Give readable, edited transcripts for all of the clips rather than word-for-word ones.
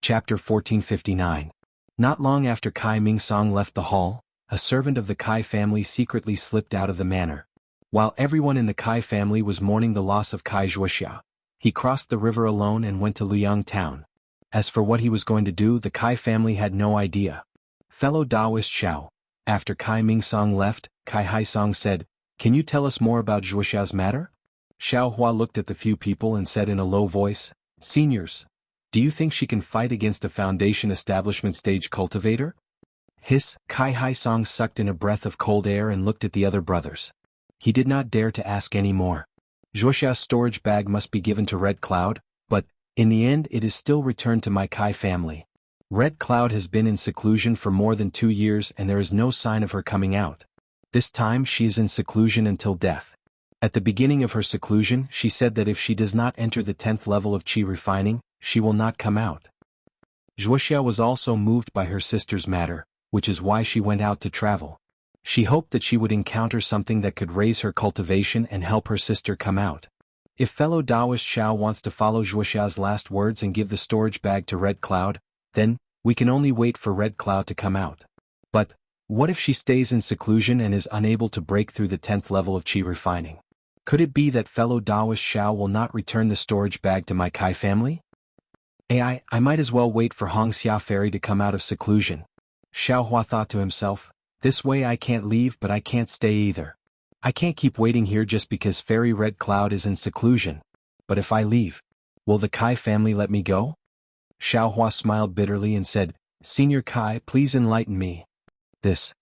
Chapter 1459. Not long after Kai Mingsong left the hall, a servant of the Kai family secretly slipped out of the manor. While everyone in the Kai family was mourning the loss of Kai Wuxia, he crossed the river alone and went to Luoyang town. As for what he was going to do, the Kai family had no idea. Fellow Taoist Xiao. After Kai Mingsong left, Kai Haisong said, "Can you tell us more about Wuxia's matter?" Xiao Hua looked at the few people and said in a low voice, "Seniors, do you think she can fight against a foundation establishment stage cultivator?" Hiss. Kai Haisong sucked in a breath of cold air and looked at the other brothers. He did not dare to ask any more. Wuxia's storage bag must be given to Red Cloud, but, in the end it is still returned to my Kai family. Red Cloud has been in seclusion for more than 2 years and there is no sign of her coming out. This time she is in seclusion until death. At the beginning of her seclusion she said that if she does not enter the 10th level of qi refining, she will not come out. Wuxia was also moved by her sister's matter, which is why she went out to travel. She hoped that she would encounter something that could raise her cultivation and help her sister come out. If fellow Taoist Xiao wants to follow Wuxia's last words and give the storage bag to Red Cloud, then, we can only wait for Red Cloud to come out. But, what if she stays in seclusion and is unable to break through the 10th level of qi refining? Could it be that fellow Taoist Xiao will not return the storage bag to my Kai family? I might as well wait for Hongxia Fairy to come out of seclusion. Xiao Hua thought to himself, this way I can't leave but I can't stay either. I can't keep waiting here just because Fairy Red Cloud is in seclusion. But if I leave, will the Kai family let me go? Xiao Hua smiled bitterly and said, Senior Kai, please enlighten me. This.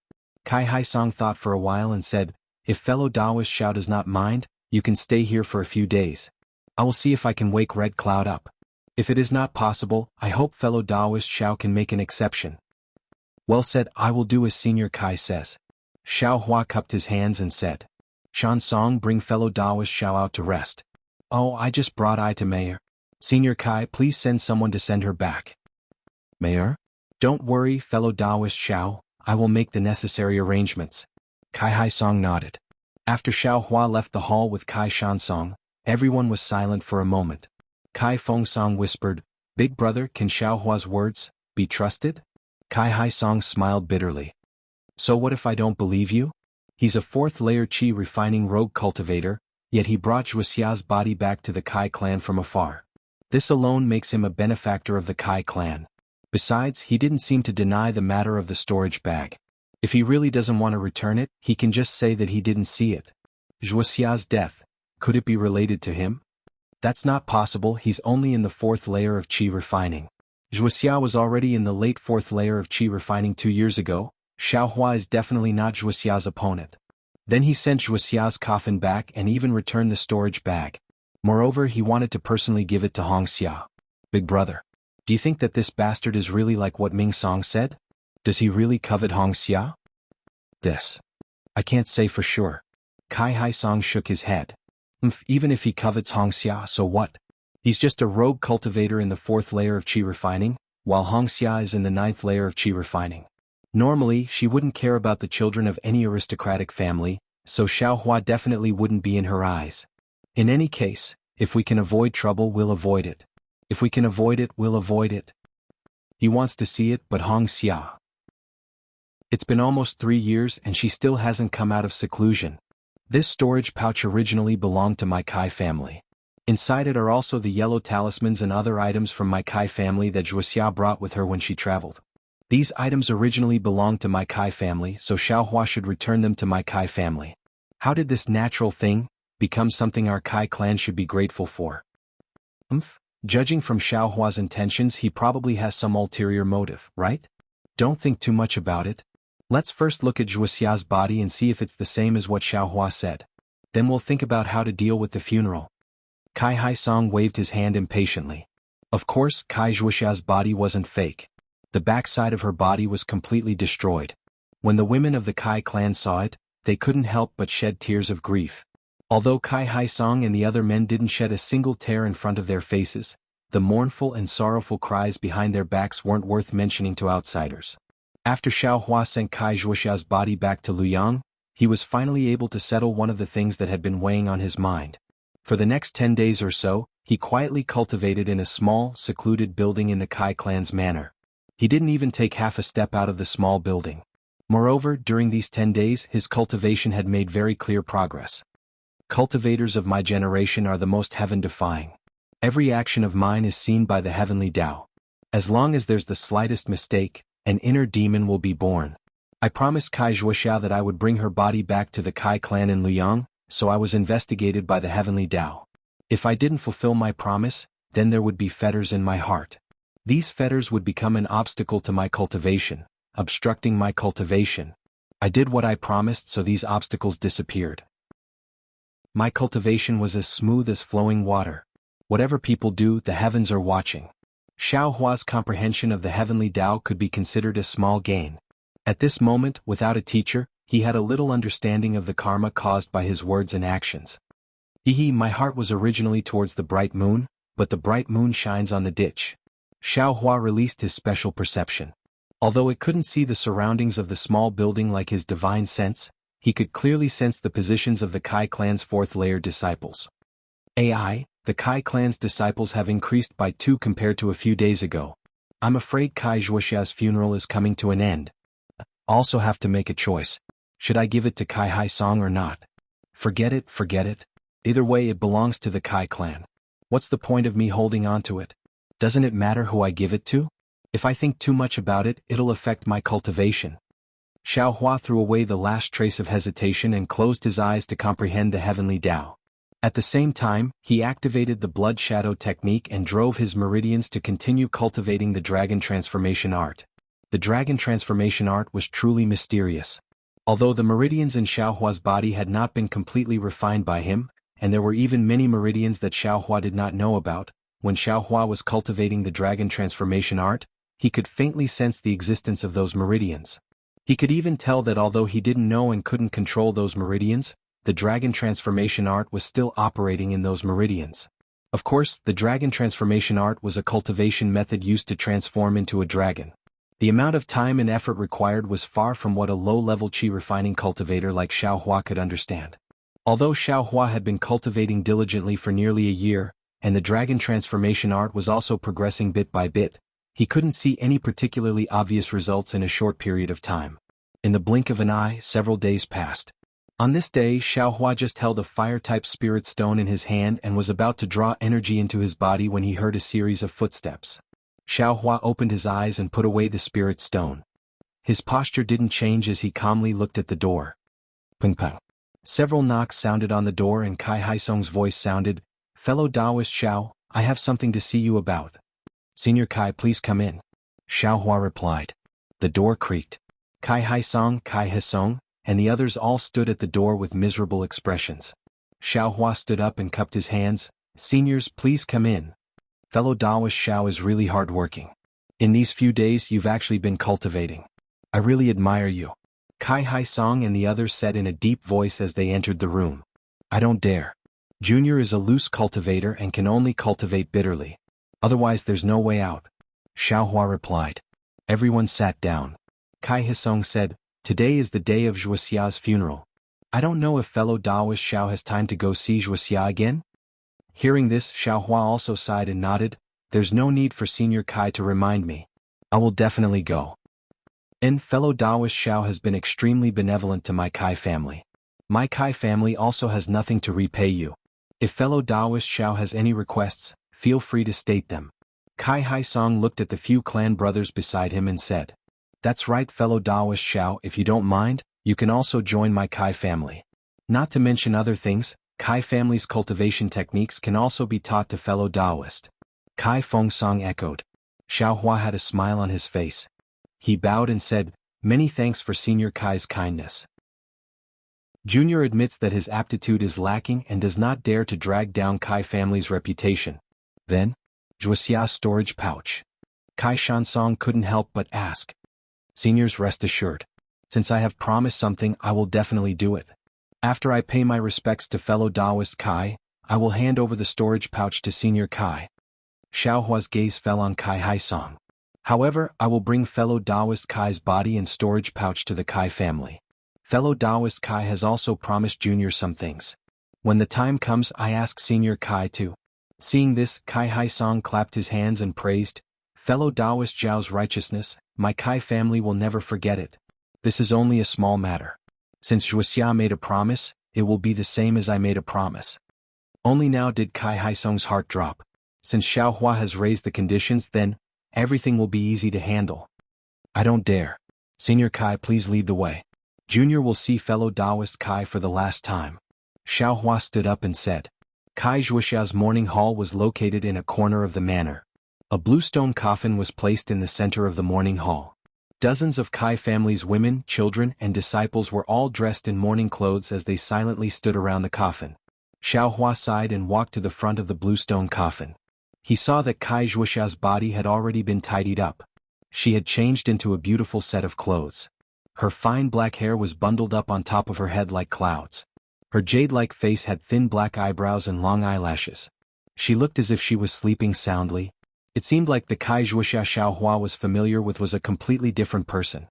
Kai Haisong thought for a while and said, if fellow Taoist Xiao does not mind, you can stay here for a few days. I will see if I can wake Red Cloud up. If it is not possible, I hope fellow Taoist Xiao can make an exception. Well said, I will do as Senior Kai says. Xiao Hua cupped his hands and said, Shan Song, bring fellow Taoist Xiao out to rest. Oh, I just brought I to Mayor. Senior Kai, please send someone to send her back. Mayor? Don't worry, fellow Taoist Xiao, I will make the necessary arrangements. Kai Haisong nodded. After Xiao Hua left the hall with Kai Shansong, everyone was silent for a moment. Kai Fengsong whispered, Big brother, can Xiao Hua's words be trusted? Kai Haisong smiled bitterly. So what if I don't believe you? He's a 4th layer qi refining rogue cultivator, yet he brought Wuxia's body back to the Kai clan from afar. This alone makes him a benefactor of the Kai clan. Besides, he didn't seem to deny the matter of the storage bag. If he really doesn't want to return it, he can just say that he didn't see it. Wuxia's death, could it be related to him? That's not possible, he's only in the 4th layer of qi refining. Wuxia was already in the late 4th layer of qi refining 2 years ago. Xiao Hua is definitely not Wuxia's opponent. Then he sent Wuxia's coffin back and even returned the storage bag. Moreover, he wanted to personally give it to Hongxia. Big brother, do you think that this bastard is really like what Ming Song said? Does he really covet Hongxia? This. I can't say for sure. Kai Haisong shook his head. Even if he covets Hongxia, so what? He's just a rogue cultivator in the 4th layer of qi refining, while Hongxia is in the 9th layer of qi refining. Normally, she wouldn't care about the children of any aristocratic family, so Xiao Hua definitely wouldn't be in her eyes. In any case, if we can avoid trouble, we'll avoid it. If we can avoid it, we'll avoid it. He wants to see it, but Hongxia. It's been almost 3 years and she still hasn't come out of seclusion. This storage pouch originally belonged to my Kai family. Inside it are also the yellow talismans and other items from my Kai family that Wuxia brought with her when she traveled. These items originally belonged to my Kai family, so Xiao Hua should return them to my Kai family. How did this natural thing become something our Kai clan should be grateful for? Judging from Xiao Hua's intentions, he probably has some ulterior motive, right? Don't think too much about it. Let's first look at Wuxia's body and see if it's the same as what Xiao Hua said. Then we'll think about how to deal with the funeral. Kai Haisong waved his hand impatiently. Of course, Kai Wuxia's body wasn't fake. The backside of her body was completely destroyed. When the women of the Kai clan saw it, they couldn't help but shed tears of grief. Although Kai Haisong and the other men didn't shed a single tear in front of their faces, the mournful and sorrowful cries behind their backs weren't worth mentioning to outsiders. After Xiao Hua sent Kai Wuxia's body back to Luoyang, he was finally able to settle one of the things that had been weighing on his mind. For the next 10 days or so, he quietly cultivated in a small, secluded building in the Kai clan's manor. He didn't even take half a step out of the small building. Moreover, during these 10 days his cultivation had made very clear progress. Cultivators of my generation are the most heaven-defying. Every action of mine is seen by the heavenly Tao. As long as there's the slightest mistake, an inner demon will be born. I promised Kai Wuxia that I would bring her body back to the Kai clan in Luoyang, so I was investigated by the heavenly Tao. If I didn't fulfill my promise, then there would be fetters in my heart. These fetters would become an obstacle to my cultivation, obstructing my cultivation. I did what I promised, so these obstacles disappeared. My cultivation was as smooth as flowing water. Whatever people do, the heavens are watching. Xiao Hua's comprehension of the heavenly Tao could be considered a small gain. At this moment, without a teacher, he had a little understanding of the karma caused by his words and actions. My heart was originally towards the bright moon, but the bright moon shines on the ditch. Xiao Hua released his special perception. Although it couldn't see the surroundings of the small building like his divine sense, he could clearly sense the positions of the Kai clan's fourth-layer disciples. The Kai clan's disciples have increased by 2 compared to a few days ago. I'm afraid Kai Wuxia's funeral is coming to an end. Also have to make a choice. Should I give it to Kai Hai Song or not? Forget it. Either way it belongs to the Kai clan. What's the point of me holding on to it? Doesn't it matter who I give it to? If I think too much about it, it'll affect my cultivation. Xiao Hua threw away the last trace of hesitation and closed his eyes to comprehend the heavenly Tao. At the same time, he activated the blood shadow technique and drove his meridians to continue cultivating the dragon transformation art. The dragon transformation art was truly mysterious. Although the meridians in Xiao Hua's body had not been completely refined by him, and there were even many meridians that Xiao Hua did not know about, when Xiao Hua was cultivating the dragon transformation art, he could faintly sense the existence of those meridians. He could even tell that although he didn't know and couldn't control those meridians, the dragon transformation art was still operating in those meridians. Of course, the dragon transformation art was a cultivation method used to transform into a dragon. The amount of time and effort required was far from what a low-level qi refining cultivator like Xiao Hua could understand. Although Xiao Hua had been cultivating diligently for nearly a year, and the dragon transformation art was also progressing bit by bit, he couldn't see any particularly obvious results in a short period of time. In the blink of an eye, several days passed. On this day, Xiao Hua just held a fire-type spirit stone in his hand and was about to draw energy into his body when he heard a series of footsteps. Xiao Hua opened his eyes and put away the spirit stone. His posture didn't change as he calmly looked at the door. Ping pong. Several knocks sounded on the door and Kai Haisong's voice sounded, "Fellow Taoist Xiao, I have something to see you about." "Senior Kai, please come in." Xiao Hua replied. The door creaked. Kai Haisong, Kai Hisong, and the others all stood at the door with miserable expressions. Xiao Hua stood up and cupped his hands. "Seniors, please come in. Fellow Taoist Xiao is really hard-working. In these few days you've actually been cultivating. I really admire you." Kai Haisong and the others said in a deep voice as they entered the room. "I don't dare. Junior is a loose cultivator and can only cultivate bitterly. Otherwise there's no way out." Xiao Hua replied. Everyone sat down. Kai Hisong said, "Today is the day of Wuxia's funeral. I don't know if fellow Taoist Xiao has time to go see Wuxia again?" Hearing this, Xiao Hua also sighed and nodded. "There's no need for Senior Kai to remind me. I will definitely go. And fellow Taoist Xiao has been extremely benevolent to my Kai family. My Kai family also has nothing to repay you. If fellow Taoist Xiao has any requests, feel free to state them." Kai Haisong looked at the few clan brothers beside him and said, "That's right, fellow Taoist Xiao, if you don't mind, you can also join my Kai family. Not to mention other things, Kai family's cultivation techniques can also be taught to fellow Taoist." Kai Feng Song echoed. Xiao Hua had a smile on his face. He bowed and said, "Many thanks for Senior Kai's kindness. Junior admits that his aptitude is lacking and does not dare to drag down Kai family's reputation." Then, Wuxia's storage pouch. Kai Shansong couldn't help but ask. "Seniors, rest assured. Since I have promised something, I will definitely do it. After I pay my respects to fellow Taoist Kai, I will hand over the storage pouch to Senior Kai." Xiao Hua's gaze fell on Kai Haisong. "However, I will bring fellow Taoist Kai's body and storage pouch to the Kai family. Fellow Taoist Kai has also promised Junior some things. When the time comes, I ask Senior Kai to." Seeing this, Kai Hai Song clapped his hands and praised, "Fellow Taoist Zhao's righteousness, my Kai family will never forget it. This is only a small matter. Since Wuxia made a promise, it will be the same as I made a promise." Only now did Kai Hai Song's heart drop. Since Xiao Hua has raised the conditions, then everything will be easy to handle. "I don't dare. Senior Kai, please lead the way. Junior will see fellow Taoist Kai for the last time." Xiao Hua stood up and said. Kai Zhuoxia's morning hall was located in a corner of the manor. A bluestone coffin was placed in the center of the morning hall. Dozens of Kai family's women, children, and disciples were all dressed in mourning clothes as they silently stood around the coffin. Xiao Hua sighed and walked to the front of the bluestone coffin. He saw that Kai Zhuoxia's body had already been tidied up. She had changed into a beautiful set of clothes. Her fine black hair was bundled up on top of her head like clouds. Her jade-like face had thin black eyebrows and long eyelashes. She looked as if she was sleeping soundly. It seemed like the Kai Zhuoxia Xiao Hua was familiar with was a completely different person.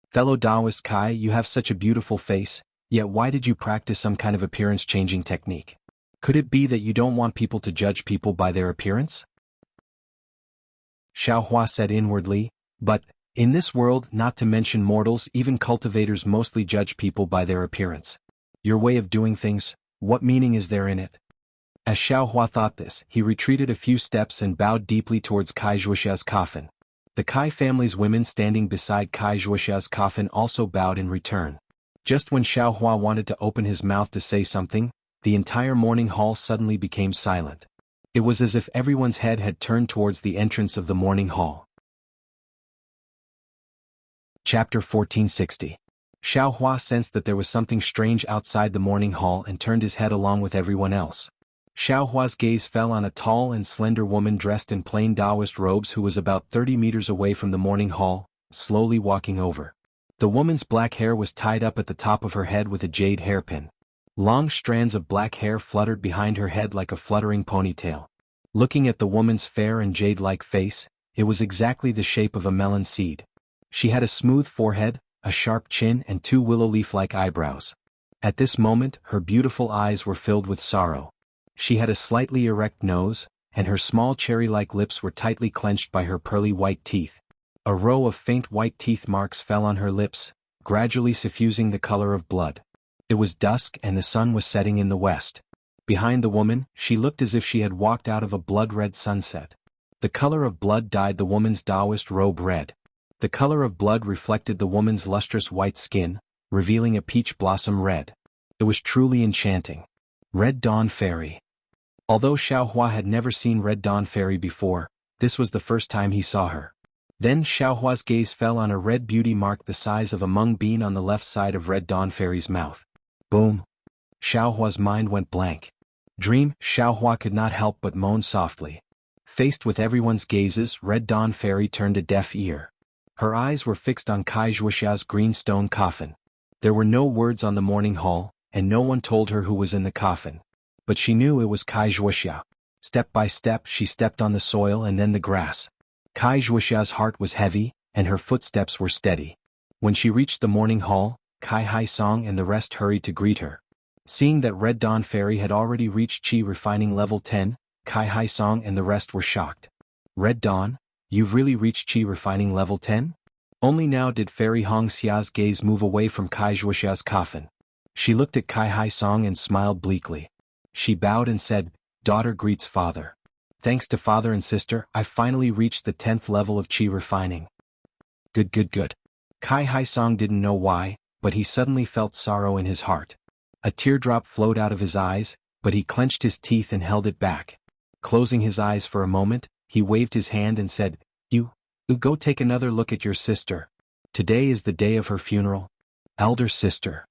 "Fellow Taoist Kai, you have such a beautiful face, yet why did you practice some kind of appearance-changing technique? Could it be that you don't want people to judge people by their appearance?" Xiao Hua said inwardly, "But, in this world, not to mention mortals, even cultivators mostly judge people by their appearance. Your way of doing things, what meaning is there in it?" As Xiao Hua thought this, he retreated a few steps and bowed deeply towards Kai Zhuoxia's coffin. The Kai family's women standing beside Kai Zhuoxia's coffin also bowed in return. Just when Xiao Hua wanted to open his mouth to say something, the entire morning hall suddenly became silent. It was as if everyone's head had turned towards the entrance of the morning hall. Chapter 1460. Xiao Hua sensed that there was something strange outside the morning hall and turned his head along with everyone else. Xiao Hua's gaze fell on a tall and slender woman dressed in plain Taoist robes who was about 30 meters away from the morning hall, slowly walking over. The woman's black hair was tied up at the top of her head with a jade hairpin. Long strands of black hair fluttered behind her head like a fluttering ponytail. Looking at the woman's fair and jade-like face, it was exactly the shape of a melon seed. She had a smooth forehead, a sharp chin and two willow leaf-like eyebrows. At this moment, her beautiful eyes were filled with sorrow. She had a slightly erect nose, and her small cherry-like lips were tightly clenched by her pearly white teeth. A row of faint white teeth marks fell on her lips, gradually suffusing the color of blood. It was dusk and the sun was setting in the west. Behind the woman, she looked as if she had walked out of a blood-red sunset. The color of blood dyed the woman's Taoist robe red. The color of blood reflected the woman's lustrous white skin, revealing a peach blossom red. It was truly enchanting. Red Dawn Fairy. Although Xiao Hua had never seen Red Dawn Fairy before, this was the first time he saw her. Then Xiao Hua's gaze fell on a red beauty marked the size of a mung bean on the left side of Red Dawn Fairy's mouth. Boom! Xiao Hua's mind went blank. Dream, Xiao Hua could not help but moan softly. Faced with everyone's gazes, Red Dawn Fairy turned a deaf ear. Her eyes were fixed on Kai Zhuoxia's green stone coffin. There were no words on the morning hall, and no one told her who was in the coffin. But she knew it was Kai Zhuoxia. Step by step she stepped on the soil and then the grass. Kai Zhuoxia's heart was heavy, and her footsteps were steady. When she reached the morning hall, Kai Hai Song and the rest hurried to greet her. Seeing that Red Dawn Fairy had already reached Qi Refining Level 10, Kai Hai Song and the rest were shocked. "Red Dawn, you've really reached Qi Refining Level 10? Only now did Fairy Hong Xia's gaze move away from Kai Zhuoxia's coffin. She looked at Kai Hai Song and smiled bleakly. She bowed and said, "Daughter greets father. Thanks to father and sister, I finally reached the 10th level of Qi refining." Good. Kai Hai Song didn't know why, but he suddenly felt sorrow in his heart. A teardrop flowed out of his eyes, but he clenched his teeth and held it back. Closing his eyes for a moment, he waved his hand and said, You go take another look at your sister. Today is the day of her funeral. Elder sister."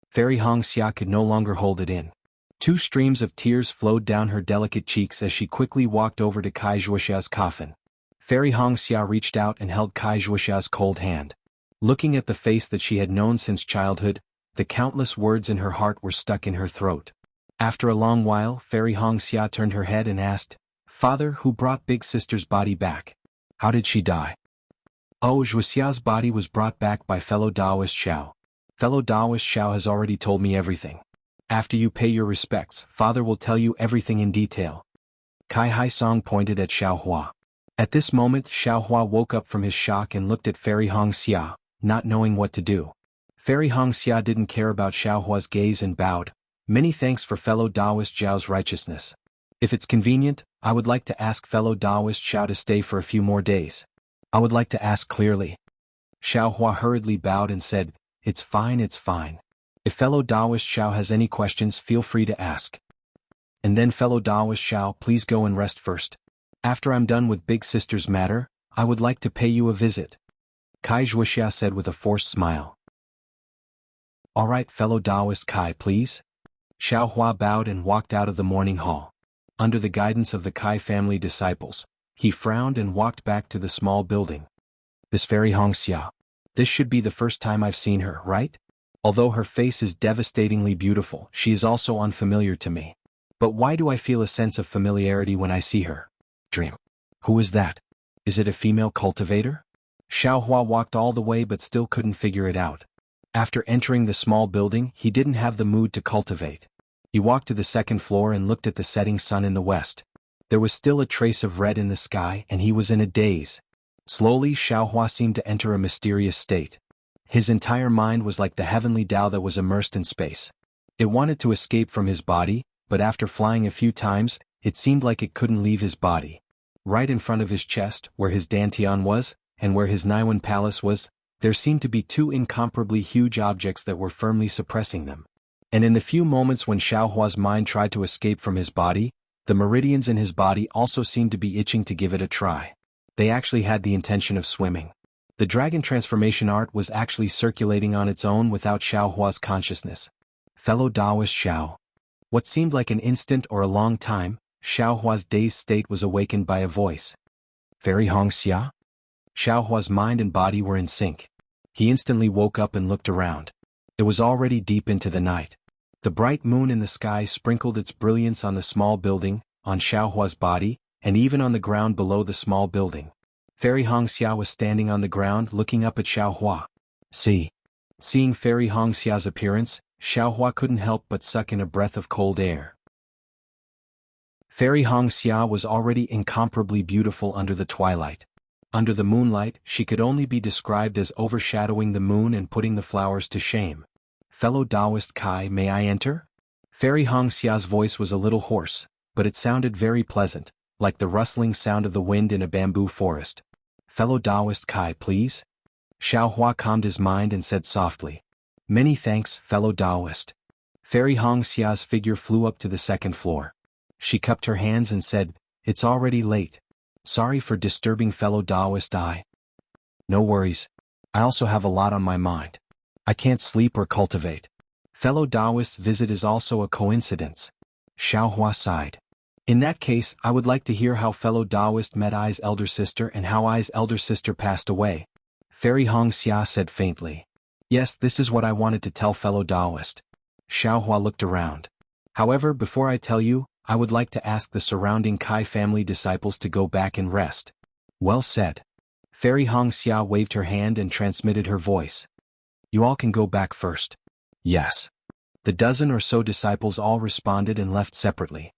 Fairy Hong Xia could no longer hold it in. Two streams of tears flowed down her delicate cheeks as she quickly walked over to Kai Zhuoxia's coffin. Fairy Hong Xia reached out and held Kai Zhuoxia's cold hand. Looking at the face that she had known since childhood, the countless words in her heart were stuck in her throat. After a long while, Fairy Hong Xia turned her head and asked, "Father, who brought Big Sister's body back? How did she die?" "Oh, Zhuoxia's body was brought back by fellow Taoist Xiao. Fellow Taoist Xiao has already told me everything. After you pay your respects, father will tell you everything in detail." Kai Haisong pointed at Xiaohua. At this moment Xiaohua woke up from his shock and looked at Fairy Hongxia, not knowing what to do. Fairy Hongxia didn't care about Xiaohua's gaze and bowed. Many thanks for fellow Taoist Zhao's righteousness. If it's convenient, I would like to ask fellow Taoist Zhao to stay for a few more days. I would like to ask clearly. Xiaohua hurriedly bowed and said, It's fine. If fellow Taoist Zhao has any questions, feel free to ask. And then fellow Taoist Zhao, please go and rest first. After I'm done with big sister's matter, I would like to pay you a visit. Kai Wuxia said with a forced smile. All right, fellow Taoist Kai, please. Xiaohua bowed and walked out of the morning hall. Under the guidance of the Kai family disciples, he frowned and walked back to the small building. This Fairy Hongxia. This should be the first time I've seen her, right? Although her face is devastatingly beautiful, she is also unfamiliar to me. But why do I feel a sense of familiarity when I see her? Dream. Who is that? Is it a female cultivator? Xiaohua walked all the way but still couldn't figure it out. After entering the small building, he didn't have the mood to cultivate. He walked to the second floor and looked at the setting sun in the west. There was still a trace of red in the sky and he was in a daze. Slowly Xiaohua seemed to enter a mysterious state. His entire mind was like the heavenly Tao that was immersed in space. It wanted to escape from his body, but after flying a few times, it seemed like it couldn't leave his body. Right in front of his chest, where his Dantian was, and where his Naiwan palace was, there seemed to be two incomparably huge objects that were firmly suppressing them. And in the few moments when Xiaohua's mind tried to escape from his body, the meridians in his body also seemed to be itching to give it a try. They actually had the intention of swimming. The dragon transformation art was actually circulating on its own without Xiaohua's consciousness. Fellow Taoist Xiao. What seemed like an instant or a long time, Xiaohua's dazed state was awakened by a voice. Fairy Hongxia? Xiaohua's mind and body were in sync. He instantly woke up and looked around. It was already deep into the night. The bright moon in the sky sprinkled its brilliance on the small building, on Xiaohua's body, and even on the ground below the small building. Fairy Hongxia was standing on the ground looking up at Xiaohua. Seeing Fairy Hongxia's appearance, Xiaohua couldn't help but suck in a breath of cold air. Fairy Hongxia was already incomparably beautiful under the twilight. Under the moonlight, she could only be described as overshadowing the moon and putting the flowers to shame. Fellow Taoist Kai, may I enter? Fairy Hongxia's voice was a little hoarse, but it sounded very pleasant, like the rustling sound of the wind in a bamboo forest. Fellow Taoist Kai, please? Xiaohua calmed his mind and said softly. Many thanks, fellow Taoist. Fairy Hongxia's figure flew up to the second floor. She cupped her hands and said, It's already late. Sorry for disturbing fellow Taoist I. No worries. I also have a lot on my mind. I can't sleep or cultivate. Fellow Taoist's visit is also a coincidence. Xiaohua sighed. In that case, I would like to hear how fellow Taoist met Ai's elder sister and how Ai's elder sister passed away. Fairy Hongxia said faintly. Yes, this is what I wanted to tell fellow Taoist. Xiaohua looked around. However, before I tell you, I would like to ask the surrounding Kai family disciples to go back and rest. Well said. Fairy Hongxia waved her hand and transmitted her voice. You all can go back first. Yes. The dozen or so disciples all responded and left separately.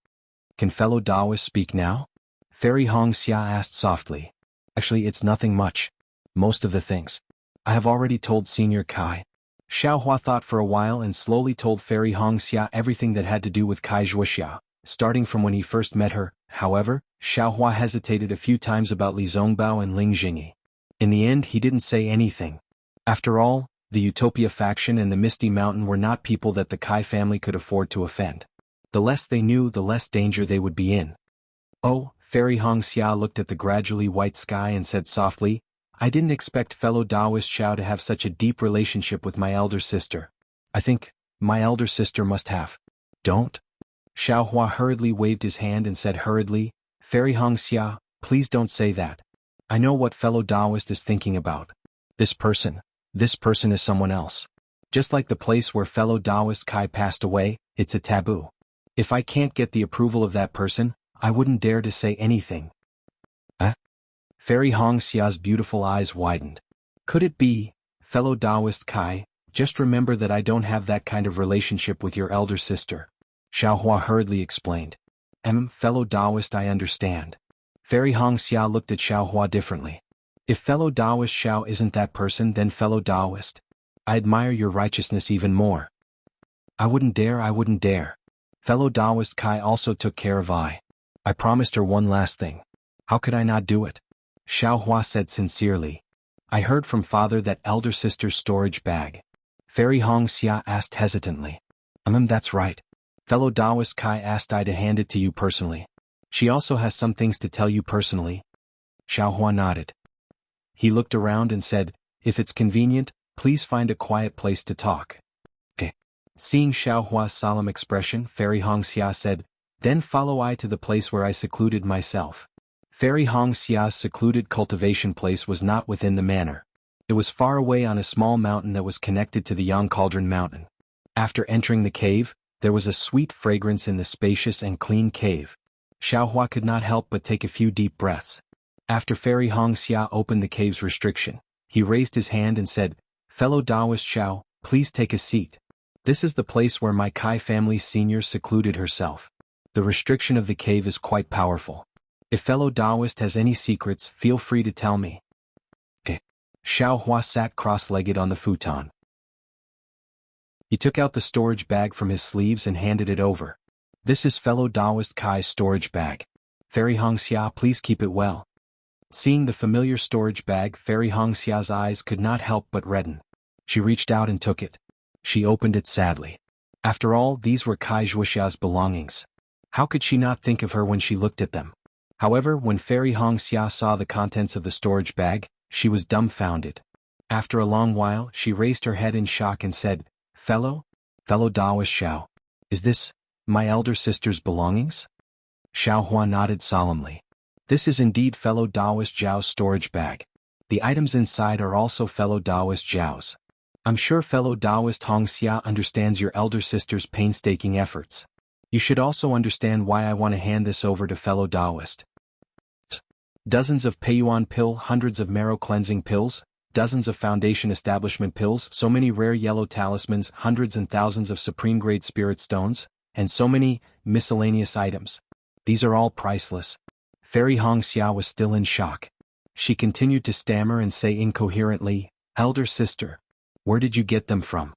Can fellow Taoists speak now? Fairy Hongxia asked softly. Actually, it's nothing much. Most of the things I have already told Senior Kai. Xiaohua thought for a while and slowly told Fairy Hongxia everything that had to do with Kai Wuxia, starting from when he first met her. However, Xiaohua hesitated a few times about Li Zongbao and Ling Jingyi. In the end, he didn't say anything. After all, the Utopia faction and the Misty Mountain were not people that the Kai family could afford to offend. The less they knew, the less danger they would be in. Oh, Fairy Hongxia looked at the gradually white sky and said softly, I didn't expect fellow Taoist Xiao to have such a deep relationship with my elder sister. I think my elder sister must have. Don't? Xiaohua hurriedly waved his hand and said hurriedly, Fairy Hongxia, please don't say that. I know what fellow Taoist is thinking about. This person is someone else. Just like the place where fellow Taoist Kai passed away, it's a taboo. If I can't get the approval of that person, I wouldn't dare to say anything. Fairy Hongxia's beautiful eyes widened. Could it be, fellow Taoist Kai, just remember that I don't have that kind of relationship with your elder sister. Xiaohua hurriedly explained. Fellow Taoist, I understand. Fairy Hongxia looked at Xiaohua differently. If fellow Taoist Xiao isn't that person, then fellow Taoist, I admire your righteousness even more. I wouldn't dare. Fellow Taoist Kai also took care of I promised her one last thing. How could I not do it? Xiaohua said sincerely. I heard from father that elder sister's storage bag. Fairy Hongxia asked hesitantly. That's right. Fellow Taoist Kai asked I to hand it to you personally. She also has some things to tell you personally. Xiaohua nodded. He looked around and said, if it's convenient, please find a quiet place to talk. Seeing Xiaohua's solemn expression, Fairy Hongxia said, then follow I to the place where I secluded myself. Fairy Hongxia's secluded cultivation place was not within the manor. It was far away on a small mountain that was connected to the Yang Cauldron Mountain. After entering the cave, there was a sweet fragrance in the spacious and clean cave. Xiaohua could not help but take a few deep breaths. After Fairy Hongxia opened the cave's restriction, he raised his hand and said, fellow Taoist Xiao, please take a seat. This is the place where my Kai family's senior secluded herself. The restriction of the cave is quite powerful. If fellow Taoist has any secrets, feel free to tell me. Xiaohua sat cross-legged on the futon. He took out the storage bag from his sleeves and handed it over. This is fellow Taoist Kai's storage bag. Fairy Hongxia, please keep it well. Seeing the familiar storage bag, Fairy Hongxia's eyes could not help but redden. She reached out and took it. She opened it sadly. After all, these were Kai Wuxia's belongings. How could she not think of her when she looked at them? However, when Fairy Hongxia saw the contents of the storage bag, she was dumbfounded. After a long while, she raised her head in shock and said, Fellow Taoist Xiao, is this my elder sister's belongings? Xiaohua nodded solemnly. This is indeed fellow Taoist Zhao's storage bag. The items inside are also fellow Taoist Zhao's. I'm sure fellow Taoist Hongxia understands your elder sister's painstaking efforts. You should also understand why I want to hand this over to fellow Taoist. Dozens of Peiyuan pill, hundreds of marrow cleansing pills, dozens of foundation establishment pills, so many rare yellow talismans, hundreds and thousands of supreme grade spirit stones, and so many miscellaneous items. These are all priceless. Fairy Hongxia was still in shock. She continued to stammer and say incoherently, elder sister, where did you get them from?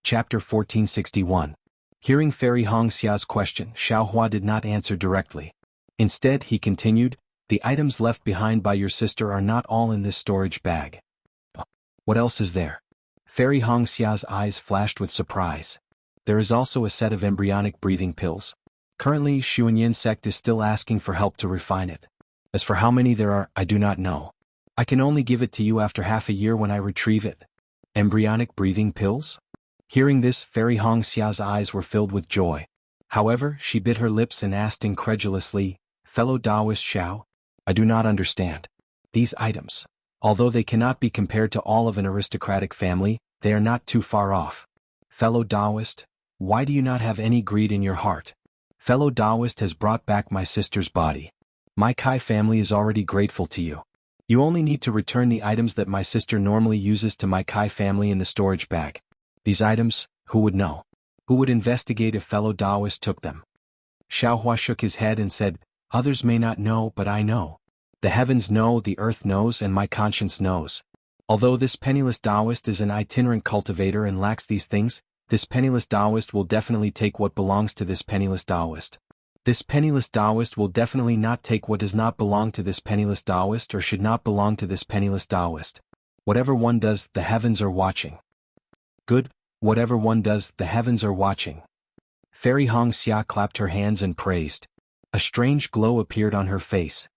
Chapter 1461. Hearing Fairy Hongxia's question, Xiaohua did not answer directly. Instead, he continued, the items left behind by your sister are not all in this storage bag. What else is there? Fairy Hongxia's eyes flashed with surprise. There is also a set of embryonic breathing pills. Currently, Xuanyin sect is still asking for help to refine it. As for how many there are, I do not know. I can only give it to you after half a year when I retrieve it. Embryonic breathing pills? Hearing this, Fairy Hongxia's eyes were filled with joy. However, she bit her lips and asked incredulously, fellow Taoist Xiao, I do not understand. These items, although they cannot be compared to all of an aristocratic family, they are not too far off. Fellow Taoist, why do you not have any greed in your heart? Fellow Taoist has brought back my sister's body. My Kai family is already grateful to you. You only need to return the items that my sister normally uses to my Kai family in the storage bag. These items, who would know? Who would investigate if fellow Taoist took them? Xiaohua shook his head and said, others may not know, but I know. The heavens know, the earth knows, and my conscience knows. Although this penniless Taoist is an itinerant cultivator and lacks these things, this penniless Taoist will definitely take what belongs to this penniless Taoist. This penniless Taoist will definitely not take what does not belong to this penniless Taoist or should not belong to this penniless Taoist. Whatever one does, the heavens are watching. Good, whatever one does, the heavens are watching. Fairy Hongxia clapped her hands and praised. A strange glow appeared on her face.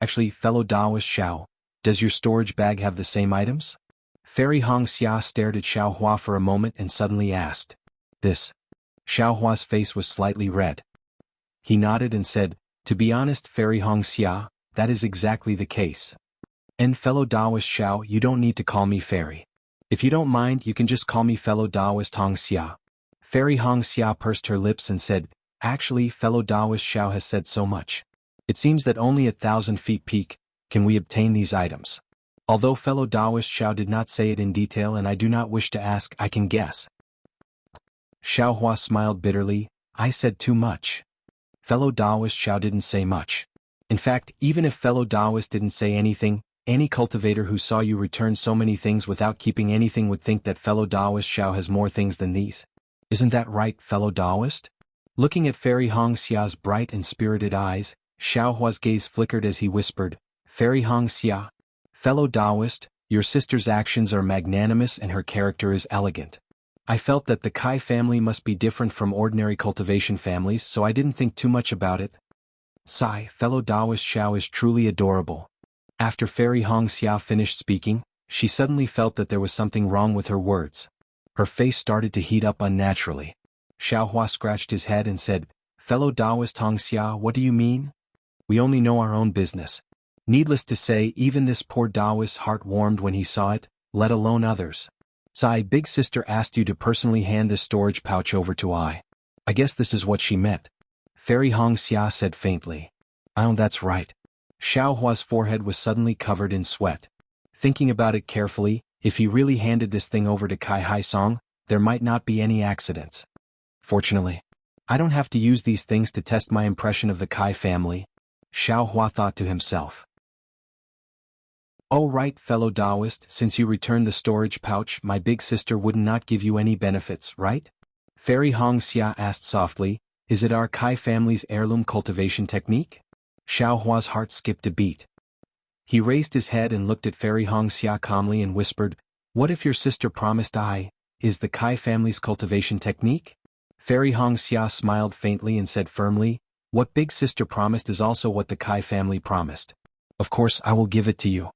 Actually, fellow Taoist Xiao, does your storage bag have the same items? Fairy Hongxia stared at Xiaohua for a moment and suddenly asked. This. Xiaohua's face was slightly red. He nodded and said, to be honest, Fairy Hongxia, that is exactly the case. And fellow Taoist Xiao, you don't need to call me Fairy. If you don't mind, you can just call me fellow Taoist Hongxia. Fairy Hongxia pursed her lips and said, actually, fellow Taoist Xiao has said so much. It seems that only at 1,000 feet peak can we obtain these items. Although fellow Taoist Xiao did not say it in detail and I do not wish to ask, I can guess. Xiaohua smiled bitterly. I said too much. Fellow Taoist Xiao didn't say much. In fact, even if fellow Taoist didn't say anything, any cultivator who saw you return so many things without keeping anything would think that fellow Taoist Xiao has more things than these. Isn't that right, fellow Taoist? Looking at Fairy Hong Xia's bright and spirited eyes, Xiaohua's gaze flickered as he whispered, Fairy Hong Xia, fellow Taoist, your sister's actions are magnanimous and her character is elegant. I felt that the Kai family must be different from ordinary cultivation families, so I didn't think too much about it. Sigh, fellow Taoist Xiao is truly adorable. After Fairy Hong Xia finished speaking, she suddenly felt that there was something wrong with her words. Her face started to heat up unnaturally. Xiaohua scratched his head and said, Fellow Taoist Hong Xia, what do you mean? We only know our own business. Needless to say, even this poor Taoist's heart warmed when he saw it, let alone others. Sai, big sister asked you to personally hand this storage pouch over to I. I guess this is what she meant. Fairy Hong Xia said faintly. Oh, that's right. Xiaohua's forehead was suddenly covered in sweat. Thinking about it carefully, if he really handed this thing over to Kai Hai Song, there might not be any accidents. Fortunately, I don't have to use these things to test my impression of the Kai family, Xiaohua thought to himself. Oh right, fellow Taoist, since you returned the storage pouch, my big sister would not give you any benefits, right? Fairy Hong Xia asked softly, is it our Kai family's heirloom cultivation technique? Xiaohua's heart skipped a beat. He raised his head and looked at Fairy Hong Xia calmly and whispered, what if your sister promised is the Kai family's cultivation technique? Fairy Hong Xia smiled faintly and said firmly, what big sister promised is also what the Kai family promised. Of course I will give it to you.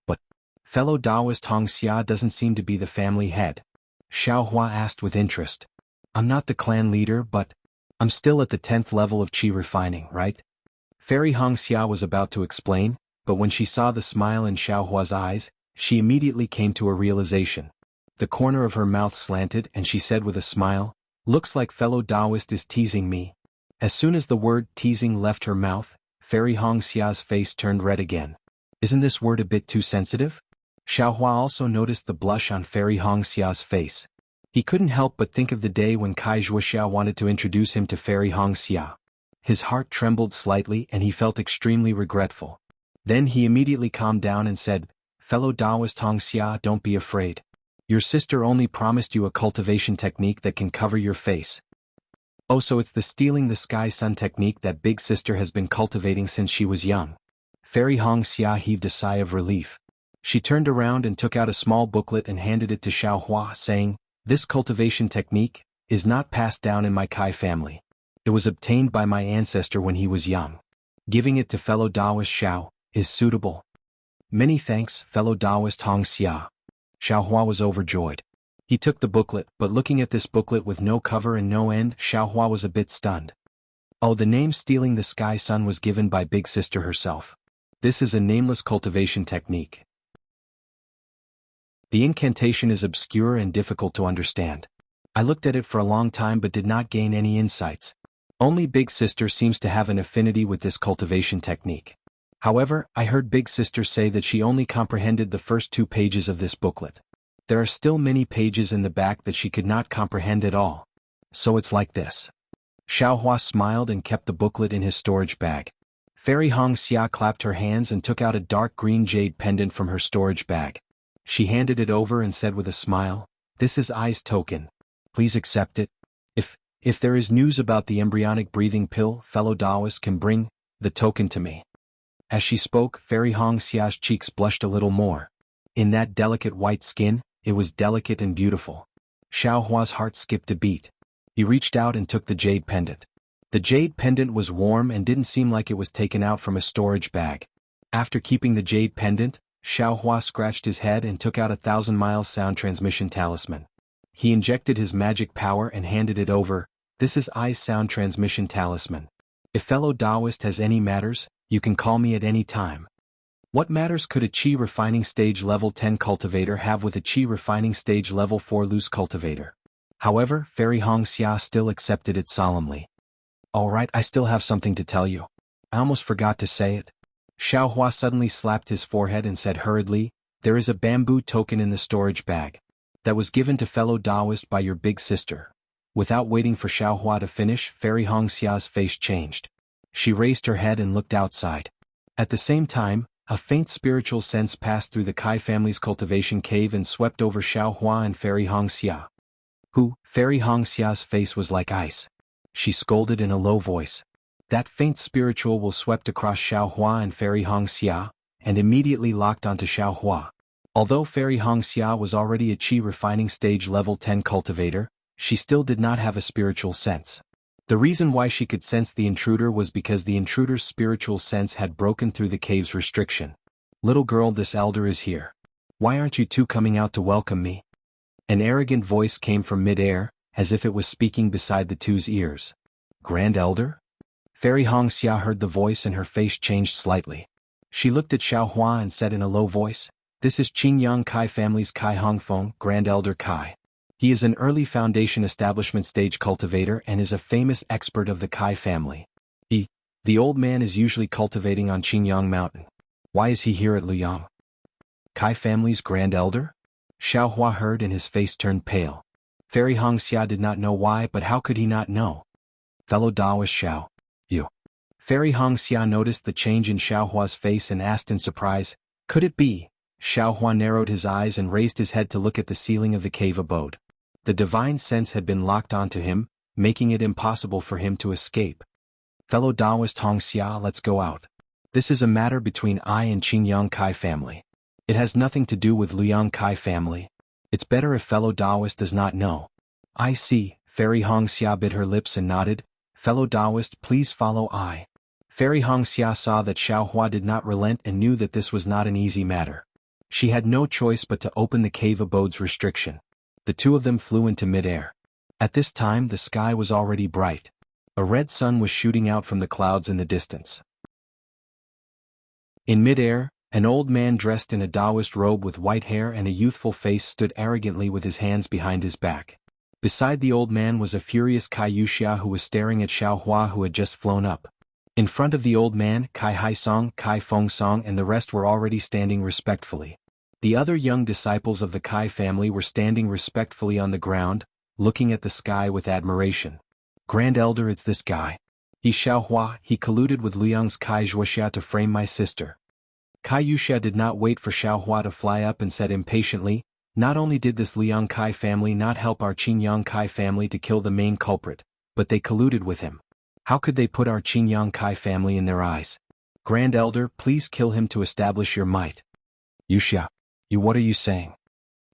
But fellow Taoist Hong Xia doesn't seem to be the family head. Xiaohua asked with interest. I'm not the clan leader, but I'm still at the 10th level of qi refining, right? Fairy Hong Xia was about to explain, but when she saw the smile in Xiaohua's eyes, she immediately came to a realization. The corner of her mouth slanted and she said with a smile, looks like fellow Taoist is teasing me. As soon as the word teasing left her mouth, Fairy Hong Xia's face turned red again. Isn't this word a bit too sensitive? Xiaohua also noticed the blush on Fairy Hong Xia's face. He couldn't help but think of the day when Wuxia wanted to introduce him to Fairy Hong Xia. His heart trembled slightly and he felt extremely regretful. Then he immediately calmed down and said, fellow Taoist Hong Xia, don't be afraid. Your sister only promised you a cultivation technique that can cover your face. Oh, so it's the stealing the sky sun technique that big sister has been cultivating since she was young. Fairy Hong Xia heaved a sigh of relief. She turned around and took out a small booklet and handed it to Xiaohua, saying, this cultivation technique is not passed down in my Kai family. It was obtained by my ancestor when he was young. Giving it to fellow Taoist Xiao is suitable. Many thanks, fellow Taoist Hong Xia. Xiaohua was overjoyed. He took the booklet, but looking at this booklet with no cover and no end, Xiaohua was a bit stunned. Oh, the name Stealing the Sky Sun was given by big sister herself. This is a nameless cultivation technique. The incantation is obscure and difficult to understand. I looked at it for a long time but did not gain any insights. Only big sister seems to have an affinity with this cultivation technique. However, I heard big sister say that she only comprehended the first 2 pages of this booklet. There are still many pages in the back that she could not comprehend at all. So it's like this. Xiaohua smiled and kept the booklet in his storage bag. Fairy Hong Xia clapped her hands and took out a dark green jade pendant from her storage bag. She handed it over and said with a smile, this is I's token. Please accept it. If there is news about the embryonic breathing pill, fellow Taoist can bring the token to me. As she spoke, Fairy Hong Xia's cheeks blushed a little more. In that delicate white skin, it was delicate and beautiful. Xiaohua's heart skipped a beat. He reached out and took the jade pendant. The jade pendant was warm and didn't seem like it was taken out from a storage bag. After keeping the jade pendant, Xiaohua scratched his head and took out a 1,000-mile sound transmission talisman. He injected his magic power and handed it over. This is I's sound transmission talisman. If fellow Taoist has any matters, you can call me at any time. What matters could a Qi refining stage level 10 cultivator have with a Qi refining stage level 4 loose cultivator? However, Fairy Hong Xia still accepted it solemnly. Alright, I still have something to tell you. I almost forgot to say it. Xiaohua suddenly slapped his forehead and said hurriedly, there is a bamboo token in the storage bag. That was given to fellow Taoist by your big sister. Without waiting for Xiaohua to finish, Fairy Hongxia's face changed. She raised her head and looked outside. At the same time, a faint spiritual sense passed through the Kai family's cultivation cave and swept over Xiaohua and Fairy Hongxia. Fairy Hongxia's face was like ice. She scolded in a low voice. That faint spiritual will swept across Xiaohua and Fairy Hongxia, and immediately locked onto Xiaohua. Although Fairy Hongxia was already a Qi refining stage level 10 cultivator, she still did not have a spiritual sense. The reason why she could sense the intruder was because the intruder's spiritual sense had broken through the cave's restriction. "Little girl, this elder is here. Why aren't you two coming out to welcome me?" An arrogant voice came from mid-air, as if it was speaking beside the two's ears. "Grand Elder?" Fairy Hongxia heard the voice and her face changed slightly. She looked at Xiaohua and said in a low voice, "This is Qingyang Kai family's Kai Hongfeng, Grand Elder Kai. He is an early foundation establishment stage cultivator and is a famous expert of the Kai family. The old man is usually cultivating on Qingyang Mountain. Why is he here at Luyang?" "Kai family's Grand Elder?" Xiaohua heard and his face turned pale. Fairy Hongxia did not know why, but how could he not know? "Fellow Taoist Xiao, you." Fairy Hongxia noticed the change in Xiaohua's face and asked in surprise, "Could it be?" Xiaohua narrowed his eyes and raised his head to look at the ceiling of the cave abode. The divine sense had been locked onto him, making it impossible for him to escape. "Fellow Taoist Hongxia, let's go out. This is a matter between I and Qingyang Kai family. It has nothing to do with Luyang Kai family. It's better if fellow Taoist does not know." "I see." Fairy Hongxia bit her lips and nodded. "Fellow Taoist, please follow I." Fairy Hongxia saw that Xiaohua did not relent and knew that this was not an easy matter. She had no choice but to open the cave abode's restriction. The two of them flew into mid-air. At this time the sky was already bright. A red sun was shooting out from the clouds in the distance. In mid-air, an old man dressed in a Taoist robe with white hair and a youthful face stood arrogantly with his hands behind his back. Beside the old man was a furious Kai Wuxia who was staring at Xiaohua who had just flown up. In front of the old man, Kai Haisong, Kai Fengsong and the rest were already standing respectfully. The other young disciples of the Kai family were standing respectfully on the ground, looking at the sky with admiration. "Grand Elder, it's this guy. He's Xiaohua. He colluded with Liang's Kai Wuxia to frame my sister." Kai Wuxia did not wait for Xiaohua to fly up and said impatiently, "Not only did this Liang Kai family not help our Qingyang Kai family to kill the main culprit, but they colluded with him. How could they put our Qingyang Kai family in their eyes? Grand Elder, please kill him to establish your might." "Wuxia, what are you saying?"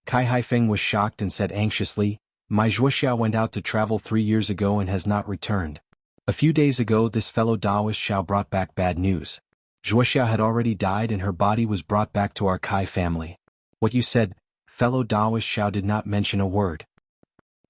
Kai Haifeng was shocked and said anxiously, "My Wuxia went out to travel 3 years ago and has not returned. A few days ago this fellow Taoist Xiao brought back bad news. Wuxia had already died and her body was brought back to our Kai family." "What you said?" Fellow Taoist Xiao did not mention a word.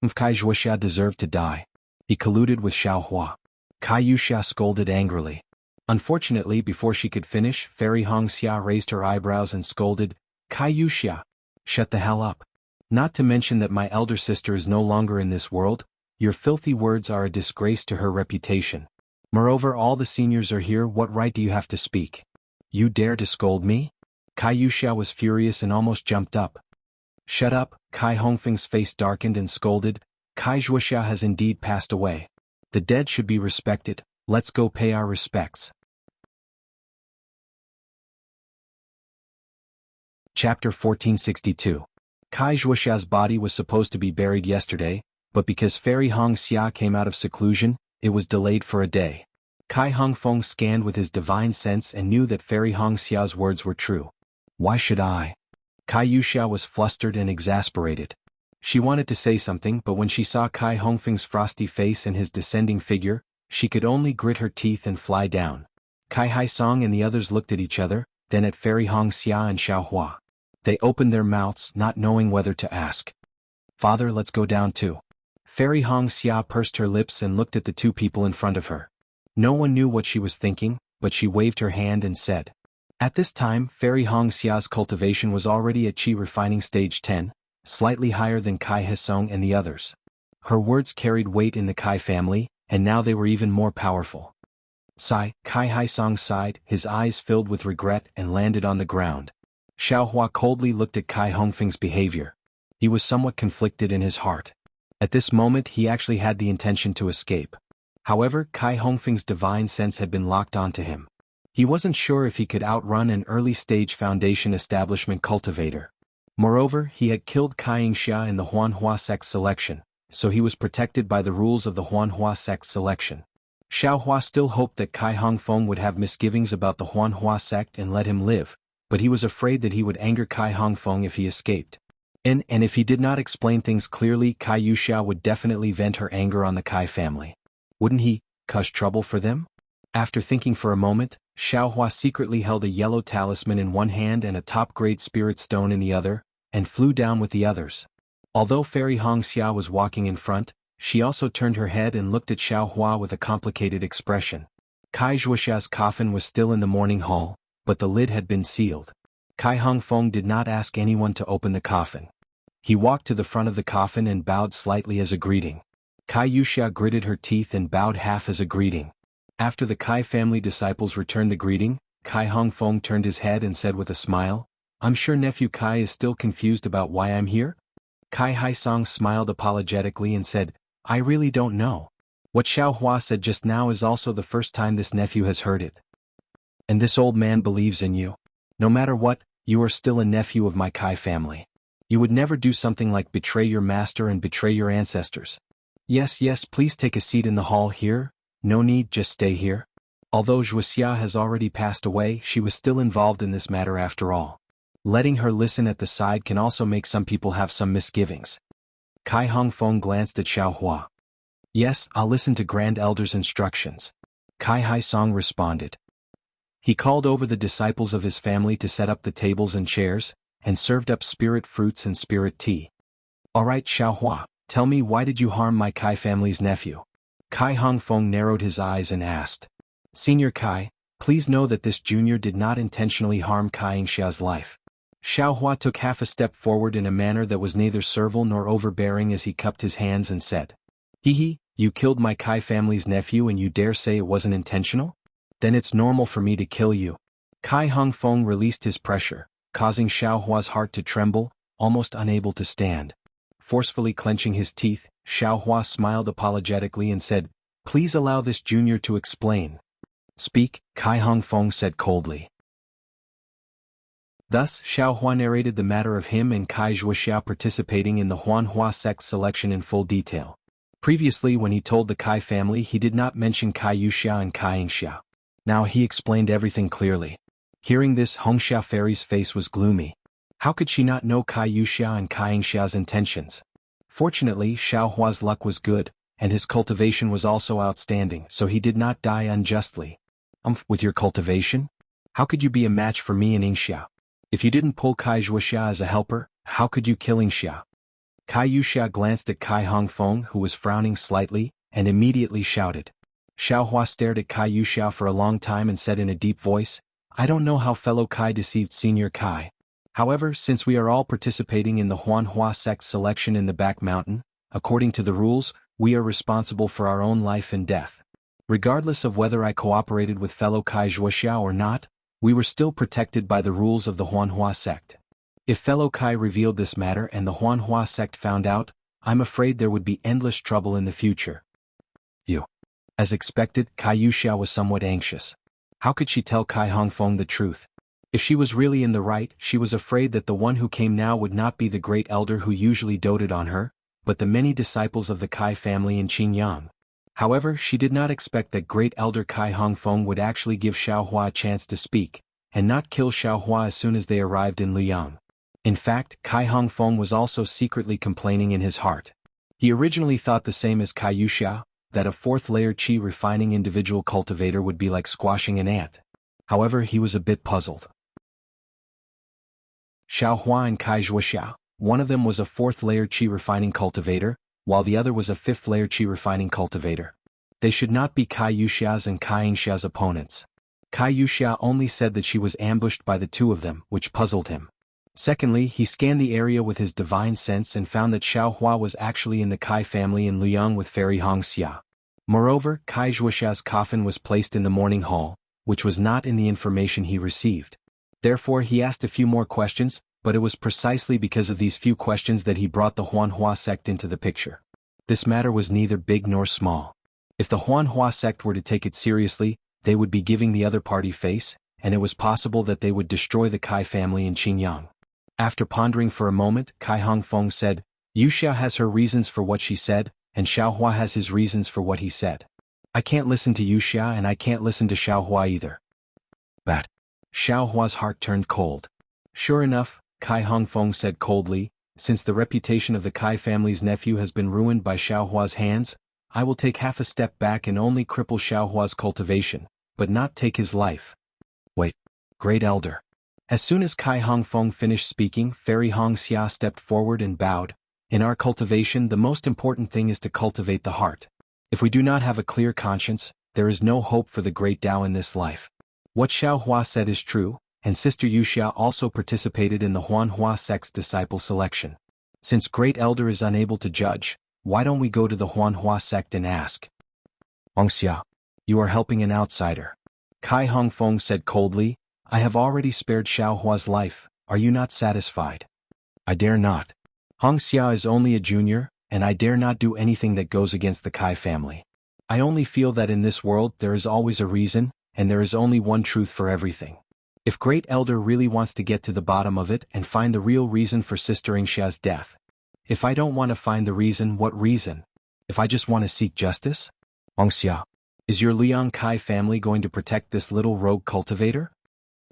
"If Kai Wuxia deserved to die. He colluded with Xiaohua." Kai Wuxia scolded angrily. Unfortunately, before she could finish, Fairy Hongxia raised her eyebrows and scolded, "Kai Wuxia, shut the hell up. Not to mention that my elder sister is no longer in this world, your filthy words are a disgrace to her reputation. Moreover, all the seniors are here, what right do you have to speak? You dare to scold me?" Kai Wuxia was furious and almost jumped up. "Shut up." Kai Hongfeng's face darkened and scolded, "Kai Wuxia has indeed passed away. The dead should be respected, let's go pay our respects." Chapter 1462. Kai Wuxia's body was supposed to be buried yesterday, but because Fairy Hongxia came out of seclusion, it was delayed for a day. Kai Hongfeng scanned with his divine sense and knew that Fairy Hongxia's words were true. "Why should I?" Kai Wuxia was flustered and exasperated. She wanted to say something, but when she saw Kai Hongfeng's frosty face and his descending figure, she could only grit her teeth and fly down. Kai Haisong and the others looked at each other, then at Fairy Hongxia and Xiaohua. They opened their mouths, not knowing whether to ask. "Father, let's go down too." Fairy Hongxia pursed her lips and looked at the two people in front of her. No one knew what she was thinking, but she waved her hand and said. At this time, Fairy Hongxia's cultivation was already at Qi refining stage 10, slightly higher than Kai Hisong and the others. Her words carried weight in the Kai family, and now they were even more powerful. Sigh, Kai Haisong sighed, his eyes filled with regret and landed on the ground. Xiaohua coldly looked at Kai Hongfeng's behavior. He was somewhat conflicted in his heart. At this moment he actually had the intention to escape. However, Kai Hongfeng's divine sense had been locked onto him. He wasn't sure if he could outrun an early-stage Foundation establishment cultivator. Moreover, he had killed Kai Yingxia in the Huanhua sect selection, so he was protected by the rules of the Huanhua sect selection. Xiaohua still hoped that Kai Hongfeng would have misgivings about the Huanhua sect and let him live, but he was afraid that he would anger Kai Hongfeng if he escaped. And if he did not explain things clearly, Kai Yuxia would definitely vent her anger on the Kai family. Wouldn't he cause trouble for them? After thinking for a moment, Xiaohua secretly held a yellow talisman in one hand and a top-grade spirit stone in the other, and flew down with the others. Although Fairy Hongxia was walking in front, she also turned her head and looked at Xiaohua with a complicated expression. Kai Zhuoxia's coffin was still in the morning hall, but the lid had been sealed. Kai Hongfeng did not ask anyone to open the coffin. He walked to the front of the coffin and bowed slightly as a greeting. Kai Yuxia gritted her teeth and bowed half as a greeting. After the Kai family disciples returned the greeting, Kai Hongfeng turned his head and said with a smile, "I'm sure nephew Kai is still confused about why I'm here?" Kai Haisong smiled apologetically and said, "I really don't know. What Xiaohua said just now is also the first time this nephew has heard it. And this old man believes in you. No matter what, you are still a nephew of my Kai family. You would never do something like betray your master and betray your ancestors. Yes, please take a seat in the hall here. No need, just stay here." Although Wuxia has already passed away, she was still involved in this matter after all. Letting her listen at the side can also make some people have some misgivings. Kai Hongfeng glanced at Xiaohua. "Yes, I'll listen to Grand Elder's instructions." Kai Haisong responded. He called over the disciples of his family to set up the tables and chairs, and served up spirit fruits and spirit tea. "All right, Xiaohua, tell me, why did you harm my Kai family's nephew?" Kai Hongfeng narrowed his eyes and asked. "Senior Kai, please know that this junior did not intentionally harm Kai Yingxia's life." Xiaohua took half a step forward in a manner that was neither servile nor overbearing as he cupped his hands and said, "Hee, you killed my Kai family's nephew and you dare say it wasn't intentional? Then it's normal for me to kill you." Kai Hongfeng released his pressure, causing Xiaohua's heart to tremble, almost unable to stand. Forcefully clenching his teeth, Xiaohua smiled apologetically and said, "Please allow this junior to explain." "Speak," Kai Hongfeng said coldly. Thus, Xiaohua narrated the matter of him and Kai Zhuoxia participating in the Huanhua sect selection in full detail. Previously, when he told the Kai family, he did not mention Kai Yuxia and Kai Yingxia. Now he explained everything clearly. Hearing this, Hongxia Fairy's face was gloomy. How could she not know Kai Yuxia and Kai Yingxia's intentions? Fortunately, Xiaohua's luck was good, and his cultivation was also outstanding, so he did not die unjustly. With your cultivation? How could you be a match for me and Yingxia? If you didn't pull Kai Zhuoxia as a helper, how could you kill Yingxia? Kai Yuxia glanced at Kai Hongfeng, who was frowning slightly, and immediately shouted. Xiaohua stared at Kai Yuxia for a long time and said in a deep voice, "I don't know how fellow Kai deceived Senior Kai. However, since we are all participating in the Huanhua sect selection in the back mountain, according to the rules, we are responsible for our own life and death. Regardless of whether I cooperated with fellow Kai Zhuoxia or not, we were still protected by the rules of the Huanhua sect. If fellow Kai revealed this matter and the Huanhua sect found out, I'm afraid there would be endless trouble in the future." As expected, Kai Yuxia was somewhat anxious. How could she tell Kai Hongfeng the truth? If she was really in the right, she was afraid that the one who came now would not be the great elder who usually doted on her, but the many disciples of the Kai family in Qingyang. However, she did not expect that great elder Kai Hongfeng would actually give Xiaohua a chance to speak, and not kill Xiaohua as soon as they arrived in Luyang. In fact, Kai Hongfeng was also secretly complaining in his heart. He originally thought the same as Kai Yuxia, that a fourth-layer qi refining individual cultivator would be like squashing an ant. However, he was a bit puzzled. Xiaohua and Kai Zhuoxia, one of them was a fourth-layer qi refining cultivator, while the other was a fifth-layer qi refining cultivator. They should not be Kai Yuxia's and Kai Yingxia's opponents. Kai Yuxia only said that she was ambushed by the two of them, which puzzled him. Secondly, he scanned the area with his divine sense and found that Xiaohua was actually in the Kai family in Luyang with Fairy Hongxia. Moreover, Kai Zhuoxia's coffin was placed in the morning hall, which was not in the information he received. Therefore, he asked a few more questions, but it was precisely because of these few questions that he brought the Huanhua sect into the picture. This matter was neither big nor small. If the Huanhua sect were to take it seriously, they would be giving the other party face, and it was possible that they would destroy the Kai family in Qingyang. After pondering for a moment, Kai Hongfeng said, Wuxia has her reasons for what she said, and Xiaohua has his reasons for what he said. I can't listen to Wuxia and I can't listen to Xiaohua either. But Xiaohua's heart turned cold. Sure enough, Kai Hongfeng said coldly, since the reputation of the Kai family's nephew has been ruined by Xiaohua's hands, I will take half a step back and only cripple Xiaohua's cultivation, but not take his life. Wait, Great Elder. As soon as Kai Hongfeng finished speaking, Fairy Hongxia stepped forward and bowed. In our cultivation, the most important thing is to cultivate the heart. If we do not have a clear conscience, there is no hope for the great Tao in this life. What Xiaohua said is true, and Sister Wuxia also participated in the Huanhua sect's disciple selection. Since Great Elder is unable to judge, why don't we go to the Huanhua sect and ask? Hongxia, you are helping an outsider. Kai Hongfeng said coldly, I have already spared Xiaohua's life, are you not satisfied? I dare not. Hongxia is only a junior, and I dare not do anything that goes against the Kai family. I only feel that in this world there is always a reason, and there is only one truth for everything. If Great Elder really wants to get to the bottom of it and find the real reason for Sister Yingxia's death. If I don't want to find the reason, what reason? If I just want to seek justice? Hongxia, is your Liang Kai family going to protect this little rogue cultivator?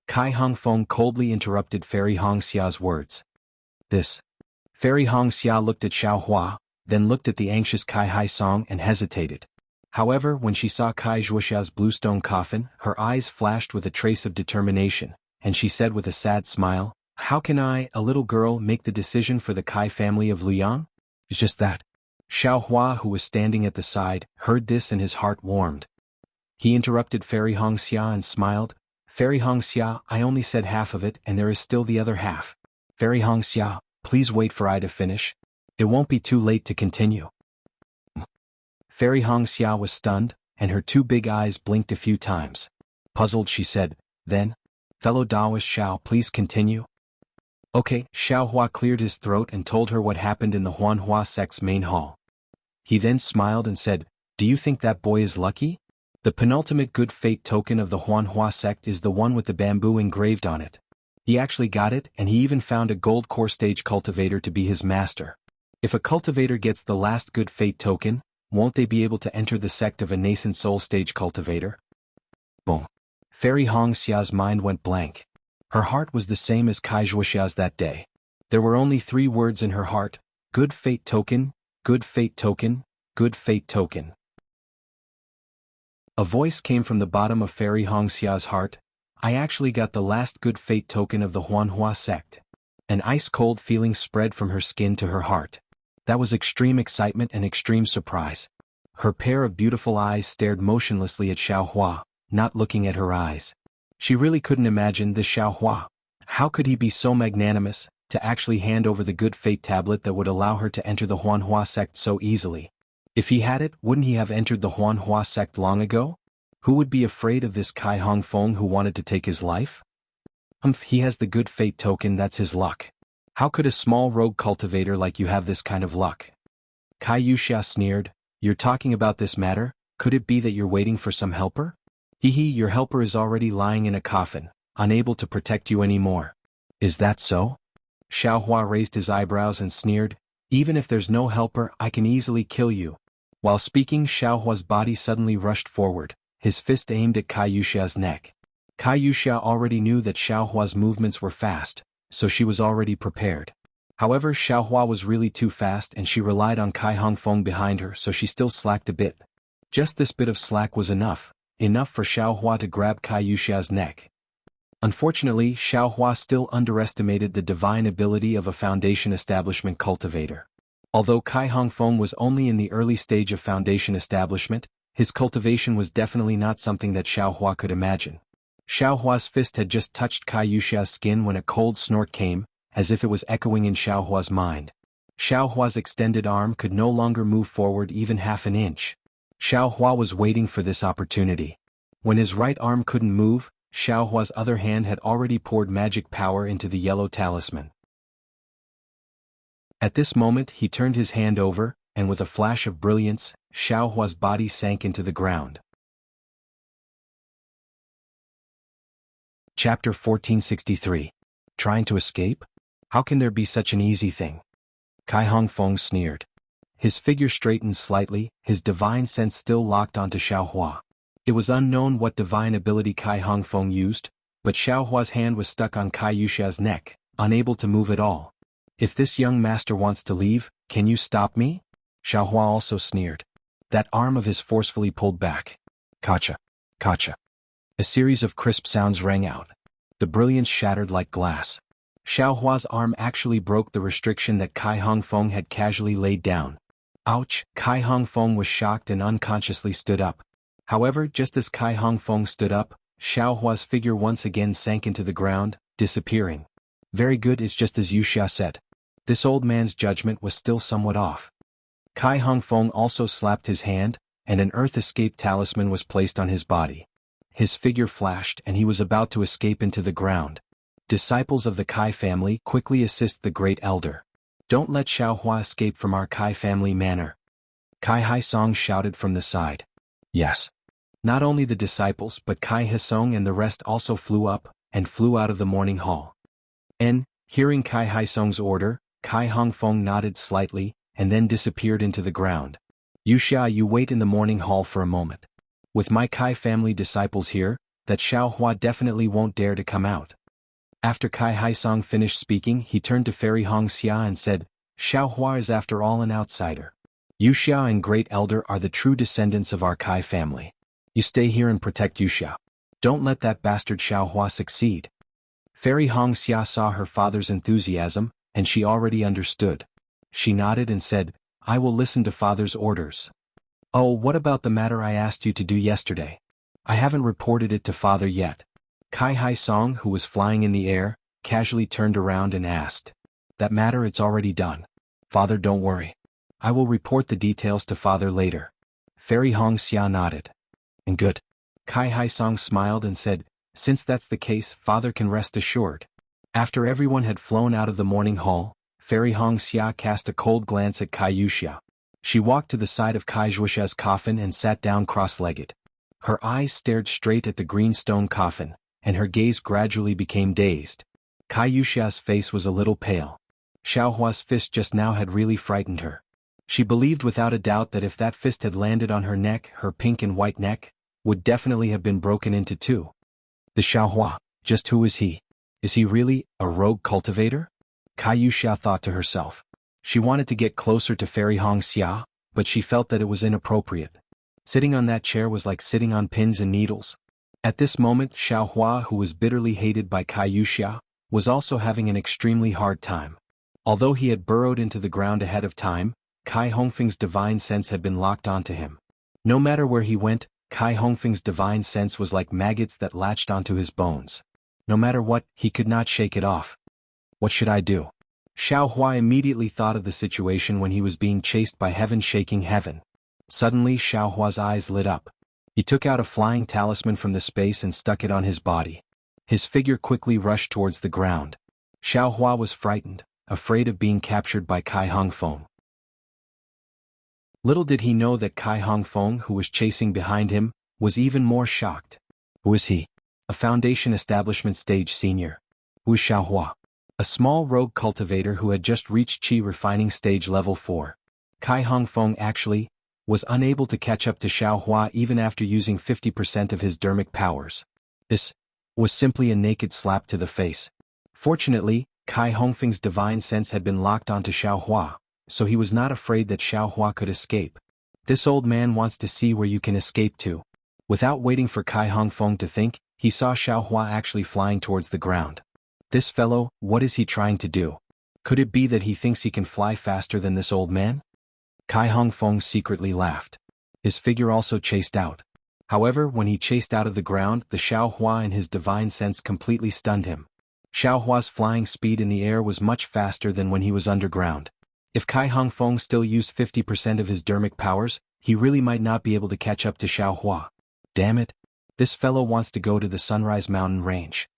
Kai Hongfeng coldly interrupted Fairy Hongxia's words. This. Fairy Hongxia looked at Xiaohua, then looked at the anxious Kai Haisong and hesitated. However, when she saw Kai Zhuoxia's bluestone coffin, her eyes flashed with a trace of determination, and she said with a sad smile, How can I, a little girl, make the decision for the Kai family of Liang? It's just that. Xiaohua, who was standing at the side, heard this and his heart warmed. He interrupted Fairy Hongxia and smiled. Fairy Hongxia, I only said half of it and there is still the other half. Fairy Hongxia, please wait for I to finish. It won't be too late to continue. Fairy Hongxia was stunned, and her two big eyes blinked a few times. Puzzled, she said, then, fellow Taoist Xiao, please continue. Okay, Xiaohua cleared his throat and told her what happened in the Huanhua sect's main hall. He then smiled and said, Do you think that boy is lucky? The penultimate good fate token of the Huanhua sect is the one with the bamboo engraved on it. He actually got it, and he even found a gold core stage cultivator to be his master. If a cultivator gets the last good fate token, won't they be able to enter the sect of a nascent soul stage cultivator? Boom. Fairy Hongxia's mind went blank. Her heart was the same as Kai Zhuoxia's that day. There were only 3 words in her heart, good fate token, good fate token, good fate token. A voice came from the bottom of Fairy Hongxia's heart, I actually got the last good fate token of the Huanhua sect. An ice-cold feeling spread from her skin to her heart. That was extreme excitement and extreme surprise. Her pair of beautiful eyes stared motionlessly at Xiaohua, not looking at her eyes. She really couldn't imagine this Xiaohua. How could he be so magnanimous, to actually hand over the good fate tablet that would allow her to enter the Huanhua sect so easily? If he had it, wouldn't he have entered the Huanhua sect long ago? Who would be afraid of this Kai Hongfeng who wanted to take his life? He has the good fate token, that's his luck. How could a small rogue cultivator like you have this kind of luck? Kai Wuxia sneered, You're talking about this matter, could it be that you're waiting for some helper? Your helper is already lying in a coffin, unable to protect you anymore. Is that so? Xiaohua raised his eyebrows and sneered, Even if there's no helper, I can easily kill you. While speaking, Xiaohua's body suddenly rushed forward, his fist aimed at Kai Wuxia's neck. Kai Wuxia already knew that Xiaohua's movements were fast, so she was already prepared. However, Xiaohua was really too fast and she relied on Kai Hongfeng behind her, so she still slacked a bit. Just this bit of slack was enough for Xiaohua to grab Kai Wuxia's neck. Unfortunately, Xiaohua still underestimated the divine ability of a foundation establishment cultivator. Although Kai Hongfeng was only in the early stage of foundation establishment, his cultivation was definitely not something that Xiaohua could imagine. Xiaohua's fist had just touched Kai Wuxia's skin when a cold snort came, as if it was echoing in Xiaohua's mind. Xiaohua's extended arm could no longer move forward even half an inch. Xiaohua was waiting for this opportunity. When his right arm couldn't move, Xiaohua's other hand had already poured magic power into the yellow talisman. At this moment he turned his hand over, and with a flash of brilliance, Xiaohua's body sank into the ground. Chapter 1463. Trying to escape? How can there be such an easy thing? Kai Hongfeng sneered. His figure straightened slightly, his divine sense still locked onto Xiaohua. It was unknown what divine ability Kai Hongfeng used, but Xiaohua's hand was stuck on Kai Yuxia's neck, unable to move at all. If this young master wants to leave, can you stop me? Xiaohua also sneered. That arm of his forcefully pulled back. Kacha. Kacha. A series of crisp sounds rang out. The brilliance shattered like glass. Xiaohua's arm actually broke the restriction that Kai Hongfeng had casually laid down. Ouch! Kai Hongfeng was shocked and unconsciously stood up. However, just as Kai Hongfeng stood up, Xiaohua's figure once again sank into the ground, disappearing. Very good, it's just as Wuxia said. This old man's judgment was still somewhat off. Kai Hongfeng also slapped his hand, and an earth escape talisman was placed on his body. His figure flashed and he was about to escape into the ground. Disciples of the Kai family quickly assist the great elder. Don't let Xiaohua escape from our Kai family manor. Kai Haisong shouted from the side. Yes. Not only the disciples but Kai Haisong and the rest also flew up, and flew out of the morning hall. And, hearing Kai Haisong's order, Kai Hongfeng nodded slightly, and then disappeared into the ground. Wuxia, you wait in the morning hall for a moment. With my Kai family disciples here, that Xiaohua definitely won't dare to come out. After Kai Haisong finished speaking, he turned to Fairy Hongxia and said, Xiaohua is after all an outsider. Wuxia and Great Elder are the true descendants of our Kai family. You stay here and protect Wuxia. Don't let that bastard Xiaohua succeed. Fairy Hongxia saw her father's enthusiasm, and she already understood. She nodded and said, I will listen to father's orders. Oh, what about the matter I asked you to do yesterday? I haven't reported it to father yet. Kai Haisong, who was flying in the air, casually turned around and asked. That matter, it's already done. Father, don't worry. I will report the details to father later. Fairy Hongxia nodded. And good. Kai Haisong smiled and said, since that's the case, father can rest assured. After everyone had flown out of the morning hall, Fairy Hongxia cast a cold glance at Kai Wuxia. She walked to the side of Kai Wuxia's coffin and sat down cross-legged. Her eyes stared straight at the green stone coffin, and her gaze gradually became dazed. Kai Wuxia's face was a little pale. Xiaohua's fist just now had really frightened her. She believed without a doubt that if that fist had landed on her neck, her pink and white neck would definitely have been broken into two. The Xiaohua, just who is he? Is he really a rogue cultivator? Kai Wuxia thought to herself. She wanted to get closer to Fairy Hongxia, but she felt that it was inappropriate. Sitting on that chair was like sitting on pins and needles. At this moment, Xiaohua, who was bitterly hated by Kai Wuxia, was also having an extremely hard time. Although he had burrowed into the ground ahead of time, Kai Hongfeng's divine sense had been locked onto him. No matter where he went, Kai Hongfeng's divine sense was like maggots that latched onto his bones. No matter what, he could not shake it off. What should I do? Xiaohua immediately thought of the situation when he was being chased by heaven shaking heaven. Suddenly Xiaohua's eyes lit up. He took out a flying talisman from the space and stuck it on his body. His figure quickly rushed towards the ground. Xiaohua was frightened, afraid of being captured by Kai Hongfeng. Little did he know that Kai Hongfeng, who was chasing behind him, was even more shocked. Who is he? A Foundation Establishment Stage Senior. Who is Xiaohua? A small rogue cultivator who had just reached Qi Refining Stage Level 4. Kai Hongfeng actually was unable to catch up to Xiaohua even after using 50% of his dermic powers. This was simply a naked slap to the face. Fortunately, Kai Hongfeng's divine sense had been locked onto Xiaohua, so he was not afraid that Xiaohua could escape. This old man wants to see where you can escape to. Without waiting for Kai Hongfeng to think, he saw Xiaohua actually flying towards the ground. This fellow, what is he trying to do? Could it be that he thinks he can fly faster than this old man? Kai Hongfeng secretly laughed. His figure also chased out. However, when he chased out of the ground, the Xiaohua and his divine sense completely stunned him. Xiaohua's flying speed in the air was much faster than when he was underground. If Kai Hongfeng still used 50% of his dermic powers, he really might not be able to catch up to Xiaohua. Damn it! This fellow wants to go to the Sunrise Mountain Range.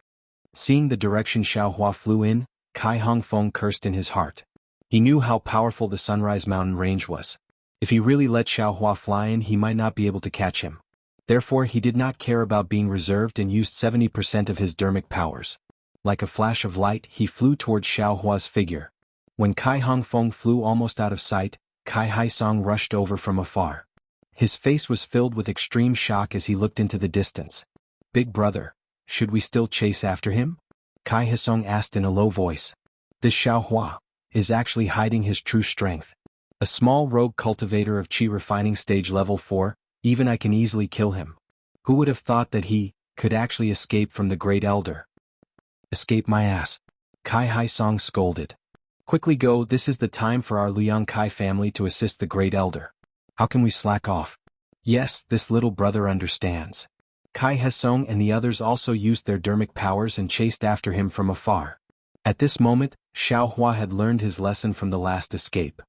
Seeing the direction Xiaohua flew in, Kai Hongfeng cursed in his heart. He knew how powerful the Sunrise Mountain Range was. If he really let Xiaohua fly in, he might not be able to catch him. Therefore he did not care about being reserved and used 70% of his dermic powers. Like a flash of light, he flew towards Xiaohua's figure. When Kai Hongfeng flew almost out of sight, Kai Haisong rushed over from afar. His face was filled with extreme shock as he looked into the distance. "Big brother, should we still chase after him?" Kai Haisong asked in a low voice. This Xiaohua is actually hiding his true strength. A small rogue cultivator of Qi refining stage level 4, even I can easily kill him. Who would have thought that he could actually escape from the Great Elder? Escape my ass. Kai Haisong scolded. Quickly go, this is the time for our Liang Kai family to assist the Great Elder. How can we slack off? Yes, this little brother understands. Kai Haisong and the others also used their dermic powers and chased after him from afar. At this moment, Xiaohua had learned his lesson from the last escape.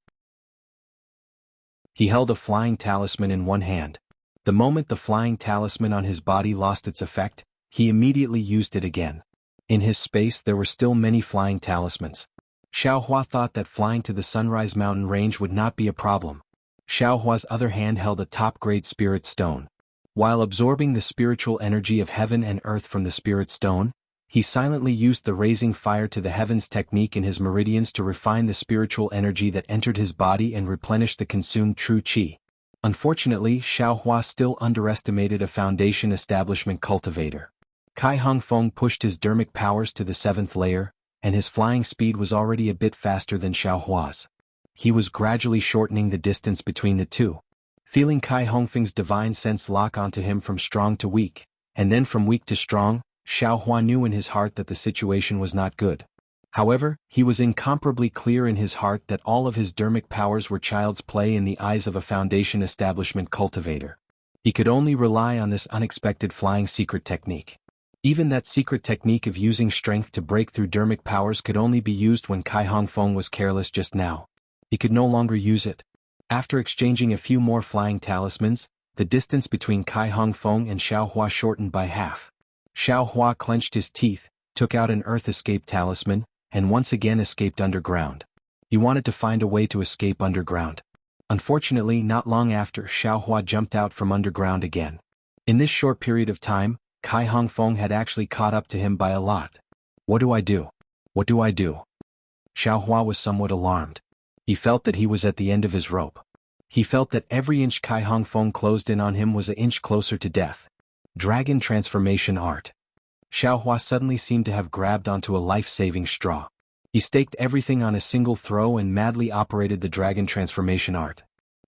He held a flying talisman in one hand. The moment the flying talisman on his body lost its effect, he immediately used it again. In his space there were still many flying talismans. Xiaohua thought that flying to the Sunrise Mountain range would not be a problem. Xiaohua's other hand held a top-grade spirit stone. While absorbing the spiritual energy of heaven and earth from the spirit stone, he silently used the raising fire to the heavens technique in his meridians to refine the spiritual energy that entered his body and replenish the consumed true qi. Unfortunately, Xiaohua still underestimated a foundation establishment cultivator. Kai Hongfeng pushed his dermic powers to the 7th layer, and his flying speed was already a bit faster than Xiaohua's. He was gradually shortening the distance between the two. Feeling Kai Hongfeng's divine sense lock onto him from strong to weak, and then from weak to strong, Xiaohua knew in his heart that the situation was not good. However, he was incomparably clear in his heart that all of his dermic powers were child's play in the eyes of a foundation establishment cultivator. He could only rely on this unexpected flying secret technique. Even that secret technique of using strength to break through dermic powers could only be used when Kai Hongfeng was careless just now. He could no longer use it. After exchanging a few more flying talismans, the distance between Kai Hongfeng and Xiaohua shortened by half. Xiaohua clenched his teeth, took out an earth escape talisman, and once again escaped underground. He wanted to find a way to escape underground. Unfortunately, not long after, Xiaohua jumped out from underground again. In this short period of time, Kai Hongfeng had actually caught up to him by a lot. What do I do? What do I do? Xiaohua was somewhat alarmed. He felt that he was at the end of his rope. He felt that every inch Kai Hongfeng closed in on him was an inch closer to death. Dragon Transformation Art. Xiaohua suddenly seemed to have grabbed onto a life-saving straw. He staked everything on a single throw and madly operated the Dragon Transformation Art.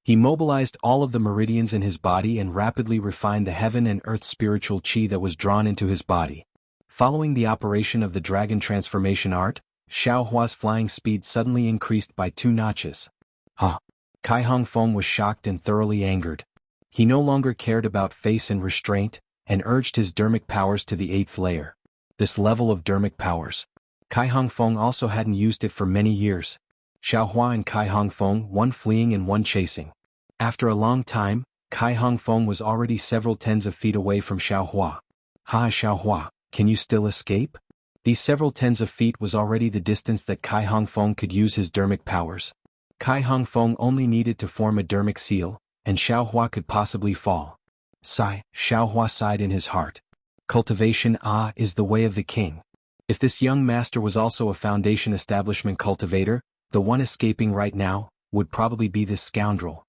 He mobilized all of the meridians in his body and rapidly refined the heaven and earth spiritual qi that was drawn into his body. Following the operation of the Dragon Transformation Art, Xiaohua's flying speed suddenly increased by 2 notches. Kai Hongfeng was shocked and thoroughly angered. He no longer cared about face and restraint, and urged his dermic powers to the 8th layer. This level of dermic powers. Kai Hongfeng also hadn't used it for many years. Xiaohua and Kai Hongfeng, one fleeing and one chasing. After a long time, Kai Hongfeng was already several tens of feet away from Xiaohua. Xiaohua, can you still escape? These several tens of feet was already the distance that Kai Hongfeng could use his dermic powers. Kai Hongfeng only needed to form a dermic seal, and Xiaohua could possibly fall. Sigh, Xiaohua sighed in his heart. Cultivation is the way of the king. If this young master was also a foundation establishment cultivator, the one escaping right now would probably be this scoundrel.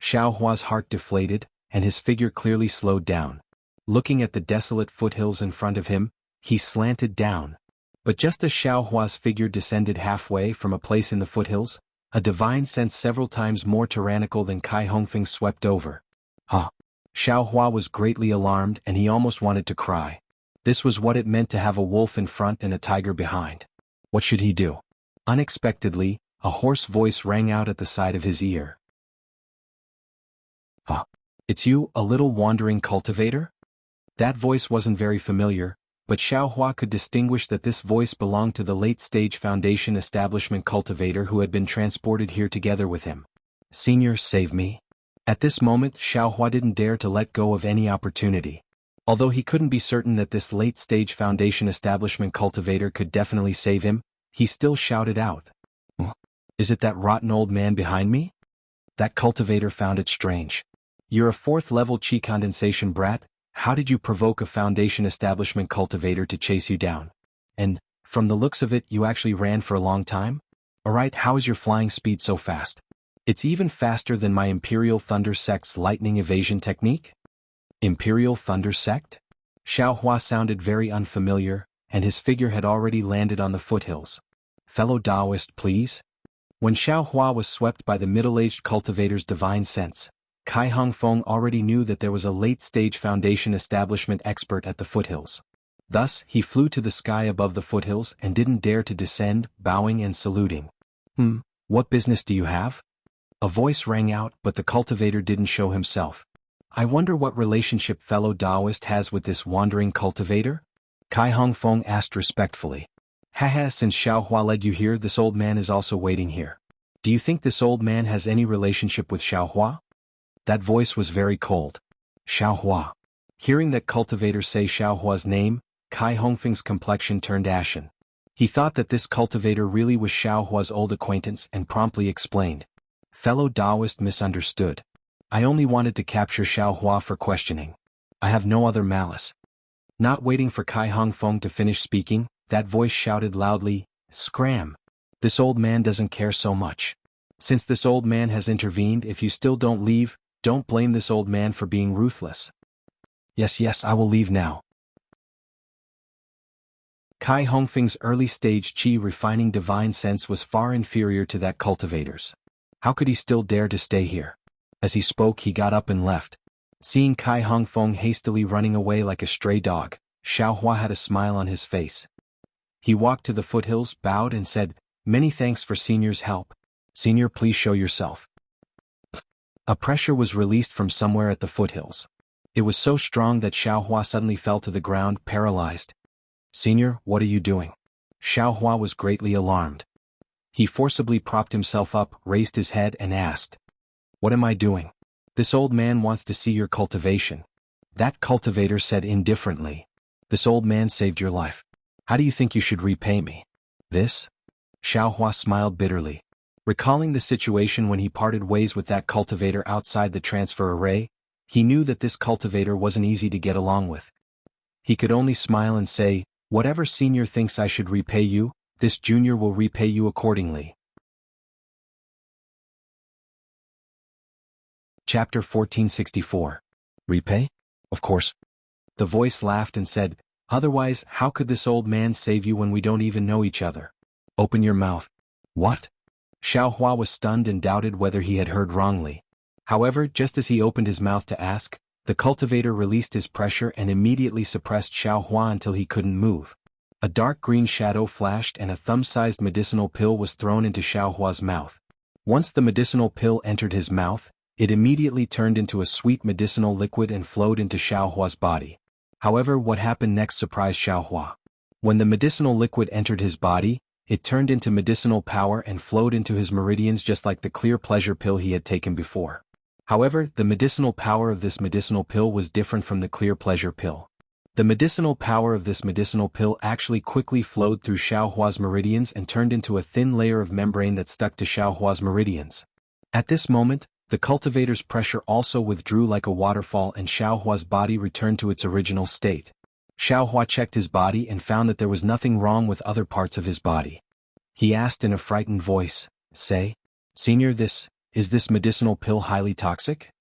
Xiaohua's heart deflated, and his figure clearly slowed down. Looking at the desolate foothills in front of him, he slanted down. But just as Xiaohua's figure descended halfway from a place in the foothills, a divine sense several times more tyrannical than Kai Hongfeng swept over. Xiaohua was greatly alarmed and he almost wanted to cry. This was what it meant to have a wolf in front and a tiger behind. What should he do? Unexpectedly, a hoarse voice rang out at the side of his ear. It's you, a little wandering cultivator? That voice wasn't very familiar, but Xiaohua could distinguish that this voice belonged to the late-stage foundation establishment cultivator who had been transported here together with him. Senior, save me. At this moment, Xiaohua didn't dare to let go of any opportunity. Although he couldn't be certain that this late-stage foundation establishment cultivator could definitely save him, he still shouted out. Is it that rotten old man behind me? That cultivator found it strange. You're a 4th-level chi condensation brat, how did you provoke a Foundation establishment cultivator to chase you down? And, from the looks of it, you actually ran for a long time? Alright, how is your flying speed so fast? It's even faster than my Imperial Thunder Sect's lightning evasion technique? Imperial Thunder Sect? Xiao Hua sounded very unfamiliar, and his figure had already landed on the foothills. Fellow Taoist, please? When Xiao Hua was swept by the middle-aged cultivator's divine sense, Kai Hongfeng already knew that there was a late-stage Foundation establishment expert at the foothills. Thus, he flew to the sky above the foothills and didn't dare to descend, bowing and saluting. What business do you have? A voice rang out, but the cultivator didn't show himself. I wonder what relationship fellow Taoist has with this wandering cultivator? Kai Hongfeng asked respectfully. Haha, since Xiao Hua led you here, this old man is also waiting here. Do you think this old man has any relationship with Xiao Hua? That voice was very cold. Xiao Hua. Hearing that cultivator say Xiao Hua's name, Kai Hongfeng's complexion turned ashen. He thought that this cultivator really was Xiao Hua's old acquaintance and promptly explained. Fellow Taoist misunderstood. I only wanted to capture Xiao Hua for questioning. I have no other malice. Not waiting for Kai Hongfeng to finish speaking, that voice shouted loudly, Scram! This old man doesn't care so much. Since this old man has intervened, if you still don't leave, don't blame this old man for being ruthless. Yes, I will leave now. Kai Hongfeng's early-stage chi refining divine sense was far inferior to that cultivator's. How could he still dare to stay here? As he spoke, he got up and left. Seeing Kai Hongfeng hastily running away like a stray dog, Xiao Hua had a smile on his face. He walked to the foothills, bowed and said, Many thanks for Senior's help. Senior, please show yourself. A pressure was released from somewhere at the foothills. It was so strong that Xiao Hua suddenly fell to the ground, paralyzed. Senior, what are you doing? Xiao Hua was greatly alarmed. He forcibly propped himself up, raised his head and asked. What am I doing? This old man wants to see your cultivation. That cultivator said indifferently. This old man saved your life. How do you think you should repay me? This? Xiao Hua smiled bitterly. Recalling the situation when he parted ways with that cultivator outside the transfer array, he knew that this cultivator wasn't easy to get along with. He could only smile and say, Whatever Senior thinks I should repay you, this Junior will repay you accordingly. Chapter 1464. Repay? Of course. The voice laughed and said, Otherwise, how could this old man save you when we don't even know each other? Open your mouth. What? Xiao Hua was stunned and doubted whether he had heard wrongly. However, just as he opened his mouth to ask, the cultivator released his pressure and immediately suppressed Xiao Hua until he couldn't move. A dark green shadow flashed and a thumb-sized medicinal pill was thrown into Xiao Hua's mouth. Once the medicinal pill entered his mouth, it immediately turned into a sweet medicinal liquid and flowed into Xiao Hua's body. However, what happened next surprised Xiao Hua. When the medicinal liquid entered his body, it turned into medicinal power and flowed into his meridians just like the clear pleasure pill he had taken before. However, the medicinal power of this medicinal pill was different from the clear pleasure pill. The medicinal power of this medicinal pill actually quickly flowed through Xiao Hua's meridians and turned into a thin layer of membrane that stuck to Xiao Hua's meridians. At this moment, the cultivator's pressure also withdrew like a waterfall and Xiao Hua's body returned to its original state. Xiao Hua checked his body and found that there was nothing wrong with other parts of his body. He asked in a frightened voice, Say, Senior, is this medicinal pill highly toxic?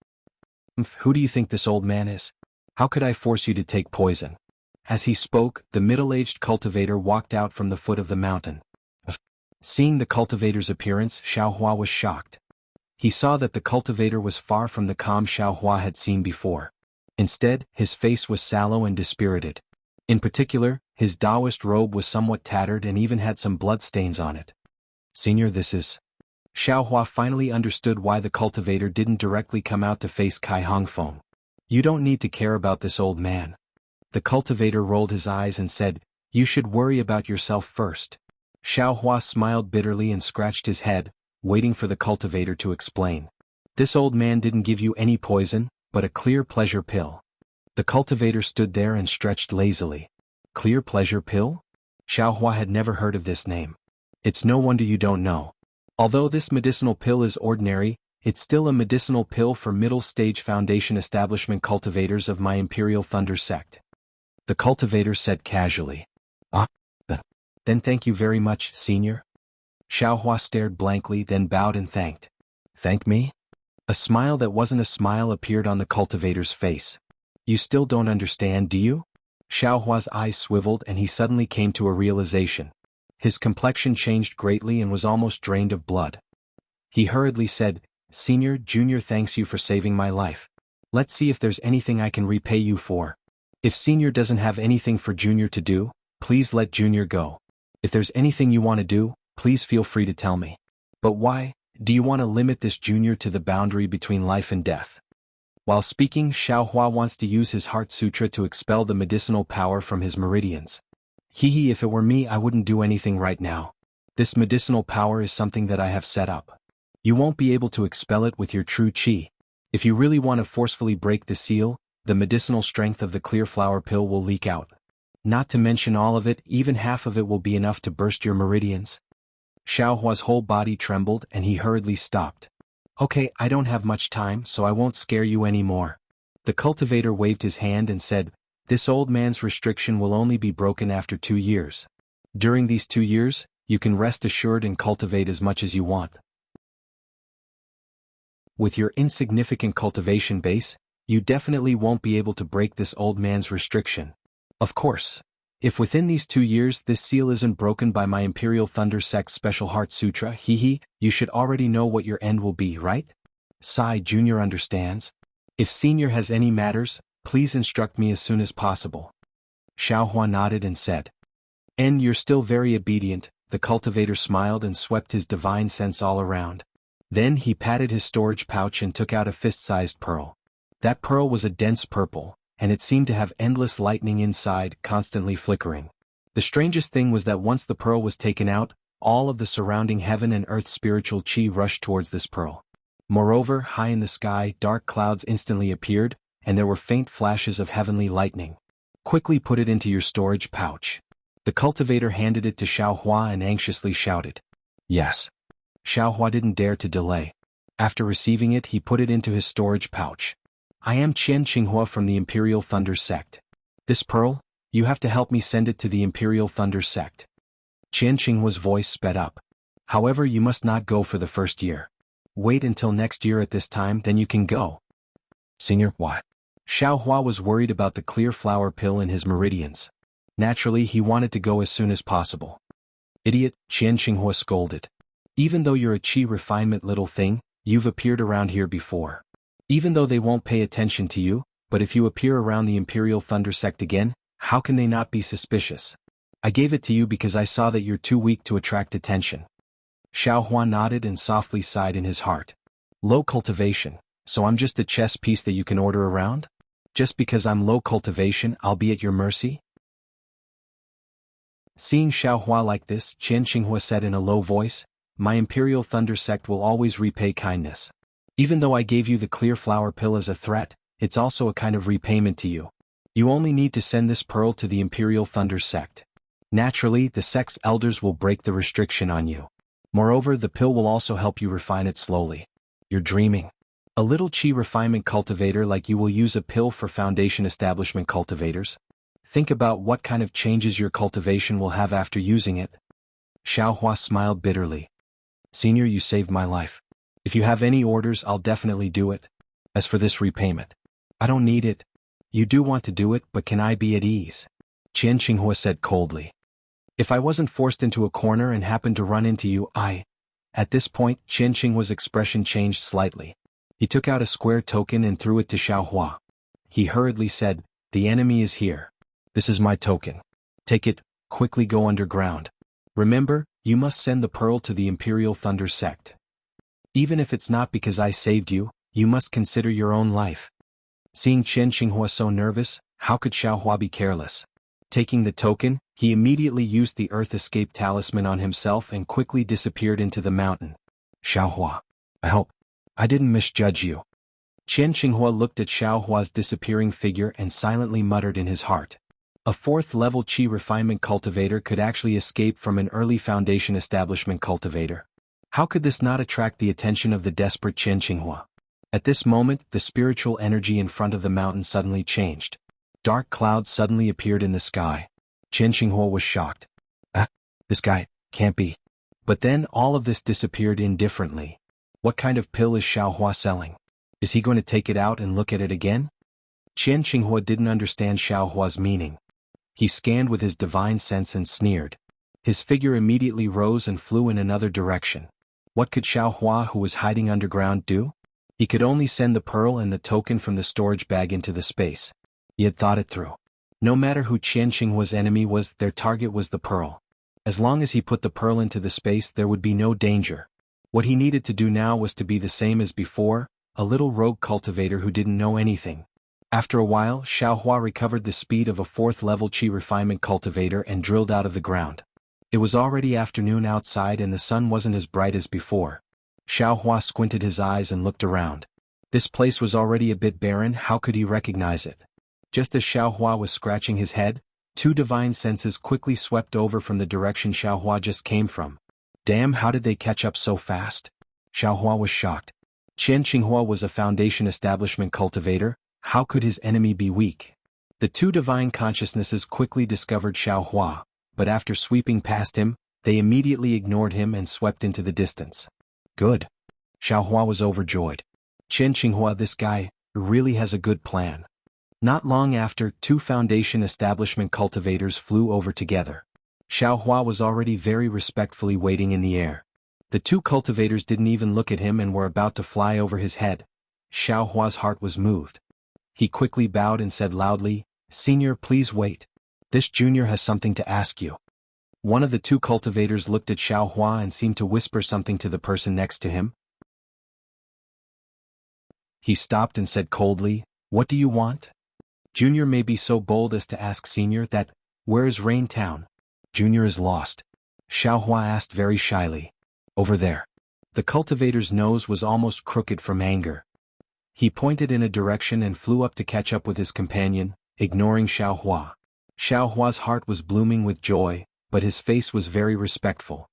Who do you think this old man is? How could I force you to take poison? As he spoke, the middle-aged cultivator walked out from the foot of the mountain. Seeing the cultivator's appearance, Xiao Hua was shocked. He saw that the cultivator was far from the calm Xiao Hua had seen before. Instead, his face was sallow and dispirited. In particular, his Taoist robe was somewhat tattered and even had some blood stains on it. Senior, this is... Xiao Hua finally understood why the cultivator didn't directly come out to face Kai Hongfeng. You don't need to care about this old man. The cultivator rolled his eyes and said, You should worry about yourself first. Xiao Hua smiled bitterly and scratched his head, waiting for the cultivator to explain. This old man didn't give you any poison, but a clear pleasure pill. The cultivator stood there and stretched lazily. Clear pleasure pill? Xiao Hua had never heard of this name. It's no wonder you don't know. Although this medicinal pill is ordinary, it's still a medicinal pill for middle-stage foundation establishment cultivators of my Imperial Thunder sect. The cultivator said casually. Ah, then thank you very much, senior. Xiaohua stared blankly, then bowed and thanked. Thank me? A smile that wasn't a smile appeared on the cultivator's face. You still don't understand, do you? Xiaohua's eyes swiveled and he suddenly came to a realization. His complexion changed greatly and was almost drained of blood. He hurriedly said, Senior, Junior thanks you for saving my life. Let's see if there's anything I can repay you for. If Senior doesn't have anything for Junior to do, please let Junior go. If there's anything you want to do, please feel free to tell me. But why, do you want to limit this Junior to the boundary between life and death? While speaking, Xiaohua wants to use his Heart Sutra to expel the medicinal power from his meridians. Hehe, if it were me I wouldn't do anything right now. This medicinal power is something that I have set up. You won't be able to expel it with your true chi. If you really want to forcefully break the seal, the medicinal strength of the clear flower pill will leak out. Not to mention all of it, even half of it will be enough to burst your meridians. Xiaohua's whole body trembled and he hurriedly stopped. Okay, I don't have much time, so I won't scare you anymore. The cultivator waved his hand and said, this old man's restriction will only be broken after 2 years. During these 2 years, you can rest assured and cultivate as much as you want. With your insignificant cultivation base, you definitely won't be able to break this old man's restriction. Of course, if within these 2 years this seal isn't broken by my Imperial Thunder Sect's special Heart Sutra, you should already know what your end will be, right? Sai Jr. understands. If Senior has any matters, please instruct me as soon as possible. Xiaohua nodded and said. And you're still very obedient, the cultivator smiled and swept his divine sense all around. Then he patted his storage pouch and took out a fist-sized pearl. That pearl was a dense purple, and it seemed to have endless lightning inside, constantly flickering. The strangest thing was that once the pearl was taken out, all of the surrounding heaven and earth spiritual chi rushed towards this pearl. Moreover, high in the sky, dark clouds instantly appeared, and there were faint flashes of heavenly lightning. Quickly put it into your storage pouch. The cultivator handed it to Xiaohua and anxiously shouted. Yes. Xiaohua didn't dare to delay. After receiving it, he put it into his storage pouch. I am Qian Qinghua from the Imperial Thunder Sect. This pearl, you have to help me send it to the Imperial Thunder Sect. Qian Qinghua's voice sped up. However, you must not go for the first year. Wait until next year at this time, then you can go. Senior, what? Xiaohua was worried about the clear flower pill in his meridians. Naturally, he wanted to go as soon as possible. Idiot, Qian Qinghua scolded. Even though you're a chi refinement little thing, you've appeared around here before. Even though they won't pay attention to you, but if you appear around the Imperial Thunder Sect again, how can they not be suspicious? I gave it to you because I saw that you're too weak to attract attention. Xiaohua nodded and softly sighed in his heart. Low cultivation, so I'm just a chess piece that you can order around? Just because I'm low cultivation, I'll be at your mercy? Seeing Xiaohua like this, Qian Qinghua said in a low voice, my Imperial Thunder Sect will always repay kindness. Even though I gave you the clear flower pill as a threat, it's also a kind of repayment to you. You only need to send this pearl to the Imperial Thunder Sect. Naturally, the sect's elders will break the restriction on you. Moreover, the pill will also help you refine it slowly. You're dreaming. A little chi refinement cultivator like you will use a pill for foundation establishment cultivators? Think about what kind of changes your cultivation will have after using it. Xiaohua smiled bitterly. Senior, you saved my life. If you have any orders, I'll definitely do it. As for this repayment, I don't need it. You do want to do it, but can I be at ease? Qian Qinghua said coldly. If I wasn't forced into a corner and happened to run into you, At this point, Qian Qinghua's expression changed slightly. He took out a square token and threw it to Xiaohua. He hurriedly said, the enemy is here. This is my token. Take it, quickly go underground. Remember, you must send the pearl to the Imperial Thunder Sect. Even if it's not because I saved you, you must consider your own life. Seeing Qian Qinghua so nervous, how could Xiaohua be careless? Taking the token, he immediately used the Earth Escape Talisman on himself and quickly disappeared into the mountain. Xiaohua, I hope I didn't misjudge you. Qian Qinghua looked at Xiaohua's disappearing figure and silently muttered in his heart. A 4th-level chi refinement cultivator could actually escape from an early foundation establishment cultivator. How could this not attract the attention of the desperate Qian Qinghua? At this moment, the spiritual energy in front of the mountain suddenly changed. Dark clouds suddenly appeared in the sky. Qian Qinghua was shocked. This guy can't be. But then all of this disappeared indifferently. What kind of pill is Xiaohua selling? Is he going to take it out and look at it again? Qian Qinghua didn't understand Xiaohua's meaning. He scanned with his divine sense and sneered. His figure immediately rose and flew in another direction. What could Xiaohua, who was hiding underground, do? He could only send the pearl and the token from the storage bag into the space. He had thought it through. No matter who Qian Qinghua's enemy was, their target was the pearl. As long as he put the pearl into the space, there would be no danger. What he needed to do now was to be the same as before, a little rogue cultivator who didn't know anything. After a while, Xiaohua recovered the speed of a 4th-level qi refinement cultivator and drilled out of the ground. It was already afternoon outside and the sun wasn't as bright as before. Xiaohua squinted his eyes and looked around. This place was already a bit barren. How could he recognize it? Just as Xiaohua was scratching his head, 2 divine senses quickly swept over from the direction Xiaohua just came from. Damn, how did they catch up so fast? Xiaohua was shocked. Qian Qinghua was a foundation establishment cultivator. How could his enemy be weak? The 2 divine consciousnesses quickly discovered Xiaohua, but after sweeping past him, they immediately ignored him and swept into the distance. Good. Xiaohua was overjoyed. Qian Qinghua, this guy really has a good plan. Not long after, 2 foundation establishment cultivators flew over together. Xiaohua was already very respectfully waiting in the air. The 2 cultivators didn't even look at him and were about to fly over his head. Xiaohua's heart was moved. He quickly bowed and said loudly, "Senior, please wait. This junior has something to ask you." One of the 2 cultivators looked at Xiaohua and seemed to whisper something to the person next to him. He stopped and said coldly, "What do you want?" Junior may be so bold as to ask Senior that, "Where is Rain Town?" "Junior is lost." Xiaohua asked very shyly. "Over there." The cultivator's nose was almost crooked from anger. He pointed in a direction and flew up to catch up with his companion, ignoring Xiaohua. Xiaohua's heart was blooming with joy, but his face was very respectful.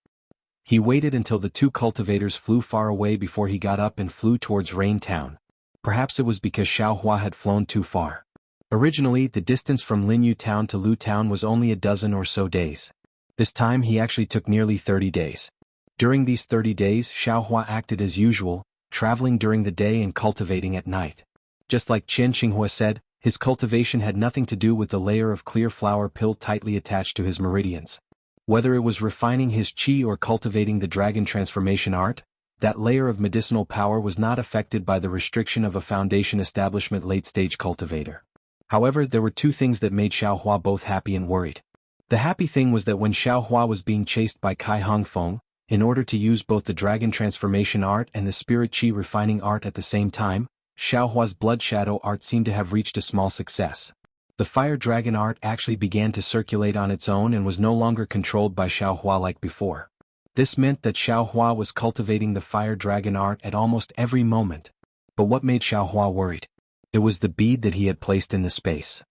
He waited until the 2 cultivators flew far away before he got up and flew towards Rain Town. Perhaps it was because Xiaohua had flown too far. Originally, the distance from Linyu Town to Lu Town was only a dozen or so days. This time he actually took nearly 30 days. During these 30 days, Xiaohua acted as usual, traveling during the day and cultivating at night. Just like Qian Qinghua said, his cultivation had nothing to do with the layer of clear flower pill tightly attached to his meridians. Whether it was refining his qi or cultivating the dragon transformation art, that layer of medicinal power was not affected by the restriction of a foundation establishment late-stage cultivator. However, there were 2 things that made Xiaohua both happy and worried. The happy thing was that when Xiaohua was being chased by Kai Hongfeng, in order to use both the dragon transformation art and the spirit qi refining art at the same time, Xiaohua's blood shadow art seemed to have reached a small success. The fire dragon art actually began to circulate on its own and was no longer controlled by Xiaohua like before. This meant that Xiaohua was cultivating the fire dragon art at almost every moment. But what made Xiaohua worried? It was the bead that he had placed in the space.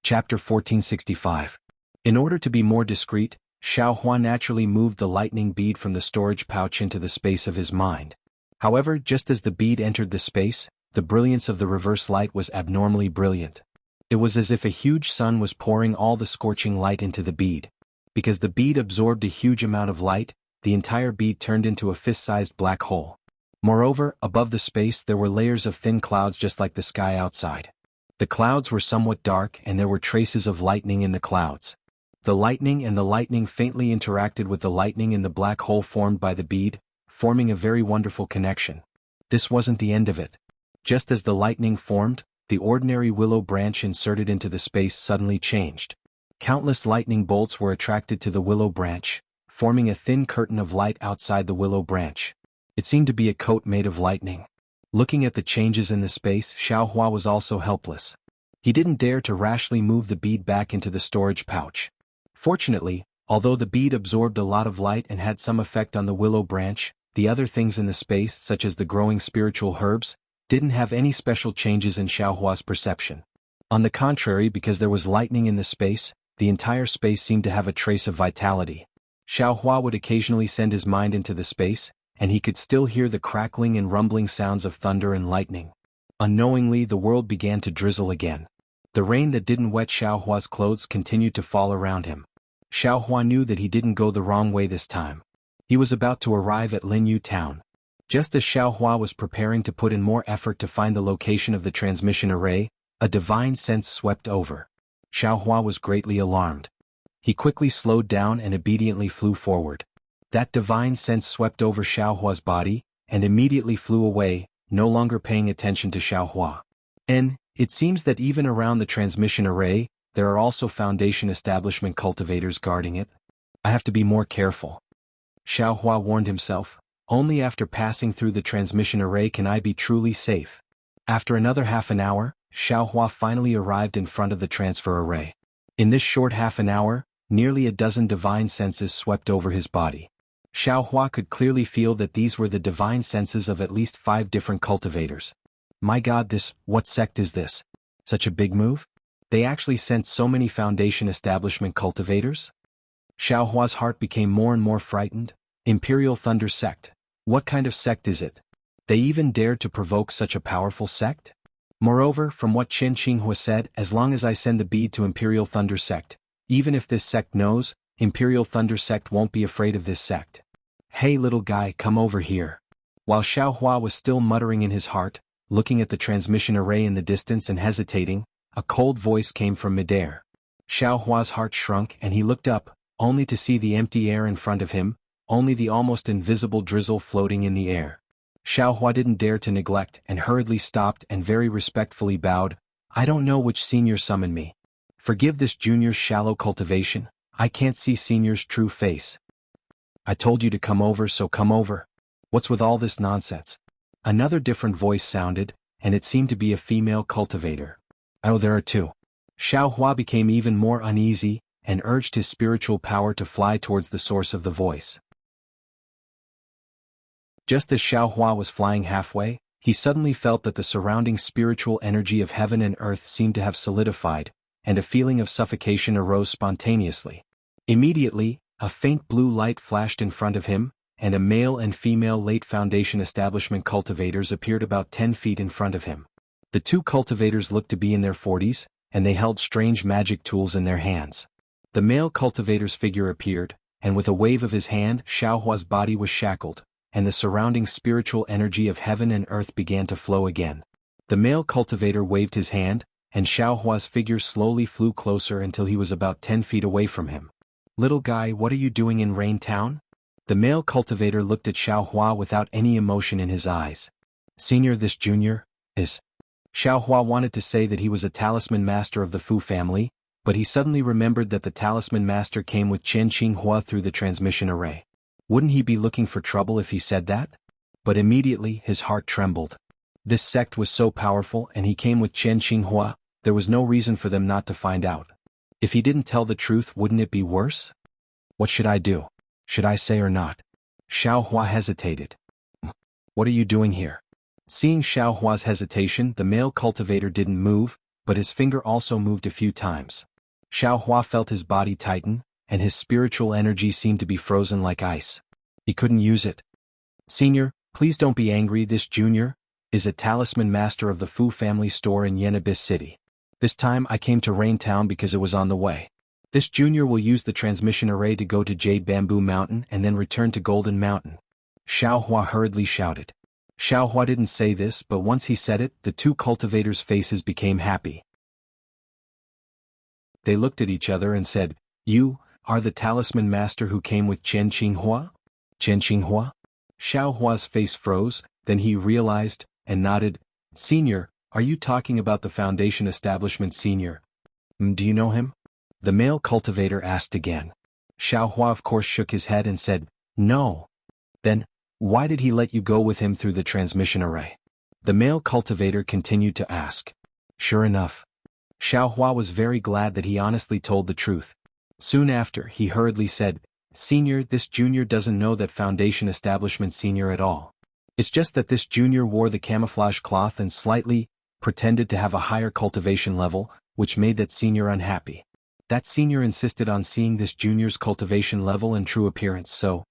Chapter 1465. In order to be more discreet, Xiaohua naturally moved the lightning bead from the storage pouch into the space of his mind. However, just as the bead entered the space, the brilliance of the reverse light was abnormally brilliant. It was as if a huge sun was pouring all the scorching light into the bead. Because the bead absorbed a huge amount of light, the entire bead turned into a fist-sized black hole. Moreover, above the space there were layers of thin clouds just like the sky outside. The clouds were somewhat dark and there were traces of lightning in the clouds. The lightning and the lightning faintly interacted with the lightning in the black hole formed by the bead, forming a very wonderful connection. This wasn't the end of it. Just as the lightning formed, the ordinary willow branch inserted into the space suddenly changed. Countless lightning bolts were attracted to the willow branch, forming a thin curtain of light outside the willow branch. It seemed to be a coat made of lightning. Looking at the changes in the space, Xiaohua was also helpless. He didn't dare to rashly move the bead back into the storage pouch. Fortunately, although the bead absorbed a lot of light and had some effect on the willow branch, the other things in the space, such as the growing spiritual herbs, didn't have any special changes in Xiaohua's perception. On the contrary, because there was lightning in the space, The entire space seemed to have a trace of vitality. Xiao Hua would occasionally send his mind into the space, and he could still hear the crackling and rumbling sounds of thunder and lightning. Unknowingly, the world began to drizzle again. The rain that didn't wet Xiao Hua's clothes continued to fall around him. Xiao Hua knew that he didn't go the wrong way this time. He was about to arrive at Linyu town. Just as Xiao Hua was preparing to put in more effort to find the location of the transmission array, a divine sense swept over. Xiao Hua was greatly alarmed. He quickly slowed down and obediently flew forward. That divine sense swept over Xiao Hua's body, and immediately flew away, no longer paying attention to Xiao Hua. And it seems that even around the transmission array, there are also Foundation establishment cultivators guarding it. I have to be more careful. Xiao Hua warned himself. Only after passing through the transmission array can I be truly safe. After another half an hour, Xiao Hua finally arrived in front of the transfer array. In this short half an hour, nearly a dozen divine senses swept over his body. Xiao Hua could clearly feel that these were the divine senses of at least 5 different cultivators. My God, what sect is this? Such a big move? They actually sent so many Foundation establishment cultivators? Xiao Hua's heart became more and more frightened. Imperial Thunder Sect. What kind of sect is it? They even dared to provoke such a powerful sect? Moreover, from what Chen Qinghua said, as long as I send the bead to Imperial Thunder Sect, even if this sect knows, Imperial Thunder Sect won't be afraid of this sect. Hey little guy, come over here. While Xiao Hua was still muttering in his heart, looking at the transmission array in the distance and hesitating, a cold voice came from midair. Xiao Hua's heart shrunk and he looked up, only to see the empty air in front of him, only the almost invisible drizzle floating in the air. Xiao Hua didn't dare to neglect and hurriedly stopped and very respectfully bowed. I don't know which senior summoned me. Forgive this junior's shallow cultivation, I can't see senior's true face. I told you to come over, so come over. What's with all this nonsense? Another different voice sounded, and it seemed to be a female cultivator. Oh, there are 2. Xiao Hua became even more uneasy, and urged his spiritual power to fly towards the source of the voice. Just as Xiao Hua was flying halfway, he suddenly felt that the surrounding spiritual energy of heaven and earth seemed to have solidified, and a feeling of suffocation arose spontaneously. Immediately, a faint blue light flashed in front of him, and a male and female late Foundation establishment cultivators appeared about 10 feet in front of him. The 2 cultivators looked to be in their 40s, and they held strange magic tools in their hands. The male cultivator's figure appeared, and with a wave of his hand, Xiao Hua's body was shackled, and the surrounding spiritual energy of heaven and earth began to flow again. The male cultivator waved his hand, and Xiao Hua's figure slowly flew closer until he was about 10 feet away from him. Little guy, what are you doing in Rain Town? The male cultivator looked at Xiao Hua without any emotion in his eyes. Senior, this junior is... Xiao Hua wanted to say that he was a talisman master of the Fu family, but he suddenly remembered that the talisman master came with Chen Qinghua through the transmission array. Wouldn't he be looking for trouble if he said that? But immediately his heart trembled. This sect was so powerful and he came with Chen Qinghua, there was no reason for them not to find out. If he didn't tell the truth, wouldn't it be worse? What should I do? Should I say or not? Xiao Hua hesitated. What are you doing here? Seeing Xiao Hua's hesitation, the male cultivator didn't move, but his finger also moved a few times. Xiao Hua felt his body tighten, and his spiritual energy seemed to be frozen like ice. He couldn't use it. Senior, please don't be angry, this junior is a talisman master of the Fu family store in Yenabis City. This time I came to Rain Town because it was on the way. This junior will use the transmission array to go to Jade Bamboo Mountain and then return to Golden Mountain. Xiao Hua hurriedly shouted. Xiao Hua didn't say this, but once he said it, the 2 cultivators' faces became happy. They looked at each other and said, You are the talisman master who came with Chen Qinghua? Chen Qinghua? Xiao Hua's face froze, then he realized, and nodded. Senior, are you talking about the Foundation establishment senior? Do you know him? The male cultivator asked again. Xiao Hua of course shook his head and said, No. Then, why did he let you go with him through the transmission array? The male cultivator continued to ask. Sure enough. Xiao Hua was very glad that he honestly told the truth. Soon after, he hurriedly said, Senior, this junior doesn't know that Foundation establishment senior at all. It's just that this junior wore the camouflage cloth and slightly pretended to have a higher cultivation level, which made that senior unhappy. That senior insisted on seeing this junior's cultivation level and true appearance, so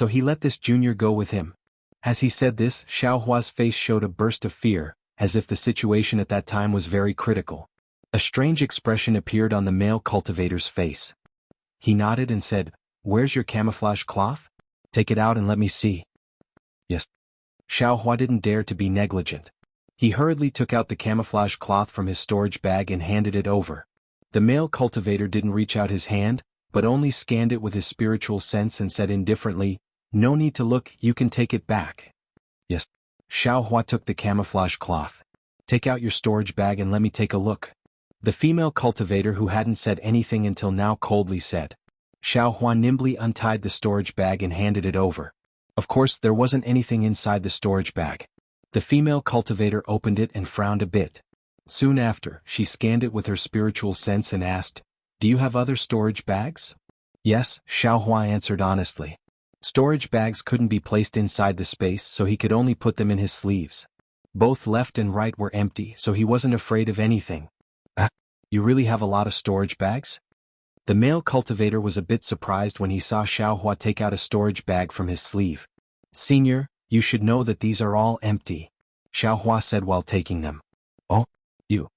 he let this junior go with him. As he said this, Xiaohua's face showed a burst of fear, as if the situation at that time was very critical. A strange expression appeared on the male cultivator's face. He nodded and said, "Where's your camouflage cloth? Take it out and let me see." "Yes." Xiaohua didn't dare to be negligent. He hurriedly took out the camouflage cloth from his storage bag and handed it over. The male cultivator didn't reach out his hand, but only scanned it with his spiritual sense and said indifferently, "No need to look, you can take it back." "Yes." Xiaohua took the camouflage cloth. "Take out your storage bag and let me take a look." The female cultivator, who hadn't said anything until now, coldly said. Xiaohua nimbly untied the storage bag and handed it over. Of course, there wasn't anything inside the storage bag. The female cultivator opened it and frowned a bit. Soon after, she scanned it with her spiritual sense and asked, "Do you have other storage bags?" "Yes," Xiaohua answered honestly. Storage bags couldn't be placed inside the space, so he could only put them in his sleeves. Both left and right were empty, so he wasn't afraid of anything. You really have a lot of storage bags?" The male cultivator was a bit surprised when he saw Xiaohua take out a storage bag from his sleeve. "Senior, you should know that these are all empty," Xiaohua said while taking them. "Oh? You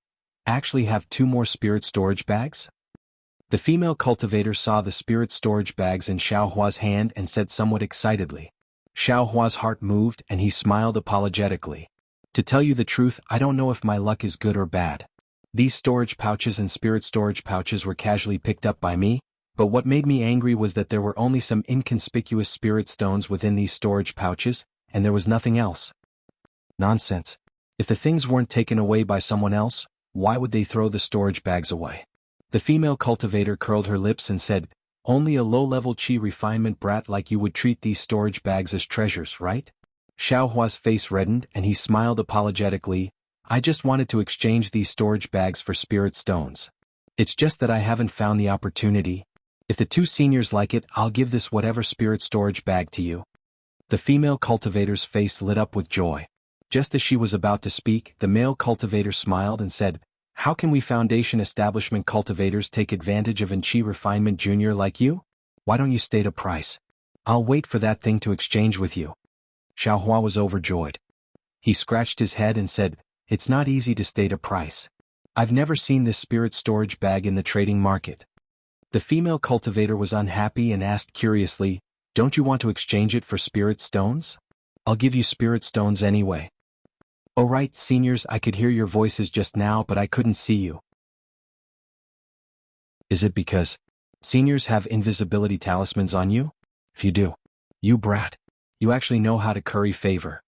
actually have 2 more spirit storage bags?" The female cultivator saw the spirit storage bags in Xiaohua's hand and said somewhat excitedly. Xiaohua's heart moved and he smiled apologetically. "To tell you the truth, I don't know if my luck is good or bad. These storage pouches and spirit storage pouches were casually picked up by me, but what made me angry was that there were only some inconspicuous spirit stones within these storage pouches, and there was nothing else." "Nonsense. If the things weren't taken away by someone else, why would they throw the storage bags away?" The female cultivator curled her lips and said, "Only a low-level qi refinement brat like you would treat these storage bags as treasures, right?" Xiaohua's face reddened and he smiled apologetically. "I just wanted to exchange these storage bags for spirit stones. It's just that I haven't found the opportunity. If the 2 seniors like it, I'll give this whatever spirit storage bag to you." The female cultivator's face lit up with joy. Just as she was about to speak, the male cultivator smiled and said, "How can we Foundation Establishment cultivators take advantage of an Qi refinement junior like you? Why don't you state a price? I'll wait for that thing to exchange with you." Xiaohua was overjoyed. He scratched his head and said, "It's not easy to state a price. I've never seen this spirit storage bag in the trading market." The female cultivator was unhappy and asked curiously, "Don't you want to exchange it for spirit stones? I'll give you spirit stones anyway." "Oh right, seniors, I could hear your voices just now but I couldn't see you." "Is it because seniors have invisibility talismans on you? If you do, you brat, you actually know how to curry favor."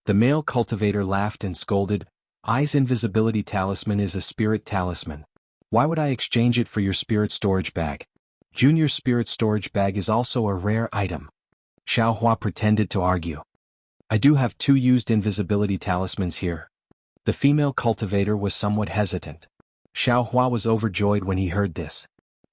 The male cultivator laughed and scolded, "I's invisibility talisman is a spirit talisman. Why would I exchange it for your spirit storage bag? Junior spirit storage bag is also a rare item." Xiaohua pretended to argue. "I do have 2 used invisibility talismans here." The female cultivator was somewhat hesitant. Xiaohua was overjoyed when he heard this.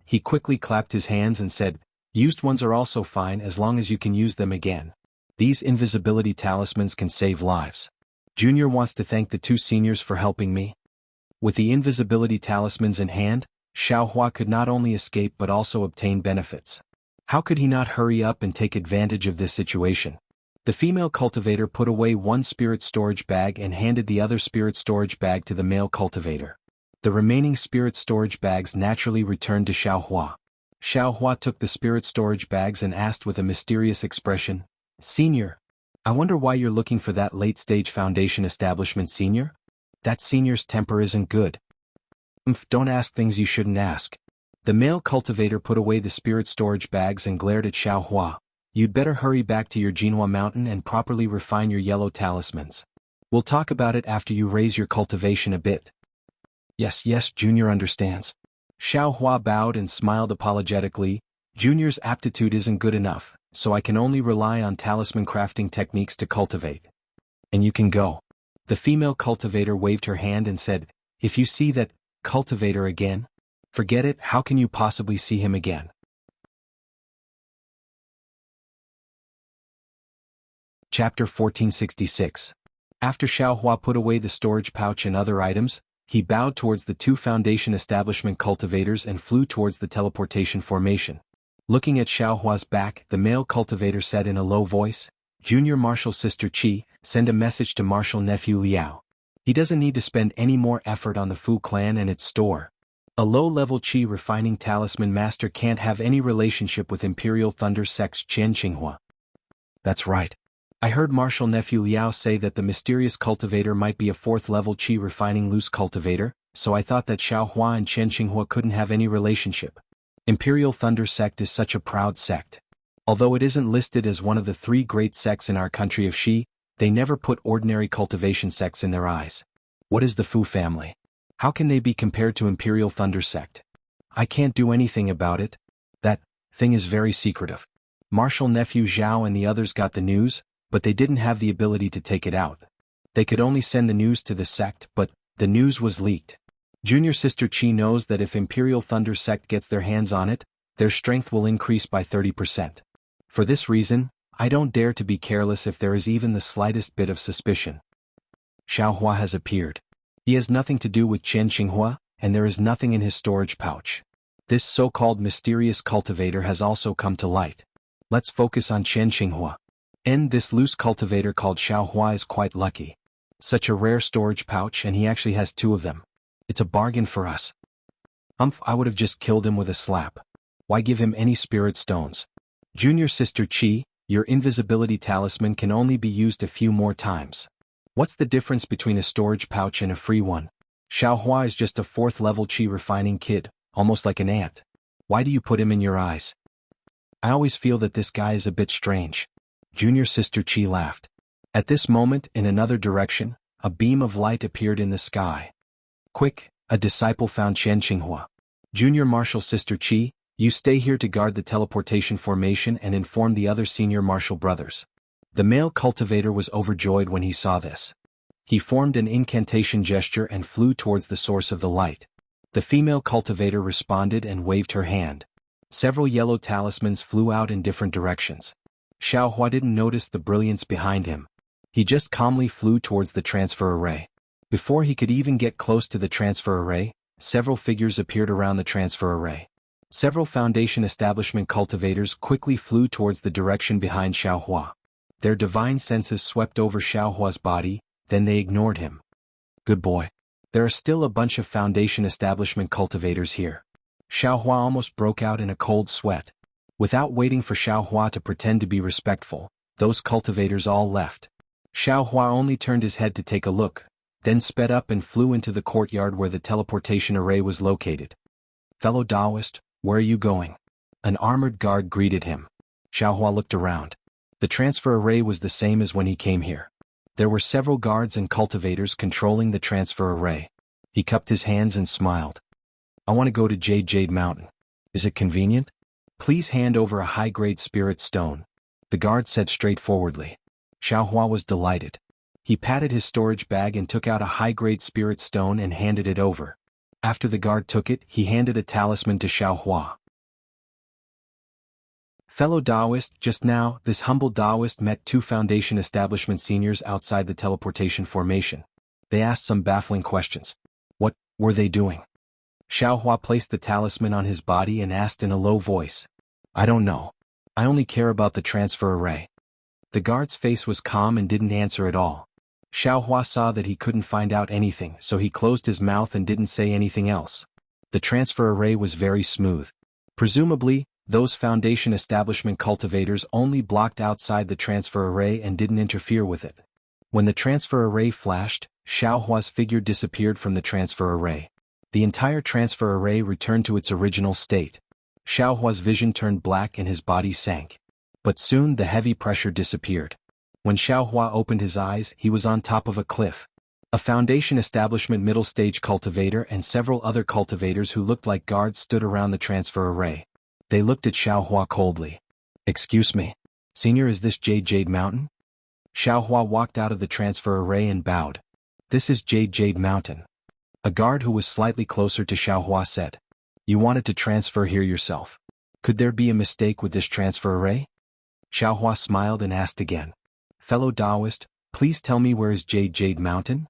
He quickly clapped his hands and said, "Used ones are also fine as long as you can use them again. These invisibility talismans can save lives. Junior wants to thank the 2 seniors for helping me." With the invisibility talismans in hand, Xiaohua could not only escape but also obtain benefits. How could he not hurry up and take advantage of this situation? The female cultivator put away 1 spirit storage bag and handed the other spirit storage bag to the male cultivator. The remaining spirit storage bags naturally returned to Xiaohua. Xiaohua took the spirit storage bags and asked with a mysterious expression, "Senior, I wonder why you're looking for that late-stage Foundation Establishment senior? That senior's temper isn't good." Don't ask things you shouldn't ask." The male cultivator put away the spirit storage bags and glared at Xiaohua. "You'd better hurry back to your Jinhua mountain and properly refine your yellow talismans. We'll talk about it after you raise your cultivation a bit." Yes, Junior understands." Xiaohua bowed and smiled apologetically. "Junior's aptitude isn't good enough, so I can only rely on talisman crafting techniques to cultivate. And you can go." The female cultivator waved her hand and said, "If you see that cultivator again, forget it. How can you possibly see him again?" Chapter 1466. After Xiaohua put away the storage pouch and other items, He bowed towards the two Foundation establishment cultivators and flew towards the teleportation formation. Looking at Xiaohua's back, the male cultivator said in a low voice, "Junior Martial Sister Qi, send a message to Martial Nephew Liao. He doesn't need to spend any more effort on the Fu clan and its store. A low-level Qi refining talisman master can't have any relationship with Imperial Thunder Sect's Qian Qinghua." That's right. I heard Martial Nephew Liao say that the mysterious cultivator might be a fourth-level Qi refining loose cultivator, so I thought that Xiaohua and Qian Qinghua couldn't have any relationship. Imperial Thunder Sect is such a proud sect. Although it isn't listed as one of the three great sects in our country of Shi, they never put ordinary cultivation sects in their eyes. What is the Fu family? How can they be compared to Imperial Thunder Sect? I can't do anything about it. That thing is very secretive. Martial Nephew Zhao and the others got the news, but they didn't have the ability to take it out. They could only send the news to the sect, but the news was leaked. Junior Sister Qi knows that if Imperial Thunder Sect gets their hands on it, their strength will increase by 30%. For this reason, I don't dare to be careless if there is even the slightest bit of suspicion. Xiaohua has appeared. He has nothing to do with Qian Qinghua, and there is nothing in his storage pouch. This so-called mysterious cultivator has also come to light. Let's focus on Qian Qinghua. This loose cultivator called Xiaohua is quite lucky. Such a rare storage pouch, and he actually has two of them. It's a bargain for us. I would have just killed him with a slap. Why give him any spirit stones? Junior Sister Qi, your invisibility talisman can only be used a few more times. What's the difference between a storage pouch and a free one? Xiaohua is just a fourth-level Qi refining kid, almost like an ant. Why do you put him in your eyes? I always feel that this guy is a bit strange. Junior Sister Qi laughed. At this moment, in another direction, a beam of light appeared in the sky. Quick, a disciple found Qian Qinghua. Junior Martial Sister Qi, you stay here to guard the teleportation formation and inform the other senior martial brothers. The male cultivator was overjoyed when he saw this. He formed an incantation gesture and flew towards the source of the light. The female cultivator responded and waved her hand. Several yellow talismans flew out in different directions. Xiaohua didn't notice the brilliance behind him. He just calmly flew towards the transfer array. Before he could even get close to the transfer array, several figures appeared around the transfer array. Several Foundation establishment cultivators quickly flew towards the direction behind Xiaohua. Their divine senses swept over Xiaohua's body, then they ignored him. Good boy. There are still a bunch of Foundation establishment cultivators here. Xiaohua almost broke out in a cold sweat. Without waiting for Xiaohua to pretend to be respectful, those cultivators all left. Xiaohua only turned his head to take a look, then sped up and flew into the courtyard where the teleportation array was located. Fellow Taoist, where are you going? An armored guard greeted him. Xiaohua looked around. The transfer array was the same as when he came here. There were several guards and cultivators controlling the transfer array. He cupped his hands and smiled. I want to go to Jade Mountain. Is it convenient? Please hand over a high-grade spirit stone. The guard said straightforwardly. Xiaohua was delighted. He patted his storage bag and took out a high-grade spirit stone and handed it over. After the guard took it, he handed a talisman to Xiaohua. Fellow Taoist, just now, this humble Taoist met two Foundation establishment seniors outside the teleportation formation. They asked some baffling questions. What were they doing? Xiaohua placed the talisman on his body and asked in a low voice. I don't know. I only care about the transfer array. The guard's face was calm and didn't answer at all. Xiaohua saw that he couldn't find out anything, so he closed his mouth and didn't say anything else. The transfer array was very smooth. Presumably, those Foundation establishment cultivators only blocked outside the transfer array and didn't interfere with it. When the transfer array flashed, Xiaohua's figure disappeared from the transfer array. The entire transfer array returned to its original state. Xiaohua's vision turned black and his body sank. But soon the heavy pressure disappeared. When Xiaohua opened his eyes, he was on top of a cliff. A Foundation establishment middle-stage cultivator and several other cultivators who looked like guards stood around the transfer array. They looked at Xiaohua coldly. Excuse me. Senior, is this Jade Mountain? Xiaohua walked out of the transfer array and bowed. This is Jade Mountain. A guard who was slightly closer to Xiaohua said. You wanted to transfer here yourself. Could there be a mistake with this transfer array? Xiaohua smiled and asked again. Fellow Taoist, please tell me where is Jade Mountain?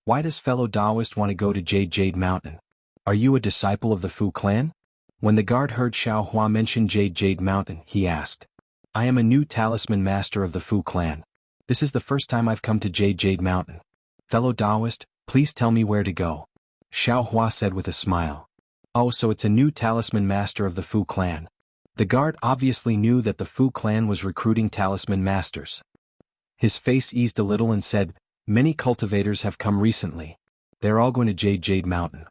Why does fellow Taoist want to go to Jade Mountain? Are you a disciple of the Fu clan? When the guard heard Xiao Hua mention Jade Mountain, he asked. I am a new talisman master of the Fu clan. This is the first time I've come to Jade Mountain. Fellow Taoist, please tell me where to go. Xiao Hua said with a smile. Oh, so it's a new talisman master of the Fu clan. The guard obviously knew that the Fu clan was recruiting talisman masters. His face eased a little and said, many cultivators have come recently. They're all going to Jade Mountain.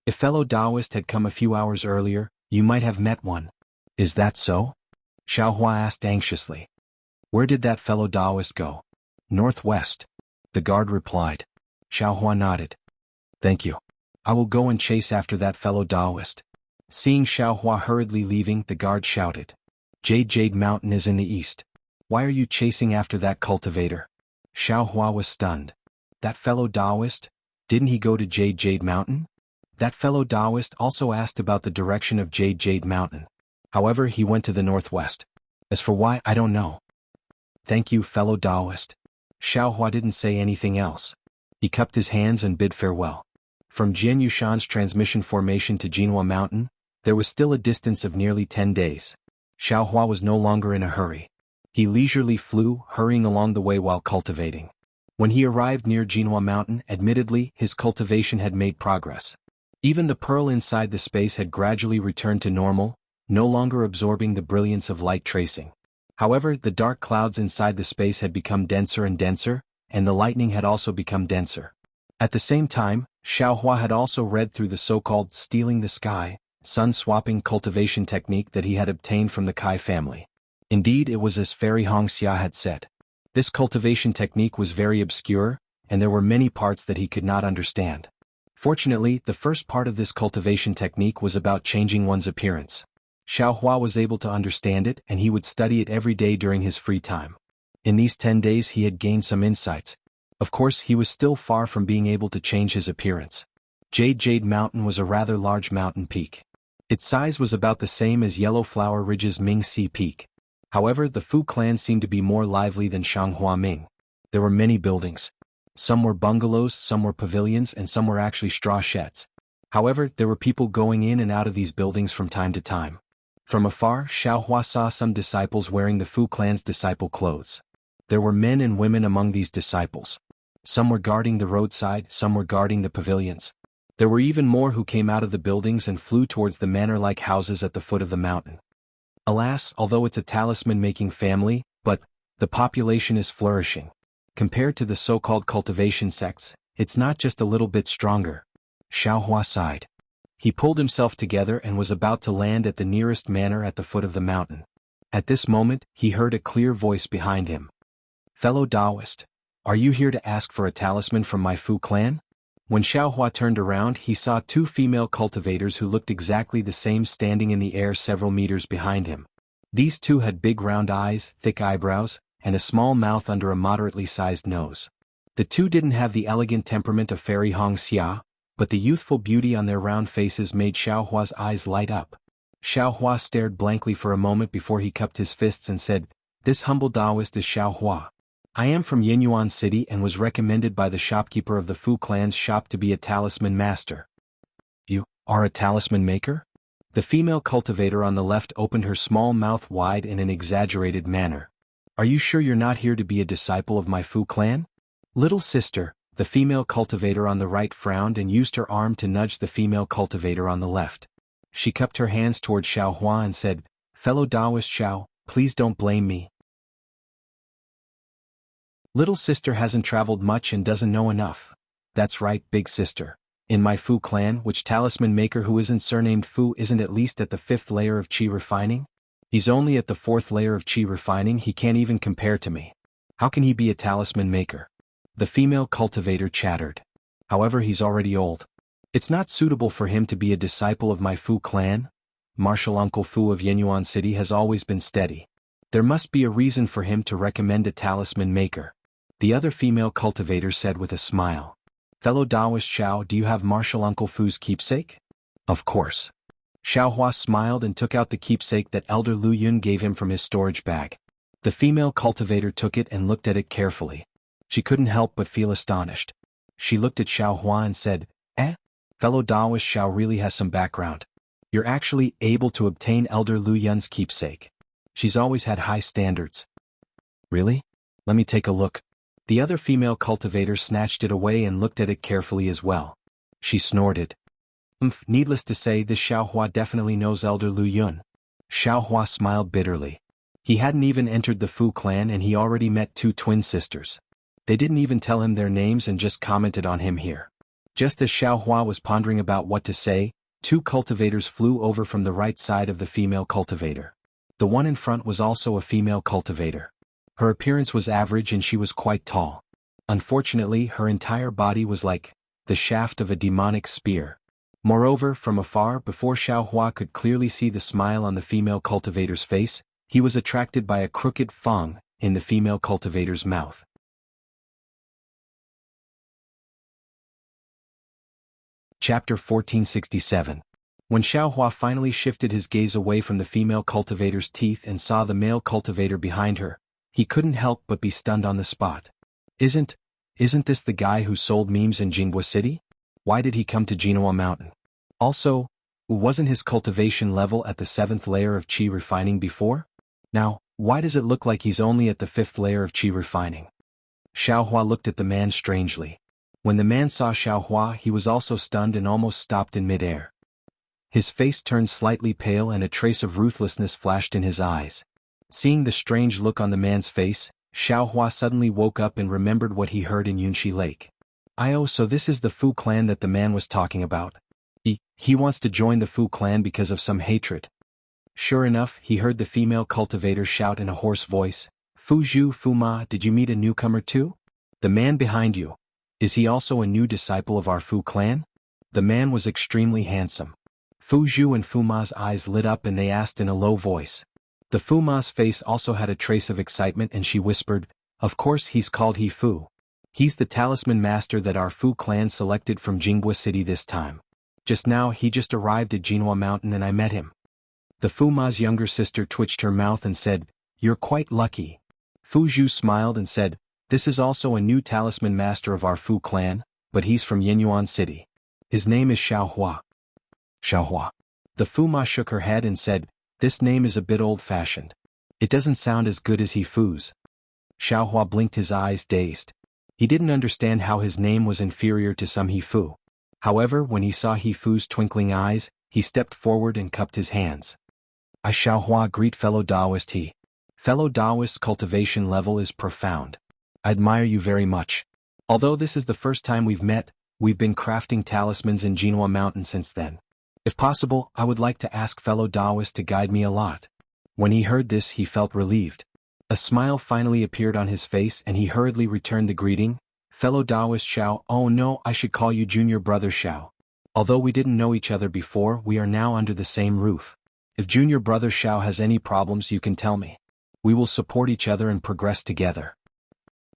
If fellow Taoist had come a few hours earlier, you might have met one. Is that so? Xiao Hua asked anxiously. Where did that fellow Taoist go? Northwest. The guard replied. Xiao Hua nodded. Thank you. I will go and chase after that fellow Taoist. Seeing Xiao Hua hurriedly leaving, the guard shouted. Jade Mountain is in the east. Why are you chasing after that cultivator? Xiao Hua was stunned. That fellow Taoist? Didn't he go to Jade Mountain? That fellow Taoist also asked about the direction of Jade Mountain. However, he went to the northwest. As for why, I don't know. Thank you, fellow Taoist. Xiao Hua didn't say anything else. He cupped his hands and bid farewell. From Jianyushan's transmission formation to Jinhua Mountain, there was still a distance of nearly 10 days. Xiao Hua was no longer in a hurry. He leisurely flew, hurrying along the way while cultivating. When he arrived near Jinhua Mountain, admittedly, his cultivation had made progress. Even the pearl inside the space had gradually returned to normal, no longer absorbing the brilliance of light tracing. However, the dark clouds inside the space had become denser and denser, and the lightning had also become denser. At the same time, Xiao Hua had also read through the so-called stealing the sky, sun-swapping cultivation technique that he had obtained from the Kai family. Indeed, it was as Fairy Wuxia had said. This cultivation technique was very obscure, and there were many parts that he could not understand. Fortunately, the first part of this cultivation technique was about changing one's appearance. Xiao Hua was able to understand it, and he would study it every day during his free time. In these 10 days he had gained some insights. Of course, he was still far from being able to change his appearance. Jade Mountain was a rather large mountain peak. Its size was about the same as Yellow Flower Ridge's Mingxi Peak. However, the Fu clan seemed to be more lively than Shanghua Ming. There were many buildings. Some were bungalows, some were pavilions, and some were actually straw sheds. However, there were people going in and out of these buildings from time to time. From afar, Xiao Hua saw some disciples wearing the Fu clan's disciple clothes. There were men and women among these disciples. Some were guarding the roadside, some were guarding the pavilions. There were even more who came out of the buildings and flew towards the manor-like houses at the foot of the mountain. Alas, although it's a talisman-making family, but the population is flourishing. Compared to the so-called cultivation sects, it's not just a little bit stronger. Xiao Hua sighed. He pulled himself together and was about to land at the nearest manor at the foot of the mountain. At this moment, he heard a clear voice behind him. Fellow Taoist, are you here to ask for a talisman from my Fu clan? When Xiao Hua turned around, he saw two female cultivators who looked exactly the same standing in the air several meters behind him. These two had big round eyes, thick eyebrows, and a small mouth under a moderately sized nose. The two didn't have the elegant temperament of Fairy Wuxia, but the youthful beauty on their round faces made Xiao Hua's eyes light up. Xiao Hua stared blankly for a moment before he cupped his fists and said, This humble Taoist is Xiao Hua. I am from Yinyuan City and was recommended by the shopkeeper of the Fu clan's shop to be a talisman master. You are a talisman maker? The female cultivator on the left opened her small mouth wide in an exaggerated manner. Are you sure you're not here to be a disciple of my Fu clan? Little sister, the female cultivator on the right frowned and used her arm to nudge the female cultivator on the left. She cupped her hands toward Xiao Hua and said, Fellow Taoist Xiao, please don't blame me. Little sister hasn't traveled much and doesn't know enough. That's right, big sister. In my Fu clan, which talisman maker who isn't surnamed Fu isn't at least at the 5th layer of qi refining? He's only at the 4th layer of qi refining. He can't even compare to me. How can he be a talisman maker? The female cultivator chattered. However, he's already old. It's not suitable for him to be a disciple of my Fu clan. Martial Uncle Fu of Yinyuan City has always been steady. There must be a reason for him to recommend a talisman maker. The other female cultivator said with a smile. Fellow Taoist Xiao, do you have Martial Uncle Fu's keepsake? Of course. Xiao Hua smiled and took out the keepsake that Elder Lu Yun gave him from his storage bag. The female cultivator took it and looked at it carefully. She couldn't help but feel astonished. She looked at Xiao Hua and said, fellow Taoist Xiao really has some background. You're actually able to obtain Elder Lu Yun's keepsake. She's always had high standards. Really? Let me take a look. The other female cultivator snatched it away and looked at it carefully as well. She snorted. Needless to say, this Xiao Hua definitely knows Elder Lu Yun. Xiao Hua smiled bitterly. He hadn't even entered the Fu clan and he already met two twin sisters. They didn't even tell him their names and just commented on him here. Just as Xiao Hua was pondering about what to say, two cultivators flew over from the right side of the female cultivator. The one in front was also a female cultivator. Her appearance was average and she was quite tall. Unfortunately, her entire body was like the shaft of a demonic spear. Moreover, from afar, before Xiao Hua could clearly see the smile on the female cultivator's face, he was attracted by a crooked fang in the female cultivator's mouth. Chapter 1467. When Xiao Hua finally shifted his gaze away from the female cultivator's teeth and saw the male cultivator behind her, he couldn't help but be stunned on the spot. Isn't this the guy who sold memes in Jianghu City? Why did he come to Jinhua Mountain? Also, wasn't his cultivation level at the 7th layer of qi refining before? Now, why does it look like he's only at the 5th layer of qi refining? Xiao Hua looked at the man strangely. When the man saw Xiao Hua, he was also stunned and almost stopped in midair. His face turned slightly pale and a trace of ruthlessness flashed in his eyes. Seeing the strange look on the man's face, Xiao Hua suddenly woke up and remembered what he heard in Yunxi Lake. So this is the Fu clan that the man was talking about. He wants to join the Fu clan because of some hatred. Sure enough, he heard the female cultivator shout in a hoarse voice, Fu Zhu, Fu Ma, did you meet a newcomer too? The man behind you. Is he also a new disciple of our Fu clan? The man was extremely handsome. Fu Zhu and Fu Ma's eyes lit up and they asked in a low voice. The Fu Ma's face also had a trace of excitement and she whispered, of course he's called He Fu. He's the talisman master that our Fu clan selected from Jianghu City this time. Just now he just arrived at Jinhua Mountain and I met him. The Fu Ma's younger sister twitched her mouth and said, you're quite lucky. Fu Zhu smiled and said, this is also a new talisman master of our Fu clan, but he's from Yinyuan City. His name is Xiao Hua. Xiao Hua. The Fu Ma shook her head and said, this name is a bit old-fashioned. It doesn't sound as good as He Fu's. Xiao Hua blinked his eyes dazed. He didn't understand how his name was inferior to some He Fu. However, when he saw He Fu's twinkling eyes, he stepped forward and cupped his hands. I Xiao Hua greet fellow Taoist He. Fellow Taoist's cultivation level is profound. I admire you very much. Although this is the first time we've met, we've been crafting talismans in Jinhua Mountain since then. If possible, I would like to ask fellow Taoist to guide me a lot. When he heard this, he felt relieved. A smile finally appeared on his face and he hurriedly returned the greeting. Fellow Taoist Xiao, oh no, I should call you junior brother Xiao. Although we didn't know each other before, we are now under the same roof. If junior brother Xiao has any problems, you can tell me. We will support each other and progress together.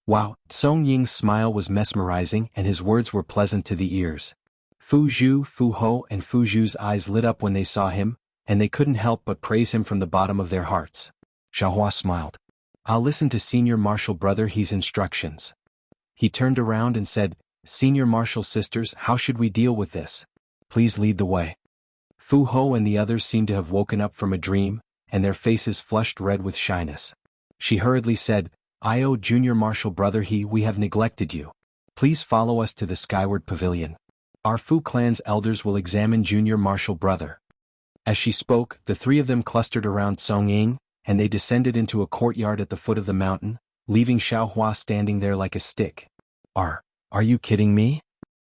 Wow, Song Ying's smile was mesmerizing and his words were pleasant to the ears. Fu Zhu, Fu Ho and Fu Zhu's eyes lit up when they saw him, and they couldn't help but praise him from the bottom of their hearts. Xiao Hua smiled. I'll listen to Senior Marshal Brother He's instructions. He turned around and said, Senior Marshal Sisters, how should we deal with this? Please lead the way. Fu Ho and the others seemed to have woken up from a dream, and their faces flushed red with shyness. She hurriedly said, Junior Marshal Brother He, we have neglected you. Please follow us to the Skyward Pavilion. Our Fu clan's elders will examine Junior Marshal Brother. As she spoke, the three of them clustered around Song Ying, and they descended into a courtyard at the foot of the mountain, leaving Xiao Hua standing there like a stick. Are you kidding me?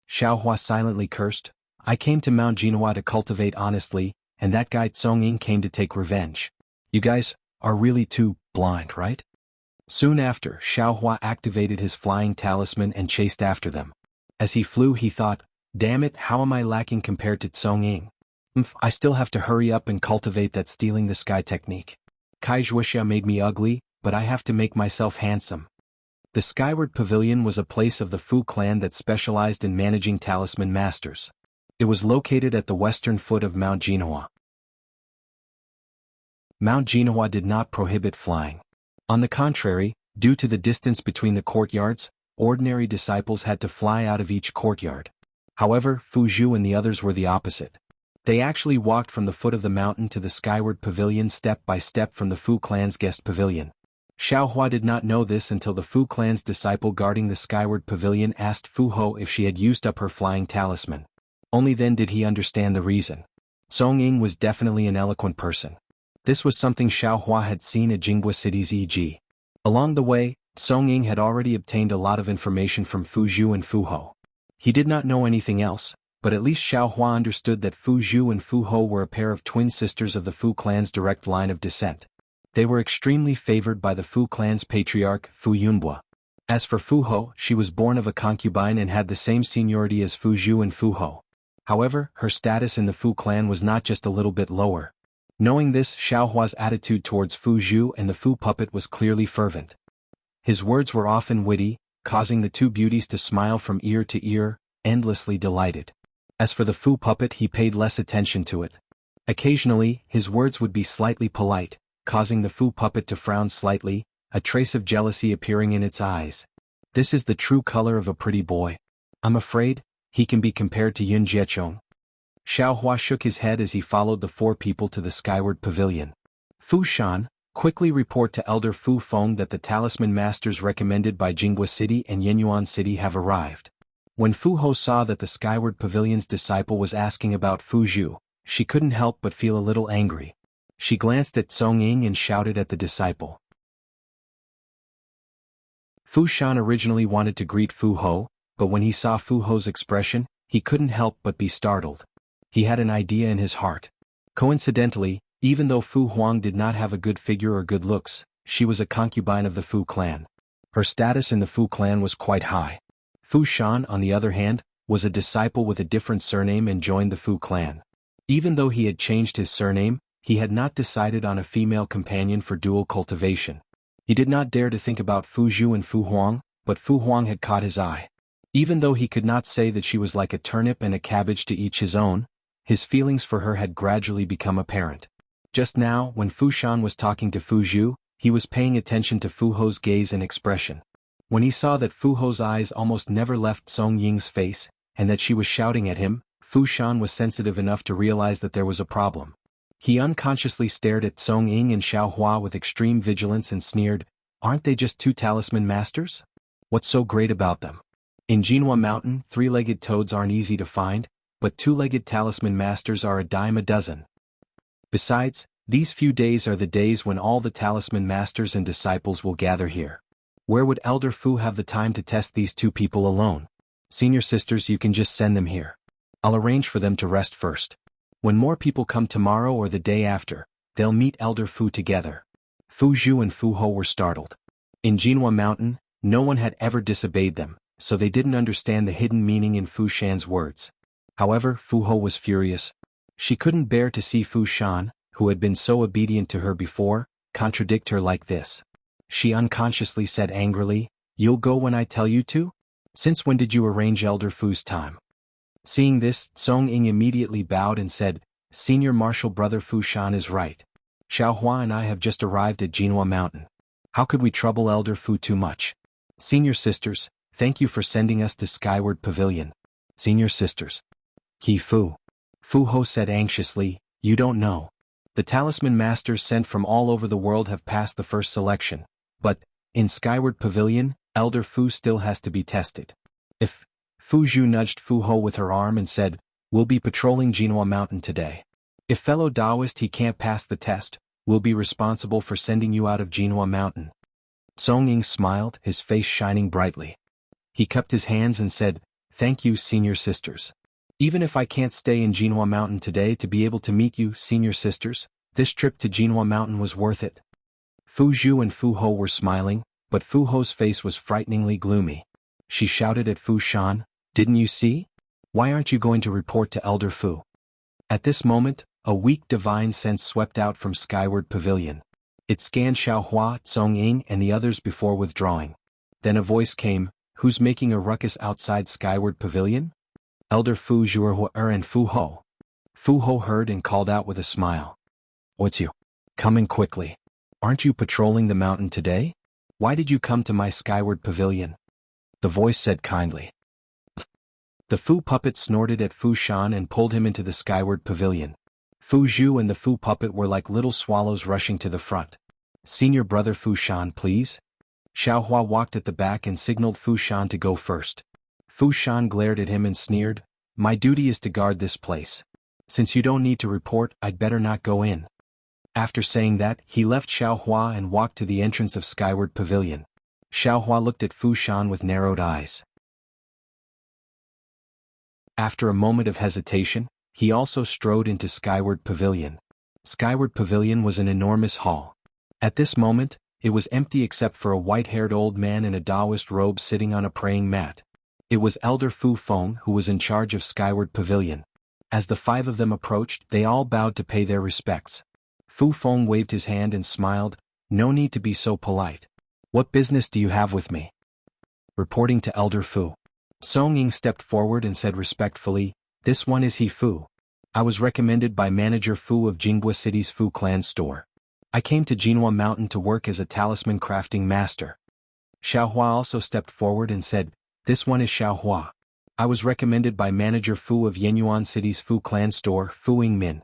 Xiao Hua silently cursed. I came to Mount Jinhua to cultivate honestly, and that guy Song Ying came to take revenge. You guys are really too blind, right? Soon after, Xiao Hua activated his flying talisman and chased after them. As he flew, he thought, damn it, how am I lacking compared to Song Ying? I still have to hurry up and cultivate that stealing the sky technique. Wuxia made me ugly, but I have to make myself handsome. The Skyward Pavilion was a place of the Fu clan that specialized in managing talisman masters. It was located at the western foot of Mount Jinhua. Mount Jinhua did not prohibit flying. On the contrary, due to the distance between the courtyards, ordinary disciples had to fly out of each courtyard. However, Fu Zhu and the others were the opposite. They actually walked from the foot of the mountain to the skyward pavilion step by step from the Fu clan's guest pavilion. Xiaohua did not know this until the Fu clan's disciple guarding the skyward pavilion asked Fu Hou if she had used up her flying talisman. Only then did he understand the reason. Song Ying was definitely an eloquent person. This was something Xiaohua had seen at Jianghu City's e.g. Along the way, Song Ying had already obtained a lot of information from Fu Zhu and Fu Hou. He did not know anything else, but at least Xiaohua understood that Fu Zhu and Fu Hou were a pair of twin sisters of the Fu clan's direct line of descent. They were extremely favored by the Fu clan's patriarch, Fu Yunbua. As for Fu Hou, she was born of a concubine and had the same seniority as Fu Zhu and Fu Hou. However, her status in the Fu clan was not just a little bit lower. Knowing this, Xiaohua's attitude towards Fu Zhu and the Fu puppet was clearly fervent. His words were often witty, causing the two beauties to smile from ear to ear, endlessly delighted. As for the Fu puppet, he paid less attention to it. Occasionally, his words would be slightly polite, causing the Fu puppet to frown slightly, a trace of jealousy appearing in its eyes. This is the true color of a pretty boy. I'm afraid he can be compared to Yun Jiechong. Xiaohua shook his head as he followed the four people to the skyward pavilion. Fu Shan, quickly report to Elder Fu Feng that the talisman masters recommended by Jianghu City and Yenyuan City have arrived. When Fu Hou saw that the skyward pavilion's disciple was asking about Fu Zhu, she couldn't help but feel a little angry. She glanced at Song Ying and shouted at the disciple. Fu Shan originally wanted to greet Fu Hou, but when he saw Fu Hou's expression, he couldn't help but be startled. He had an idea in his heart. Coincidentally, even though Fu Huang did not have a good figure or good looks, she was a concubine of the Fu clan. Her status in the Fu clan was quite high. Fu Shan, on the other hand, was a disciple with a different surname and joined the Fu clan. Even though he had changed his surname, he had not decided on a female companion for dual cultivation. He did not dare to think about Fu Zhu and Fu Huang, but Fu Huang had caught his eye. Even though he could not say that she was like a turnip and a cabbage to each his own, his feelings for her had gradually become apparent. Just now, when Fu Shan was talking to Fu Zhu, he was paying attention to Fu Hou's gaze and expression. When he saw that Fu Hou's eyes almost never left Song Ying's face, and that she was shouting at him, Fu Shan was sensitive enough to realize that there was a problem. He unconsciously stared at Song Ying and Xiaohua with extreme vigilance and sneered, "Aren't they just two talisman masters? What's so great about them? In Jinhua Mountain, three-legged toads aren't easy to find, but two-legged talisman masters are a dime a dozen. Besides, these few days are the days when all the talisman masters and disciples will gather here. Where would Elder Fu have the time to test these two people alone? Senior sisters, you can just send them here. I'll arrange for them to rest first. When more people come tomorrow or the day after, they'll meet Elder Fu together." Fu Zhu and Fu Hou were startled. In Jinhua Mountain, no one had ever disobeyed them, so they didn't understand the hidden meaning in Fu Shan's words. However, Fu Hou was furious. She couldn't bear to see Fu Shan, who had been so obedient to her before, contradict her like this. She unconsciously said angrily, "You'll go when I tell you to? Since when did you arrange Elder Fu's time?" Seeing this, Song Ying immediately bowed and said, "Senior Marshal Brother Fu Shan is right. Xiaohua and I have just arrived at Jinhua Mountain. How could we trouble Elder Fu too much? Senior sisters, thank you for sending us to Skyward Pavilion. Senior sisters." "Ki Fu." Fu Hou said anxiously, "You don't know. The talisman masters sent from all over the world have passed the first selection, but, in Skyward Pavilion, Elder Fu still has to be tested. If..." Fu Zhu nudged Fu Hou with her arm and said, "We'll be patrolling Jinhua Mountain today. If fellow Taoist he can't pass the test, we'll be responsible for sending you out of Jinhua Mountain." Song Ying smiled, his face shining brightly. He cupped his hands and said, "Thank you, senior sisters. Even if I can't stay in Jinhua Mountain today to be able to meet you, senior sisters, this trip to Jinhua Mountain was worth it." Fu Zhu and Fu Hou were smiling, but Fu Hou's face was frighteningly gloomy. She shouted at Fu Shan, "Didn't you see? Why aren't you going to report to Elder Fu?" At this moment, a weak divine sense swept out from Skyward Pavilion. It scanned Xiaohua, Song Ying and the others before withdrawing. Then a voice came, "Who's making a ruckus outside Skyward Pavilion?" "Elder Fu Zhuohu and Fu Hou." Fu Hou heard and called out with a smile. "What's you? Coming quickly. Aren't you patrolling the mountain today? Why did you come to my Skyward Pavilion?" the voice said kindly. The Fu puppet snorted at Fu Shan and pulled him into the skyward pavilion. Fu Zhu and the Fu puppet were like little swallows rushing to the front. Senior brother Fu Shan, please? Xiao Hua walked at the back and signaled Fu Shan to go first. Fu Shan glared at him and sneered, "My duty is to guard this place. Since you don't need to report, I'd better not go in." After saying that, he left Xiao Hua and walked to the entrance of Skyward Pavilion. Xiao Hua looked at Fu Shan with narrowed eyes. After a moment of hesitation, he also strode into Skyward Pavilion. Skyward Pavilion was an enormous hall. At this moment, it was empty except for a white-haired old man in a Taoist robe sitting on a praying mat. It was Elder Fu Feng who was in charge of Skyward Pavilion. As the five of them approached, they all bowed to pay their respects. Fu Feng waved his hand and smiled, "No need to be so polite. What business do you have with me?" Reporting to Elder Fu. Song Ying stepped forward and said respectfully, "This one is He Fu. I was recommended by Manager Fu of Jianghu City's Fu Clan store. I came to Jinhua Mountain to work as a talisman crafting master." Xiao Hua also stepped forward and said, "This one is Xiao Hua. I was recommended by Manager Fu of Yenyuan City's Fu Clan store, Fu Yingmin."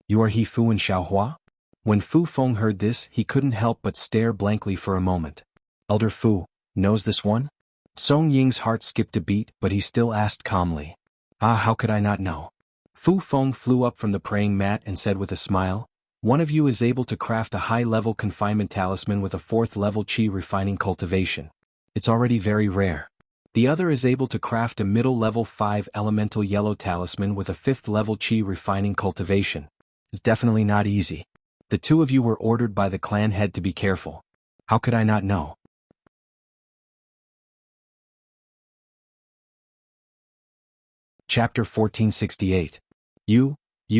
"You are He Fu and Xiao Hua?" When Fu Feng heard this, he couldn't help but stare blankly for a moment. "Elder Fu, knows this one?" Song Ying's heart skipped a beat, but he still asked calmly. "Ah, how could I not know?" Fu Feng flew up from the praying mat and said with a smile, "One of you is able to craft a high-level confinement talisman with a 4th-level qi refining cultivation. It's already very rare. The other is able to craft a middle-level 5 elemental yellow talisman with a 5th-level qi refining cultivation. It's definitely not easy. The two of you were ordered by the clan head to be careful. How could I not know?" Chapter 1468. You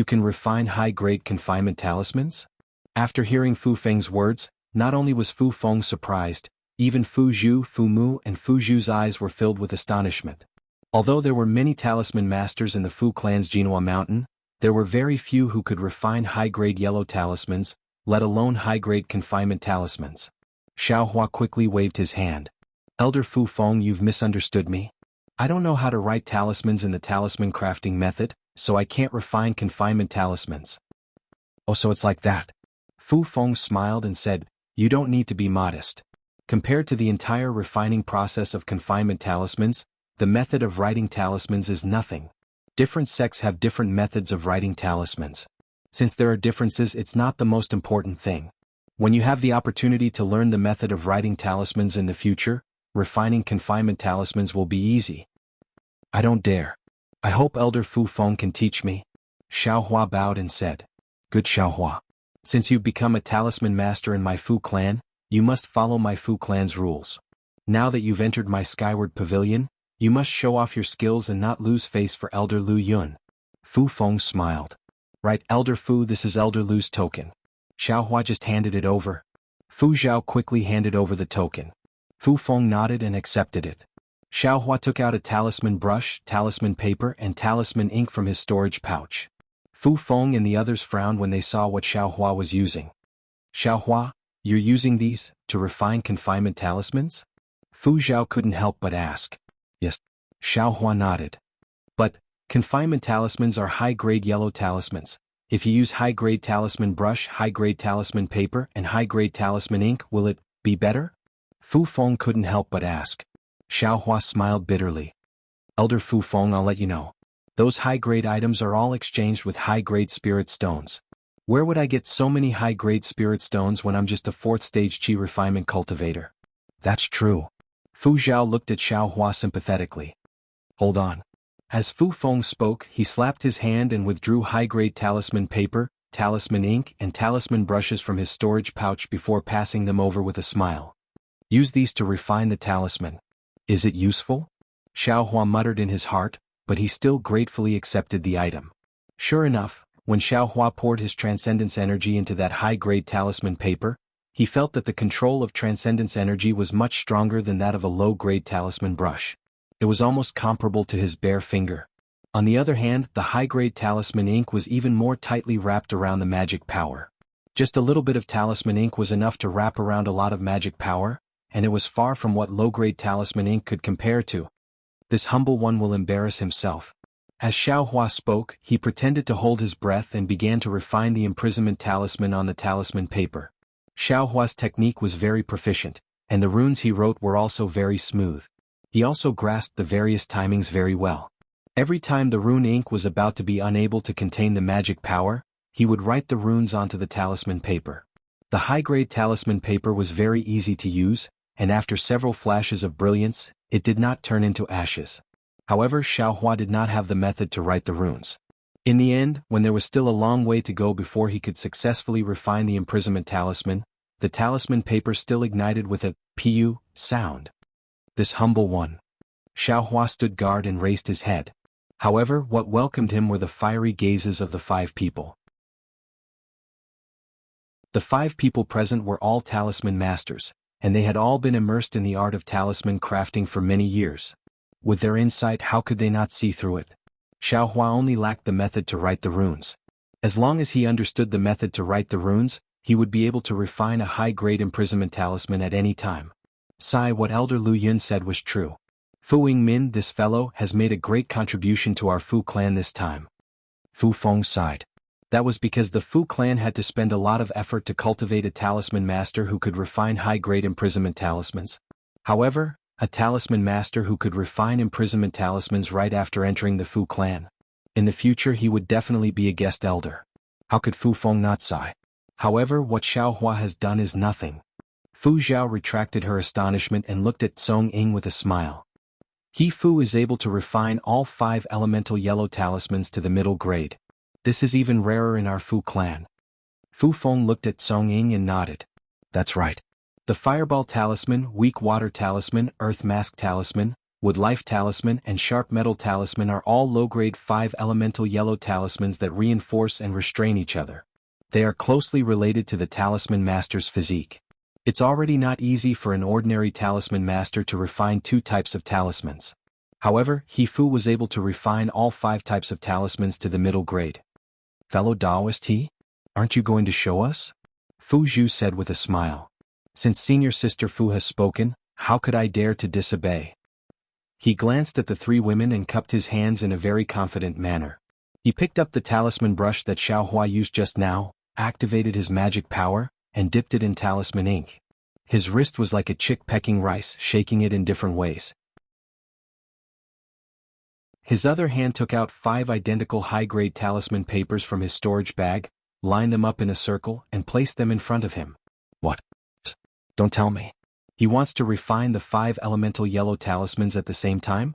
can refine high-grade confinement talismans? After hearing Fu Feng's words, not only was Fu Feng surprised, even Fu Zhu, Fu Mu and Fu Zhu's eyes were filled with astonishment. Although there were many talisman masters in the Fu clan's Jinhua Mountain, there were very few who could refine high-grade yellow talismans, let alone high-grade confinement talismans. Xiao Hua quickly waved his hand. "Elder Fu Feng, you've misunderstood me. I don't know how to write talismans in the talisman crafting method, so I can't refine confinement talismans." "Oh, so it's like that." Fu Feng smiled and said, "You don't need to be modest. Compared to the entire refining process of confinement talismans, the method of writing talismans is nothing. Different sects have different methods of writing talismans. Since there are differences, it's not the most important thing. When you have the opportunity to learn the method of writing talismans in the future, refining confinement talismans will be easy." "I don't dare. I hope Elder Fu Feng can teach me." Xiao Hua bowed and said, "Good Xiao Hua. Since you've become a talisman master in my Fu clan, you must follow my Fu clan's rules. Now that you've entered my Skyward Pavilion, you must show off your skills and not lose face for Elder Lu Yun." Fu Feng smiled. "Right, Elder Fu, this is Elder Lu's token." Xiao Hua just handed it over. Fu Zhao quickly handed over the token. Fu Feng nodded and accepted it. Xiao Hua took out a talisman brush, talisman paper and talisman ink from his storage pouch. Fu Feng and the others frowned when they saw what Xiao Hua was using. "Xiao Hua, you're using these to refine confinement talismans?" Fu Zhao couldn't help but ask. "Yes." Xiao Hua nodded. "But confinement talismans are high-grade yellow talismans. If you use high-grade talisman brush, high-grade talisman paper and high-grade talisman ink, will it be better?" Fu Feng couldn't help but ask. Xiao Hua smiled bitterly. "Elder Fu Feng, I'll let you know. Those high-grade items are all exchanged with high-grade spirit stones. Where would I get so many high-grade spirit stones when I'm just a 4th-stage qi refinement cultivator?" "That's true." Fu Zhao looked at Xiao Hua sympathetically. "Hold on." As Fu Feng spoke, he slapped his hand and withdrew high-grade talisman paper, talisman ink and talisman brushes from his storage pouch before passing them over with a smile. "Use these to refine the talisman. Is it useful?" Xiao Hua muttered in his heart, but he still gratefully accepted the item. Sure enough, when Xiao Hua poured his transcendence energy into that high-grade talisman paper, he felt that the control of transcendence energy was much stronger than that of a low-grade talisman brush. It was almost comparable to his bare finger. On the other hand, the high-grade talisman ink was even more tightly wrapped around the magic power. Just a little bit of talisman ink was enough to wrap around a lot of magic power, and it was far from what low-grade talisman ink could compare to. This humble one will embarrass himself. As Xiaohua spoke, he pretended to hold his breath and began to refine the imprisonment talisman on the talisman paper. Xiaohua's technique was very proficient, and the runes he wrote were also very smooth. He also grasped the various timings very well. Every time the rune ink was about to be unable to contain the magic power, he would write the runes onto the talisman paper. The high-grade talisman paper was very easy to use, and after several flashes of brilliance, it did not turn into ashes. However, Xiaohua did not have the method to write the runes. In the end, when there was still a long way to go before he could successfully refine the imprisonment talisman, the talisman paper still ignited with a pu sound. This humble one. Xiaohua stood guard and raised his head. However, what welcomed him were the fiery gazes of the 5 people. The 5 people present were all talisman masters, and they had all been immersed in the art of talisman crafting for many years. With their insight, how could they not see through it? Xiaohua only lacked the method to write the runes. As long as he understood the method to write the runes, he would be able to refine a high-grade imprisonment talisman at any time. What Elder Lu Yun said was true. Fu Yingmin, this fellow, has made a great contribution to our Fu clan this time. Fu Feng sighed. That was because the Fu clan had to spend a lot of effort to cultivate a talisman master who could refine high-grade imprisonment talismans. However, a talisman master who could refine imprisonment talismans right after entering the Fu clan. In the future he would definitely be a guest elder. How could Fu Feng not sigh? However, what Xiaohua has done is nothing. Fu Zhao retracted her astonishment and looked at Song Ying with a smile. He Fu is able to refine all 5 elemental yellow talismans to the middle grade. This is even rarer in our Fu clan. Fu Feng looked at Song Ying and nodded. That's right. The Fireball Talisman, Weak Water Talisman, Earth Mask Talisman, Wood Life Talisman and Sharp Metal Talisman are all low-grade 5 elemental yellow talismans that reinforce and restrain each other. They are closely related to the Talisman Master's physique. It's already not easy for an ordinary Talisman Master to refine 2 types of talismans. However, He Fu was able to refine all 5 types of talismans to the middle grade. Fellow Taoist He? Aren't you going to show us? Fu Zhu said with a smile. Since Senior Sister Fu has spoken, how could I dare to disobey? He glanced at the 3 women and cupped his hands in a very confident manner. He picked up the talisman brush that Xiaohua used just now, activated his magic power, and dipped it in talisman ink. His wrist was like a chick pecking rice, shaking it in different ways. His other hand took out 5 identical high-grade talisman papers from his storage bag, lined them up in a circle, and placed them in front of him. What? Don't tell me. He wants to refine the 5 elemental yellow talismans at the same time?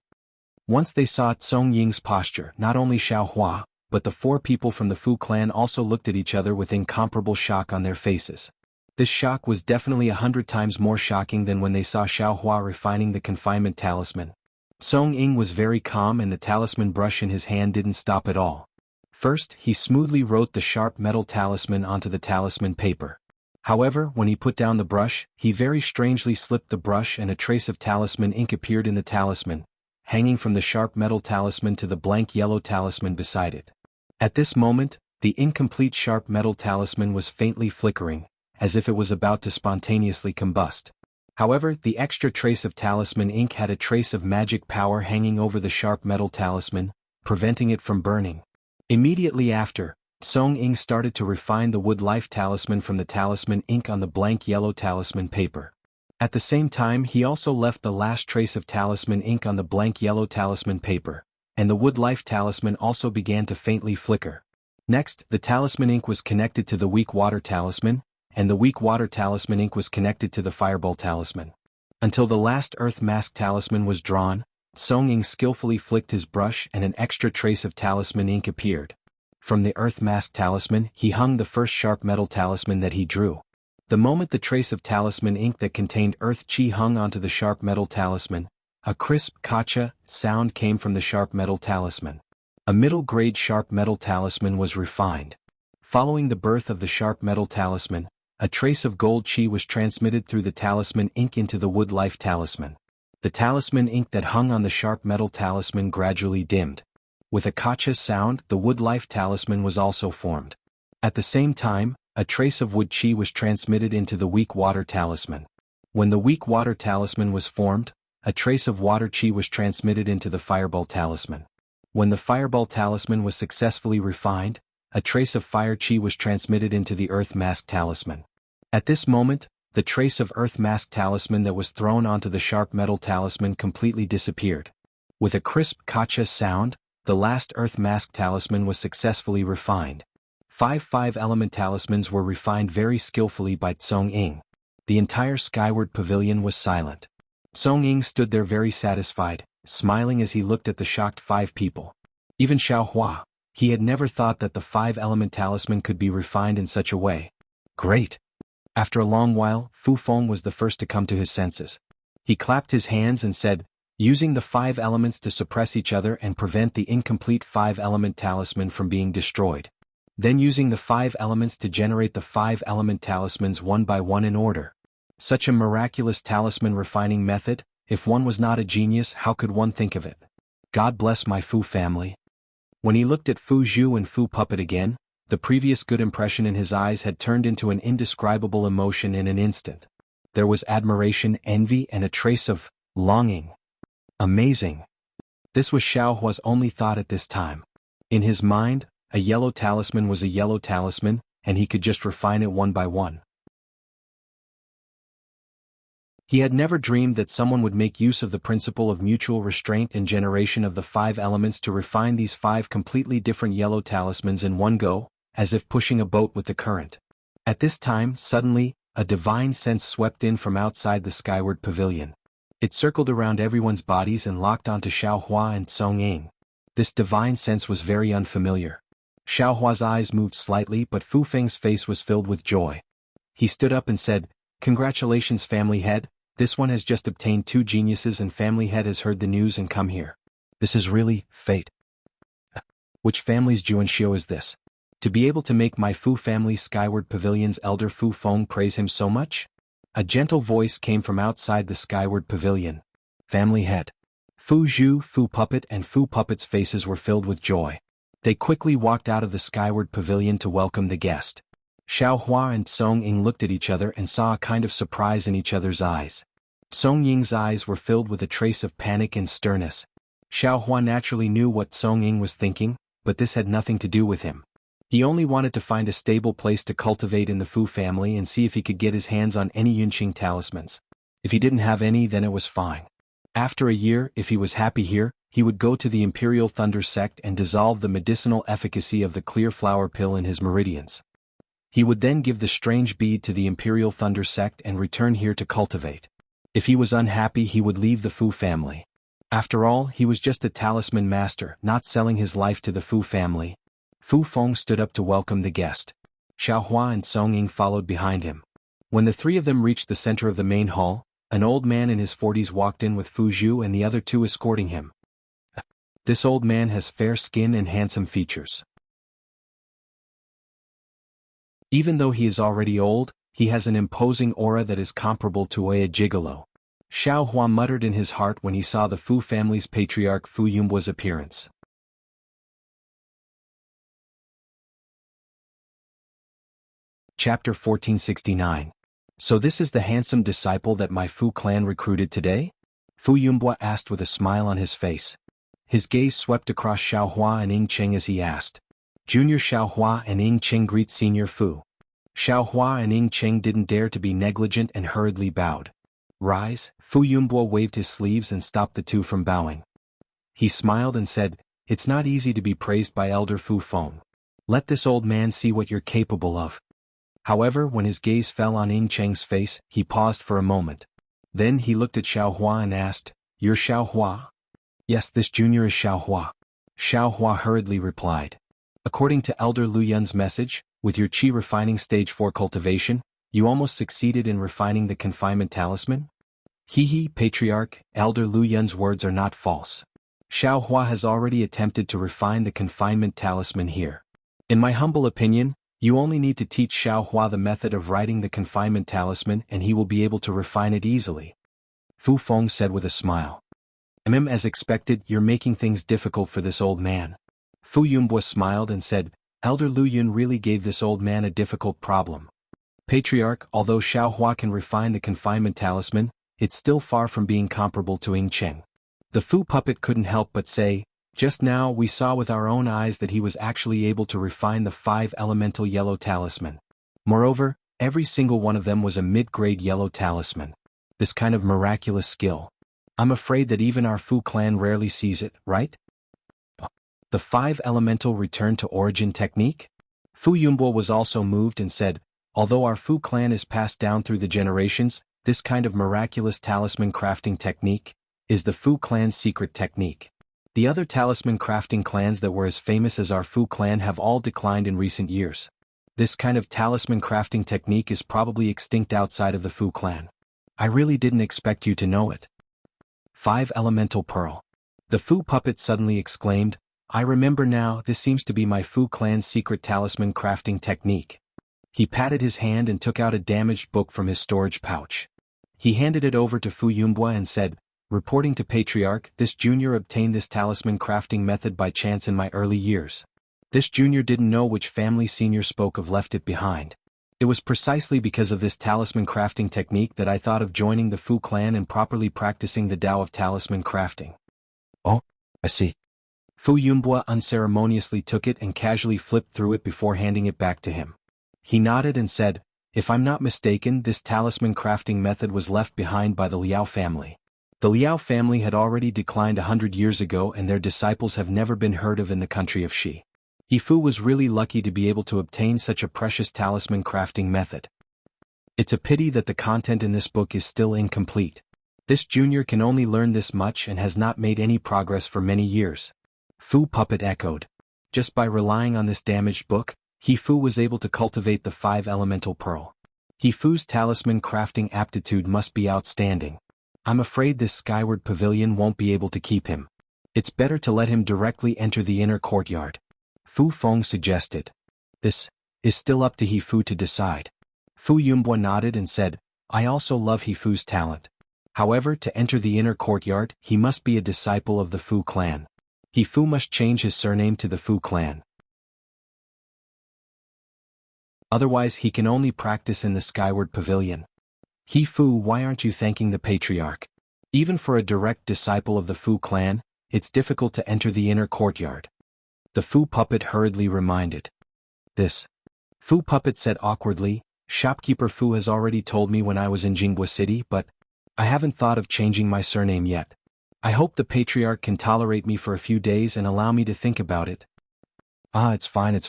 Once they saw Song Ying's posture, not only Xiaohua, but the 4 people from the Fu clan also looked at each other with incomparable shock on their faces. This shock was definitely 100 times more shocking than when they saw Xiaohua refining the confinement talisman. Song Ying was very calm and the talisman brush in his hand didn't stop at all. First, he smoothly wrote the sharp metal talisman onto the talisman paper. However, when he put down the brush, he very strangely slipped the brush and a trace of talisman ink appeared in the talisman, hanging from the sharp metal talisman to the blank yellow talisman beside it. At this moment, the incomplete sharp metal talisman was faintly flickering, as if it was about to spontaneously combust. However, the extra trace of talisman ink had a trace of magic power hanging over the sharp metal talisman, preventing it from burning. Immediately after, Song Ying started to refine the Wood Life talisman from the talisman ink on the blank yellow talisman paper. At the same time, he also left the last trace of talisman ink on the blank yellow talisman paper, and the Wood Life talisman also began to faintly flicker. Next, the talisman ink was connected to the Weak Water talisman, and the Weak Water talisman ink was connected to the Fireball talisman. Until the last Earth Mask talisman was drawn, Song Ying skillfully flicked his brush and an extra trace of talisman ink appeared. From the Earth Mask talisman, he hung the first sharp metal talisman that he drew. The moment the trace of talisman ink that contained Earth Chi hung onto the sharp metal talisman, a crisp kacha sound came from the sharp metal talisman. A middle-grade sharp metal talisman was refined. Following the birth of the sharp metal talisman, a trace of gold chi was transmitted through the talisman ink into the Wood Life talisman. The talisman ink that hung on the sharp metal talisman gradually dimmed. With a kacha sound, the Wood Life talisman was also formed. At the same time, a trace of wood chi was transmitted into the Weak Water talisman. When the weak water talisman was formed, a trace of water chi was transmitted into the fireball talisman. When the fireball talisman was successfully refined, a trace of fire chi was transmitted into the earth mask talisman. At this moment, the trace of earth mask talisman that was thrown onto the sharp metal talisman completely disappeared. With a crisp kacha sound, the last earth mask talisman was successfully refined. 5 element talismans were refined very skillfully by Tsong Ying. The entire skyward pavilion was silent. Tsong Ying stood there very satisfied, smiling as he looked at the shocked 5 people. Even Xiao Hua, he had never thought that the 5 element talisman could be refined in such a way. Great! After a long while, Fu Feng was the first to come to his senses. He clapped his hands and said, using the 5 elements to suppress each other and prevent the incomplete 5 element talisman from being destroyed. Then using the 5 elements to generate the 5 element talismans one by one in order. Such a miraculous talisman refining method, if one was not a genius, how could one think of it? God bless my Fu family. When he looked at Fu Zhu and Fu Puppet again, the previous good impression in his eyes had turned into an indescribable emotion in an instant. There was admiration, envy, and a trace of longing. Amazing! This was Xiao Hua's only thought at this time. In his mind, a yellow talisman was a yellow talisman, and he could just refine it one by one. He had never dreamed that someone would make use of the principle of mutual restraint and generation of the 5 elements to refine these 5 completely different yellow talismans in one go, as if pushing a boat with the current. At this time, suddenly, a divine sense swept in from outside the skyward pavilion. It circled around everyone's bodies and locked onto Xiao Hua and Tsong Ying. This divine sense was very unfamiliar. Xiao Hua's eyes moved slightly, but Fu Feng's face was filled with joy. He stood up and said, "Congratulations, family head. This one has just obtained 2 geniuses and family head has heard the news and come here. This is really fate. Which family's Juanxiu is this? To be able to make my Fu family's skyward pavilion's elder Fu Feng praise him so much?" A gentle voice came from outside the skyward pavilion. Family head. Fu Zhu, Fu Puppet, and Fu Puppet's faces were filled with joy. They quickly walked out of the skyward pavilion to welcome the guest. Xiao Hua and Tsong Ying looked at each other and saw a kind of surprise in each other's eyes. Tsong Ying's eyes were filled with a trace of panic and sternness. Xiao Hua naturally knew what Tsong Ying was thinking, but this had nothing to do with him. He only wanted to find a stable place to cultivate in the Fu family and see if he could get his hands on any Yunqing talismans. If he didn't have any, then it was fine. After a year, if he was happy here, he would go to the Imperial Thunder sect and dissolve the medicinal efficacy of the clear flower pill in his meridians. He would then give the strange bead to the Imperial Thunder sect and return here to cultivate. If he was unhappy, he would leave the Fu family. After all, he was just a talisman master, not selling his life to the Fu family. Fu Feng stood up to welcome the guest. Xiao Hua and Tsong Ying followed behind him. When the 3 of them reached the center of the main hall, an old man in his 40s walked in with Fu Zhu and the other 2 escorting him. This old man has fair skin and handsome features. Even though he is already old, he has an imposing aura that is comparable to a gigolo. Xiao Hua muttered in his heart when he saw the Fu family's patriarch Fu Yumbua's appearance. Chapter 1469. So this is the handsome disciple that my Fu clan recruited today? Fu Yumbua asked with a smile on his face. His gaze swept across Xiao Hua and Ying Cheng as he asked. Junior Xiao Hua and Ying Cheng greet Senior Fu. Xiao Hua and Ying Cheng didn't dare to be negligent and hurriedly bowed. Rise. Fu Yumbua waved his sleeves and stopped the 2 from bowing. He smiled and said, "It's not easy to be praised by Elder Fu Feng. Let this old man see what you're capable of." However, when his gaze fell on Ying Cheng's face, he paused for a moment. Then he looked at Xiao Hua and asked, "You're Xiao Hua?" "Yes, this junior is Xiao Hua." Xiao Hua hurriedly replied. "According to Elder Lu Yun's message, with your Qi refining stage 4 cultivation, you almost succeeded in refining the confinement talisman?" He, Patriarch, Elder Lu Yun's words are not false. Xiao Hua has already attempted to refine the confinement talisman here. In my humble opinion, you only need to teach Xiao Hua the method of writing the confinement talisman and he will be able to refine it easily. Fu Feng said with a smile. As expected, you're making things difficult for this old man. Fu Yumbua smiled and said, Elder Lu Yun really gave this old man a difficult problem. Patriarch, although Xiaohua can refine the confinement talisman, it's still far from being comparable to Ying Cheng. The Fu puppet couldn't help but say, just now we saw with our own eyes that he was actually able to refine the 5 elemental yellow talisman. Moreover, every single one of them was a mid-grade yellow talisman. This kind of miraculous skill. I'm afraid that even our Fu clan rarely sees it, right? The 5 elemental return to origin technique? Fu Yunbo was also moved and said, although our Fu clan is passed down through the generations, this kind of miraculous talisman crafting technique is the Fu clan's secret technique. The other talisman crafting clans that were as famous as our Fu clan have all declined in recent years. This kind of talisman crafting technique is probably extinct outside of the Fu clan. I really didn't expect you to know it. 5 elemental pearl. The Fu puppet suddenly exclaimed, I remember now, this seems to be my Fu clan's secret talisman crafting technique. He patted his hand and took out a damaged book from his storage pouch. He handed it over to Fu Yunbo and said, reporting to Patriarch, this junior obtained this talisman crafting method by chance in my early years. This junior didn't know which family senior spoke of left it behind. It was precisely because of this talisman crafting technique that I thought of joining the Fu clan and properly practicing the Tao of talisman crafting. Oh, I see. Fu Yunbo unceremoniously took it and casually flipped through it before handing it back to him. He nodded and said, if I'm not mistaken, this talisman crafting method was left behind by the Liao family. The Liao family had already declined 100 years ago and their disciples have never been heard of in the country of Shi. Fu was really lucky to be able to obtain such a precious talisman crafting method. It's a pity that the content in this book is still incomplete. This junior can only learn this much and has not made any progress for many years. Fu puppet echoed. Just by relying on this damaged book, Fu was able to cultivate the 5 elemental pearl. Fu's talisman crafting aptitude must be outstanding. I'm afraid this skyward pavilion won't be able to keep him. It's better to let him directly enter the inner courtyard. Fu Feng suggested. This is still up to Fu to decide. Fu Yunbo nodded and said, I also love Fu's talent. However, to enter the inner courtyard, he must be a disciple of the Fu clan. Fu must change his surname to the Fu clan. Otherwise he can only practice in the skyward pavilion. Fu, why aren't you thanking the patriarch? Even for a direct disciple of the Fu clan, it's difficult to enter the inner courtyard. The Fu puppet hurriedly reminded. This. Fu puppet said awkwardly, shopkeeper Fu has already told me when I was in Jianghu city, but I haven't thought of changing my surname yet. I hope the patriarch can tolerate me for a few days and allow me to think about it. It's fine.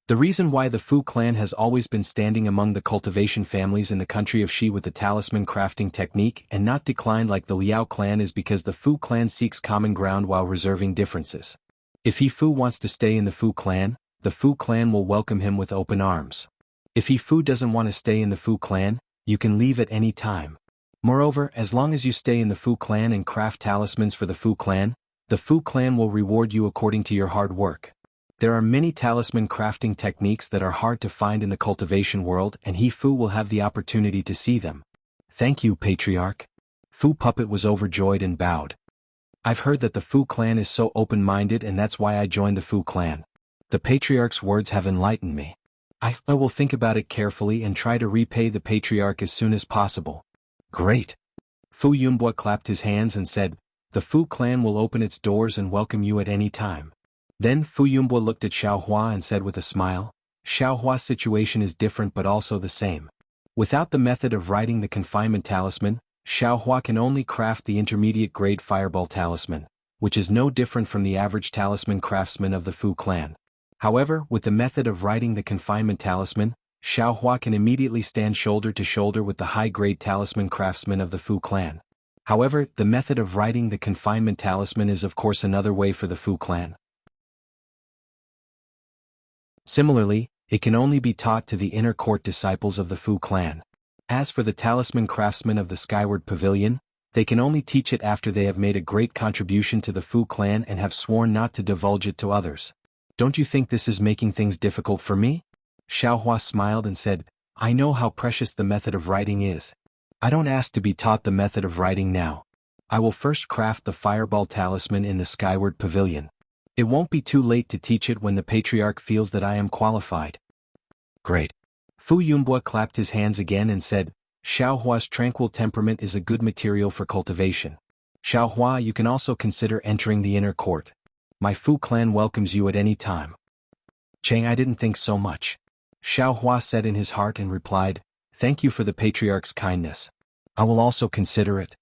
The reason why the Fu clan has always been standing among the cultivation families in the country of Shi with the talisman crafting technique and not declined like the Liao clan is because the Fu clan seeks common ground while reserving differences. If Fu wants to stay in the Fu clan will welcome him with open arms. If Fu doesn't want to stay in the Fu clan, you can leave at any time. Moreover, as long as you stay in the Fu clan and craft talismans for the Fu clan will reward you according to your hard work. There are many talisman crafting techniques that are hard to find in the cultivation world and Fu will have the opportunity to see them. Thank you, Patriarch. Fu puppet was overjoyed and bowed. I've heard that the Fu clan is so open-minded and that's why I joined the Fu clan. The Patriarch's words have enlightened me. I will think about it carefully and try to repay the Patriarch as soon as possible. Great. Fu Yunbo clapped his hands and said, the Fu clan will open its doors and welcome you at any time. Then Fu Yunbo looked at Xiaohua and said with a smile, Xiaohua's situation is different but also the same. Without the method of writing the confinement talisman, Xiaohua can only craft the intermediate grade fireball talisman, which is no different from the average talisman craftsman of the Fu clan. However, with the method of writing the confinement talisman, Xiaohua can immediately stand shoulder to shoulder with the high-grade talisman craftsman of the Fu clan. However, the method of writing the confinement talisman is of course another way for the Fu clan. Similarly, it can only be taught to the inner court disciples of the Fu clan. As for the talisman craftsmen of the Skyward Pavilion, they can only teach it after they have made a great contribution to the Fu clan and have sworn not to divulge it to others. Don't you think this is making things difficult for me? Xiaohua smiled and said, I know how precious the method of writing is. I don't ask to be taught the method of writing now. I will first craft the fireball talisman in the Skyward Pavilion. It won't be too late to teach it when the Patriarch feels that I am qualified. Great. Fu Yumbua clapped his hands again and said, Xiaohua's tranquil temperament is a good material for cultivation. Xiaohua, you can also consider entering the inner court. My Fu clan welcomes you at any time. Chang, I didn't think so much. Xiaohua said in his heart and replied, Thank you for the patriarch's kindness. I will also consider it.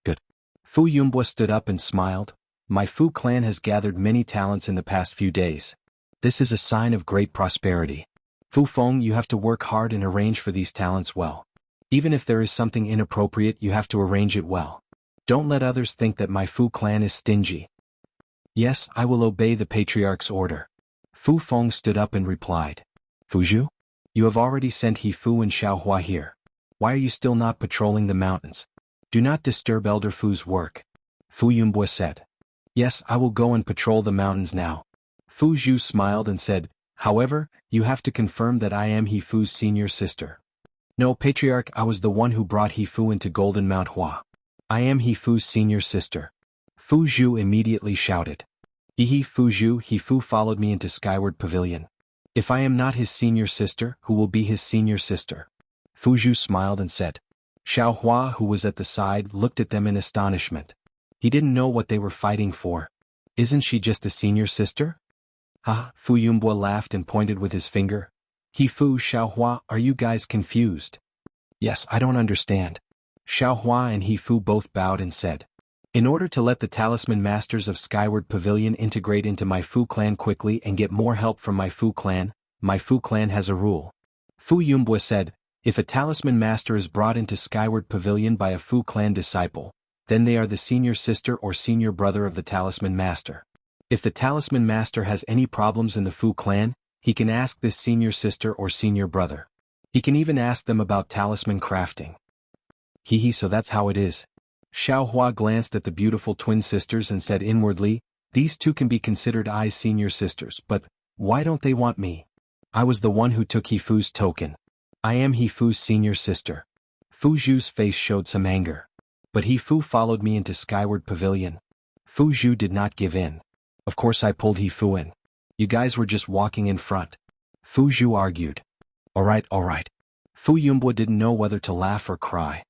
Good. Fu Yumbua stood up and smiled. My Fu clan has gathered many talents in the past few days. This is a sign of great prosperity. Fu Feng, you have to work hard and arrange for these talents well. Even if there is something inappropriate, you have to arrange it well. Don't let others think that my Fu clan is stingy. Yes, I will obey the patriarch's order. Fu Feng stood up and replied. Fuzhu? You have already sent He Fu and Xiaohua here. Why are you still not patrolling the mountains? Do not disturb Elder Fu's work. Fu Yumbua said. Yes, I will go and patrol the mountains now. Fu Zhu smiled and said, However, you have to confirm that I am He Fu's senior sister. No, Patriarch, I was the one who brought He Fu into Golden Mount Hua. I am He Fu's senior sister. Fu Zhu immediately shouted. He Fu Zhu, He Fu followed me into Skyward Pavilion. If I am not his senior sister, who will be his senior sister? Fu Zhu smiled and said. Xiaohua, who was at the side, looked at them in astonishment. He didn't know what they were fighting for. Isn't she just a senior sister? Ha! Fu Yumbua laughed and pointed with his finger. He Fu, Xiaohua, are you guys confused? Yes, I don't understand. Xiaohua and He Fu both bowed and said. In order to let the Talisman Masters of Skyward Pavilion integrate into my Fu clan quickly and get more help from my Fu clan has a rule. Fu Yumbua said, if a Talisman Master is brought into Skyward Pavilion by a Fu clan disciple, then they are the senior sister or senior brother of the Talisman Master. If the Talisman Master has any problems in the Fu clan, he can ask this senior sister or senior brother. He can even ask them about talisman crafting. So that's how it is. Xiaohua glanced at the beautiful twin sisters and said inwardly, these two can be considered I's senior sisters, but why don't they want me? I was the one who took He Fu's token. I am He Fu's senior sister. Fu Zhu's face showed some anger. But He Fu followed me into Skyward Pavilion. Fu Zhu did not give in. Of course I pulled He Fu in. You guys were just walking in front. Fu Zhu argued. Alright. Fu Yumbua didn't know whether to laugh or cry.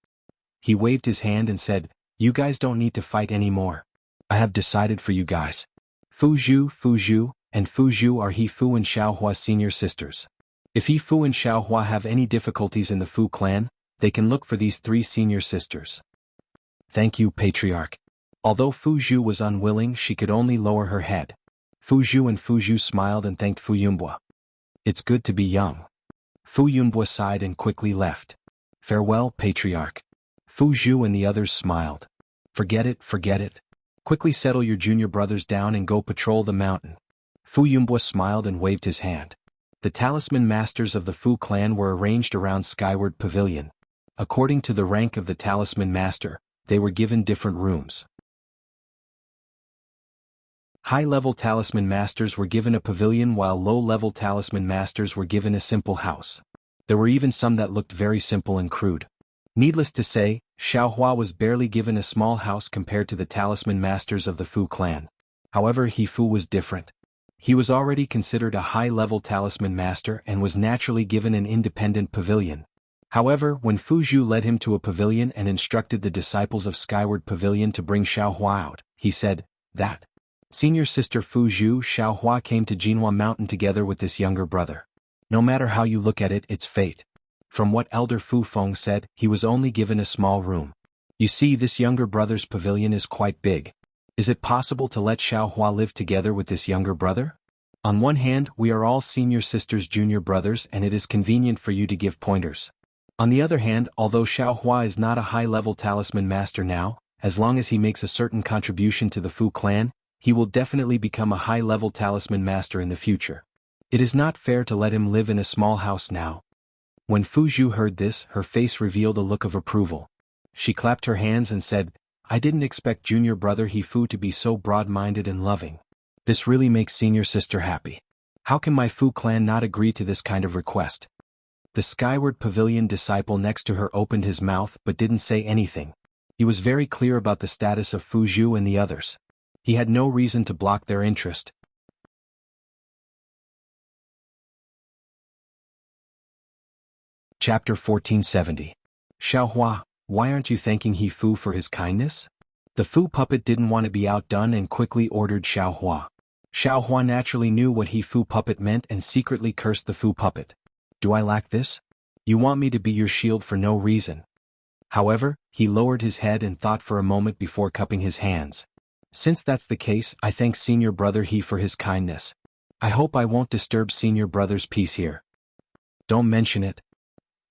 He waved his hand and said, you guys don't need to fight anymore. I have decided for you guys. Fu Zhu, and Fu Zhu are He Fu and Xiaohua's senior sisters. If He Fu and Xiaohua have any difficulties in the Fu clan, they can look for these three senior sisters. Thank you, Patriarch. Although Fu Zhu was unwilling, she could only lower her head. Fu Zhu and Fu Zhu smiled and thanked Fu Yumbua. It's good to be young. Fu Yumbua sighed and quickly left. Farewell, Patriarch. Fu Zhu and the others smiled. Forget it. Quickly settle your junior brothers down and go patrol the mountain. Fu Yumbua smiled and waved his hand. The Talisman Masters of the Fu clan were arranged around Skyward Pavilion. According to the rank of the Talisman Master, they were given different rooms. High-level Talisman Masters were given a pavilion while low-level Talisman Masters were given a simple house. There were even some that looked very simple and crude. Needless to say, Xiaohua was barely given a small house compared to the Talisman Masters of the Fu clan. However, He Fu was different. He was already considered a high-level Talisman Master and was naturally given an independent pavilion. However, when Fu Zhu led him to a pavilion and instructed the disciples of Skyward Pavilion to bring Xiaohua out, he said, that senior sister Fu Zhu, Xiaohua came to Jinhua Mountain together with this younger brother. No matter how you look at it, it's fate. From what Elder Fu Feng said, he was only given a small room. You see, this younger brother's pavilion is quite big. Is it possible to let Xiaohua live together with this younger brother? On one hand, we are all senior sisters' junior brothers and it is convenient for you to give pointers. On the other hand, although Xiaohua is not a high-level Talisman Master now, as long as he makes a certain contribution to the Fu clan, he will definitely become a high-level Talisman Master in the future. It is not fair to let him live in a small house now. When Fu Zhu heard this, her face revealed a look of approval. She clapped her hands and said, I didn't expect junior brother He Fu to be so broad-minded and loving. This really makes senior sister happy. How can my Fu clan not agree to this kind of request? The Skyward Pavilion disciple next to her opened his mouth but didn't say anything. He was very clear about the status of Fu Zhu and the others. He had no reason to block their interest. Chapter 1470. Xiaohua, why aren't you thanking He Fu for his kindness? The Fu puppet didn't want to be outdone and quickly ordered Xiaohua. Xiaohua naturally knew what He Fu puppet meant and secretly cursed the Fu puppet. Do I lack this? You want me to be your shield for no reason. However, he lowered his head and thought for a moment before cupping his hands. Since that's the case, I thank senior brother He for his kindness. I hope I won't disturb senior brother's peace here. Don't mention it.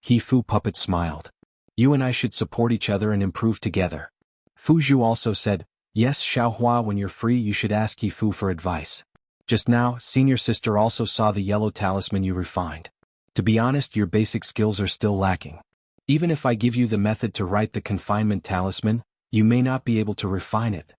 He Fu puppet smiled. You and I should support each other and improve together. Fu Zhu also said, yes Xiaohua, when you're free you should ask He Fu for advice. Just now, senior sister also saw the yellow talisman you refined. To be honest, your basic skills are still lacking. Even if I give you the method to write the confinement talisman, you may not be able to refine it.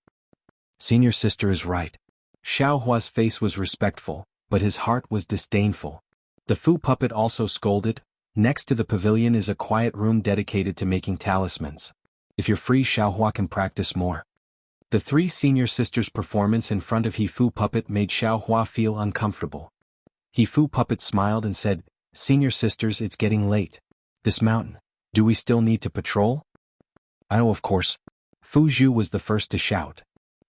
Senior sister is right. Xiaohua's face was respectful, but his heart was disdainful. The Fu puppet also scolded, next to the pavilion is a quiet room dedicated to making talismans. If you're free, Xiaohua can practice more. The three senior sisters' performance in front of He Fu puppet made Xiaohua feel uncomfortable. He Fu puppet smiled and said, senior sisters, it's getting late. This mountain, do we still need to patrol? Oh, of course. Fu Zhu was the first to shout.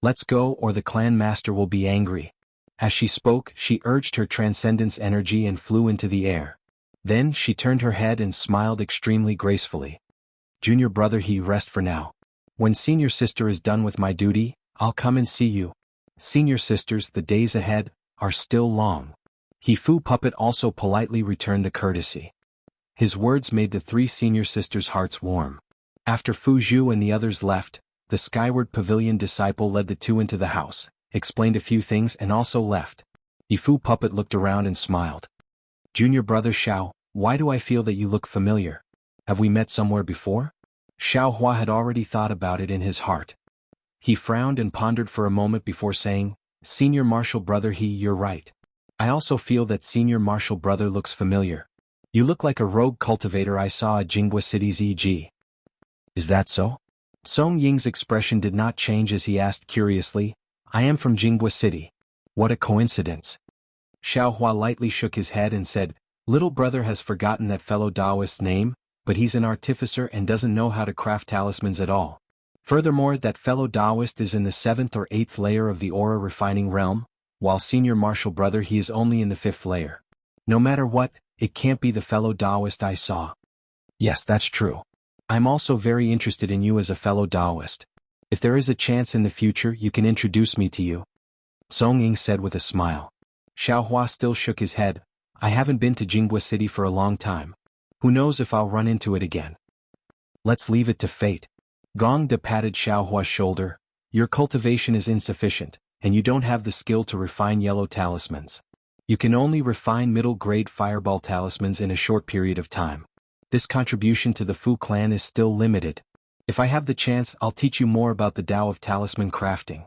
Let's go or the clan master will be angry. As she spoke, she urged her transcendence energy and flew into the air. Then she turned her head and smiled extremely gracefully. Junior brother He, rest for now. When senior sister is done with my duty, I'll come and see you. Senior sisters, the days ahead are still long. He Fu puppet also politely returned the courtesy. His words made the three senior sisters' hearts warm. After Fu Zhu and the others left, the Skyward Pavilion disciple led the two into the house, explained a few things and also left. He Fu puppet looked around and smiled. Junior brother Xiao, why do I feel that you look familiar? Have we met somewhere before? Xiaohua had already thought about it in his heart. He frowned and pondered for a moment before saying, senior martial brother He, you're right. I also feel that senior martial brother looks familiar. You look like a rogue cultivator I saw at Jianghu City's e.g. Is that so? Song Ying's expression did not change as he asked curiously, I am from Jianghu City. What a coincidence. Xiaohua lightly shook his head and said, little brother has forgotten that fellow Taoist's name, but he's an artificer and doesn't know how to craft talismans at all. Furthermore, that fellow Taoist is in the 7th or 8th layer of the aura refining realm, while senior martial brother He is only in the 5th layer. No matter what, it can't be the fellow Taoist I saw. Yes, that's true. I'm also very interested in you as a fellow Taoist. If there is a chance in the future, you can introduce me to you. Song Ying said with a smile. Xiaohua still shook his head. I haven't been to Jianghu City for a long time. Who knows if I'll run into it again. Let's leave it to fate. Gong De patted Xiaohua's shoulder. Your cultivation is insufficient, and you don't have the skill to refine yellow talismans. You can only refine middle-grade fireball talismans in a short period of time. This contribution to the Fu clan is still limited. If I have the chance, I'll teach you more about the Tao of talisman crafting.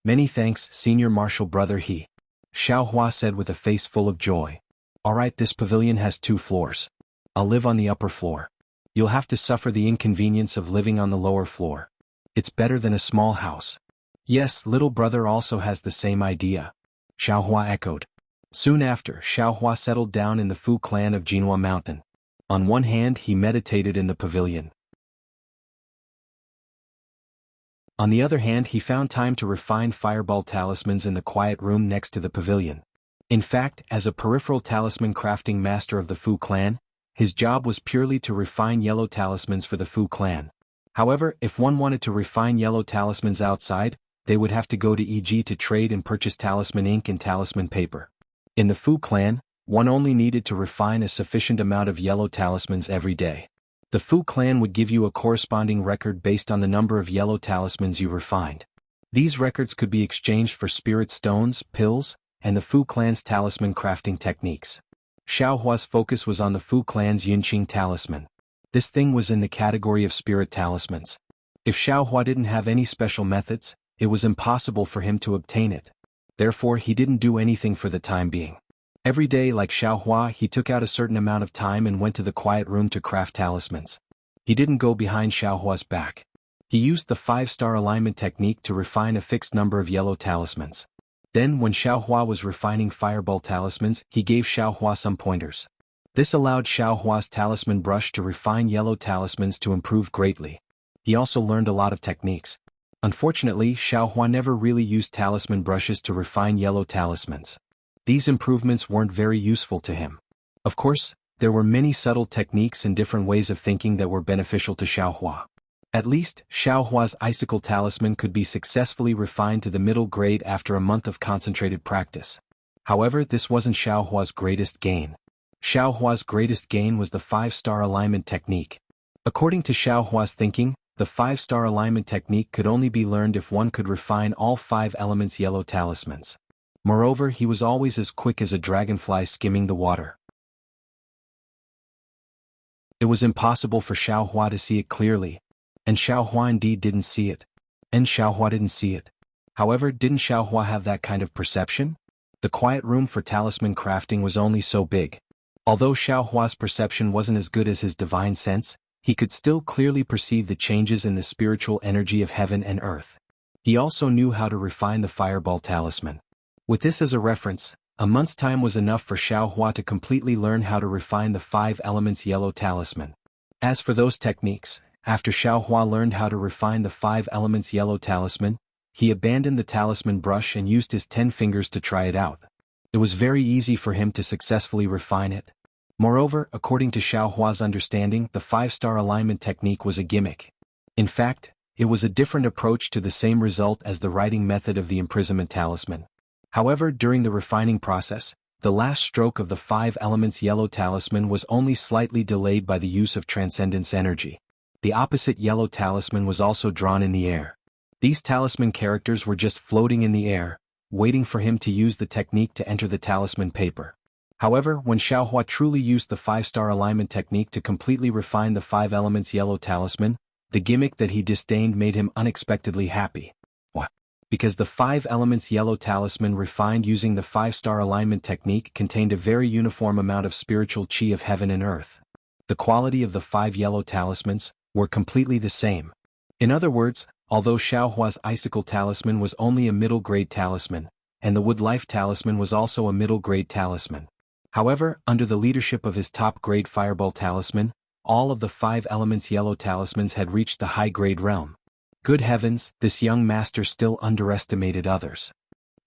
Many thanks, senior martial brother He. Xiaohua said with a face full of joy. Alright, this pavilion has 2 floors. I'll live on the upper floor. You'll have to suffer the inconvenience of living on the lower floor. It's better than a small house. Yes, little brother also has the same idea. Xiaohua echoed. Soon after, Xiaohua settled down in the Fu clan of Jinhua Mountain. On one hand, he meditated in the pavilion. On the other hand, he found time to refine fireball talismans in the quiet room next to the pavilion. In fact, as a peripheral talisman crafting master of the Fu clan, his job was purely to refine yellow talismans for the Fu clan. However, if one wanted to refine yellow talismans outside, they would have to go to EG to trade and purchase talisman ink and talisman paper. In the Fu clan, one only needed to refine a sufficient amount of yellow talismans every day. The Fu clan would give you a corresponding record based on the number of yellow talismans you refined. These records could be exchanged for spirit stones, pills, and the Fu clan's talisman crafting techniques. Xiaohua's focus was on the Fu clan's Yunqing talisman. This thing was in the category of spirit talismans. If Xiaohua didn't have any special methods, it was impossible for him to obtain it. Therefore, he didn't do anything for the time being. Every day, like Xiaohua, he took out a certain amount of time and went to the quiet room to craft talismans. He didn't go behind Xiaohua's back. He used the 5-star alignment technique to refine a fixed number of yellow talismans. Then, when Xiaohua was refining fireball talismans, he gave Xiaohua some pointers. This allowed Xiaohua's talisman brush to refine yellow talismans to improve greatly. He also learned a lot of techniques. Unfortunately, Xiaohua never really used talisman brushes to refine yellow talismans. These improvements weren't very useful to him. Of course, there were many subtle techniques and different ways of thinking that were beneficial to Xiaohua. At least, Xiaohua's icicle talisman could be successfully refined to the middle grade after a month of concentrated practice. However, this wasn't Xiaohua's greatest gain. Xiaohua's greatest gain was the 5-star alignment technique. According to Xiaohua's thinking, the 5-star alignment technique could only be learned if one could refine all 5 elements yellow talismans. Moreover, he was always as quick as a dragonfly skimming the water. It was impossible for Xiaohua to see it clearly. And Xiaohua indeed didn't see it. And Xiaohua didn't see it. However, didn't Xiaohua have that kind of perception? The quiet room for talisman crafting was only so big. Although Xiaohua's perception wasn't as good as his divine sense, he could still clearly perceive the changes in the spiritual energy of heaven and earth. He also knew how to refine the fireball talisman. With this as a reference, a month's time was enough for Xiaohua to completely learn how to refine the 5 elements yellow talisman. As for those techniques, after Xiaohua learned how to refine the 5 elements yellow talisman, he abandoned the talisman brush and used his 10 fingers to try it out. It was very easy for him to successfully refine it. Moreover, according to Xiaohua's understanding, the 5-star alignment technique was a gimmick. In fact, it was a different approach to the same result as the writing method of the imprisonment talisman. However, during the refining process, the last stroke of the 5 elements yellow talisman was only slightly delayed by the use of transcendence energy. The opposite yellow talisman was also drawn in the air. These talisman characters were just floating in the air, waiting for him to use the technique to enter the talisman paper. However, when Xiaohua truly used the 5-star alignment technique to completely refine the 5 elements yellow talisman, the gimmick that he disdained made him unexpectedly happy. What? Because the 5 elements yellow talisman refined using the 5-star alignment technique contained a very uniform amount of spiritual chi of heaven and earth. The quality of the 5 yellow talismans were completely the same. In other words, although Xiaohua's icicle talisman was only a middle-grade talisman, and the wood life talisman was also a middle-grade talisman. However, under the leadership of his top-grade fireball talisman, all of the 5 elements yellow talismans had reached the high-grade realm. Good heavens, this young master still underestimated others.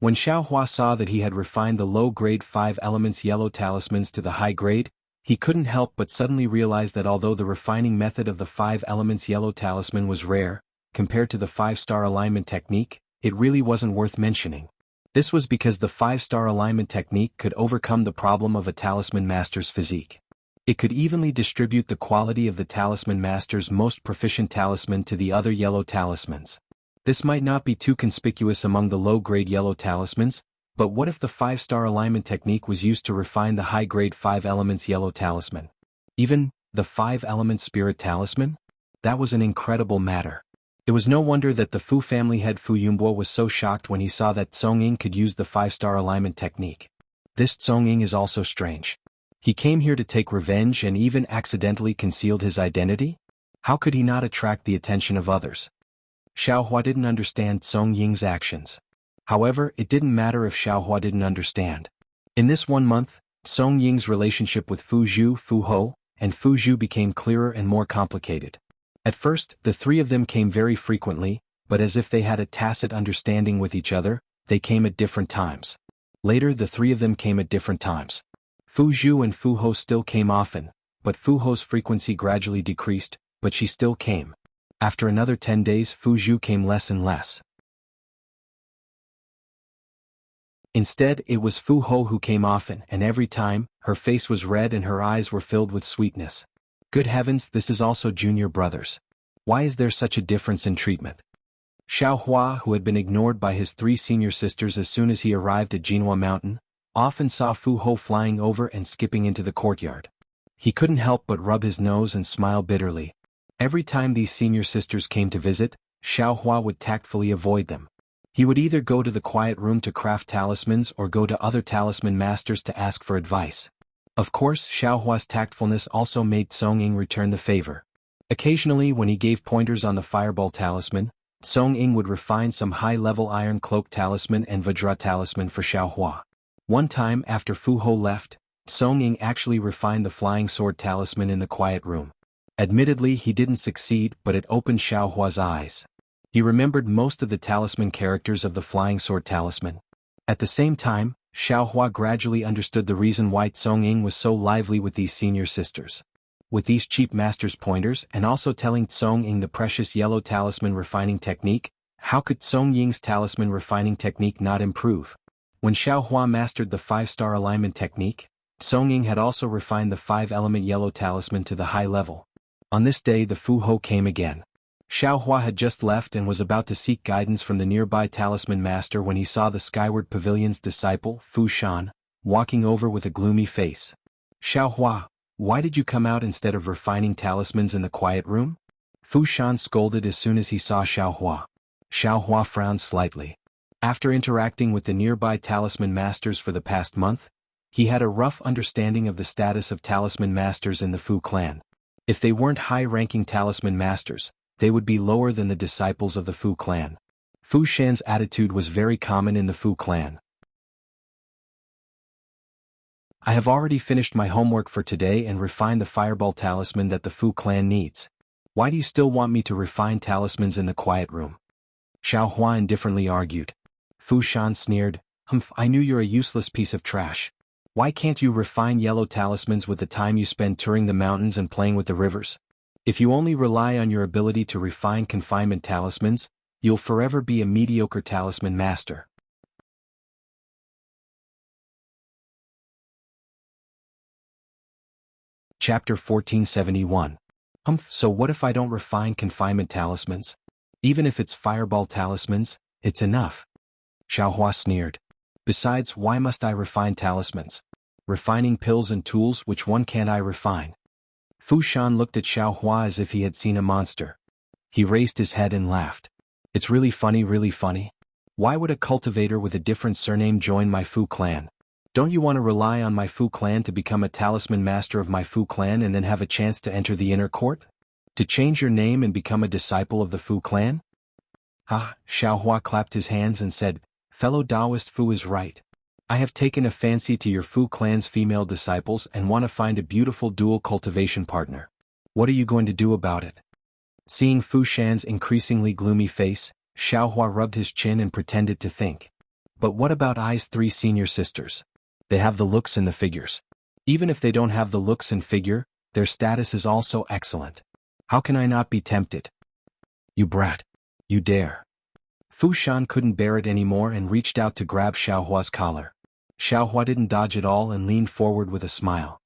When Xiaohua saw that he had refined the low-grade 5 elements yellow talismans to the high grade, he couldn't help but suddenly realize that although the refining method of the 5 elements yellow talisman was rare, compared to the 5-star alignment technique, it really wasn't worth mentioning. This was because the 5-star alignment technique could overcome the problem of a talisman master's physique. It could evenly distribute the quality of the talisman master's most proficient talisman to the other yellow talismans. This might not be too conspicuous among the low-grade yellow talismans, but what if the 5-star alignment technique was used to refine the high-grade 5 elements yellow talisman? Even the 5 elements spirit talisman? That was an incredible matter. It was no wonder that the Fu family head Fu Yunbo was so shocked when he saw that Tsongying could use the 5-star alignment technique. This Tsongying is also strange. He came here to take revenge and even accidentally concealed his identity? How could he not attract the attention of others? Xiaohua didn't understand Tsongying's actions. However, it didn't matter if Xiaohua didn't understand. In this 1 month, Tsongying's relationship with Fu Zhu, Fu Ho, and Fu Zhu became clearer and more complicated. At first, the 3 of them came very frequently, but as if they had a tacit understanding with each other, they came at different times. Later, the 3 of them came at different times. Fu Zhu and Fu Ho still came often, but Fu Ho's frequency gradually decreased, but she still came. After another 10 days, Fu Zhu came less and less. Instead, it was Fu Ho who came often, and every time, her face was red and her eyes were filled with sweetness. Good heavens, this is also junior brothers. Why is there such a difference in treatment? Xiaohua, who had been ignored by his 3 senior sisters as soon as he arrived at Jinhua Mountain, often saw Fu Ho flying over and skipping into the courtyard. He couldn't help but rub his nose and smile bitterly. Every time these senior sisters came to visit, Xiaohua would tactfully avoid them. He would either go to the quiet room to craft talismans or go to other talisman masters to ask for advice. Of course, Xiaohua's tactfulness also made Tsongying return the favor. Occasionally, when he gave pointers on the fireball talisman, Tsongying would refine some high-level iron cloak talisman and Vajra talisman for Xiaohua. One time after Fu Ho left, Song Ying actually refined the flying sword talisman in the quiet room. Admittedly, he didn't succeed, but it opened Xiaohua's eyes. He remembered most of the talisman characters of the flying sword talisman. At the same time, Xiaohua gradually understood the reason why Song Ying was so lively with these senior sisters. With these cheap master's pointers and also telling Song Ying the precious yellow talisman refining technique, how could Song Ying's talisman refining technique not improve? When Xiaohua mastered the 5-star alignment technique, Song Ying had also refined the 5-element yellow talisman to the high level. On this day the Fu Hou came again. Xiaohua had just left and was about to seek guidance from the nearby talisman master when he saw the Skyward Pavilion's disciple, Fu Shan, walking over with a gloomy face. Xiaohua, why did you come out instead of refining talismans in the quiet room? Fu Shan scolded as soon as he saw Xiaohua. Xiaohua frowned slightly. After interacting with the nearby talisman masters for the past month, he had a rough understanding of the status of talisman masters in the Fu clan. If they weren't high-ranking talisman masters, they would be lower than the disciples of the Fu clan. Fu Shan's attitude was very common in the Fu clan. I have already finished my homework for today and refined the fireball talisman that the Fu clan needs. Why do you still want me to refine talismans in the quiet room? Xiaohua indifferently argued. Fu Shan sneered, Humph, I knew you're a useless piece of trash. Why can't you refine yellow talismans with the time you spend touring the mountains and playing with the rivers? If you only rely on your ability to refine confinement talismans, you'll forever be a mediocre talisman master. Chapter 1471. Humph, so what if I don't refine confinement talismans? Even if it's fireball talismans, it's enough. Xiaohua sneered. Besides, why must I refine talismans? Refining pills and tools, which one can't I refine? Fu Shan looked at Xiaohua as if he had seen a monster. He raised his head and laughed. It's really funny, really funny. Why would a cultivator with a different surname join my Fu clan? Don't you want to rely on my Fu clan to become a talisman master of my Fu clan and then have a chance to enter the inner court? To change your name and become a disciple of the Fu clan? Ha, Xiaohua clapped his hands and said, Fellow Taoist Fu is right. I have taken a fancy to your Fu clan's female disciples and want to find a beautiful dual cultivation partner. What are you going to do about it? Seeing Fu Shan's increasingly gloomy face, Xiaohua rubbed his chin and pretended to think. But what about Ai's 3 senior sisters? They have the looks and the figures. Even if they don't have the looks and figure, their status is also excellent. How can I not be tempted? You brat. You dare. Fu Shan couldn't bear it anymore and reached out to grab Xiaohua's collar. Xiaohua didn't dodge at all and leaned forward with a smile.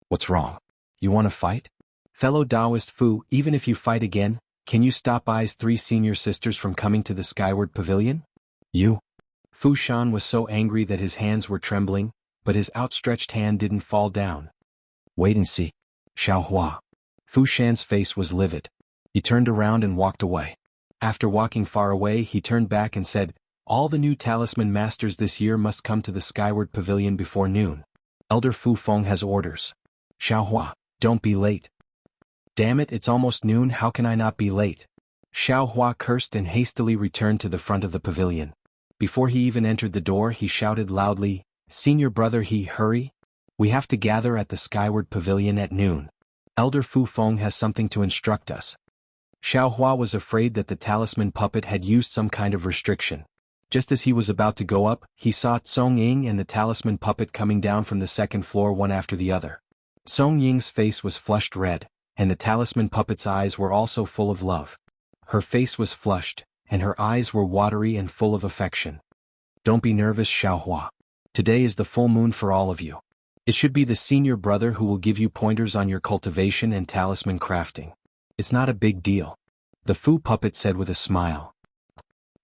What's wrong? You want to fight? Fellow Taoist Fu, even if you fight again, can you stop Ai's 3 senior sisters from coming to the Skyward Pavilion? You? Fu Shan was so angry that his hands were trembling, but his outstretched hand didn't fall down. Wait and see. Xiaohua. Fu Shan's face was livid. He turned around and walked away. After walking far away, he turned back and said, All the new talisman masters this year must come to the Skyward Pavilion before noon. Elder Fu Feng has orders. Xiaohua, don't be late. Damn it, it's almost noon, how can I not be late? Xiaohua cursed and hastily returned to the front of the pavilion. Before he even entered the door, he shouted loudly, Senior brother, hurry. We have to gather at the Skyward Pavilion at noon. Elder Fu Feng has something to instruct us. Xiaohua was afraid that the talisman puppet had used some kind of restriction. Just as he was about to go up, he saw Song Ying and the talisman puppet coming down from the second floor one after the other. Song Ying's face was flushed red, and the talisman puppet's eyes were also full of love. Her face was flushed, and her eyes were watery and full of affection. Don't be nervous, Xiaohua. Today is the full moon for all of you. It should be the senior brother who will give you pointers on your cultivation and talisman crafting. It's not a big deal. The Fu puppet said with a smile.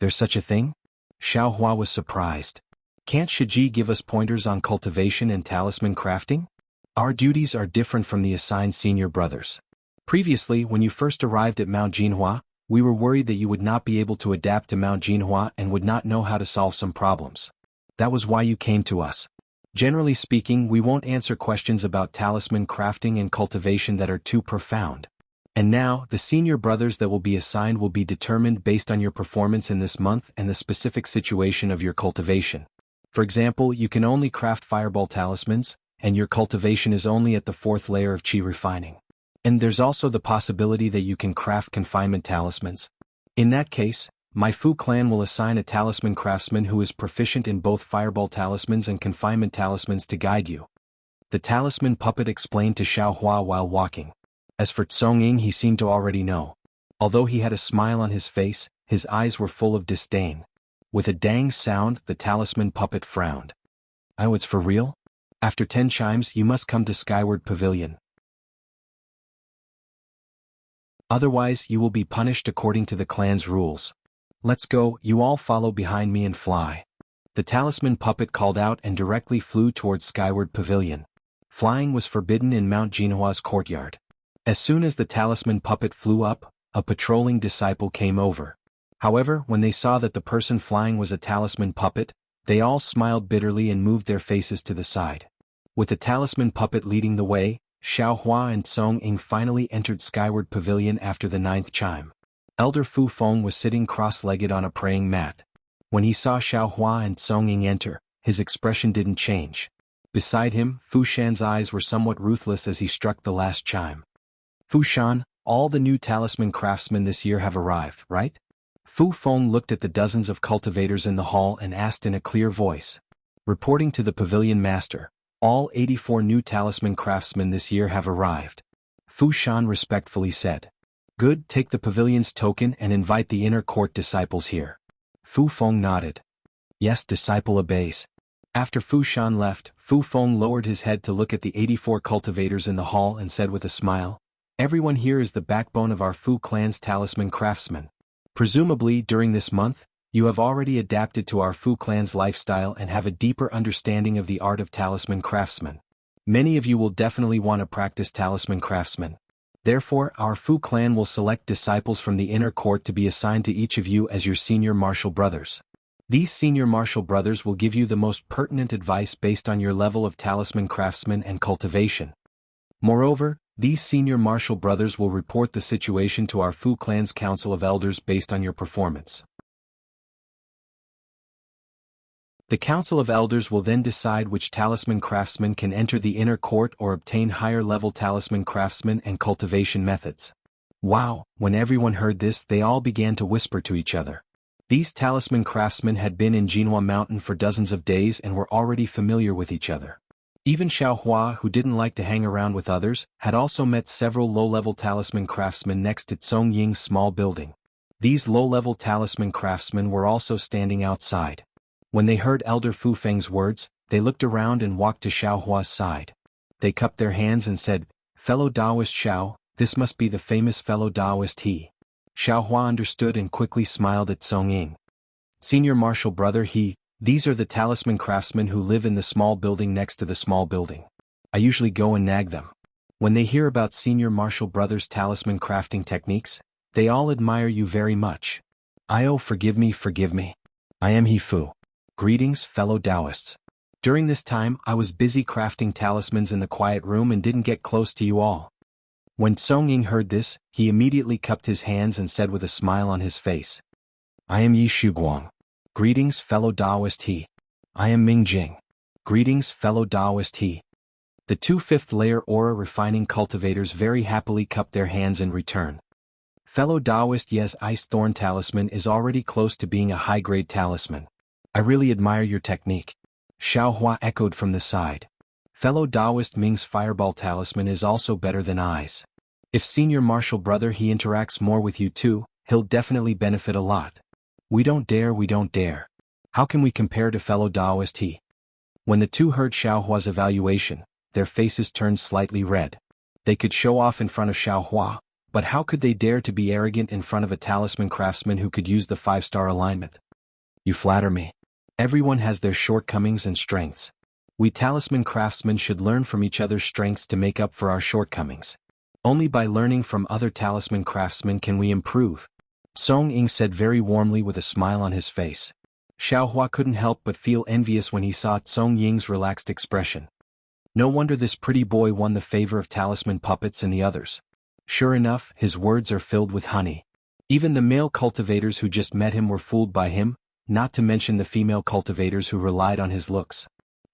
There's such a thing? Xiaohua was surprised. Can't Shiji give us pointers on cultivation and talisman crafting? Our duties are different from the assigned senior brothers. Previously, when you first arrived at Mount Jinhua, we were worried that you would not be able to adapt to Mount Jinhua and would not know how to solve some problems. That was why you came to us. Generally speaking, we won't answer questions about talisman crafting and cultivation that are too profound. And now, the senior brothers that will be assigned will be determined based on your performance in this month and the specific situation of your cultivation. For example, you can only craft fireball talismans, and your cultivation is only at the 4th layer of Qi refining. And there's also the possibility that you can craft confinement talismans. In that case, my Fu clan will assign a talisman craftsman who is proficient in both fireball talismans and confinement talismans to guide you. The talisman puppet explained to Xiaohua while walking. As for Tsong-Ying, he seemed to already know. Although he had a smile on his face, his eyes were full of disdain. With a dang sound, the talisman puppet frowned. "Oh, it's for real? After 10 chimes you must come to Skyward Pavilion. Otherwise you will be punished according to the clan's rules. Let's go, you all follow behind me and fly." The talisman puppet called out and directly flew towards Skyward Pavilion. Flying was forbidden in Mount Jinhua's courtyard. As soon as the talisman puppet flew up, a patrolling disciple came over. However, when they saw that the person flying was a talisman puppet, they all smiled bitterly and moved their faces to the side. With the talisman puppet leading the way, Xiaohua and Tsong-Ying finally entered Skyward Pavilion after the 9th chime. Elder Fu Feng was sitting cross-legged on a praying mat. When he saw Xiaohua and Tsong-Ying enter, his expression didn't change. Beside him, Fu Shan's eyes were somewhat ruthless as he struck the last chime. "Fu Shan, all the new talisman craftsmen this year have arrived, right?" Fu Feng looked at the dozens of cultivators in the hall and asked in a clear voice. Reporting to the pavilion master, "All 84 new talisman craftsmen this year have arrived." Fu Shan respectfully said. "Good, take the pavilion's token and invite the inner court disciples here." Fu Feng nodded. "Yes, disciple obeys." After Fu Shan left, Fu Feng lowered his head to look at the 84 cultivators in the hall and said with a smile, "Everyone here is the backbone of our Fu clan's talisman craftsmen. Presumably, during this month, you have already adapted to our Fu clan's lifestyle and have a deeper understanding of the art of talisman craftsmen. Many of you will definitely want to practice talisman craftsmen. Therefore, our Fu clan will select disciples from the inner court to be assigned to each of you as your senior martial brothers. These senior martial brothers will give you the most pertinent advice based on your level of talisman craftsman and cultivation. Moreover, these senior martial brothers will report the situation to our Fu clan's council of elders based on your performance. The council of elders will then decide which talisman craftsman can enter the inner court or obtain higher-level talisman craftsman and cultivation methods. Wow, when everyone heard this they all began to whisper to each other. These talisman craftsmen had been in Jinhua Mountain for dozens of days and were already familiar with each other. Even Xiaohua, who didn't like to hang around with others, had also met several low-level talisman craftsmen next to Tsong-Ying's small building. These low-level talisman craftsmen were also standing outside. When they heard Elder Fu Feng's words, they looked around and walked to Xiaohua's side. They cupped their hands and said, "Fellow Taoist Xiao, this must be the famous fellow Taoist he." Xiaohua understood and quickly smiled at Tsong-Ying. "Senior martial brother he, these are the talisman craftsmen who live in the small building next to the small building. I usually go and nag them. When they hear about senior martial brother's talisman crafting techniques, they all admire you very much. Forgive me. I am He Fu. Greetings, fellow Taoists. During this time I was busy crafting talismans in the quiet room and didn't get close to you all." When Tsong-Ying heard this, he immediately cupped his hands and said with a smile on his face, "I am Yi Shuguang. Greetings, fellow Taoist he. I am Ming Jing. Greetings, fellow Taoist he." The 2 5th-layer aura refining cultivators very happily cupped their hands in return. "Fellow Taoist Ye's Ice Thorn Talisman is already close to being a high-grade talisman. I really admire your technique." Xiaohua echoed from the side. "Fellow Taoist Ming's Fireball Talisman is also better than I's. If senior martial brother he interacts more with you too, he'll definitely benefit a lot. We don't dare. How can we compare to fellow Taoist he?" When the two heard Xiaohua's evaluation, their faces turned slightly red. They could show off in front of Xiaohua, but how could they dare to be arrogant in front of a talisman craftsman who could use the 5-star alignment? "You flatter me. Everyone has their shortcomings and strengths. We talisman craftsmen should learn from each other's strengths to make up for our shortcomings. Only by learning from other talisman craftsmen can we improve," Tsong-Ying said very warmly with a smile on his face. Xiaohua couldn't help but feel envious when he saw Tsong-Ying's relaxed expression. No wonder this pretty boy won the favor of talisman puppets and the others. Sure enough, his words are filled with honey. Even the male cultivators who just met him were fooled by him, not to mention the female cultivators who relied on his looks.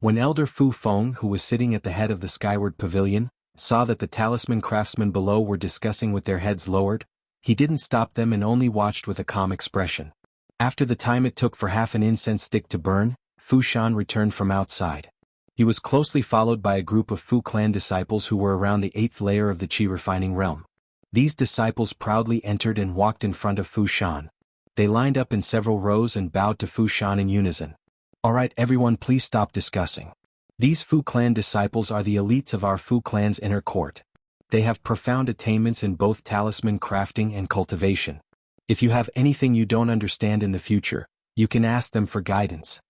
When Elder Fu Feng, who was sitting at the head of the skyward pavilion, saw that the talisman craftsmen below were discussing with their heads lowered, he didn't stop them and only watched with a calm expression. After the time it took for half an incense stick to burn, Fu Shan returned from outside. He was closely followed by a group of Fu clan disciples who were around the 8th layer of the Qi refining realm. These disciples proudly entered and walked in front of Fu Shan. They lined up in several rows and bowed to Fu Shan in unison. "Alright everyone, please stop discussing. These Fu clan disciples are the elites of our Fu clan's inner court. They have profound attainments in both talisman crafting and cultivation. If you have anything you don't understand in the future, you can ask them for guidance.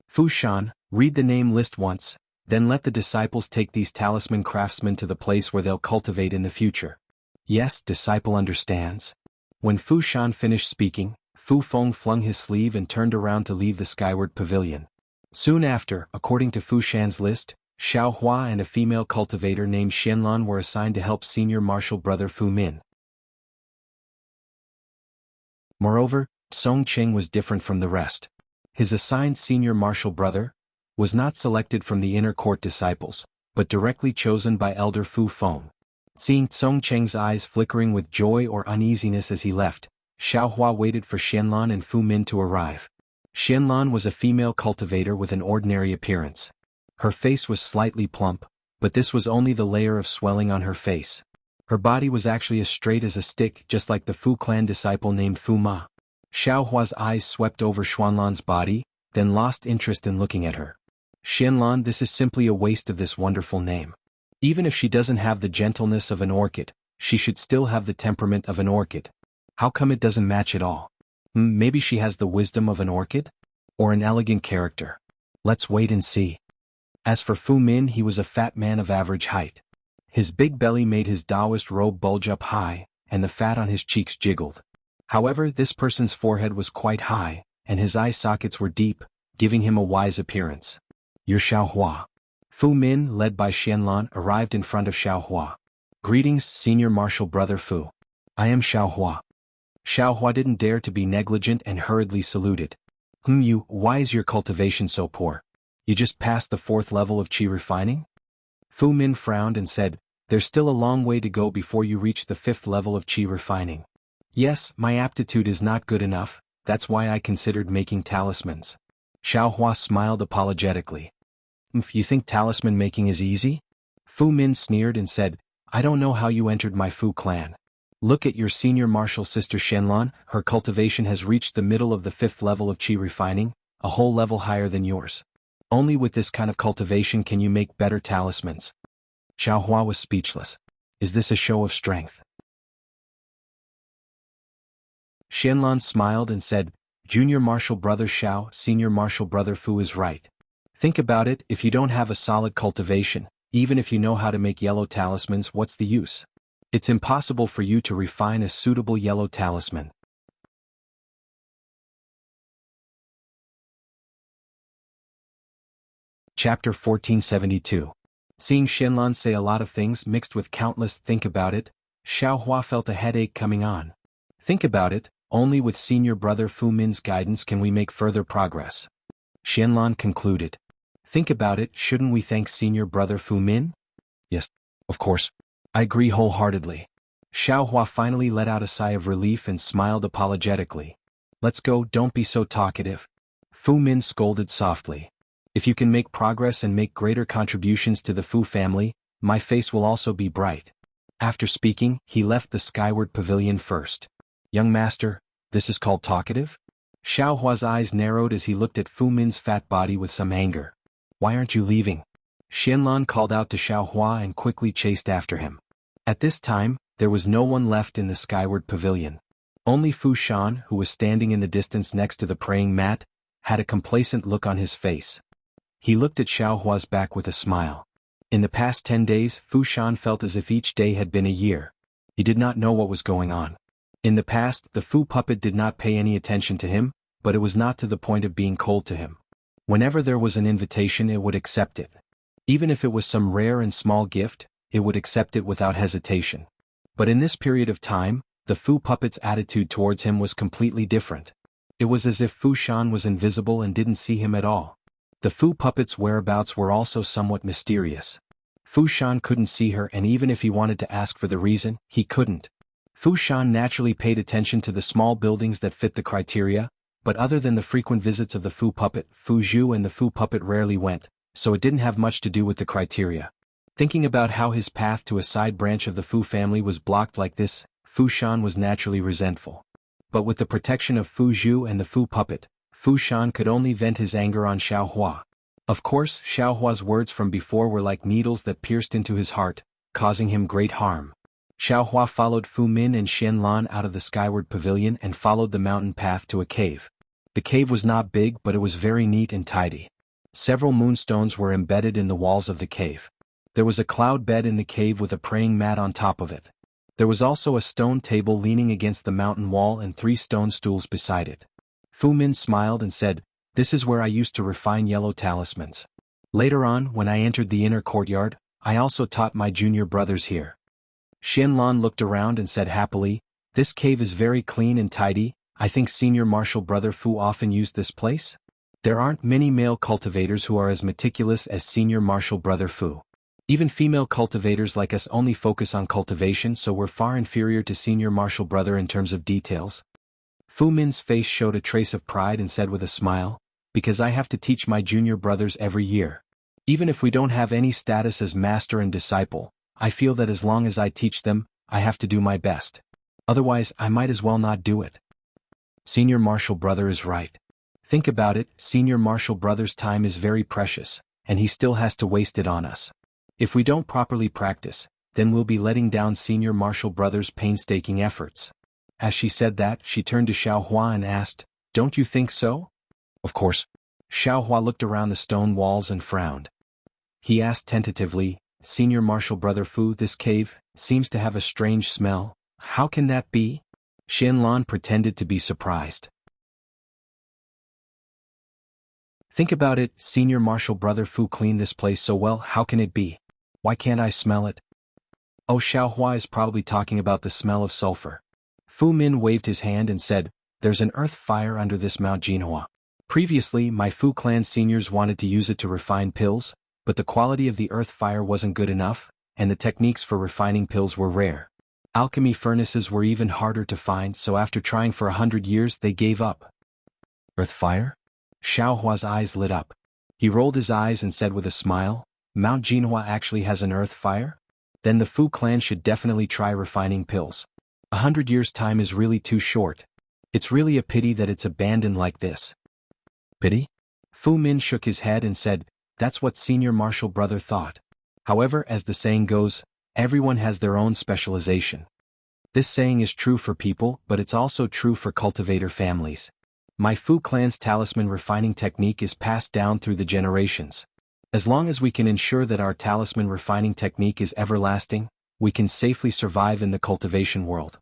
Fu Shan, read the name list once, then let the disciples take these talisman craftsmen to the place where they'll cultivate in the future." "Yes, disciple understands." When Fu Shan finished speaking, Fu Feng flung his sleeve and turned around to leave the skyward pavilion. Soon after, according to Fu Shan's list, Xiao Hua and a female cultivator named Xianlan were assigned to help senior martial brother Fu Min. Moreover, Song Qing was different from the rest. His assigned senior martial brother was not selected from the inner court disciples, but directly chosen by Elder Fu Feng. Seeing Song Cheng's eyes flickering with joy or uneasiness as he left, Xiao Hua waited for Xianlan and Fu Min to arrive. Xianlan was a female cultivator with an ordinary appearance. Her face was slightly plump, but this was only the layer of swelling on her face. Her body was actually as straight as a stick, just like the Fu clan disciple named Fu Ma. Xiao Hua's eyes swept over Xuanlan's body, then lost interest in looking at her. "Xianlan, this is simply a waste of this wonderful name. Even if she doesn't have the gentleness of an orchid, she should still have the temperament of an orchid. How come it doesn't match at all? Maybe she has the wisdom of an orchid? Or an elegant character? Let's wait and see." As for Fu Min, he was a fat man of average height. His big belly made his Taoist robe bulge up high, and the fat on his cheeks jiggled. However, this person's forehead was quite high, and his eye sockets were deep, giving him a wise appearance. "You're Xiao Hua." Fu Min, led by Xianlan, arrived in front of Xiao Hua. "Greetings, senior martial brother Fu. I am Xiao Hua." Xiao Hua didn't dare to be negligent and hurriedly saluted. Why is your cultivation so poor? You just passed the 4th level of Qi refining?" Fu Min frowned and said, "There's still a long way to go before you reach the 5th level of Qi refining. Yes, my aptitude is not good enough, that's why I considered making talismans." Xiao Hua smiled apologetically. "You think talisman making is easy?" Fu Min sneered and said, "I don't know how you entered my Fu clan. Look at your senior martial sister Xianlan, her cultivation has reached the middle of the 5th level of Qi refining, a whole level higher than yours. Only with this kind of cultivation can you make better talismans." Xiao Hua was speechless. Is this a show of strength? Xianlan smiled and said, "Junior martial brother Xiao, senior martial brother Fu is right. Think about it, if you don't have a solid cultivation, even if you know how to make yellow talismans, what's the use? It's impossible for you to refine a suitable yellow talisman." Chapter 1472. Seeing Xianlan say a lot of things mixed with countless "think about it," Xiao Hua felt a headache coming on. Think about it, only with senior brother Fu Min's guidance can we make further progress. Xianlan concluded. Think about it, shouldn't we thank senior brother Fu Min? Yes, of course. I agree wholeheartedly. Xiao Hua finally let out a sigh of relief and smiled apologetically. Let's go, don't be so talkative. Fu Min scolded softly. If you can make progress and make greater contributions to the Fu family, my face will also be bright. After speaking, he left the skyward pavilion first. Young master, this is called talkative? Xiao Hua's eyes narrowed as he looked at Fu Min's fat body with some anger. Why aren't you leaving? Xianlan called out to Xiao Hua and quickly chased after him. At this time, there was no one left in the skyward pavilion. Only Fu Shan, who was standing in the distance next to the praying mat, had a complacent look on his face. He looked at Xiao Hua's back with a smile. In the past 10 days, Fu Shan felt as if each day had been a year. He did not know what was going on. In the past, the Fu puppet did not pay any attention to him, but it was not to the point of being cold to him. Whenever there was an invitation, it would accept it. Even if it was some rare and small gift, it would accept it without hesitation. But in this period of time, the Fu puppet's attitude towards him was completely different. It was as if Fu Shan was invisible and didn't see him at all. The Fu puppet's whereabouts were also somewhat mysterious. Fu Shan couldn't see her, and even if he wanted to ask for the reason, he couldn't. Fu Shan naturally paid attention to the small buildings that fit the criteria, but other than the frequent visits of the Fu puppet, Fu Zhu and the Fu puppet rarely went, so it didn't have much to do with the criteria. Thinking about how his path to a side branch of the Fu family was blocked like this, Fu Shan was naturally resentful. But with the protection of Fu Zhu and the Fu puppet, Fu Shan could only vent his anger on Xiao Hua. Of course, Xiao Hua's words from before were like needles that pierced into his heart, causing him great harm. Xiao Hua followed Fu Min and Xian Lan out of the skyward pavilion and followed the mountain path to a cave. The cave was not big, but it was very neat and tidy. Several moonstones were embedded in the walls of the cave. There was a cloud bed in the cave with a praying mat on top of it. There was also a stone table leaning against the mountain wall and 3 stone stools beside it. Fu Min smiled and said, "This is where I used to refine yellow talismans. Later on, when I entered the inner courtyard, I also taught my junior brothers here." Xian Lan looked around and said happily, "This cave is very clean and tidy. I think senior martial brother Fu often used this place? There aren't many male cultivators who are as meticulous as senior martial brother Fu. Even female cultivators like us only focus on cultivation, so we're far inferior to senior martial brother in terms of details." Fu Min's face showed a trace of pride and said with a smile, "Because I have to teach my junior brothers every year. Even if we don't have any status as master and disciple, I feel that as long as I teach them, I have to do my best. Otherwise, I might as well not do it." Senior martial brother is right. Think about it, senior martial brother's time is very precious, and he still has to waste it on us. If we don't properly practice, then we'll be letting down senior martial brother's painstaking efforts. As she said that, she turned to Xiao Hua and asked, "Don't you think so?" "Of course." Xiao Hua looked around the stone walls and frowned. He asked tentatively, "Senior martial brother Fu, this cave seems to have a strange smell. How can that be?" Xian Lan pretended to be surprised. "Think about it, senior martial brother Fu cleaned this place so well, how can it be? Why can't I smell it?" "Oh, Xiao Hua is probably talking about the smell of sulfur." Fu Min waved his hand and said, "There's an earth fire under this Mount Jianghu. Previously, my Fu clan seniors wanted to use it to refine pills, but the quality of the earth fire wasn't good enough, and the techniques for refining pills were rare. Alchemy furnaces were even harder to find, so after trying for 100 years they gave up." "Earth fire?" Xiao Hua's eyes lit up. He rolled his eyes and said with a smile, "Mount Jianghu actually has an earth fire? Then the Fu clan should definitely try refining pills. 100 years' time is really too short. It's really a pity that it's abandoned like this." "Pity?" Fu Min shook his head and said, "That's what senior martial brother thought. However, as the saying goes, everyone has their own specialization. This saying is true for people, but it's also true for cultivator families. My Fu clan's talisman refining technique is passed down through the generations. As long as we can ensure that our talisman refining technique is everlasting, we can safely survive in the cultivation world."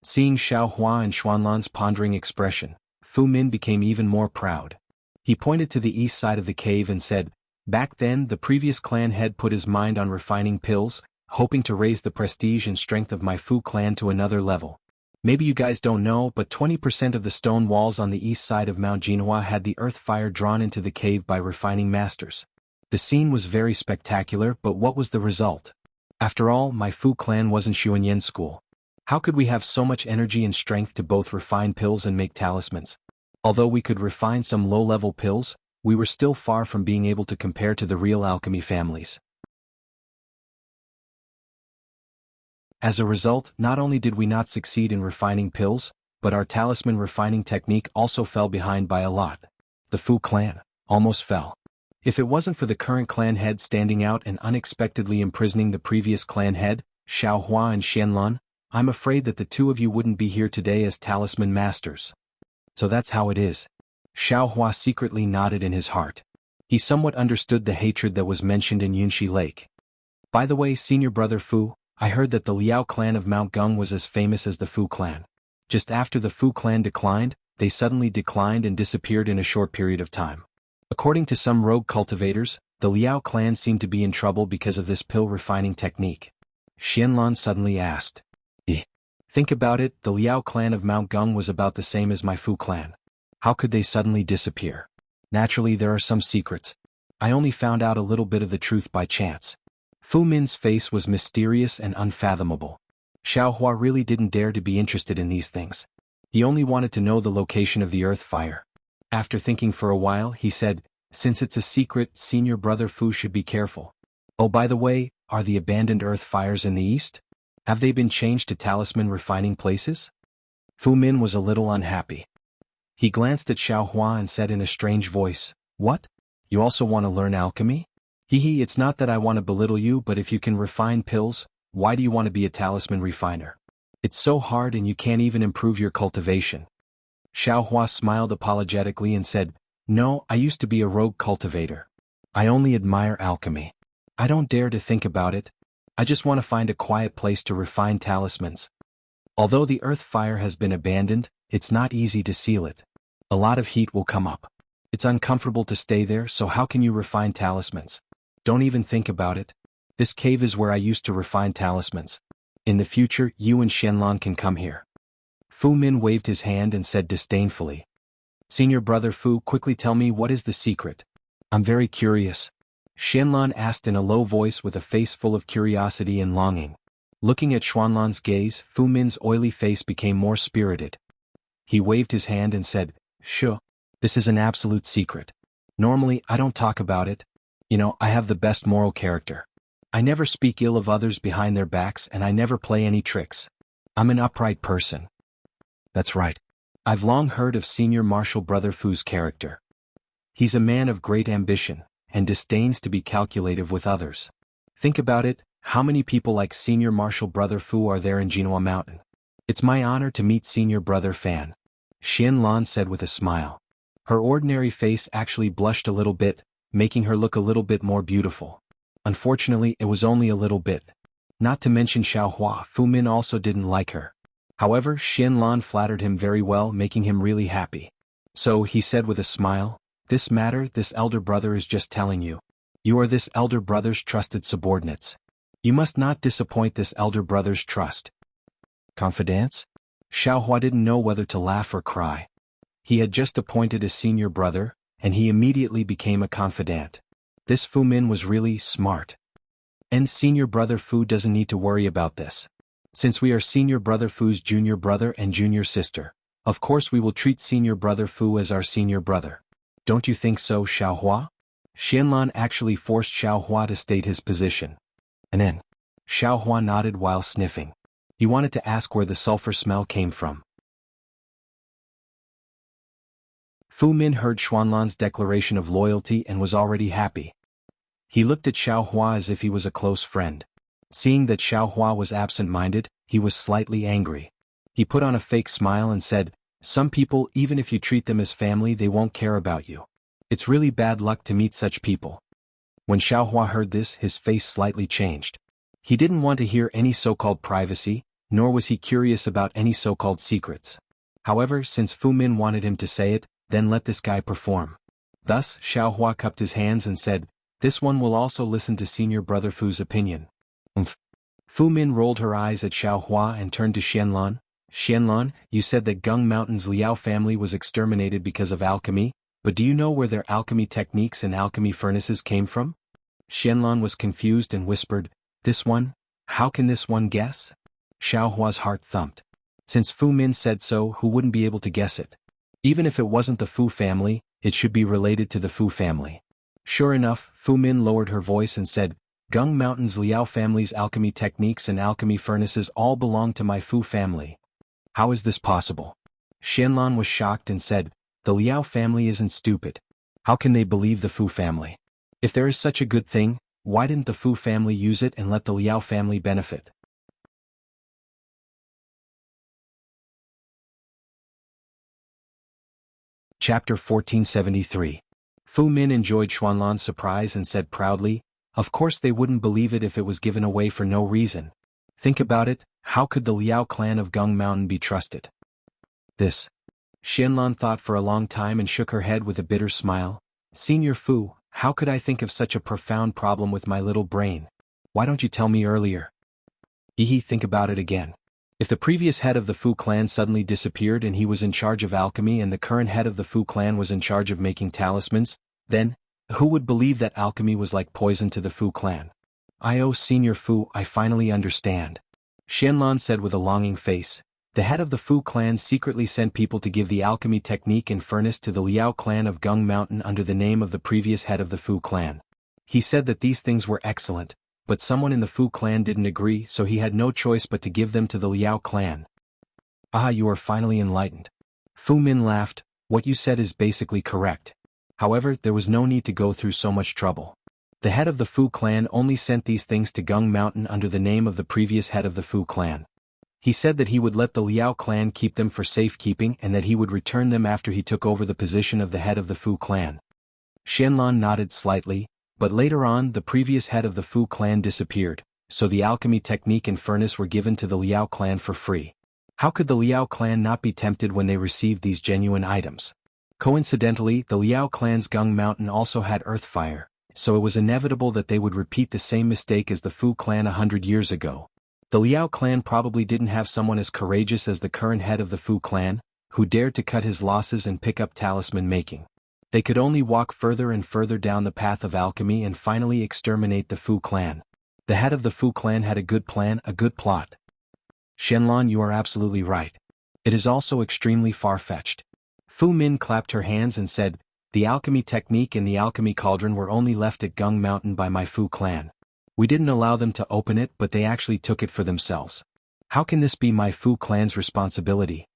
Seeing Xiao Hua and Xuanlan's pondering expression, Fu Min became even more proud. He pointed to the east side of the cave and said, "Back then the previous clan head put his mind on refining pills, hoping to raise the prestige and strength of my Fu clan to another level. Maybe you guys don't know, but 20% of the stone walls on the east side of Mount Jianghu had the earth fire drawn into the cave by refining masters. The scene was very spectacular, but what was the result? After all, my Fu clan wasn't Xuanyan school. How could we have so much energy and strength to both refine pills and make talismans? Although we could refine some low-level pills, we were still far from being able to compare to the real alchemy families. As a result, not only did we not succeed in refining pills, but our talisman refining technique also fell behind by a lot. The Fu clan almost fell. If it wasn't for the current clan head standing out and unexpectedly imprisoning the previous clan head, Xiao Hua and Xianlan, I'm afraid that the two of you wouldn't be here today as talisman masters. So that's how it is." Xiao Hua secretly nodded in his heart. He somewhat understood the hatred that was mentioned in Yunxi Lake. "By the way, senior brother Fu, I heard that the Liao clan of Mount Gung was as famous as the Fu clan. Just after the Fu clan declined, they suddenly declined and disappeared in a short period of time. According to some rogue cultivators, the Liao clan seemed to be in trouble because of this pill refining technique." Xianlan suddenly asked. Think about it, the Liao clan of Mount Gung was about the same as my Fu clan. How could they suddenly disappear? Naturally there are some secrets. I only found out a little bit of the truth by chance. Fu Min's face was mysterious and unfathomable. Xiaohua really didn't dare to be interested in these things. He only wanted to know the location of the earth fire. After thinking for a while, he said, "Since it's a secret, senior brother Fu should be careful. Oh, by the way, are the abandoned earth fires in the east? Have they been changed to talisman refining places?" Fu Min was a little unhappy. He glanced at Xiaohua and said in a strange voice, "What? You also want to learn alchemy? Hee, it's not that I want to belittle you, but if you can refine pills, why do you want to be a talisman refiner? It's so hard and you can't even improve your cultivation." Xiaohua smiled apologetically and said, "No, I used to be a rogue cultivator. I only admire alchemy. I don't dare to think about it. I just want to find a quiet place to refine talismans. Although the earth fire has been abandoned, it's not easy to seal it. A lot of heat will come up. It's uncomfortable to stay there, so how can you refine talismans? Don't even think about it. This cave is where I used to refine talismans. In the future, you and Xianlan can come here." Fu Min waved his hand and said disdainfully, "Senior brother Fu, quickly tell me what is the secret. I'm very curious." Xianlan asked in a low voice with a face full of curiosity and longing. Looking at Xuanlan's gaze, Fu Min's oily face became more spirited. He waved his hand and said, "Sure. This is an absolute secret. Normally, I don't talk about it. You know, I have the best moral character. I never speak ill of others behind their backs and I never play any tricks. I'm an upright person." "That's right. I've long heard of Senior Martial Brother Fu's character. He's a man of great ambition, and disdains to be calculative with others. Think about it, how many people like Senior Martial Brother Fu are there in Jinhua Mountain? It's my honor to meet Senior Brother Fan," Xianlan said with a smile. Her ordinary face actually blushed a little bit, making her look a little bit more beautiful. Unfortunately, it was only a little bit. Not to mention Xiaohua, Fu Min also didn't like her. However, Xianlan flattered him very well, making him really happy. So he said with a smile, "This matter, this elder brother is just telling you. You are this elder brother's trusted subordinates. You must not disappoint this elder brother's trust." Confidence? Xiaohua didn't know whether to laugh or cry. He had just appointed a senior brother, and he immediately became a confidant. This Fu Min was really smart. And senior brother Fu doesn't need to worry about this. Since we are senior brother Fu's junior brother and junior sister, of course we will treat senior brother Fu as our senior brother. Don't you think so, Xiaohua? Xianlan actually forced Xiaohua to state his position. And then, Xiaohua nodded while sniffing. He wanted to ask where the sulfur smell came from. Fu Min heard Xuanlan's declaration of loyalty and was already happy. He looked at Xiaohua as if he was a close friend. Seeing that Xiaohua was absent-minded, he was slightly angry. He put on a fake smile and said, "Some people, even if you treat them as family, they won't care about you. It's really bad luck to meet such people." When Xiaohua heard this, his face slightly changed. He didn't want to hear any so-called privacy, nor was he curious about any so-called secrets. However, since Fu Min wanted him to say it, then let this guy perform. Thus, Xiaohua cupped his hands and said, "This one will also listen to senior brother Fu's opinion." Fu Min rolled her eyes at Xiaohua and turned to Xianlan. "Xianlan, you said that Gung Mountain's Liao family was exterminated because of alchemy, but do you know where their alchemy techniques and alchemy furnaces came from?" Xianlan was confused and whispered, "This one? How can this one guess?" Xiaohua's heart thumped. Since Fu Min said so, who wouldn't be able to guess it? Even if it wasn't the Fu family, it should be related to the Fu family. Sure enough, Fu Min lowered her voice and said, "Gung Mountain's Liao family's alchemy techniques and alchemy furnaces all belong to my Fu family. How is this possible?" Xianlan was shocked and said, "The Liao family isn't stupid. How can they believe the Fu family? If there is such a good thing, why didn't the Fu family use it and let the Liao family benefit?" Chapter 1473. Fu Min enjoyed Xuanlan's surprise and said proudly, "Of course they wouldn't believe it if it was given away for no reason. Think about it, how could the Liao clan of Gung Mountain be trusted?" This. Xianlan thought for a long time and shook her head with a bitter smile. "Senior Fu, how could I think of such a profound problem with my little brain? Why don't you tell me earlier?" Think about it again. If the previous head of the Fu clan suddenly disappeared and he was in charge of alchemy and the current head of the Fu clan was in charge of making talismans, then, who would believe that alchemy was like poison to the Fu clan? Senior Fu, I finally understand. Xianlan said with a longing face. The head of the Fu clan secretly sent people to give the alchemy technique and furnace to the Liao clan of Gung Mountain under the name of the previous head of the Fu clan. He said that these things were excellent, but someone in the Fu clan didn't agree, so he had no choice but to give them to the Liao clan. Ah, you are finally enlightened. Fu Min laughed. What you said is basically correct. However, there was no need to go through so much trouble. The head of the Fu clan only sent these things to Gung Mountain under the name of the previous head of the Fu clan. He said that he would let the Liao clan keep them for safekeeping and that he would return them after he took over the position of the head of the Fu clan. Xianlan nodded slightly, but later on the previous head of the Fu clan disappeared, so the alchemy technique and furnace were given to the Liao clan for free. How could the Liao clan not be tempted when they received these genuine items? Coincidentally, the Liao clan's Gung Mountain also had earth fire, so it was inevitable that they would repeat the same mistake as the Fu clan 100 years ago. The Liao clan probably didn't have someone as courageous as the current head of the Fu clan, who dared to cut his losses and pick up talisman making. They could only walk further and further down the path of alchemy and finally exterminate the Fu clan. The head of the Fu clan had a good plan, a good plot. Xianlan, you are absolutely right. It is also extremely far-fetched. Fu Min clapped her hands and said, the alchemy technique and the alchemy cauldron were only left at Gung Mountain by my Fu clan. We didn't allow them to open it, but they actually took it for themselves. How can this be my Fu clan's responsibility?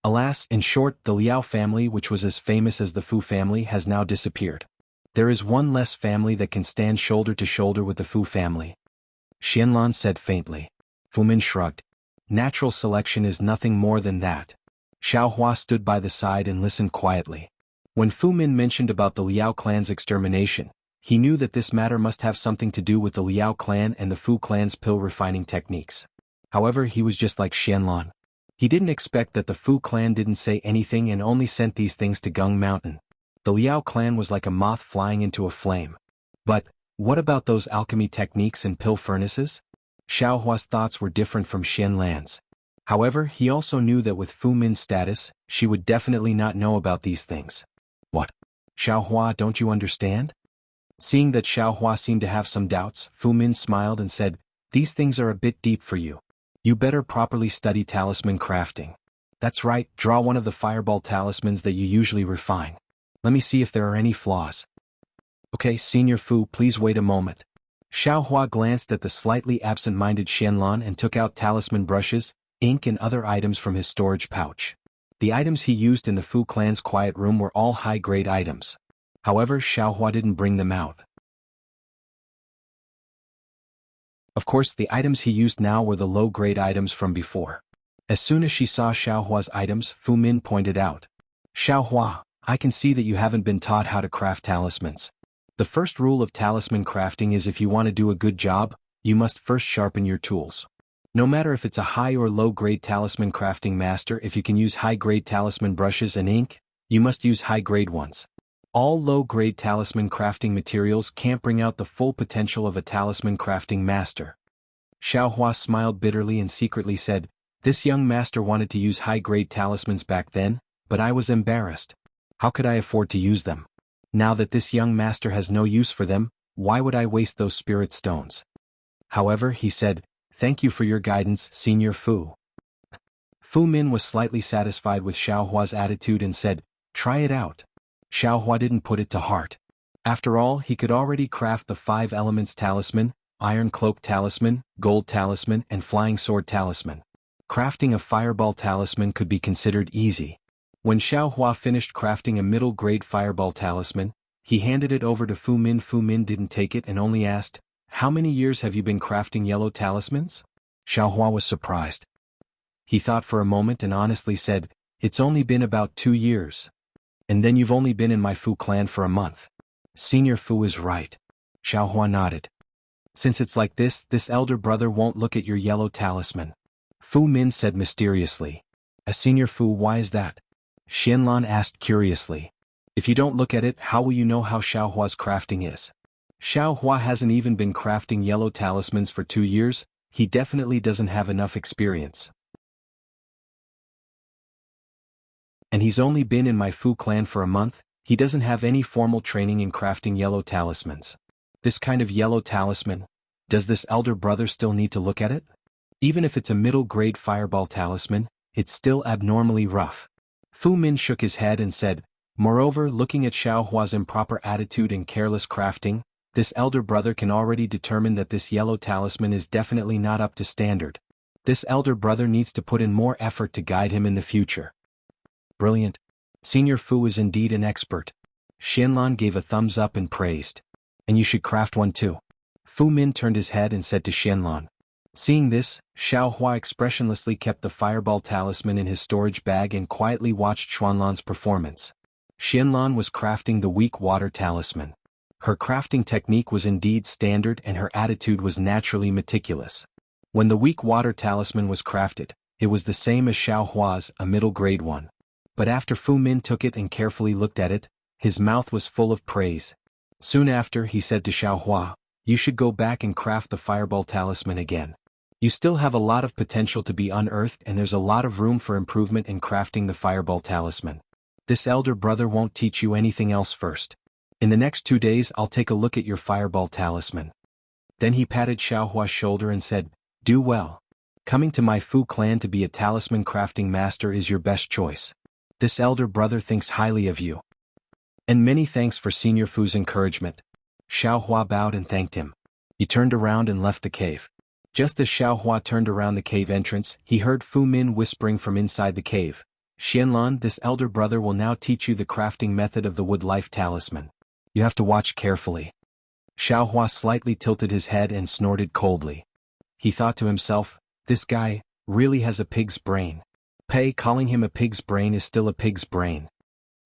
Alas, in short, the Liao family, which was as famous as the Fu family, has now disappeared. There is one less family that can stand shoulder to shoulder with the Fu family. Xianlan said faintly. Fu Min shrugged. Natural selection is nothing more than that. Xiaohua stood by the side and listened quietly. When Fu Min mentioned about the Liao clan's extermination, he knew that this matter must have something to do with the Liao clan and the Fu clan's pill refining techniques. However, he was just like Xianlan. He didn't expect that the Fu clan didn't say anything and only sent these things to Gung Mountain. The Liao clan was like a moth flying into a flame. But, what about those alchemy techniques and pill furnaces? Xiaohua's thoughts were different from Xianlan's. However, he also knew that with Fu Min's status, she would definitely not know about these things. What? Xiaohua, don't you understand? Seeing that Xiaohua seemed to have some doubts, Fu Min smiled and said, these things are a bit deep for you. You better properly study talisman crafting. That's right, draw one of the fireball talismans that you usually refine. Let me see if there are any flaws. Okay, Senior Fu, please wait a moment. Xiaohua glanced at the slightly absent-minded Xianlan and took out talisman brushes, ink and other items from his storage pouch. The items he used in the Fu clan's quiet room were all high-grade items. However, Xiaohua didn't bring them out. Of course, the items he used now were the low-grade items from before. As soon as she saw Xiaohua's items, Fu Min pointed out. Xiaohua, I can see that you haven't been taught how to craft talismans. The first rule of talisman crafting is if you want to do a good job, you must first sharpen your tools. No matter if it's a high or low-grade talisman crafting master, if you can use high-grade talisman brushes and ink, you must use high-grade ones. All low-grade talisman crafting materials can't bring out the full potential of a talisman crafting master. Xiaohua smiled bitterly and secretly said, this young master wanted to use high-grade talismans back then, but I was embarrassed. How could I afford to use them? Now that this young master has no use for them, why would I waste those spirit stones? However, he said, thank you for your guidance, Senior Fu. Fu Min was slightly satisfied with Xiaohua's attitude and said, try it out. Xiaohua didn't put it to heart. After all, he could already craft the 5 elements talisman, iron cloak talisman, gold talisman, and flying sword talisman. Crafting a fireball talisman could be considered easy. When Xiaohua finished crafting a middle-grade fireball talisman, he handed it over to Fu Min. Fu Min didn't take it and only asked, how many years have you been crafting yellow talismans? Xiaohua was surprised. He thought for a moment and honestly said, it's only been about 2 years. And then you've only been in my Fu clan for a month. Senior Fu is right. Xiaohua nodded. Since it's like this elder brother won't look at your yellow talisman. Fu Min said mysteriously. A Senior Fu, why is that? Xianlan asked curiously. If you don't look at it, how will you know how Xiaohua's crafting is? Xiaohua hasn't even been crafting yellow talismans for 2 years, he definitely doesn't have enough experience. And he's only been in my Fu clan for a month. He doesn't have any formal training in crafting yellow talismans. This kind of yellow talisman, does this elder brother still need to look at it? Even if it's a middle-grade fireball talisman, it's still abnormally rough. Fu Min shook his head and said, moreover, looking at Xiao Hua's improper attitude and careless crafting, this elder brother can already determine that this yellow talisman is definitely not up to standard. This elder brother needs to put in more effort to guide him in the future. Brilliant. Senior Fu is indeed an expert. Xianlan gave a thumbs up and praised. And you should craft one too. Fu Min turned his head and said to Xianlan. Seeing this, Xiao Hua expressionlessly kept the fireball talisman in his storage bag and quietly watched Xuanlan's performance. Xianlan was crafting the weak water talisman. Her crafting technique was indeed standard and her attitude was naturally meticulous. When the weak water talisman was crafted, it was the same as Xiao Hua's, a middle-grade one. But after Fu Min took it and carefully looked at it, his mouth was full of praise. Soon after, he said to Xiao Hua, you should go back and craft the fireball talisman again. You still have a lot of potential to be unearthed and there's a lot of room for improvement in crafting the fireball talisman. This elder brother won't teach you anything else first. In the next 2 days I'll take a look at your fireball talisman. Then he patted Xiao Hua's shoulder and said, do well. Coming to my Fu clan to be a talisman crafting master is your best choice. This elder brother thinks highly of you. And many thanks for Senior Fu's encouragement. Xiao Hua bowed and thanked him. He turned around and left the cave. Just as Xiao Hua turned around the cave entrance, he heard Fu Min whispering from inside the cave. Xianlan, this elder brother will now teach you the crafting method of the wood life talisman. You have to watch carefully. Xiao Hua slightly tilted his head and snorted coldly. He thought to himself, this guy really has a pig's brain. Calling him a pig's brain is still a pig's brain.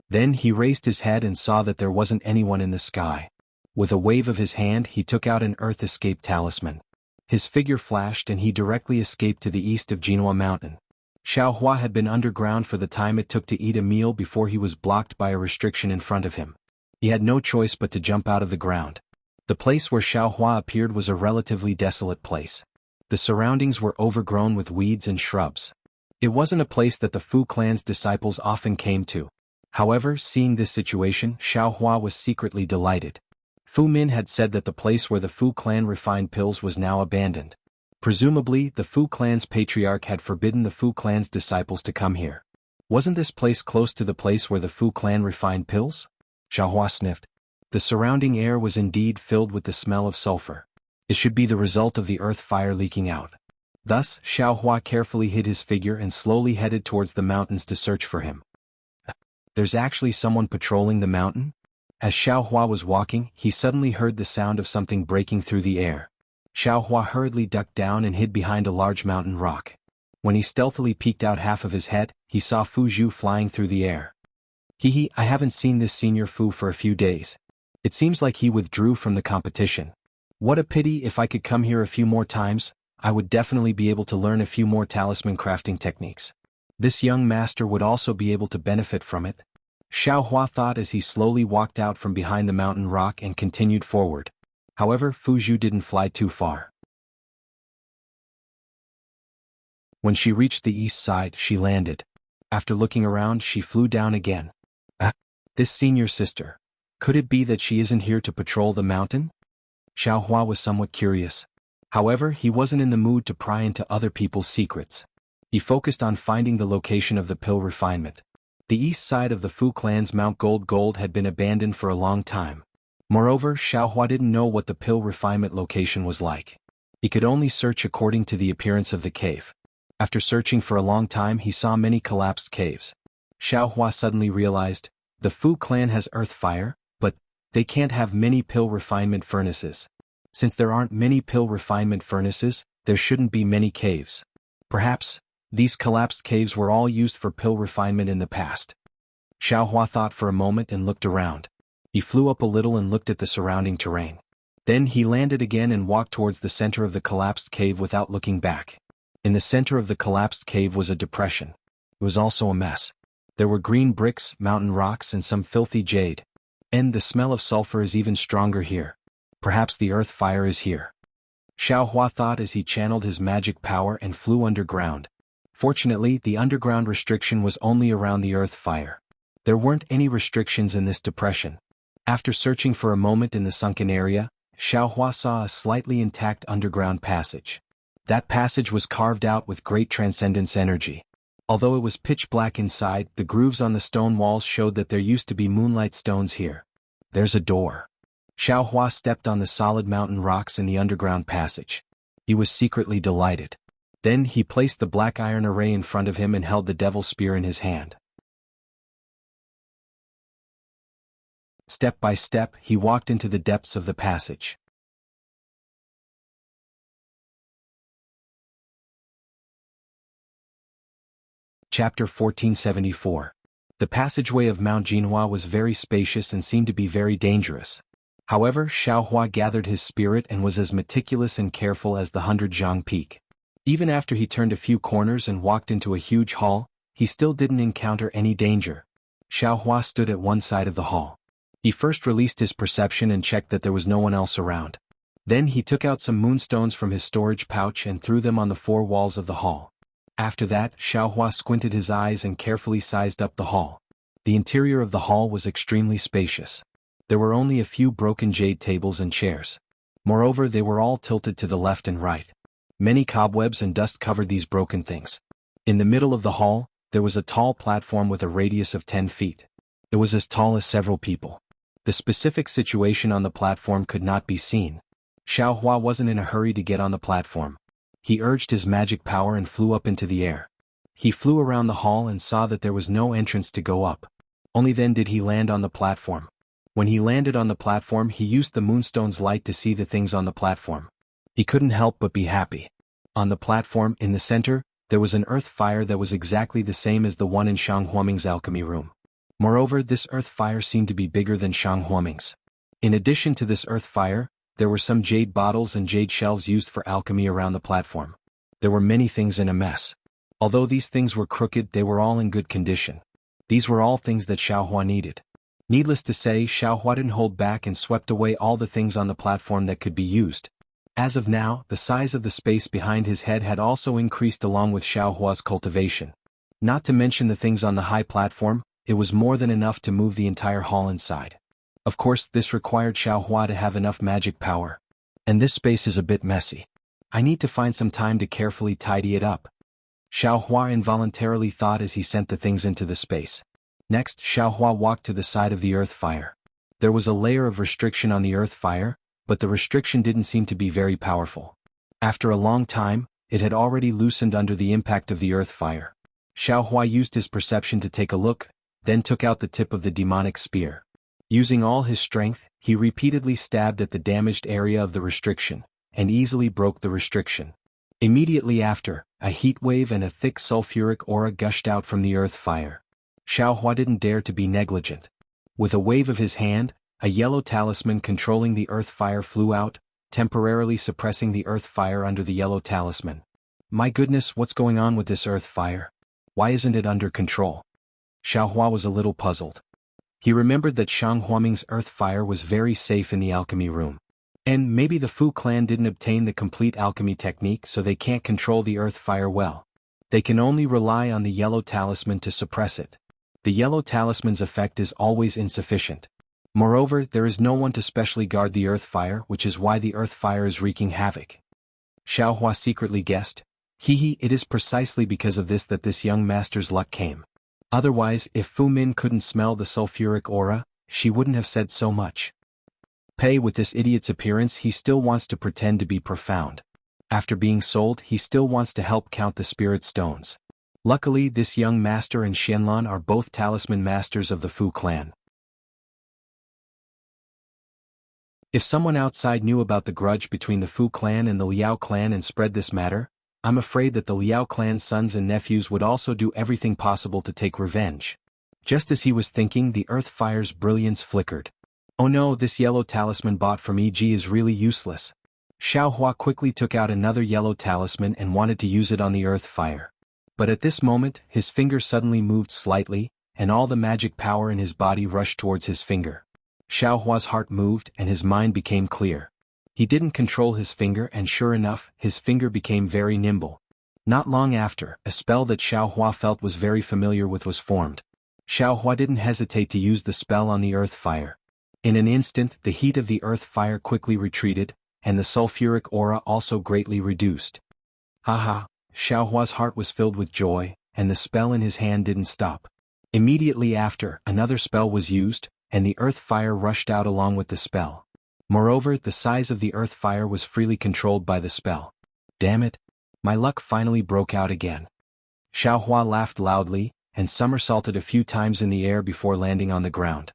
Then he raised his head and saw that there wasn't anyone in the sky. With a wave of his hand he took out an earth escape talisman. His figure flashed and he directly escaped to the east of Jinhua Mountain. Xiao Hua had been underground for the time it took to eat a meal before he was blocked by a restriction in front of him. He had no choice but to jump out of the ground. The place where Xiao Hua appeared was a relatively desolate place. The surroundings were overgrown with weeds and shrubs. It wasn't a place that the Fu clan's disciples often came to. However, seeing this situation, Xiao Hua was secretly delighted. Fu Min had said that the place where the Fu clan refined pills was now abandoned. Presumably, the Fu clan's patriarch had forbidden the Fu clan's disciples to come here. Wasn't this place close to the place where the Fu clan refined pills? Xiao Hua sniffed. The surrounding air was indeed filled with the smell of sulfur. It should be the result of the earth fire leaking out. Thus, Xiao Hua carefully hid his figure and slowly headed towards the mountains to search for him. There's actually someone patrolling the mountain? As Xiao Hua was walking, he suddenly heard the sound of something breaking through the air. Xiao Hua hurriedly ducked down and hid behind a large mountain rock. When he stealthily peeked out half of his head, he saw Fu Zhu flying through the air. I haven't seen this Senior Fu for a few days. It seems like he withdrew from the competition. What a pity. If I could come here a few more times, I would definitely be able to learn a few more talisman crafting techniques. This young master would also be able to benefit from it. Xiao Hua thought as he slowly walked out from behind the mountain rock and continued forward. However, Fu Zhu didn't fly too far. When she reached the east side, she landed. After looking around, she flew down again. This senior sister. Could it be that she isn't here to patrol the mountain? Xiao Hua was somewhat curious. However, he wasn't in the mood to pry into other people's secrets. He focused on finding the location of the pill refinement. The east side of the Fu clan's Mount Gold had been abandoned for a long time. Moreover, Xiao Hua didn't know what the pill refinement location was like. He could only search according to the appearance of the cave. After searching for a long time, he saw many collapsed caves. Xiao Hua suddenly realized, the Fu clan has earth fire, but they can't have many pill refinement furnaces. Since there aren't many pill refinement furnaces, there shouldn't be many caves. Perhaps, these collapsed caves were all used for pill refinement in the past. Xiao Hua thought for a moment and looked around. He flew up a little and looked at the surrounding terrain. Then he landed again and walked towards the center of the collapsed cave without looking back. In the center of the collapsed cave was a depression. It was also a mess. There were green bricks, mountain rocks, and some filthy jade. And the smell of sulfur is even stronger here. Perhaps the earth fire is here. Xiao Hua thought as he channeled his magic power and flew underground. Fortunately, the underground restriction was only around the earth fire. There weren't any restrictions in this depression. After searching for a moment in the sunken area, Xiaohua saw a slightly intact underground passage. That passage was carved out with great transcendence energy. Although it was pitch black inside, the grooves on the stone walls showed that there used to be moonlight stones here. There's a door. Xiaohua stepped on the solid mountain rocks in the underground passage. He was secretly delighted. Then he placed the black iron array in front of him and held the devil spear in his hand. Step by step, he walked into the depths of the passage. Chapter 1474. The passageway of Mount Jinhua was very spacious and seemed to be very dangerous. However, Xiaohua gathered his spirit and was as meticulous and careful as the 100-jiang peak. Even after he turned a few corners and walked into a huge hall, he still didn't encounter any danger. Xiaohua stood at one side of the hall. He first released his perception and checked that there was no one else around. Then he took out some moonstones from his storage pouch and threw them on the four walls of the hall. After that, Xiaohua squinted his eyes and carefully sized up the hall. The interior of the hall was extremely spacious. There were only a few broken jade tables and chairs. Moreover, they were all tilted to the left and right. Many cobwebs and dust covered these broken things. In the middle of the hall, there was a tall platform with a radius of 10 feet. It was as tall as several people. The specific situation on the platform could not be seen. Xiaohua wasn't in a hurry to get on the platform. He urged his magic power and flew up into the air. He flew around the hall and saw that there was no entrance to go up. Only then did he land on the platform. When he landed on the platform, he used the moonstone's light to see the things on the platform. He couldn't help but be happy. On the platform, in the center, there was an earth fire that was exactly the same as the one in Shang Huoming's alchemy room. Moreover, this earth fire seemed to be bigger than Shang Huoming's. In addition to this earth fire, there were some jade bottles and jade shelves used for alchemy around the platform. There were many things in a mess. Although these things were crooked, they were all in good condition. These were all things that Xiaohua needed. Needless to say, Xiaohua didn't hold back and swept away all the things on the platform that could be used. As of now, the size of the space behind his head had also increased along with Xiaohua's cultivation. Not to mention the things on the high platform, it was more than enough to move the entire hall inside. Of course, this required Xiaohua to have enough magic power. And this space is a bit messy. I need to find some time to carefully tidy it up. Xiaohua involuntarily thought as he sent the things into the space. Next, Xiaohua walked to the side of the earth fire. There was a layer of restriction on the earth fire, but the restriction didn't seem to be very powerful. After a long time, it had already loosened under the impact of the earth fire. Xiaohua used his perception to take a look, then took out the tip of the demonic spear. Using all his strength, he repeatedly stabbed at the damaged area of the restriction, and easily broke the restriction. Immediately after, a heat wave and a thick sulfuric aura gushed out from the earth fire. Xiaohua didn't dare to be negligent. With a wave of his hand, a yellow talisman controlling the earth fire flew out, temporarily suppressing the earth fire under the yellow talisman. My goodness, what's going on with this earth fire? Why isn't it under control? Xiaohua was a little puzzled. He remembered that Shang Huoming's earth fire was very safe in the alchemy room. And maybe the Fu clan didn't obtain the complete alchemy technique, so they can't control the earth fire well. They can only rely on the yellow talisman to suppress it. The yellow talisman's effect is always insufficient. Moreover, there is no one to specially guard the earth fire, which is why the earth fire is wreaking havoc. Xiaohua secretly guessed. It is precisely because of this that this young master's luck came. Otherwise, if Fu Min couldn't smell the sulfuric aura, she wouldn't have said so much. With this idiot's appearance, he still wants to pretend to be profound. After being sold, he still wants to help count the spirit stones. Luckily, this young master and Xianlan are both talisman masters of the Fu clan. If someone outside knew about the grudge between the Fu clan and the Liao clan and spread this matter, I'm afraid that the Liao clan's sons and nephews would also do everything possible to take revenge. Just as he was thinking, the earth fire's brilliance flickered. Oh no, this yellow talisman bought from EG is really useless. Xiaohua quickly took out another yellow talisman and wanted to use it on the earth fire. But at this moment, his finger suddenly moved slightly, and all the magic power in his body rushed towards his finger. Xiaohua's heart moved and his mind became clear. He didn't control his finger, and sure enough, his finger became very nimble. Not long after, a spell that Xiaohua felt was very familiar with was formed. Xiaohua didn't hesitate to use the spell on the earth fire. In an instant, the heat of the earth fire quickly retreated, and the sulfuric aura also greatly reduced. Haha, Xiaohua's heart was filled with joy, and the spell in his hand didn't stop. Immediately after, another spell was used, and the earth fire rushed out along with the spell. Moreover, the size of the earth fire was freely controlled by the spell. Damn it! My luck finally broke out again. Xiaohua laughed loudly, and somersaulted a few times in the air before landing on the ground.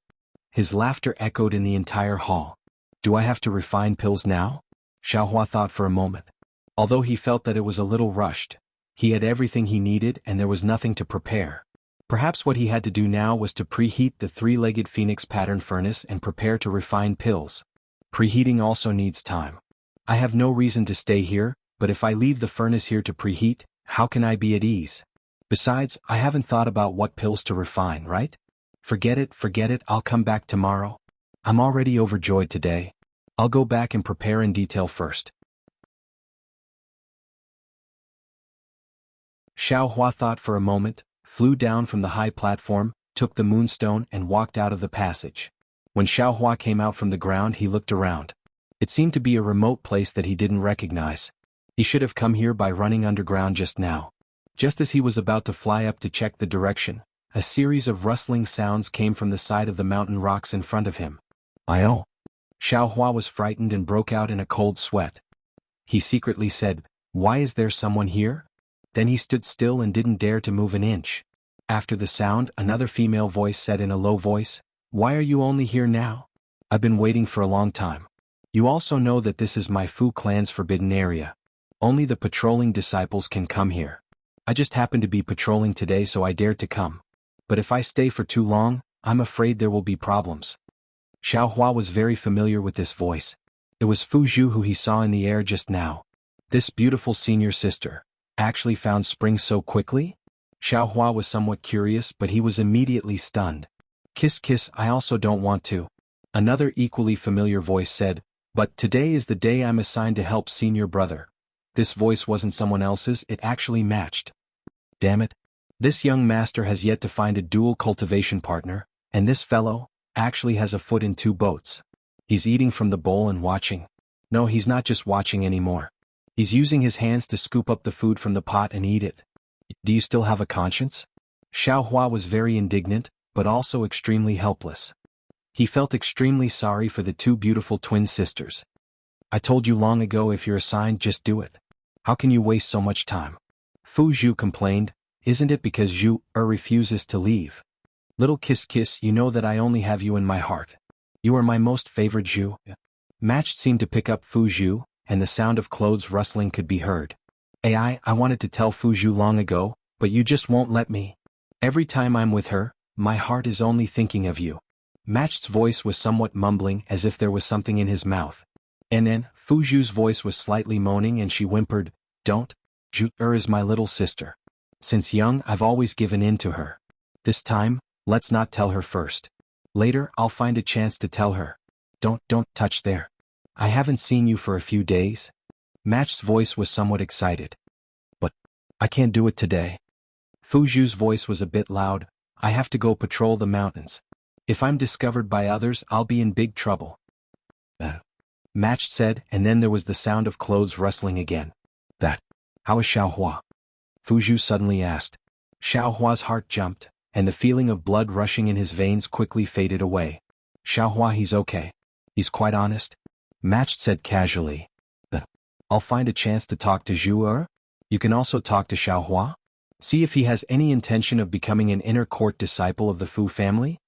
His laughter echoed in the entire hall. Do I have to refine pills now? Xiaohua thought for a moment. Although he felt that it was a little rushed, he had everything he needed and there was nothing to prepare. Perhaps what he had to do now was to preheat the three-legged phoenix pattern furnace and prepare to refine pills. Preheating also needs time. I have no reason to stay here, but if I leave the furnace here to preheat, how can I be at ease? Besides, I haven't thought about what pills to refine, right? Forget it, I'll come back tomorrow. I'm already overjoyed today. I'll go back and prepare in detail first. Xiaohua thought for a moment, flew down from the high platform, took the moonstone and walked out of the passage. When Xiaohua came out from the ground he looked around. It seemed to be a remote place that he didn't recognize. He should have come here by running underground just now. Just as he was about to fly up to check the direction, a series of rustling sounds came from the side of the mountain rocks in front of him. "Ayo!" Xiaohua was frightened and broke out in a cold sweat. He secretly said, "Why is there someone here?" Then he stood still and didn't dare to move an inch. After the sound, another female voice said in a low voice, "Why are you only here now? I've been waiting for a long time. You also know that this is my Fu clan's forbidden area. Only the patrolling disciples can come here. I just happened to be patrolling today so I dared to come. But if I stay for too long, I'm afraid there will be problems." Xiaohua was very familiar with this voice. It was Fu Zhu who he saw in the air just now. This beautiful senior sister actually found spring so quickly? Xiaohua was somewhat curious but he was immediately stunned. Kiss, I also don't want to." Another equally familiar voice said, "But today is the day I'm assigned to help senior brother." This voice wasn't someone else's, it actually matched. Damn it. This young master has yet to find a dual cultivation partner, and this fellow actually has a foot in two boats. He's eating from the bowl and watching. No, he's not just watching anymore. He's using his hands to scoop up the food from the pot and eat it. Do you still have a conscience? Xiaohua was very indignant, but also extremely helpless. He felt extremely sorry for the two beautiful twin sisters. "I told you long ago if you're assigned just do it. How can you waste so much time?" Fu Zhu complained, "Isn't it because Zhu refuses to leave? Little kiss, you know that I only have you in my heart. You are my most favorite Zhu." Matched seemed to pick up Fu Zhu, and the sound of clothes rustling could be heard. I wanted to tell Fu Zhu long ago, but you just won't let me. Every time I'm with her, my heart is only thinking of you." Matched's voice was somewhat mumbling as if there was something in his mouth. And then, Fu Zhu's voice was slightly moaning and she whimpered, "Don't. Zhu is my little sister. Since young I've always given in to her. This time, let's not tell her first. Later I'll find a chance to tell her. Don't touch there. I haven't seen you for a few days." Matched's voice was somewhat excited. "But I can't do it today." Fu Zhu's voice was a bit loud. "I have to go patrol the mountains. If I'm discovered by others I'll be in big trouble." Matched said, and then there was the sound of clothes rustling again. How is Xiaohua?" Fu Zhu suddenly asked. Xiaohua's heart jumped, and the feeling of blood rushing in his veins quickly faded away. "Xiaohua, he's okay. He's quite honest." Matched said casually. "I'll find a chance to talk to Zhu. You can also talk to Xiaohua. See if he has any intention of becoming an inner court disciple of the Fu family."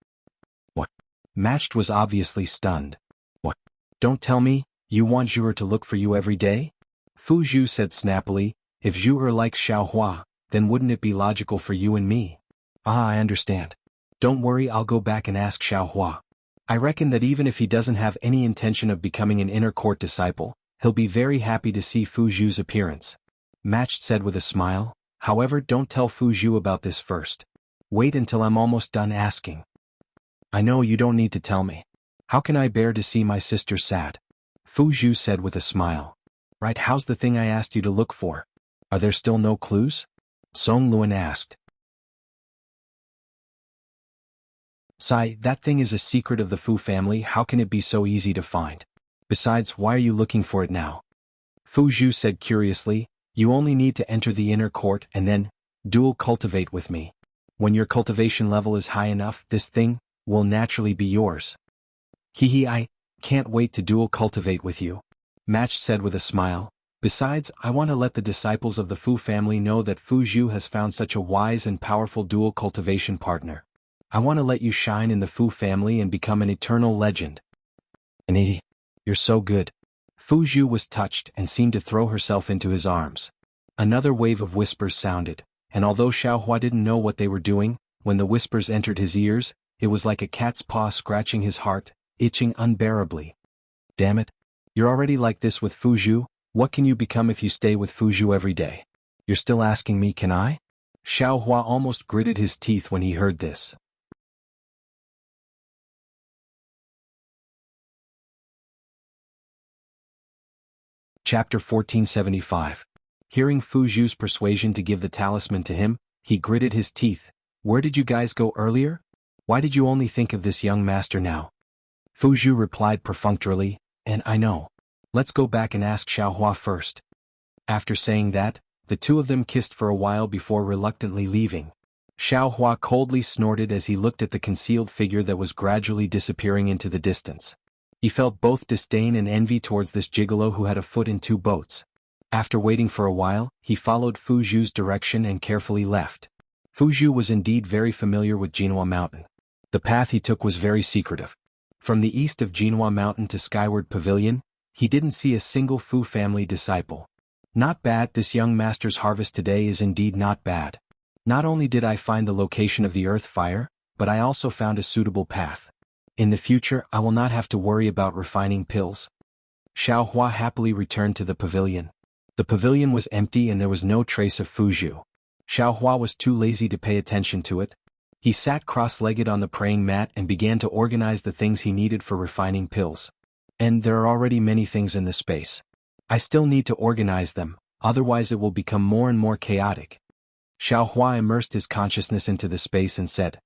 "What?" Matched was obviously stunned. "What? Don't tell me, you want Zhu to look for you every day?" Fu Zhu said snappily, "If Zhu likes Xiaohua, then wouldn't it be logical for you and me?" I understand. Don't worry, I'll go back and ask Xiaohua. I reckon that even if he doesn't have any intention of becoming an inner court disciple, he'll be very happy to see Fu Zhu's appearance." Matched said with a smile, "However, don't tell Fu Zhu about this first. Wait until I'm almost done asking." "I know you don't need to tell me. How can I bear to see my sister sad?" Fu Zhu said with a smile. "Right, how's the thing I asked you to look for?" Are there still no clues? Song Luan asked. Sai, that thing is a secret of the Fu family. How can it be so easy to find? Besides, why are you looking for it now? Fu Zhu said curiously, you only need to enter the inner court and then dual cultivate with me. When your cultivation level is high enough, this thing will naturally be yours. I can't wait to dual cultivate with you, Match said with a smile. Besides, I want to let the disciples of the Fu family know that Fu Zhu has found such a wise and powerful dual cultivation partner. I want to let you shine in the Fu family and become an eternal legend. And you're so good. Fu Zhu was touched and seemed to throw herself into his arms. Another wave of whispers sounded, and although Xiaohua didn't know what they were doing, when the whispers entered his ears, it was like a cat's paw scratching his heart, itching unbearably. Damn it. You're already like this with Fu Zhu. What can you become if you stay with Fu Zhu every day? You're still asking me, can I? Xiaohua almost gritted his teeth when he heard this. Chapter 1475. Hearing Fu Zhu's persuasion to give the talisman to him, he gritted his teeth. Where did you guys go earlier? Why did you only think of this young master now? Fu Zhu replied perfunctorily, and I know. Let's go back and ask Xiaohua first. After saying that, the two of them kissed for a while before reluctantly leaving. Xiaohua coldly snorted as he looked at the concealed figure that was gradually disappearing into the distance. He felt both disdain and envy towards this gigolo who had a foot in two boats. After waiting for a while, he followed Fu Zhu's direction and carefully left. Fu Zhu was indeed very familiar with Jinhua Mountain. The path he took was very secretive. From the east of Jinhua Mountain to Skyward Pavilion, he didn't see a single Fu family disciple. Not bad, this young master's harvest today is indeed not bad. Not only did I find the location of the earth fire, but I also found a suitable path. In the future, I will not have to worry about refining pills. Xiaohua happily returned to the pavilion. The pavilion was empty and there was no trace of Fu Zhu. Xiaohua was too lazy to pay attention to it. He sat cross-legged on the praying mat and began to organize the things he needed for refining pills. And there are already many things in the space. I still need to organize them, otherwise it will become more and more chaotic. Xiaohua immersed his consciousness into the space and said.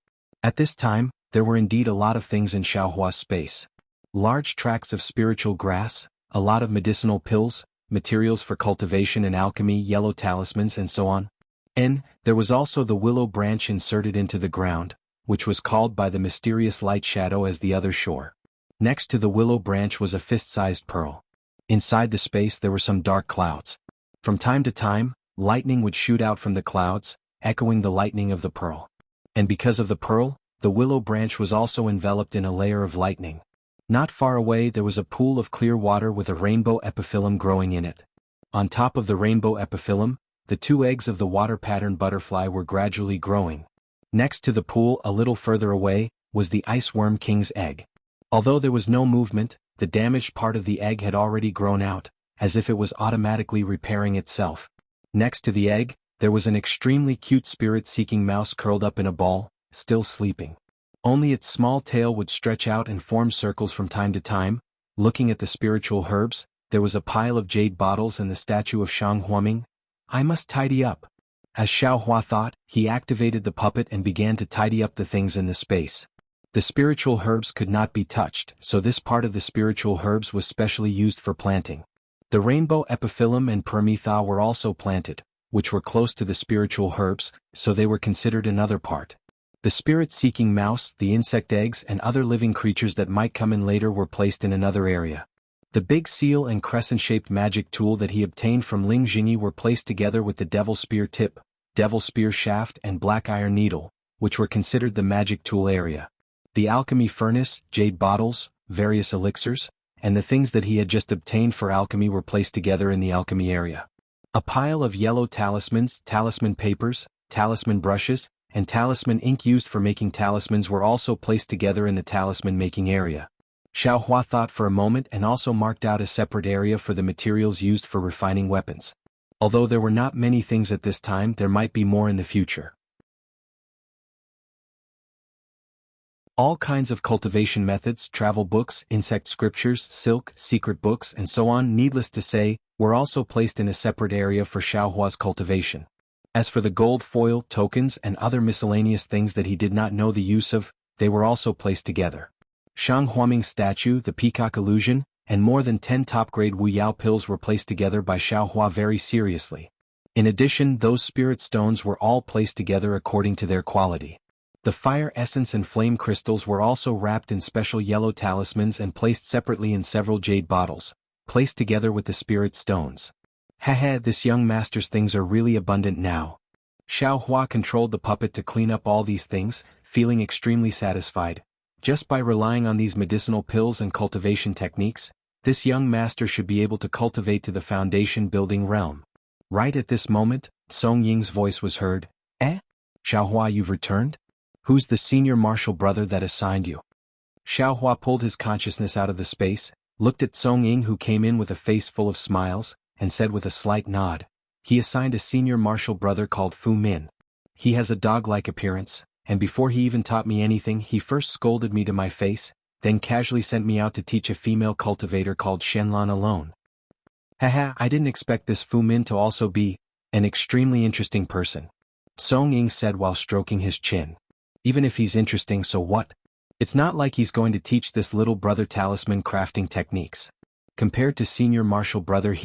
At this time, there were indeed a lot of things in Xiaohua's space. Large tracts of spiritual grass, a lot of medicinal pills, materials for cultivation and alchemy, yellow talismans and so on. And there was also the willow branch inserted into the ground, which was called by the mysterious light shadow as the other shore. Next to the willow branch was a fist-sized pearl. Inside the space there were some dark clouds. From time to time, lightning would shoot out from the clouds, echoing the lightning of the pearl. And because of the pearl, the willow branch was also enveloped in a layer of lightning. Not far away there was a pool of clear water with a rainbow epiphyllum growing in it. On top of the rainbow epiphyllum, the two eggs of the water-patterned butterfly were gradually growing. Next to the pool a little further away, was the ice worm king's egg. Although there was no movement, the damaged part of the egg had already grown out, as if it was automatically repairing itself. Next to the egg, there was an extremely cute spirit-seeking mouse curled up in a ball, still sleeping. Only its small tail would stretch out and form circles from time to time. Looking at the spiritual herbs, there was a pile of jade bottles and the statue of Shang Huaming. I must tidy up. As Xiaohua thought, he activated the puppet and began to tidy up the things in the space. The spiritual herbs could not be touched, so this part of the spiritual herbs was specially used for planting. The rainbow epiphyllum and permetha were also planted, which were close to the spiritual herbs, so they were considered another part. The spirit-seeking mouse, the insect eggs and other living creatures that might come in later were placed in another area. The big seal and crescent-shaped magic tool that he obtained from Ling Jingyi were placed together with the devil spear tip, devil spear shaft and black iron needle, which were considered the magic tool area. The alchemy furnace, jade bottles, various elixirs, and the things that he had just obtained for alchemy were placed together in the alchemy area. A pile of yellow talismans, talisman papers, talisman brushes, and talisman ink used for making talismans were also placed together in the talisman making area. Xiaohua thought for a moment and also marked out a separate area for the materials used for refining weapons. Although there were not many things at this time, there might be more in the future. All kinds of cultivation methods, travel books, insect scriptures, silk, secret books, and so on, needless to say, were also placed in a separate area for Xiaohua's cultivation. As for the gold foil, tokens, and other miscellaneous things that he did not know the use of, they were also placed together. Shang Huaming's statue, the peacock illusion, and more than 10 top-grade Wu Yao pills were placed together by Xiaohua very seriously. In addition, those spirit stones were all placed together according to their quality. The fire essence and flame crystals were also wrapped in special yellow talismans and placed separately in several jade bottles, placed together with the spirit stones. Haha, this young master's things are really abundant now. Xiaohua controlled the puppet to clean up all these things, feeling extremely satisfied. Just by relying on these medicinal pills and cultivation techniques, this young master should be able to cultivate to the foundation building realm. Right at this moment, Song Ying's voice was heard. Eh? Xiaohua, you've returned? Who's the senior martial brother that assigned you? Xiaohua pulled his consciousness out of the space, looked at Song Ying, who came in with a face full of smiles, and said with a slight nod, he assigned a senior martial brother called Fu Min. He has a dog-like appearance, and before he even taught me anything, he first scolded me to my face, then casually sent me out to teach a female cultivator called Shenlan alone. Haha, I didn't expect this Fu Min to also be an extremely interesting person. Song Ying said while stroking his chin. Even if he's interesting, so what? It's not like he's going to teach this little brother talisman crafting techniques. Compared to senior martial brother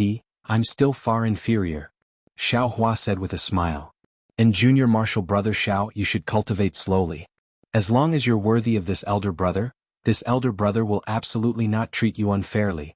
I'm still far inferior. Xiaohua said with a smile. And junior martial brother Xiao, you should cultivate slowly. As long as you're worthy of this elder brother will absolutely not treat you unfairly.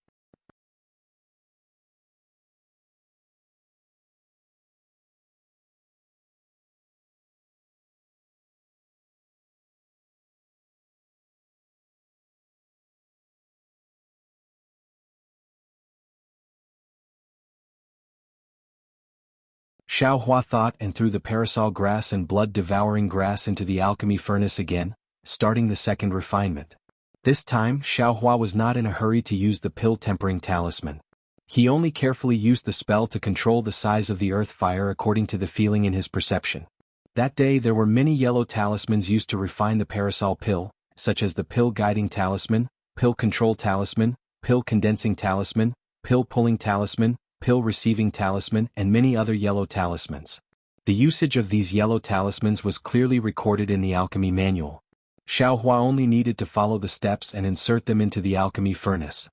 Xiaohua thought and threw the parasol grass and blood-devouring grass into the alchemy furnace again, starting the second refinement. This time, Xiaohua was not in a hurry to use the pill-tempering talisman. He only carefully used the spell to control the size of the earth fire according to the feeling in his perception. That day there were many yellow talismans used to refine the parasol pill, such as the pill-guiding talisman, pill-control talisman, pill-condensing talisman, pill-pulling talisman, pill-receiving talisman, and many other yellow talismans. The usage of these yellow talismans was clearly recorded in the alchemy manual. Xiaohua only needed to follow the steps and insert them into the alchemy furnace.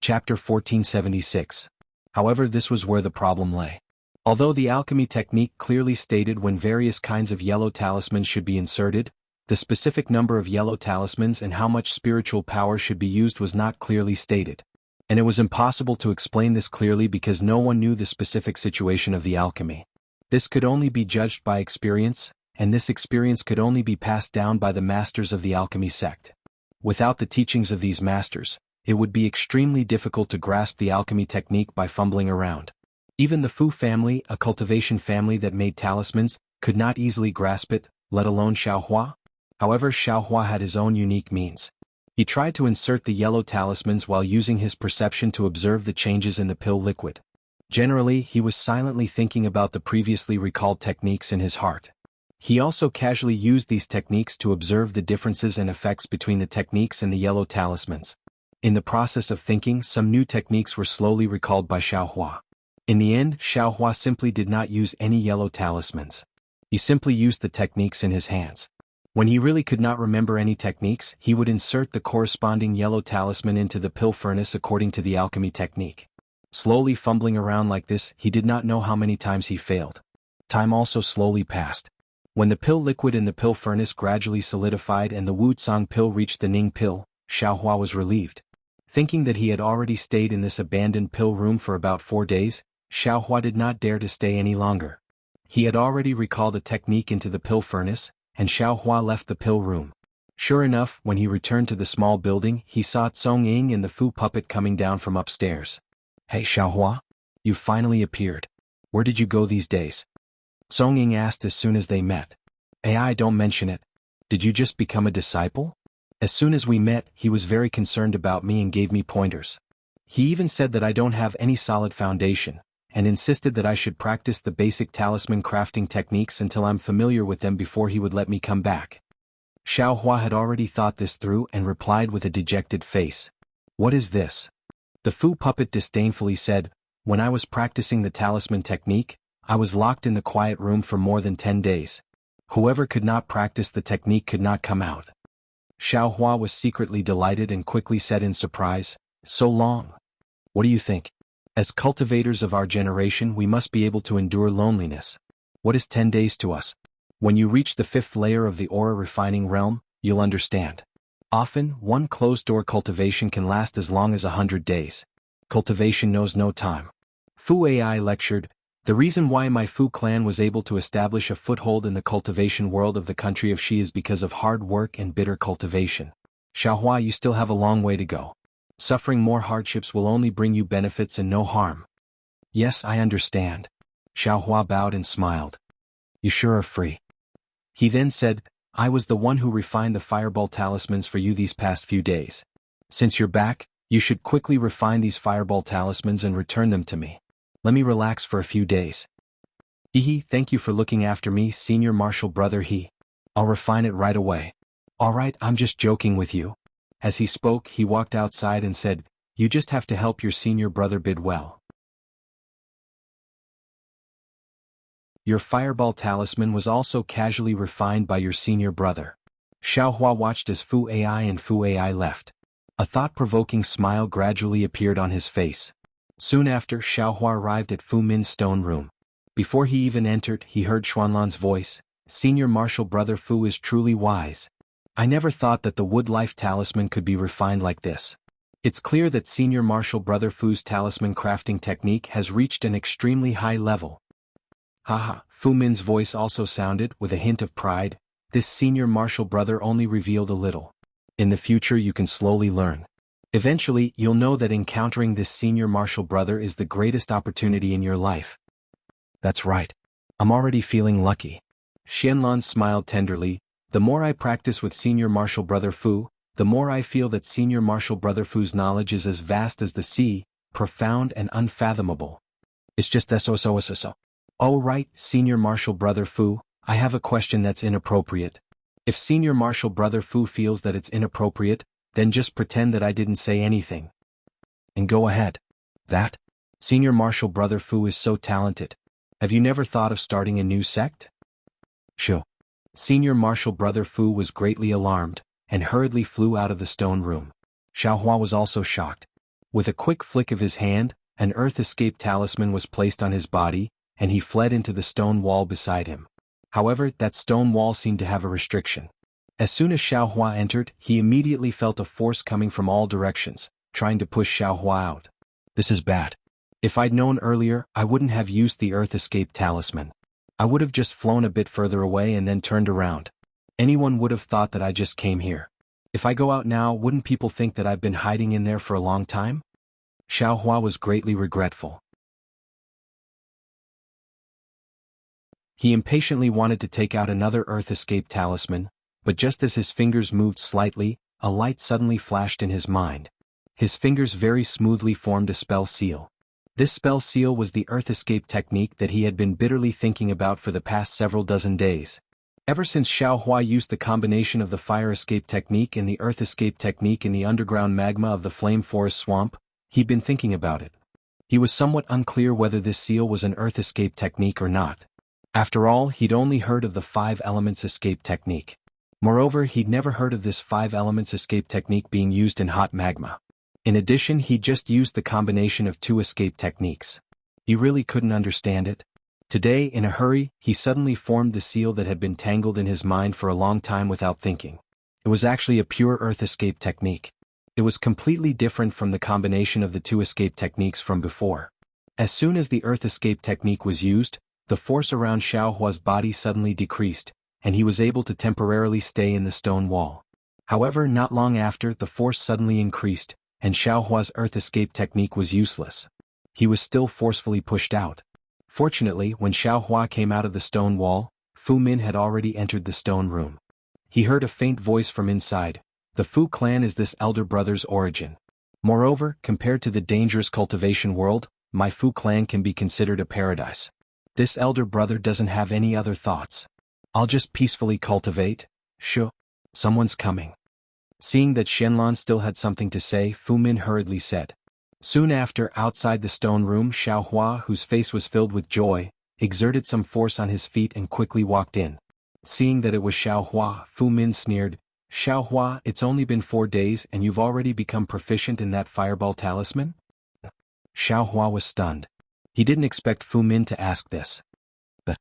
Chapter 1476. However, this was where the problem lay. Although the alchemy technique clearly stated when various kinds of yellow talismans should be inserted, the specific number of yellow talismans and how much spiritual power should be used was not clearly stated. And it was impossible to explain this clearly because no one knew the specific situation of the alchemy. This could only be judged by experience, and this experience could only be passed down by the masters of the alchemy sect. Without the teachings of these masters, it would be extremely difficult to grasp the alchemy technique by fumbling around. Even the Fu family, a cultivation family that made talismans, could not easily grasp it, let alone Xiaohua. However, Xiaohua had his own unique means. He tried to insert the yellow talismans while using his perception to observe the changes in the pill liquid. Generally, he was silently thinking about the previously recalled techniques in his heart. He also casually used these techniques to observe the differences and effects between the techniques and the yellow talismans. In the process of thinking, some new techniques were slowly recalled by Xiaohua. In the end, Xiaohua simply did not use any yellow talismans. He simply used the techniques in his hands. When he really could not remember any techniques, he would insert the corresponding yellow talisman into the pill furnace according to the alchemy technique. Slowly fumbling around like this, he did not know how many times he failed. Time also slowly passed. When the pill liquid in the pill furnace gradually solidified and the Wucang pill reached the Ning pill, Xiaohua was relieved. Thinking that he had already stayed in this abandoned pill room for about 4 days, Xiaohua did not dare to stay any longer. He had already recalled a technique into the pill furnace, and Xiaohua left the pill room. Sure enough, when he returned to the small building, he saw Song Ying and the Fu puppet coming down from upstairs. Hey Xiaohua? You've finally appeared. Where did you go these days? Song Ying asked as soon as they met. AI, don't mention it. Did you just become a disciple? As soon as we met, he was very concerned about me and gave me pointers. He even said that I don't have any solid foundation, and insisted that I should practice the basic talisman crafting techniques until I'm familiar with them before he would let me come back. Xiao Hua had already thought this through and replied with a dejected face. What is this? The Fu puppet disdainfully said, when I was practicing the talisman technique, I was locked in the quiet room for more than 10 days. Whoever could not practice the technique could not come out. Xiao Hua was secretly delighted and quickly said in surprise, so long. What do you think? As cultivators of our generation, we must be able to endure loneliness. What is 10 days to us? When you reach the 5th layer of the aura refining realm, you'll understand. Often, one closed-door cultivation can last as long as 100 days. Cultivation knows no time. Fu AI lectured, the reason why my Fu clan was able to establish a foothold in the cultivation world of the country of Xi is because of hard work and bitter cultivation. Xiaohua, you still have a long way to go. Suffering more hardships will only bring you benefits and no harm. Yes, I understand. Xiaohua bowed and smiled. You sure are free. He then said, I was the one who refined the fireball talismans for you these past few days. Since you're back, you should quickly refine these fireball talismans and return them to me. Let me relax for a few days. Hehe, thank you for looking after me, senior martial brother he. I'll refine it right away. Alright, I'm just joking with you. As he spoke, he walked outside and said, you just have to help your senior brother bid well. Your fireball talisman was also casually refined by your senior brother. Xiaohua watched as Fu AI and Fu AI left. A thought-provoking smile gradually appeared on his face. Soon after, Xiaohua arrived at Fu Min's stone room. Before he even entered, he heard Xuanlan's voice, Senior Martial Brother Fu is truly wise. I never thought that the Wood Life Talisman could be refined like this. It's clear that Senior Martial Brother Fu's talisman crafting technique has reached an extremely high level. Haha, Fu Min's voice also sounded, with a hint of pride, this Senior Martial Brother only revealed a little. In the future you can slowly learn. Eventually, you'll know that encountering this senior martial brother is the greatest opportunity in your life. That's right. I'm already feeling lucky. Xianlan smiled tenderly, the more I practice with senior martial brother Fu, the more I feel that senior martial brother Fu's knowledge is as vast as the sea, profound and unfathomable. It's just so. Oh right, senior martial brother Fu, I have a question that's inappropriate. If senior martial brother Fu feels that it's inappropriate, then just pretend that I didn't say anything. And go ahead. That? Senior Martial Brother Fu is so talented. Have you never thought of starting a new sect? Sure. Senior Martial Brother Fu was greatly alarmed, and hurriedly flew out of the stone room. Xiaohua was also shocked. With a quick flick of his hand, an Earth Escape talisman was placed on his body, and he fled into the stone wall beside him. However, that stone wall seemed to have a restriction. As soon as Xiaohua entered, he immediately felt a force coming from all directions, trying to push Xiaohua out. This is bad. If I'd known earlier, I wouldn't have used the Earth Escape talisman. I would have just flown a bit further away and then turned around. Anyone would have thought that I just came here. If I go out now, wouldn't people think that I've been hiding in there for a long time? Xiaohua was greatly regretful. He impatiently wanted to take out another Earth Escape talisman, but just as his fingers moved slightly, a light suddenly flashed in his mind. His fingers very smoothly formed a spell seal. This spell seal was the Earth Escape technique that he had been bitterly thinking about for the past several dozen days. Ever since Xiaohua used the combination of the Fire Escape technique and the Earth Escape technique in the underground magma of the Flame Forest Swamp, he'd been thinking about it. He was somewhat unclear whether this seal was an Earth Escape technique or not. After all, he'd only heard of the 5 Elements Escape technique. Moreover, he'd never heard of this 5 Elements Escape technique being used in hot magma. In addition, he'd just used the combination of 2 escape techniques. He really couldn't understand it. Today, in a hurry, he suddenly formed the seal that had been tangled in his mind for a long time without thinking. It was actually a pure Earth Escape technique. It was completely different from the combination of the 2 escape techniques from before. As soon as the Earth Escape technique was used, the force around Xiaohua's body suddenly decreased, and he was able to temporarily stay in the stone wall. However, not long after, the force suddenly increased, and Xiaohua's Earth Escape technique was useless. He was still forcefully pushed out. Fortunately, when Xiaohua came out of the stone wall, Fu Min had already entered the stone room. He heard a faint voice from inside. The Fu clan is this elder brother's origin. Moreover, compared to the dangerous cultivation world, my Fu clan can be considered a paradise. This elder brother doesn't have any other thoughts. I'll just peacefully cultivate. Sure. Someone's coming. Seeing that Shenlong still had something to say, Fu Min hurriedly said. Soon after, outside the stone room, Xiaohua, whose face was filled with joy, exerted some force on his feet and quickly walked in. Seeing that it was Xiaohua, Fu Min sneered, Xiaohua, it's only been 4 days and you've already become proficient in that fireball talisman? Xiaohua was stunned. He didn't expect Fu Min to ask this. But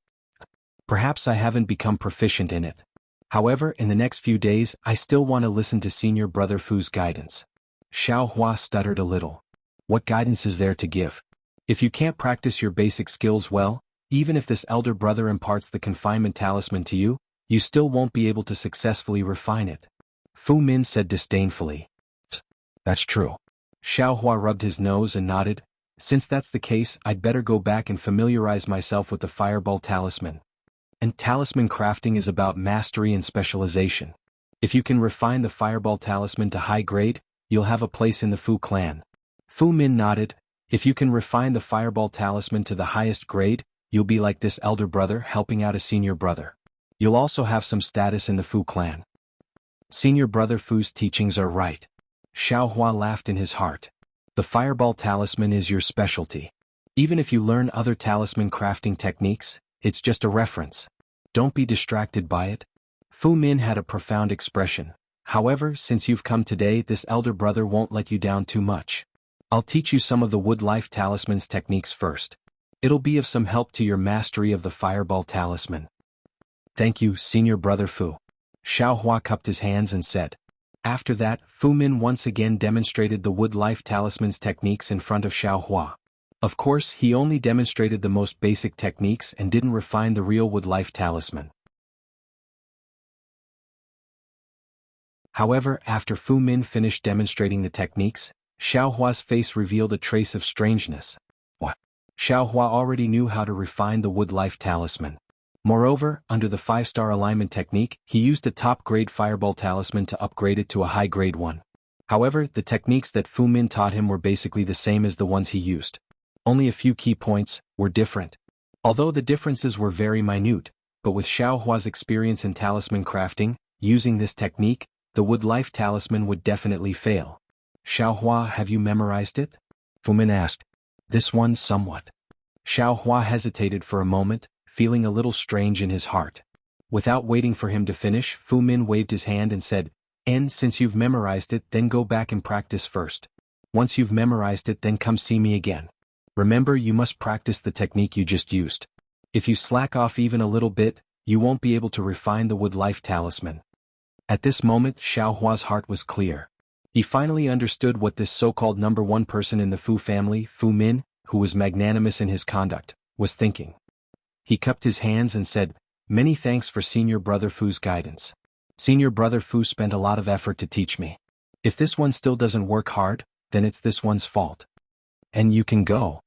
perhaps I haven't become proficient in it. However, in the next few days, I still want to listen to Senior Brother Fu's guidance. Xiaohua stuttered a little. What guidance is there to give? If you can't practice your basic skills well, even if this elder brother imparts the confinement talisman to you, you still won't be able to successfully refine it. Fu Min said disdainfully. That's true. Xiaohua rubbed his nose and nodded. Since that's the case, I'd better go back and familiarize myself with the fireball talisman. And talisman crafting is about mastery and specialization. If you can refine the fireball talisman to high grade, you'll have a place in the Fu clan. Fu Min nodded. If you can refine the fireball talisman to the highest grade, you'll be like this elder brother helping out a senior brother. You'll also have some status in the Fu clan. Senior brother Fu's teachings are right. Xiaohua laughed in his heart. The fireball talisman is your specialty. Even if you learn other talisman crafting techniques, it's just a reference. Don't be distracted by it. Fu Min had a profound expression. However, since you've come today, this elder brother won't let you down too much. I'll teach you some of the wood life talisman's techniques first. It'll be of some help to your mastery of the fireball talisman. Thank you, Senior Brother Fu. Xiaohua cupped his hands and said. After that, Fu Min once again demonstrated the wood life talisman's techniques in front of Xiaohua. Of course, he only demonstrated the most basic techniques and didn't refine the real wood life talisman. However, after Fu Min finished demonstrating the techniques, Xiaohua's face revealed a trace of strangeness. What? Xiaohua already knew how to refine the wood life talisman. Moreover, under the 5-star alignment technique, he used a top-grade fireball talisman to upgrade it to a high-grade one. However, the techniques that Fu Min taught him were basically the same as the ones he used. Only a few key points were different. Although the differences were very minute, but with Xiaohua's experience in talisman crafting, using this technique, the wood life talisman would definitely fail. Xiaohua, have you memorized it? Fu Min asked. This one somewhat. Xiaohua hesitated for a moment, feeling a little strange in his heart. Without waiting for him to finish, Fu Min waved his hand and said, And since you've memorized it, then go back and practice first. Once you've memorized it, then come see me again. Remember, you must practice the technique you just used. If you slack off even a little bit, you won't be able to refine the wood life talisman. At this moment, Xiaohua's heart was clear. He finally understood what this so-called number one person in the Fu family, Fu Min, who was magnanimous in his conduct, was thinking. He cupped his hands and said, Many thanks for Senior Brother Fu's guidance. Senior Brother Fu spent a lot of effort to teach me. If this one still doesn't work hard, then it's this one's fault. And you can go.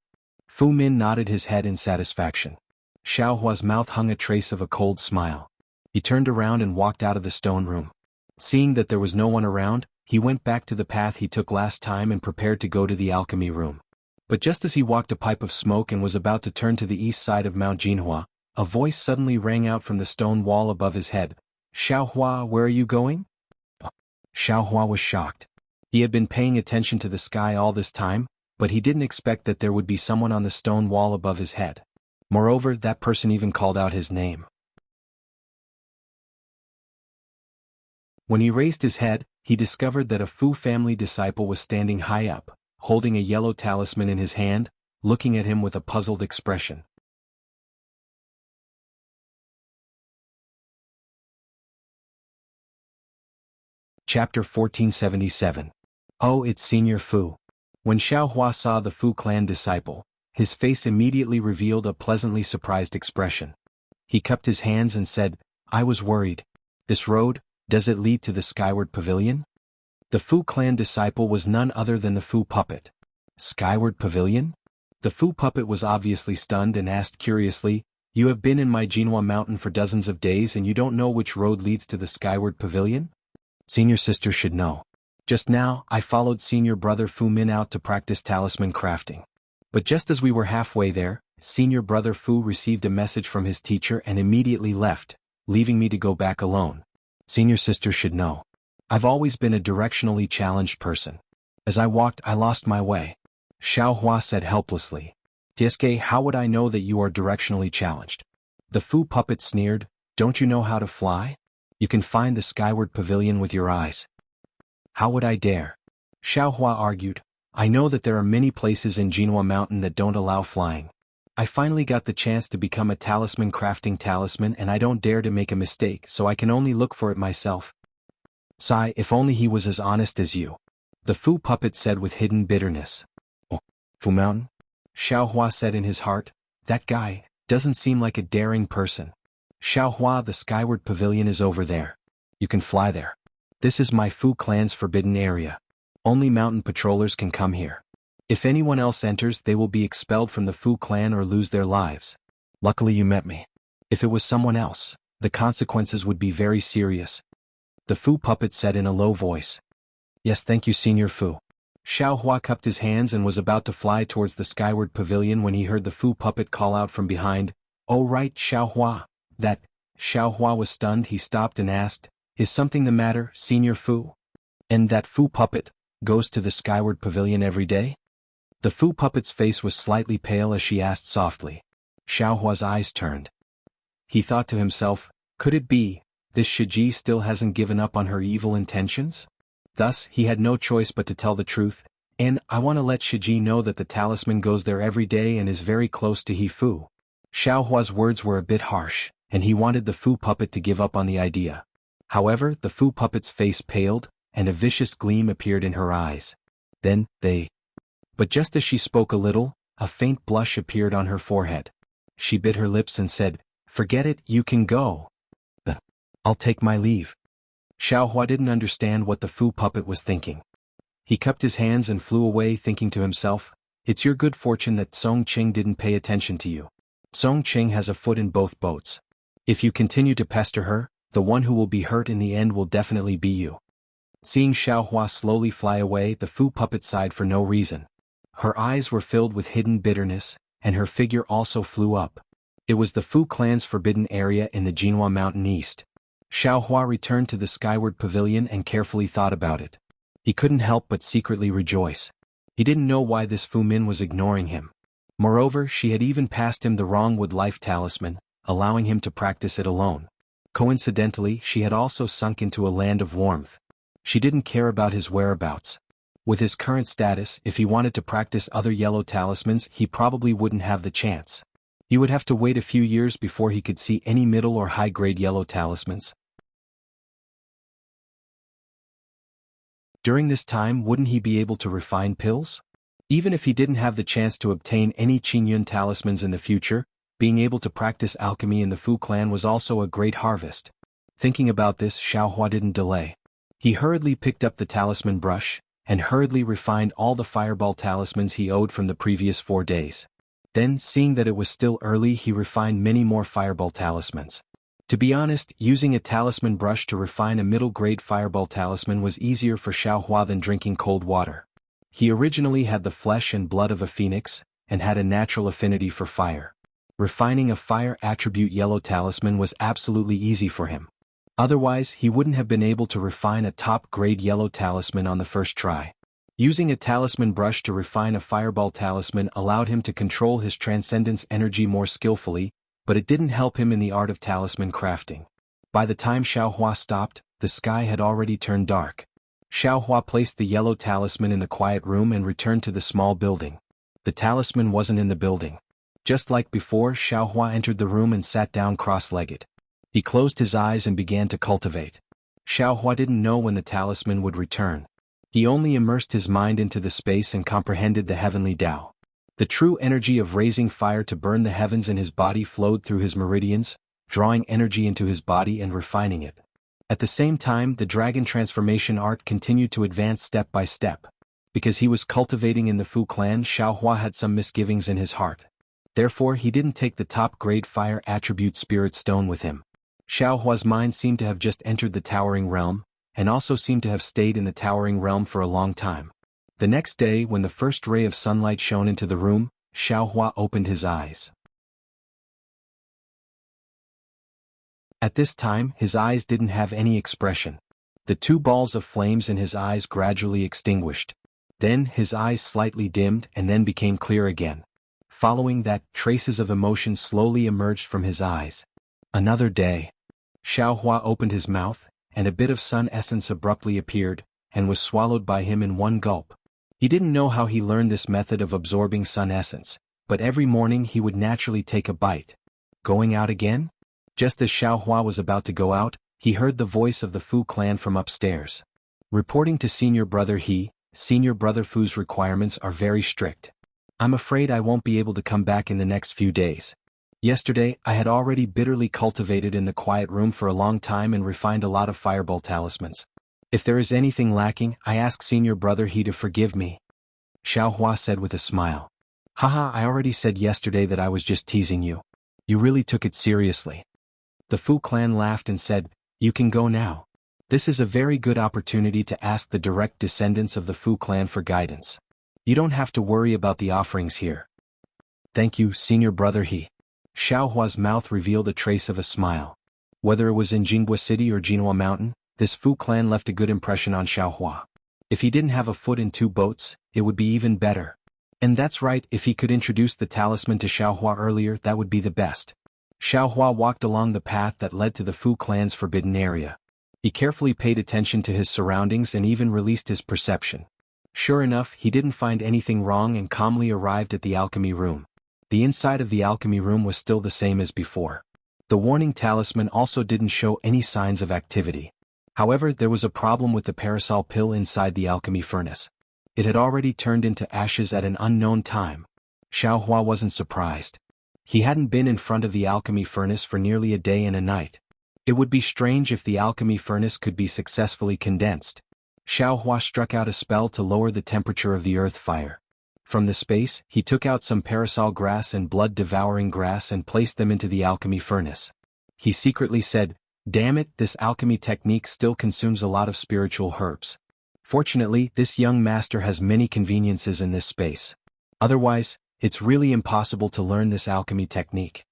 Fu Min nodded his head in satisfaction. Xiaohua's mouth hung a trace of a cold smile. He turned around and walked out of the stone room. Seeing that there was no one around, he went back to the path he took last time and prepared to go to the alchemy room. But just as he walked a pipe of smoke and was about to turn to the east side of Mount Jinhua, a voice suddenly rang out from the stone wall above his head. Xiaohua, where are you going? Xiaohua was shocked. He had been paying attention to the sky all this time, but he didn't expect that there would be someone on the stone wall above his head. Moreover, that person even called out his name. When he raised his head, he discovered that a Fu family disciple was standing high up, holding a yellow talisman in his hand, looking at him with a puzzled expression. Chapter 1477. Oh, it's Senior Fu. When Xiaohua saw the Fu clan disciple, his face immediately revealed a pleasantly surprised expression. He cupped his hands and said, I was worried. This road, does it lead to the Skyward Pavilion? The Fu clan disciple was none other than the Fu puppet. Skyward Pavilion? The Fu puppet was obviously stunned and asked curiously, You have been in my Jinhua mountain for dozens of days and you don't know which road leads to the Skyward Pavilion? Senior sister should know. Just now, I followed Senior Brother Fu Min out to practice talisman crafting. But just as we were halfway there, senior brother Fu received a message from his teacher and immediately left, leaving me to go back alone. Senior sister should know. I've always been a directionally challenged person. As I walked, I lost my way. Xiao Hua said helplessly. Tieske, how would I know that you are directionally challenged? The Fu puppet sneered, don't you know how to fly? You can find the skyward pavilion with your eyes. How would I dare? Xiao Hua argued. I know that there are many places in Jinhua Mountain that don't allow flying. I finally got the chance to become a talisman crafting talisman and I don't dare to make a mistake, so I can only look for it myself. Sigh, if only he was as honest as you. The Fu puppet said with hidden bitterness. Oh, Fu Mountain? Xiao Hua said in his heart, that guy doesn't seem like a daring person. Xiao Hua, the skyward pavilion is over there. You can fly there. This is my Fu clan's forbidden area. Only mountain patrollers can come here. If anyone else enters, they will be expelled from the Fu clan or lose their lives. Luckily you met me. If it was someone else, the consequences would be very serious. The Fu puppet said in a low voice. Yes, thank you, Senior Fu. Xiao Hua cupped his hands and was about to fly towards the skyward pavilion when he heard the Fu puppet call out from behind, Oh right, Xiao Hua. That. Xiao Hua was stunned. He stopped and asked, Is something the matter, Senior Fu? And that Fu puppet goes to the skyward pavilion every day? The Fu puppet's face was slightly pale as she asked softly. Xiao Hua's eyes turned. He thought to himself, could it be, this Shiji still hasn't given up on her evil intentions? Thus, he had no choice but to tell the truth, and I want to let Shiji know that the talisman goes there every day and is very close to He Fu. Xiao Hua's words were a bit harsh, and he wanted the Fu puppet to give up on the idea. However, the Fu puppet's face paled, and a vicious gleam appeared in her eyes. Then, But just as she spoke a little, a faint blush appeared on her forehead. She bit her lips and said, Forget it, you can go. I'll take my leave. Xiao Hua didn't understand what the Fu puppet was thinking. He cupped his hands and flew away thinking to himself, It's your good fortune that Song Qing didn't pay attention to you. Song Qing has a foot in both boats. If you continue to pester her, the one who will be hurt in the end will definitely be you. Seeing Xiao Hua slowly fly away, the Fu puppet sighed for no reason. Her eyes were filled with hidden bitterness, and her figure also flew up. It was the Fu clan's forbidden area in the Jinhua Mountain East. Xiao Hua returned to the skyward pavilion and carefully thought about it. He couldn't help but secretly rejoice. He didn't know why this Fu Min was ignoring him. Moreover, she had even passed him the wrong wood life talisman, allowing him to practice it alone. Coincidentally, she had also sunk into a land of warmth. She didn't care about his whereabouts. With his current status, if he wanted to practice other yellow talismans, he probably wouldn't have the chance. He would have to wait a few years before he could see any middle or high-grade yellow talismans. During this time, wouldn't he be able to refine pills? Even if he didn't have the chance to obtain any Qingyun talismans in the future, being able to practice alchemy in the Fu clan was also a great harvest. Thinking about this, Xiao Hua didn't delay. He hurriedly picked up the talisman brush, and hurriedly refined all the fireball talismans he owed from the previous 4 days. Then, seeing that it was still early, he refined many more fireball talismans. To be honest, using a talisman brush to refine a middle-grade fireball talisman was easier for Xiao Hua than drinking cold water. He originally had the flesh and blood of a phoenix, and had a natural affinity for fire. Refining a fire attribute yellow talisman was absolutely easy for him. Otherwise, he wouldn't have been able to refine a top-grade yellow talisman on the first try. Using a talisman brush to refine a fireball talisman allowed him to control his transcendence energy more skillfully, but it didn't help him in the art of talisman crafting. By the time Xiao Hua stopped, the sky had already turned dark. Xiao Hua placed the yellow talisman in the quiet room and returned to the small building. The talisman wasn't in the building. Just like before, Xiao Hua entered the room and sat down cross-legged. He closed his eyes and began to cultivate. Xiao Hua didn't know when the talisman would return. He only immersed his mind into the space and comprehended the heavenly Tao. The true energy of raising fire to burn the heavens in his body flowed through his meridians, drawing energy into his body and refining it. At the same time, the dragon transformation art continued to advance step by step. Because he was cultivating in the Fu clan, Xiao Hua had some misgivings in his heart. Therefore, he didn't take the top-grade fire attribute spirit stone with him. Xiao Hua's mind seemed to have just entered the towering realm, and also seemed to have stayed in the towering realm for a long time. The next day, when the first ray of sunlight shone into the room, Xiaohua opened his eyes. At this time, his eyes didn't have any expression. The two balls of flames in his eyes gradually extinguished. Then his eyes slightly dimmed and then became clear again. Following that, traces of emotion slowly emerged from his eyes. Another day. Xiaohua opened his mouth, and a bit of sun essence abruptly appeared, and was swallowed by him in one gulp. He didn't know how he learned this method of absorbing sun essence, but every morning he would naturally take a bite. Going out again? Just as Xiaohua was about to go out, he heard the voice of the Fu clan from upstairs. Reporting to Senior Brother He, Senior Brother Fu's requirements are very strict. I'm afraid I won't be able to come back in the next few days. Yesterday, I had already bitterly cultivated in the quiet room for a long time and refined a lot of fireball talismans. If there is anything lacking, I ask Senior Brother He to forgive me. Xiaohua said with a smile. Haha, I already said yesterday that I was just teasing you. You really took it seriously. The Fu clan laughed and said, You can go now. This is a very good opportunity to ask the direct descendants of the Fu clan for guidance. You don't have to worry about the offerings here. Thank you, Senior Brother He. Xiaohua's mouth revealed a trace of a smile. Whether it was in Jianghu City or Jinhua Mountain, this Fu clan left a good impression on Xiaohua. If he didn't have a foot in two boats, it would be even better. And that's right, if he could introduce the talisman to Xiaohua earlier, that would be the best. Xiaohua walked along the path that led to the Fu clan's forbidden area. He carefully paid attention to his surroundings and even released his perception. Sure enough, he didn't find anything wrong and calmly arrived at the alchemy room. The inside of the alchemy room was still the same as before. The warning talisman also didn't show any signs of activity. However, there was a problem with the parasol pill inside the alchemy furnace. It had already turned into ashes at an unknown time. Xiaohua wasn't surprised. He hadn't been in front of the alchemy furnace for nearly a day and a night. It would be strange if the alchemy furnace could be successfully condensed. Xiaohua struck out a spell to lower the temperature of the earth fire. From the space, he took out some parasol grass and blood-devouring grass and placed them into the alchemy furnace. He secretly said, Damn it, this alchemy technique still consumes a lot of spiritual herbs. Fortunately, this young master has many conveniences in this space. Otherwise, it's really impossible to learn this alchemy technique.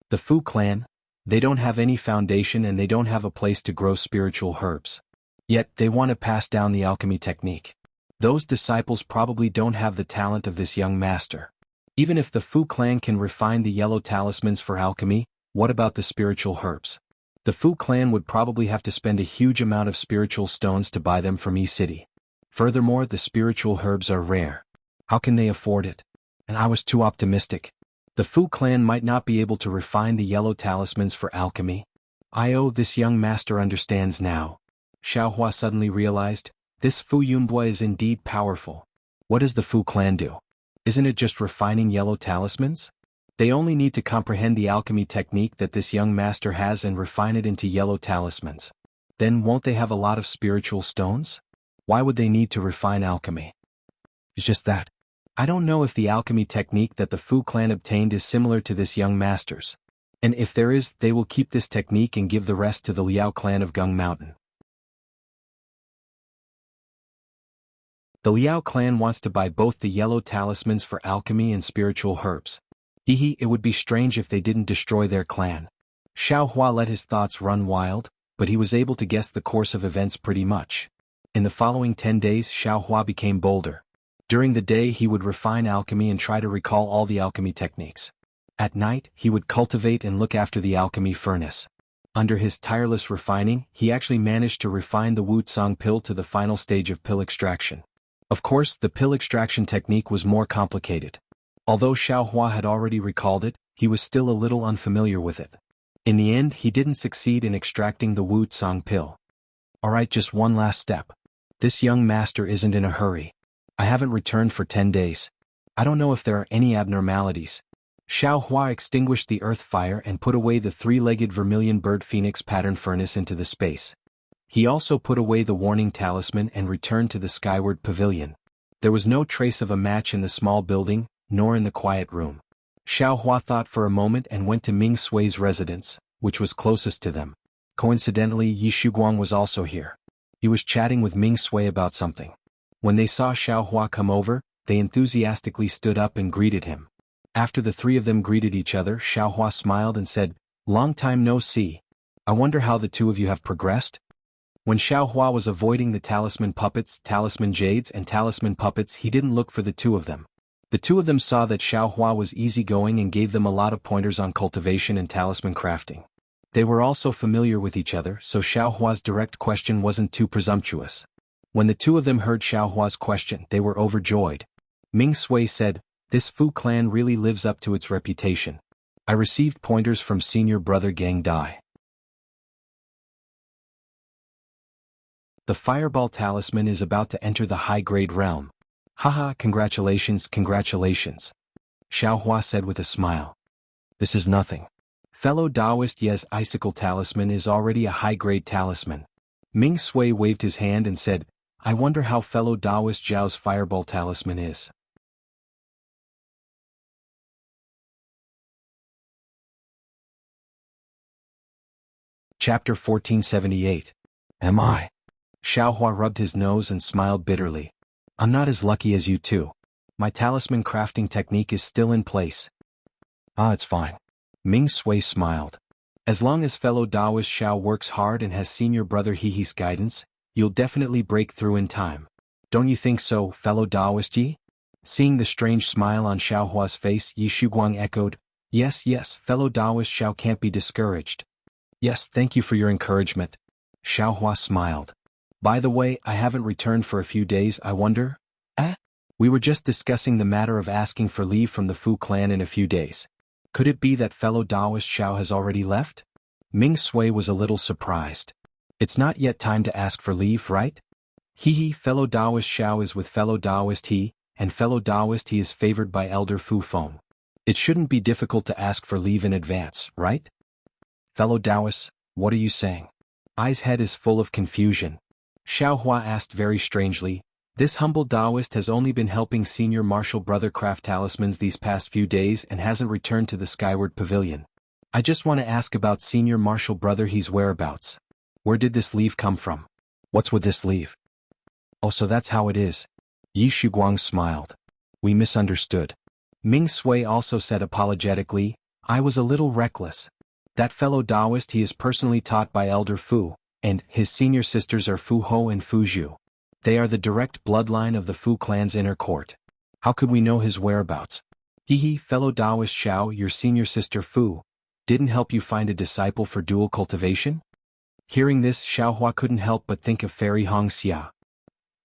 The Fu clan, they don't have any foundation and they don't have a place to grow spiritual herbs. Yet, they want to pass down the alchemy technique. Those disciples probably don't have the talent of this young master. Even if the Fu clan can refine the yellow talismans for alchemy, what about the spiritual herbs? The Fu clan would probably have to spend a huge amount of spiritual stones to buy them from E-City. Furthermore, the spiritual herbs are rare. How can they afford it? And I was too optimistic. The Fu clan might not be able to refine the yellow talismans for alchemy. This young master understands now. Xiaohua suddenly realized, this Fu Yunbua is indeed powerful. What does the Fu clan do? Isn't it just refining yellow talismans? They only need to comprehend the alchemy technique that this young master has and refine it into yellow talismans. Then won't they have a lot of spiritual stones? Why would they need to refine alchemy? It's just that. I don't know if the alchemy technique that the Fu clan obtained is similar to this young master's. And if there is, they will keep this technique and give the rest to the Liao clan of Gung Mountain. The Liao clan wants to buy both the yellow talismans for alchemy and spiritual herbs. It would be strange if they didn't destroy their clan. Xiaohua let his thoughts run wild, but he was able to guess the course of events pretty much. In the following 10 days, Xiaohua became bolder. During the day he would refine alchemy and try to recall all the alchemy techniques. At night, he would cultivate and look after the alchemy furnace. Under his tireless refining, he actually managed to refine the Wuxia pill to the final stage of pill extraction. Of course, the pill extraction technique was more complicated. Although Xiaohua had already recalled it, he was still a little unfamiliar with it. In the end, he didn't succeed in extracting the Wuxia pill. Alright, just one last step. This young master isn't in a hurry. I haven't returned for 10 days. I don't know if there are any abnormalities. Xiaohua extinguished the earth fire and put away the three-legged vermilion bird phoenix pattern furnace into the space. He also put away the warning talisman and returned to the skyward pavilion. There was no trace of a match in the small building, nor in the quiet room. Xiaohua thought for a moment and went to Ming Sui's residence, which was closest to them. Coincidentally, Yi Shuguang was also here. He was chatting with Ming Sui about something. When they saw Xiaohua come over, they enthusiastically stood up and greeted him. After the three of them greeted each other, Xiaohua smiled and said, "Long time no see. I wonder how the two of you have progressed?" When Xiaohua was avoiding the talisman puppets, talisman jades and talisman puppets, he didn't look for the two of them. The two of them saw that Xiaohua was easygoing and gave them a lot of pointers on cultivation and talisman crafting. They were also familiar with each other, so Xiaohua's direct question wasn't too presumptuous. When the two of them heard Xiaohua's question, they were overjoyed. Ming Sui said, "This Fu clan really lives up to its reputation. I received pointers from senior brother Gang Dai. The fireball talisman is about to enter the high-grade realm. Haha, congratulations, congratulations," Xiaohua said with a smile. "This is nothing. Fellow Taoist Ye's icicle talisman is already a high-grade talisman." Ming Sui waved his hand and said, "I wonder how fellow Taoist Zhao's fireball talisman is." Chapter 1478. Am I? Xiaohua rubbed his nose and smiled bitterly. "I'm not as lucky as you two. My talisman crafting technique is still in place." "Ah, it's fine." Ming Sui smiled. "As long as fellow Taoist Xiao works hard and has senior brother He's guidance, you'll definitely break through in time. Don't you think so, fellow Taoist Yi?" Seeing the strange smile on Xiaohua's face, Yi Shuguang echoed, Yes, fellow Taoist Xiao can't be discouraged." "Yes, thank you for your encouragement." Xiaohua smiled. "By the way, I haven't returned for a few days, I wonder?" We were just discussing the matter of asking for leave from the Fu clan in a few days. Could it be that fellow Taoist Xiao has already left?" Ming Sui was a little surprised. "It's not yet time to ask for leave, right?" Fellow Taoist Xiao is with fellow Taoist He, and fellow Taoist He is favored by Elder Fu Feng. It shouldn't be difficult to ask for leave in advance, right? "Fellow Taoists, what are you saying?" Ai's head is full of confusion. Xiaohua asked very strangely, "This humble Taoist has only been helping senior martial brother craft talismans these past few days and hasn't returned to the Skyward Pavilion. I just want to ask about senior martial brother He's whereabouts. Where did this leave come from? What's with this leave?" "Oh, so that's how it is." Yi Shuguang smiled. "We misunderstood." Ming Sui also said apologetically, "I was a little reckless. That fellow Taoist He is personally taught by Elder Fu, and his senior sisters are Fu Ho and Fu Zhu. They are the direct bloodline of the Fu clan's inner court. How could we know his whereabouts?" Fellow Taoist Xiao, your senior sister Fu didn't help you find a disciple for dual cultivation?" Hearing this, Xiaohua couldn't help but think of Fairy Hongxia.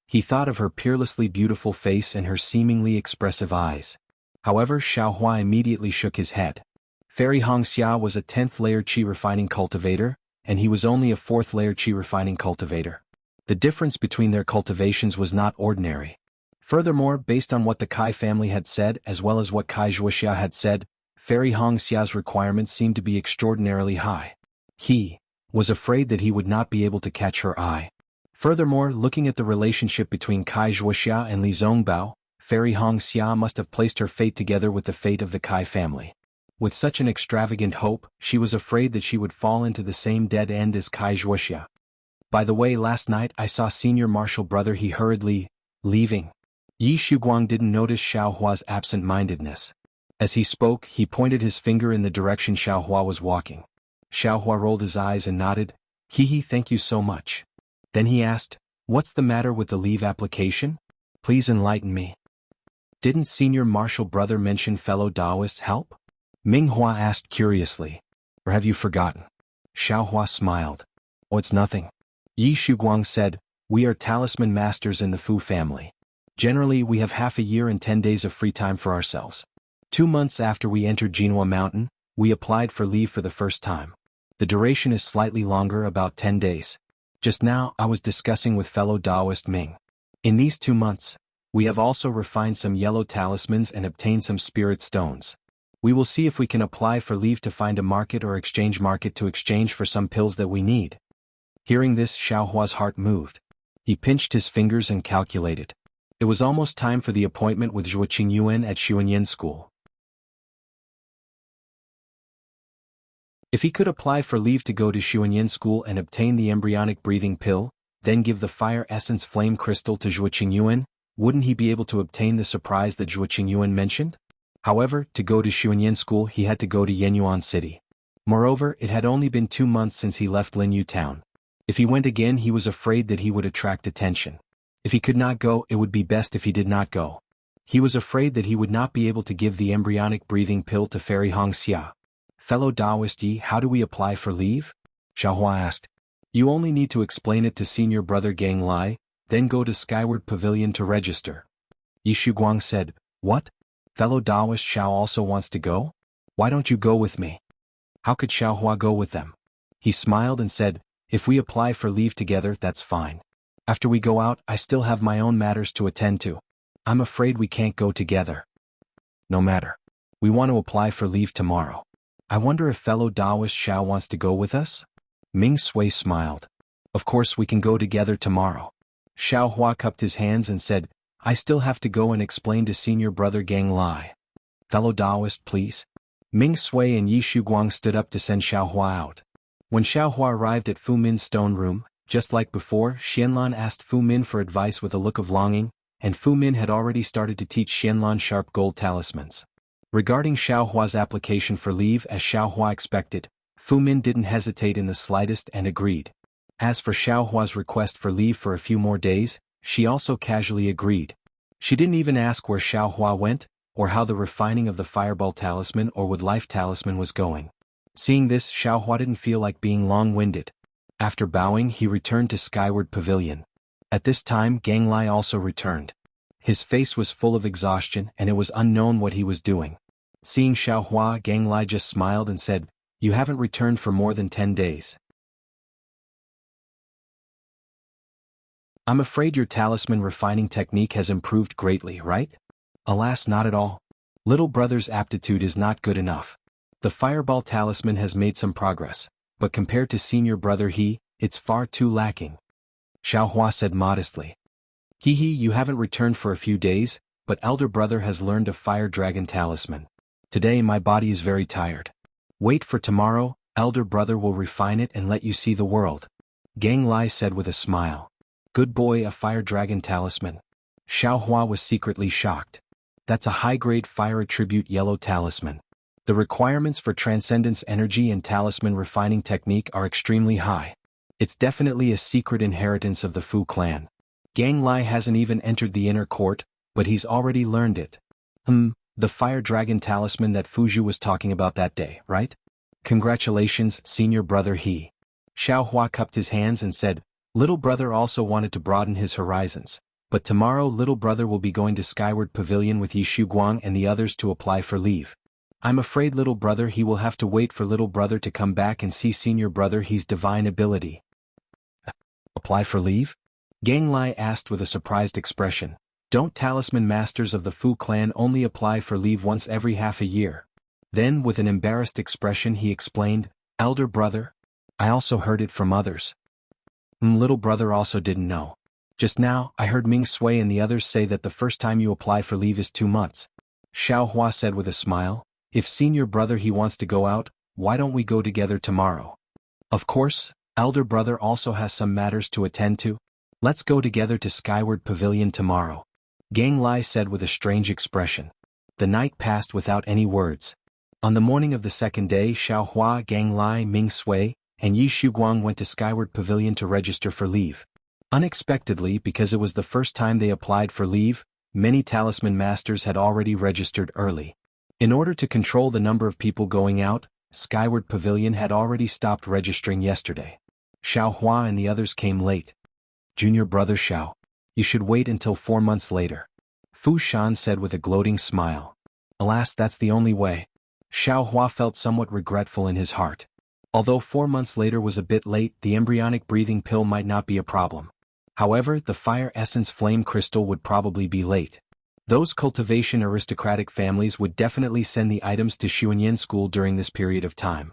He thought of her peerlessly beautiful face and her seemingly expressive eyes. However, Xiaohua immediately shook his head. Fairy Hongxia was a 10th layer Qi refining cultivator, and he was only a 4th layer Qi refining cultivator. The difference between their cultivations was not ordinary. Furthermore, based on what the Kai family had said as well as what Kai Wuxia had said, Fairy Hongxia's requirements seemed to be extraordinarily high. He was afraid that he would not be able to catch her eye. Furthermore, looking at the relationship between Kai Wuxia and Li Zongbao, Fairy Hongxia must have placed her fate together with the fate of the Kai family. With such an extravagant hope, she was afraid that she would fall into the same dead end as Kai Wuxia. "By the way, last night I saw senior martial brother He hurriedly leaving." Yi Shuguang didn't notice Xiaohua's absent-mindedness. As he spoke, he pointed his finger in the direction Xiaohua was walking. Xiaohua rolled his eyes and nodded. Thank you so much." Then he asked, "What's the matter with the leave application? Please enlighten me." "Didn't senior martial brother mention fellow Taoists' help?" Ming Hua asked curiously. "Or have you forgotten?" Xiaohua smiled. "Oh, it's nothing." Yi Shuguang said, "We are talisman masters in the Fu family. Generally, we have half a year and 10 days of free time for ourselves. 2 months after we entered Jinhua Mountain, we applied for leave for the first time. The duration is slightly longer, about 10 days. Just now, I was discussing with fellow Taoist Ming. In these 2 months, we have also refined some yellow talismans and obtained some spirit stones. We will see if we can apply for leave to find a market or exchange market to exchange for some pills that we need." Hearing this, Xiaohua's heart moved. He pinched his fingers and calculated. It was almost time for the appointment with Zhuo Qingyuan at Xuanyan School. If he could apply for leave to go to Xuanyan School and obtain the embryonic breathing pill, then give the fire essence flame crystal to Zhuo Qingyuan, wouldn't he be able to obtain the surprise that Zhuo Qingyuan mentioned? However, to go to Xuanyan school he had to go to Yenyuan City. Moreover, it had only been 2 months since he left Linyu town. If he went again he was afraid that he would attract attention. If he could not go it would be best if he did not go. He was afraid that he would not be able to give the embryonic breathing pill to Fairy Hongxia. Fellow Taoist Yi, how do we apply for leave? Xiaohua asked. You only need to explain it to senior brother Gang Lai, then go to Skyward Pavilion to register. Yi Shuguang said, What? Fellow Taoist Xiao also wants to go? Why don't you go with me? How could Xiaohua go with them? He smiled and said, If we apply for leave together that's fine. After we go out I still have my own matters to attend to. I'm afraid we can't go together. No matter. We want to apply for leave tomorrow. I wonder if fellow Taoist Xiao wants to go with us? Ming Sui smiled. Of course we can go together tomorrow. Xiao Hua cupped his hands and said, I still have to go and explain to senior brother Gang Lai. Fellow Taoist please. Ming Sui and Yi Shuguang stood up to send Xiao Hua out. When Xiao Hua arrived at Fu Min's stone room, just like before, Xianlan asked Fu Min for advice with a look of longing, and Fu Min had already started to teach Xianlan sharp gold talismans. Regarding Xiao Hua's application for leave as Xiao Hua expected, Fu Min didn't hesitate in the slightest and agreed. As for Xiao Hua's request for leave for a few more days, she also casually agreed. She didn't even ask where Xiao Hua went, or how the refining of the Fireball Talisman or Wood Life Talisman was going. Seeing this, Xiao Hua didn't feel like being long-winded. After bowing he returned to Skyward Pavilion. At this time Gang Lai also returned. His face was full of exhaustion and it was unknown what he was doing. Seeing Xiao Hua, Gang Lai just smiled and said, You haven't returned for more than 10 days. I'm afraid your talisman refining technique has improved greatly, right? Alas, not at all. Little brother's aptitude is not good enough. The Fireball Talisman has made some progress, but compared to senior brother it's far too lacking. Xiao Hua said modestly. You haven't returned for a few days, but elder brother has learned a Fire Dragon Talisman. Today my body is very tired. Wait for tomorrow, elder brother will refine it and let you see the world. Gang Lai said with a smile. Good boy, a Fire Dragon Talisman. Xiao Hua was secretly shocked. That's a high-grade fire attribute yellow talisman. The requirements for Transcendence Energy and Talisman Refining Technique are extremely high. It's definitely a secret inheritance of the Fu clan. Gang Lai hasn't even entered the inner court, but he's already learned it. The Fire Dragon Talisman that Fuzhu was talking about that day, right? Congratulations, senior brother Xiao Hua cupped his hands and said, Little brother also wanted to broaden his horizons, but tomorrow little brother will be going to Skyward Pavilion with Yi Shuguang and the others to apply for leave. I'm afraid little brother he will have to wait for little brother to come back and see senior brother he's divine ability. Apply for leave? Gang Lai asked with a surprised expression. Don't talisman masters of the Fu clan only apply for leave once every half a year? Then with an embarrassed expression he explained, Elder brother? I also heard it from others. Little brother also didn't know. Just now, I heard Ming Sui and the others say that the first time you apply for leave is 2 months. Xiao Hua said with a smile, If senior brother he wants to go out, why don't we go together tomorrow? Of course, elder brother also has some matters to attend to. Let's go together to Skyward Pavilion tomorrow. Gang Lai said with a strange expression. The night passed without any words. On the morning of the second day Xiao Hua, Gang Lai, Ming Sui, and Yi Shuguang went to Skyward Pavilion to register for leave. Unexpectedly, because it was the first time they applied for leave, many talisman masters had already registered early. In order to control the number of people going out, Skyward Pavilion had already stopped registering yesterday. Xiao Hua and the others came late. Junior brother Xiao, you should wait until 4 months later. Fu Shan said with a gloating smile. Alas, that's the only way. Xiao Hua felt somewhat regretful in his heart. Although 4 months later was a bit late, the embryonic breathing pill might not be a problem. However, the fire essence flame crystal would probably be late. Those cultivation aristocratic families would definitely send the items to Xuanyan school during this period of time.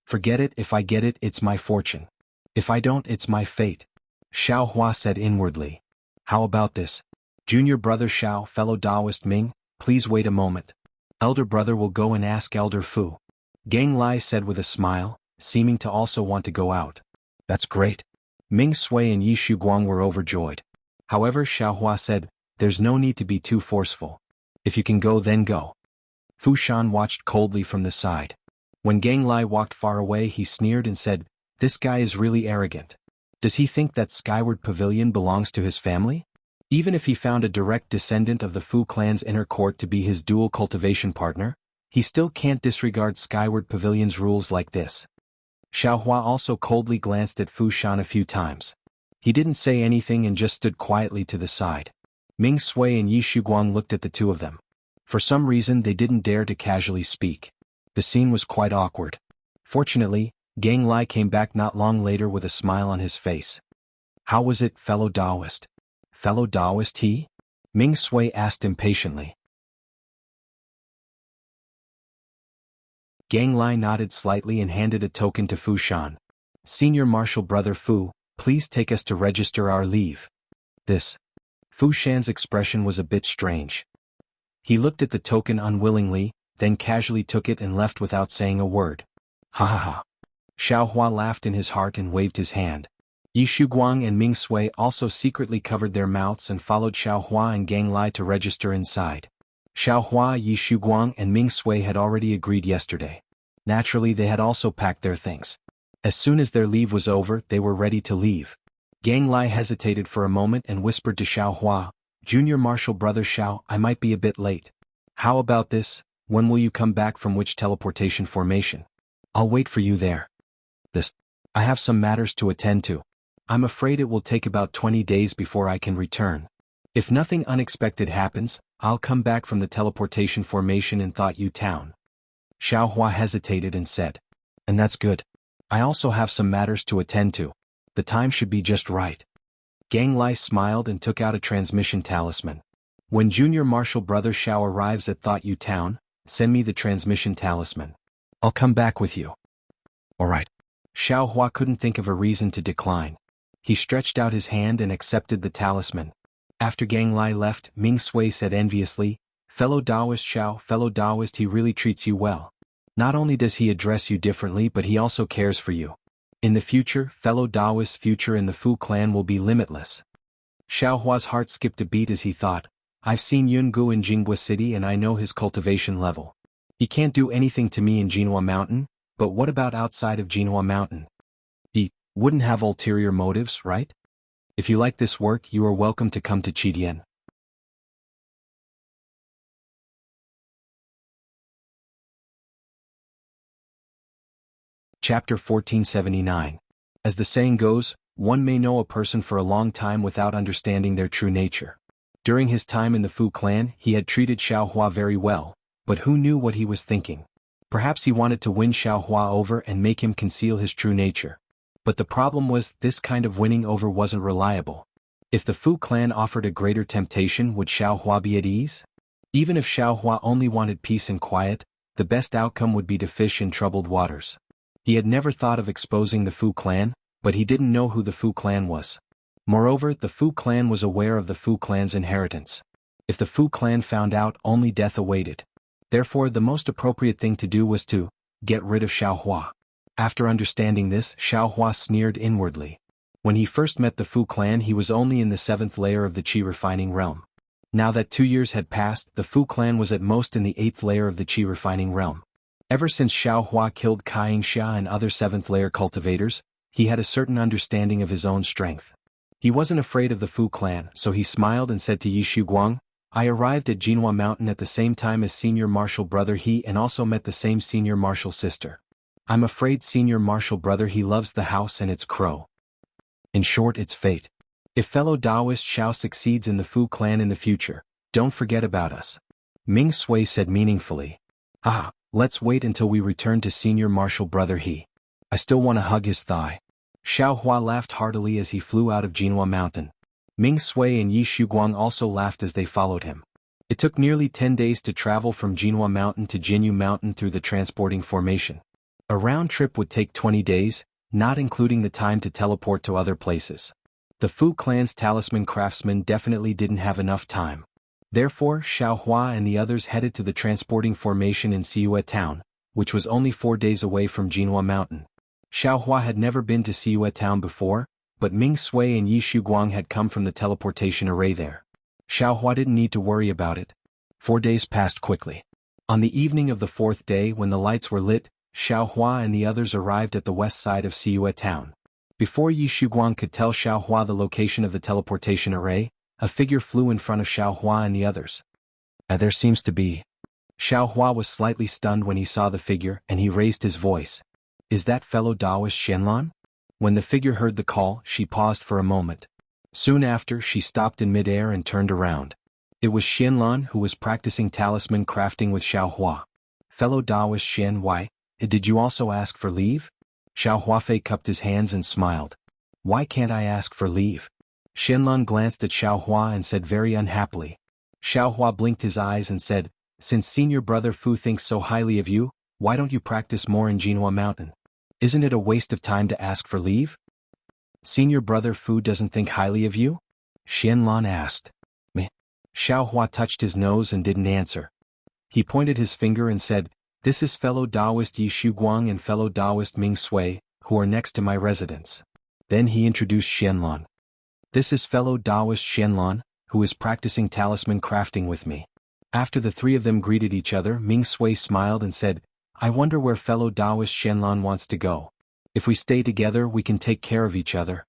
Forget it, if I get it, it's my fortune. If I don't, it's my fate. Xiao Hua said inwardly. How about this? Junior brother Xiao, fellow Taoist Ming, please wait a moment. Elder brother will go and ask Elder Fu. Gang Lai said with a smile, seeming to also want to go out. That's great. Ming Sui and Yi Shuguang were overjoyed. However, Xiao Hua said, there's no need to be too forceful. If you can go then go. Fu Shan watched coldly from the side. When Gang Lai walked far away he sneered and said, "This guy is really arrogant. Does he think that Skyward Pavilion belongs to his family? Even if he found a direct descendant of the Fu clan's inner court to be his dual cultivation partner, he still can't disregard Skyward Pavilion's rules like this." Xiaohua also coldly glanced at Fu Shan a few times. He didn't say anything and just stood quietly to the side. Ming Sui and Yi Shuguang looked at the two of them. For some reason they didn't dare to casually speak. The scene was quite awkward. Fortunately, Gang Lai came back not long later with a smile on his face. "How was it, fellow Taoist?" "Fellow Taoist he?" Ming Sui asked impatiently. Gang Lai nodded slightly and handed a token to Fu Shan. "Senior Marshal Brother Fu, please take us to register our leave." This. Fu Shan's expression was a bit strange. He looked at the token unwillingly, then casually took it and left without saying a word. "Ha ha ha." Xiaohua laughed in his heart and waved his hand. Yi Shuguang and Ming Sui also secretly covered their mouths and followed Xiaohua and Gang Lai to register inside. Xiaohua, Yi Shuguang and Ming Sui had already agreed yesterday. Naturally they had also packed their things. As soon as their leave was over they were ready to leave. Gang Lai hesitated for a moment and whispered to Xiaohua, "Junior Marshal Brother Xiao, I might be a bit late. How about this, when will you come back from which teleportation formation? I'll wait for you there." "This. I have some matters to attend to. I'm afraid it will take about 20 days before I can return. If nothing unexpected happens, I'll come back from the teleportation formation in Thought Yu Town." Xiaohua hesitated and said, "And that's good. I also have some matters to attend to. The time should be just right." Gang Lai smiled and took out a transmission talisman. "When Junior Marshal Brother Xiao arrives at Thought Yu Town, send me the transmission talisman. I'll come back with you." "All right." Xiaohua couldn't think of a reason to decline. He stretched out his hand and accepted the talisman. After Gang Lai left, Ming Sui said enviously, "Fellow Taoist Xiao, fellow Taoist, he really treats you well. Not only does he address you differently but he also cares for you. In the future, fellow Taoist's future in the Fu clan will be limitless." Xiaohua's heart skipped a beat as he thought, "I've seen Yungu in Jinghu City and I know his cultivation level. He can't do anything to me in Jinhua Mountain, but what about outside of Jinhua Mountain? He wouldn't have ulterior motives, right? If you like this work you are welcome to come to Qidian." Chapter 1479. As the saying goes, one may know a person for a long time without understanding their true nature. During his time in the Fu clan he had treated Xiaohua very well, but who knew what he was thinking? Perhaps he wanted to win Xiaohua over and make him conceal his true nature. But the problem was, this kind of winning over wasn't reliable. If the Fu clan offered a greater temptation, would Xiaohua be at ease? Even if Xiaohua only wanted peace and quiet, the best outcome would be to fish in troubled waters. He had never thought of exposing the Fu clan, but he didn't know who the Fu clan was. Moreover, the Fu clan was aware of the Fu clan's inheritance. If the Fu clan found out, only death awaited. Therefore the most appropriate thing to do was to get rid of Xiaohua. After understanding this, Xiaohua sneered inwardly. When he first met the Fu clan he was only in the 7th layer of the Qi refining realm. Now that 2 years had passed, the Fu clan was at most in the 8th layer of the Qi refining realm. Ever since Xiaohua killed Kaixia and other 7th layer cultivators, he had a certain understanding of his own strength. He wasn't afraid of the Fu clan, so he smiled and said to Yi Shuguang, "I arrived at Jinhua Mountain at the same time as Senior Marshal Brother He and also met the same Senior Marshal sister. I'm afraid Senior Marshal Brother He loves the house and its crow. In short, it's fate. If fellow Taoist Xiao succeeds in the Fu clan in the future, don't forget about us." Ming Sui said meaningfully. "Ah, let's wait until we return to Senior Marshal Brother He. I still want to hug his thigh." Xiaohua laughed heartily as he flew out of Jinhua Mountain. Ming Sui and Yi Shuguang also laughed as they followed him. It took nearly 10 days to travel from Jinhua Mountain to Jinyu Mountain through the transporting formation. A round trip would take 20 days, not including the time to teleport to other places. The Fu clan's talisman craftsmen definitely didn't have enough time. Therefore, Xiaohua and the others headed to the transporting formation in Siyue Town, which was only 4 days away from Jinhua Mountain. Xiaohua had never been to Siyue Town before, but Ming Sui and Yi Shuguang had come from the teleportation array there. Xiaohua didn't need to worry about it. 4 days passed quickly. On the evening of the 4th day when the lights were lit, Xiaohua and the others arrived at the west side of Siyue town. Before Yi Shuguang could tell Xiaohua the location of the teleportation array, a figure flew in front of Xiaohua and the others. There seems to be. Xiaohua was slightly stunned when he saw the figure and he raised his voice. Is that fellow Taoist Xianlan? When the figure heard the call, she paused for a moment. Soon after, she stopped in midair and turned around. It was Xianlan who was practicing talisman crafting with Xiaohua. Fellow Taoist Xian, why, did you also ask for leave? Xiaohua Fei cupped his hands and smiled. Why can't I ask for leave? Xianlan glanced at Xiaohua and said very unhappily. Xiaohua blinked his eyes and said, since senior brother Fu thinks so highly of you, why don't you practice more in Jinhua Mountain? Isn't it a waste of time to ask for leave? Senior brother Fu doesn't think highly of you? Xianlan asked. Meh. Xiaohua touched his nose and didn't answer. He pointed his finger and said, this is fellow Taoist Yi Shuguang and fellow Taoist Ming Sui, who are next to my residence. Then he introduced Xianlan. This is fellow Taoist Xianlan, who is practicing talisman crafting with me. After the three of them greeted each other, Ming Sui smiled and said, I wonder where fellow Taoist Xianlan wants to go. If we stay together we can take care of each other.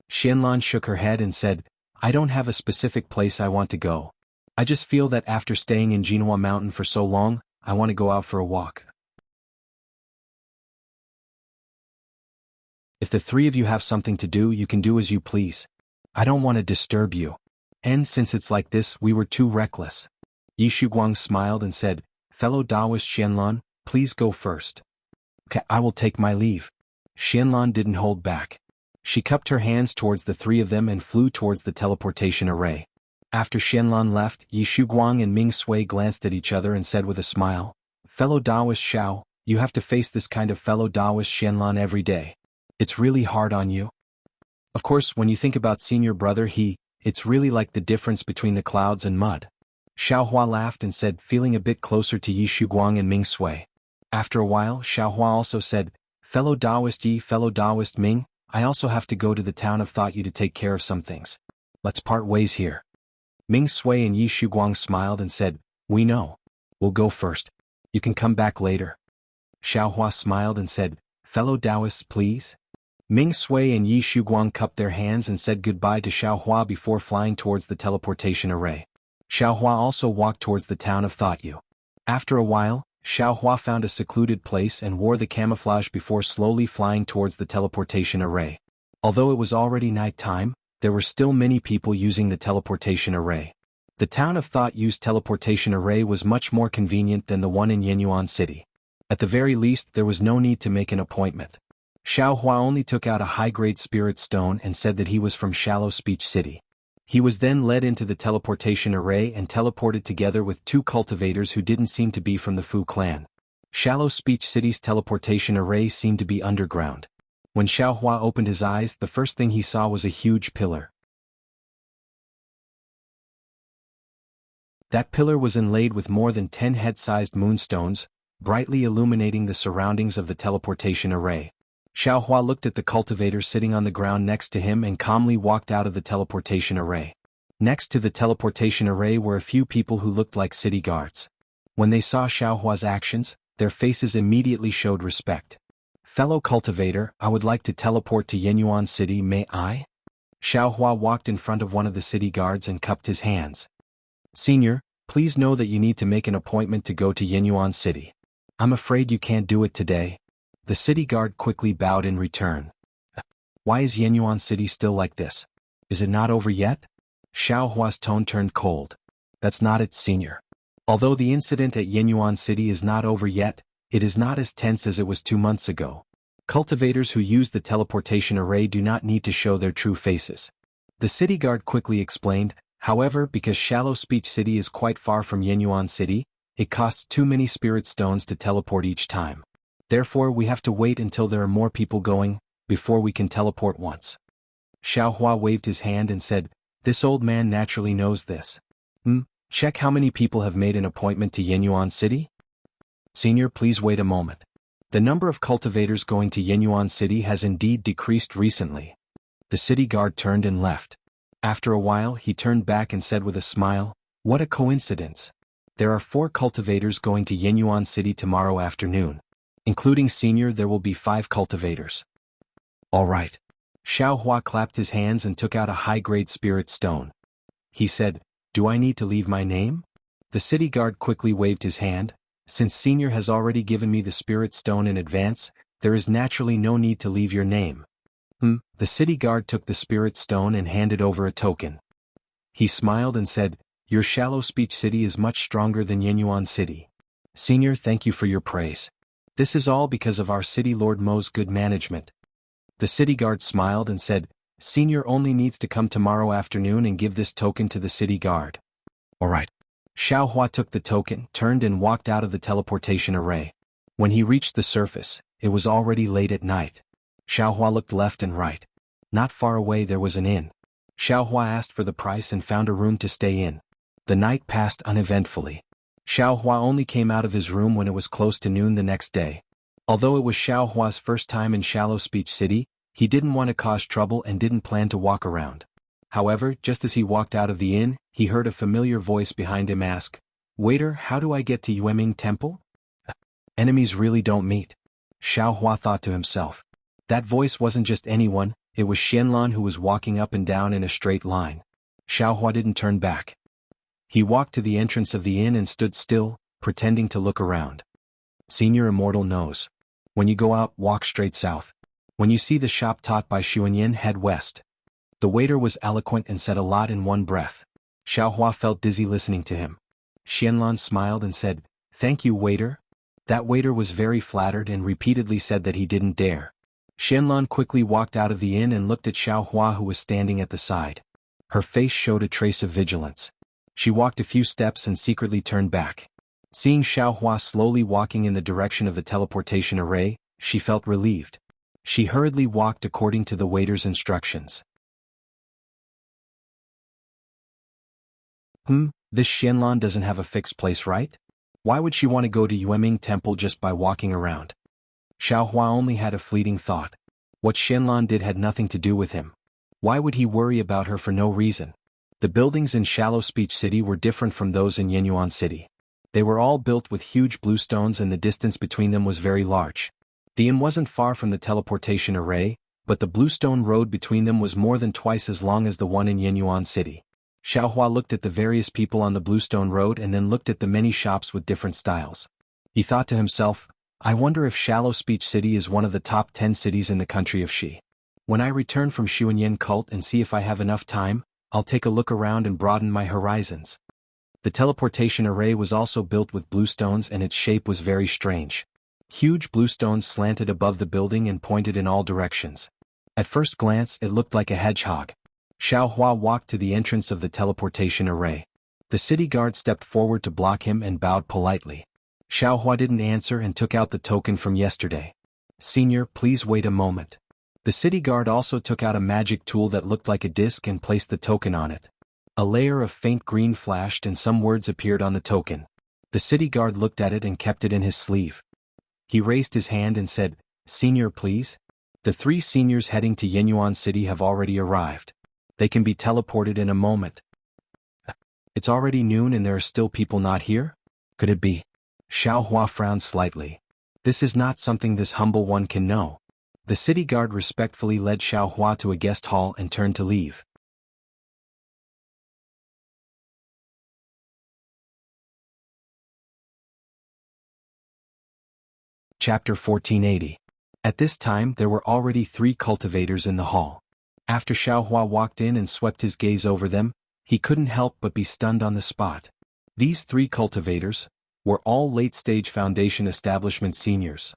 Xianlan shook her head and said, I don't have a specific place I want to go. I just feel that after staying in Jinhua Mountain for so long, I want to go out for a walk. If the three of you have something to do, you can do as you please. I don't want to disturb you. And since it's like this, we were too reckless. Yi Shuguang smiled and said, fellow Taoist Xianlan, please go first. Okay, I will take my leave. Xianlan didn't hold back. She cupped her hands towards the three of them and flew towards the teleportation array. After Xianlan left, Yi Shuguang and Ming Sui glanced at each other and said with a smile, fellow Taoist Xiao, you have to face this kind of fellow Taoist Xianlan every day. It's really hard on you. Of course, when you think about senior brother it's really like the difference between the clouds and mud. Xiaohua laughed and said, feeling a bit closer to Yi Shuguang and Ming Sui. After a while, Xiaohua also said, fellow Taoist Yi, fellow Taoist Ming, I also have to go to the town of Thought You to take care of some things. Let's part ways here. Ming Sui and Yi Shuguang smiled and said, we know. We'll go first. You can come back later. Xiaohua smiled and said, fellow Taoists please. Ming Sui and Yi Shuguang cupped their hands and said goodbye to Xiaohua before flying towards the teleportation array. Xiaohua also walked towards the town of Thought You. After a while, Xiaohua found a secluded place and wore the camouflage before slowly flying towards the teleportation array. Although it was already night time, there were still many people using the teleportation array. The town of Thought Yu's teleportation array was much more convenient than the one in Yenyuan City. At the very least, there was no need to make an appointment. Xiaohua only took out a high-grade spirit stone and said that he was from Shallow Speech City. He was then led into the teleportation array and teleported together with two cultivators who didn't seem to be from the Fu clan. Shallow Speech City's teleportation array seemed to be underground. When Xiaohua opened his eyes, the first thing he saw was a huge pillar. That pillar was inlaid with more than 10 head-sized moonstones, brightly illuminating the surroundings of the teleportation array. Xiaohua looked at the cultivator sitting on the ground next to him and calmly walked out of the teleportation array. Next to the teleportation array were a few people who looked like city guards. When they saw Xiaohua's actions, their faces immediately showed respect. Fellow cultivator, I would like to teleport to Yenyuan City, may I? Xiaohua walked in front of one of the city guards and cupped his hands. Senior, please know that you need to make an appointment to go to Yenyuan City. I'm afraid you can't do it today. The city guard quickly bowed in return. Why is Yenyuan City still like this? Is it not over yet? Xiaohua's tone turned cold. That's not it, senior. Although the incident at Yenyuan City is not over yet, it is not as tense as it was 2 months ago. Cultivators who use the teleportation array do not need to show their true faces. The city guard quickly explained, however, because Shallow Speech City is quite far from Yenyuan City, it costs too many spirit stones to teleport each time. Therefore we have to wait until there are more people going, before we can teleport once. Xiaohua waved his hand and said, this old man naturally knows this. Check how many people have made an appointment to Yenyuan City? Senior, please wait a moment. The number of cultivators going to Yenyuan City has indeed decreased recently. The city guard turned and left. After a while he turned back and said with a smile, "What a coincidence. There are 4 cultivators going to Yinyuan City tomorrow afternoon. Including Senior, there will be 5 cultivators." "All right." Xiao Hua clapped his hands and took out a high-grade spirit stone. He said, "Do I need to leave my name?" The city guard quickly waved his hand. "Since Senior has already given me the spirit stone in advance, there is naturally no need to leave your name." The city guard took the spirit stone and handed over a token. He smiled and said, "Your shallow speech city is much stronger than Yinyuan City. Senior, thank you for your praise. This is all because of our city Lord Mo's good management." The city guard smiled and said, "Senior only needs to come tomorrow afternoon and give this token to the city guard." "All right." Xiao Hua took the token, turned and walked out of the teleportation array. When he reached the surface, it was already late at night. Xiao Hua looked left and right. Not far away there was an inn. Xiao Hua asked for the price and found a room to stay in. The night passed uneventfully. Xiao Hua only came out of his room when it was close to noon the next day. Although it was Xiao Hua's first time in Shallow Speech City, he didn't want to cause trouble and didn't plan to walk around. However, just as he walked out of the inn, he heard a familiar voice behind him ask, "Waiter, how do I get to Yueming Temple?" Enemies really don't meet. Xiao Hua thought to himself. That voice wasn't just anyone, it was Xianlan who was walking up and down in a straight line. Xiao Hua didn't turn back. He walked to the entrance of the inn and stood still, pretending to look around. Senior Immortal knows. When you go out, walk straight south. When you see the shop taught by Xuanyin, head west. The waiter was eloquent and said a lot in one breath. Xiao Hua felt dizzy listening to him. Xianlan smiled and said, "Thank you, waiter." That waiter was very flattered and repeatedly said that he didn't dare. Xianlan quickly walked out of the inn and looked at Xiao Hua, who was standing at the side. Her face showed a trace of vigilance. She walked a few steps and secretly turned back. Seeing Xiao Hua slowly walking in the direction of the teleportation array, she felt relieved. She hurriedly walked according to the waiter's instructions. This Xianlan doesn't have a fixed place, right? Why would she want to go to Yueming Temple just by walking around? Xiao Hua only had a fleeting thought. What Xianlan did had nothing to do with him. Why would he worry about her for no reason? The buildings in Shallow Speech City were different from those in Yinyuan City. They were all built with huge bluestones and the distance between them was very large. The inn wasn't far from the teleportation array, but the bluestone road between them was more than twice as long as the one in Yinyuan City. Xiao Hua looked at the various people on the bluestone road and then looked at the many shops with different styles. He thought to himself, I wonder if Shallow Speech City is one of the top 10 cities in the country of Shi. When I return from Xuanyin cult and see if I have enough time, I'll take a look around and broaden my horizons. The teleportation array was also built with bluestones and its shape was very strange. Huge bluestones slanted above the building and pointed in all directions. At first glance, it looked like a hedgehog. Xiao Hua walked to the entrance of the teleportation array. The city guard stepped forward to block him and bowed politely. Xiao Hua didn't answer and took out the token from yesterday. Senior, please wait a moment. The city guard also took out a magic tool that looked like a disc and placed the token on it. A layer of faint green flashed and some words appeared on the token. The city guard looked at it and kept it in his sleeve. He raised his hand and said, Senior, please. The 3 seniors heading to Yinyuan City have already arrived. They can be teleported in a moment. It's already noon and there are still people not here? Could it be? Xiao Hua frowned slightly. This is not something this humble one can know. The city guard respectfully led Xiao Hua to a guest hall and turned to leave. Chapter 1480. At this time there were already 3 cultivators in the hall. After Xiao Hua walked in and swept his gaze over them, he couldn't help but be stunned on the spot. These 3 cultivators were all late-stage Foundation Establishment seniors.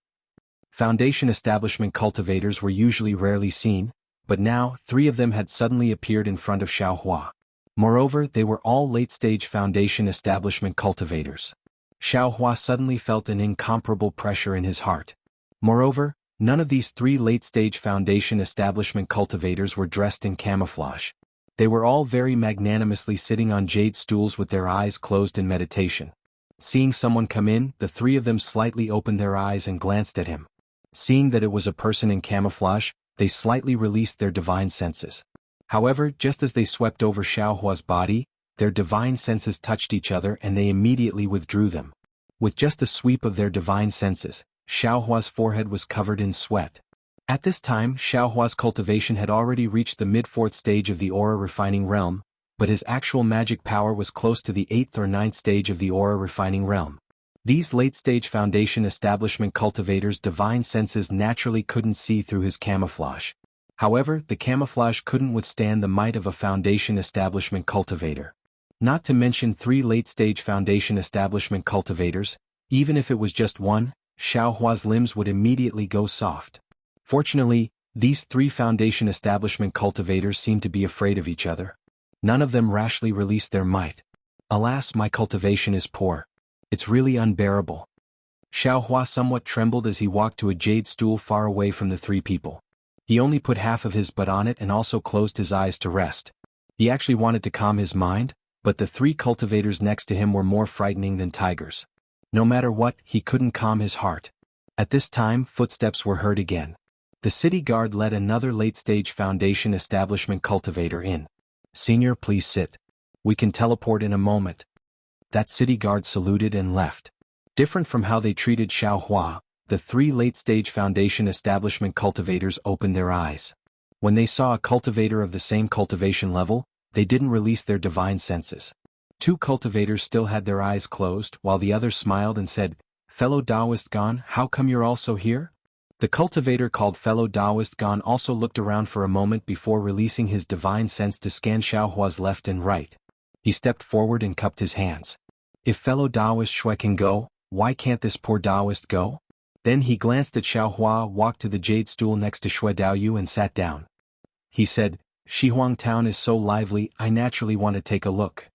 Foundation Establishment cultivators were usually rarely seen, but now 3 of them had suddenly appeared in front of Xiao Hua. Moreover, they were all late-stage Foundation Establishment cultivators. Xiao Hua suddenly felt an incomparable pressure in his heart. Moreover, none of these 3 late-stage Foundation Establishment cultivators were dressed in camouflage. They were all very magnanimously sitting on jade stools with their eyes closed in meditation. Seeing someone come in, the 3 of them slightly opened their eyes and glanced at him. Seeing that it was a person in camouflage, they slightly released their divine senses. However, just as they swept over Xiaohua's body, their divine senses touched each other and they immediately withdrew them. With just a sweep of their divine senses, Xiaohua's forehead was covered in sweat. At this time, Xiaohua's cultivation had already reached the mid-4th stage of the aura refining realm, but his actual magic power was close to the 8th or 9th stage of the aura refining realm. These late-stage foundation establishment cultivators' divine senses naturally couldn't see through his camouflage. However, the camouflage couldn't withstand the might of a foundation establishment cultivator. Not to mention 3 late-stage foundation establishment cultivators, even if it was just one, Xiaohua's limbs would immediately go soft. Fortunately, these 3 foundation establishment cultivators seemed to be afraid of each other. None of them rashly released their might. Alas, my cultivation is poor. It's really unbearable. Xiaohua somewhat trembled as he walked to a jade stool far away from the 3 people. He only put half of his butt on it and also closed his eyes to rest. He actually wanted to calm his mind, but the 3 cultivators next to him were more frightening than tigers. No matter what, he couldn't calm his heart. At this time, footsteps were heard again. The city guard led another late-stage foundation establishment cultivator in. "Senior, please sit. We can teleport in a moment." That city guard saluted and left. Different from how they treated Xiaohua, the 3 late-stage foundation establishment cultivators opened their eyes. When they saw a cultivator of the same cultivation level, they didn't release their divine senses. 2 cultivators still had their eyes closed, while the other smiled and said, "Fellow Taoist Gon, how come you're also here?" The cultivator called Fellow Taoist Gon also looked around for a moment before releasing his divine sense to scan Xiaohua's left and right. He stepped forward and cupped his hands. "If Fellow Taoist Shui can go, why can't this poor Taoist go?" Then he glanced at Xiaohua, walked to the jade stool next to Shui Daoyu and sat down. He said, "Shihuang town is so lively, I naturally want to take a look."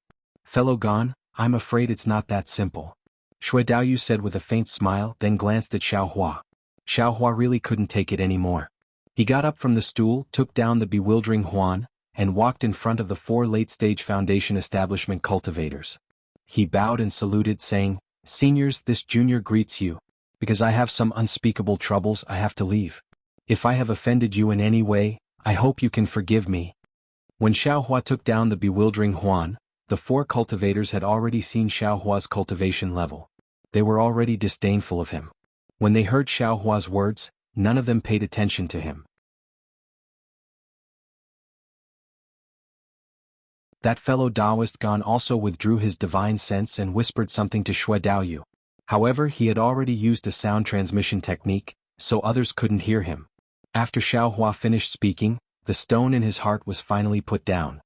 "Fellow Gon, I'm afraid it's not that simple," Shui Daoyu said with a faint smile, then glanced at Xiaohua. Xiaohua really couldn't take it anymore. He got up from the stool, took down the bewildering Huan, and walked in front of the 4 late-stage foundation establishment cultivators. He bowed and saluted, saying, "Seniors, this junior greets you. Because I have some unspeakable troubles, I have to leave. If I have offended you in any way, I hope you can forgive me." When Xiaohua took down the bewildering Huan, the 4 cultivators had already seen Xiaohua's cultivation level. They were already disdainful of him. When they heard Xiaohua's words, none of them paid attention to him. That fellow Taoist Gon also withdrew his divine sense and whispered something to Shui Daoyu. However, he had already used a sound transmission technique, so others couldn't hear him. After Xiaohua finished speaking, the stone in his heart was finally put down.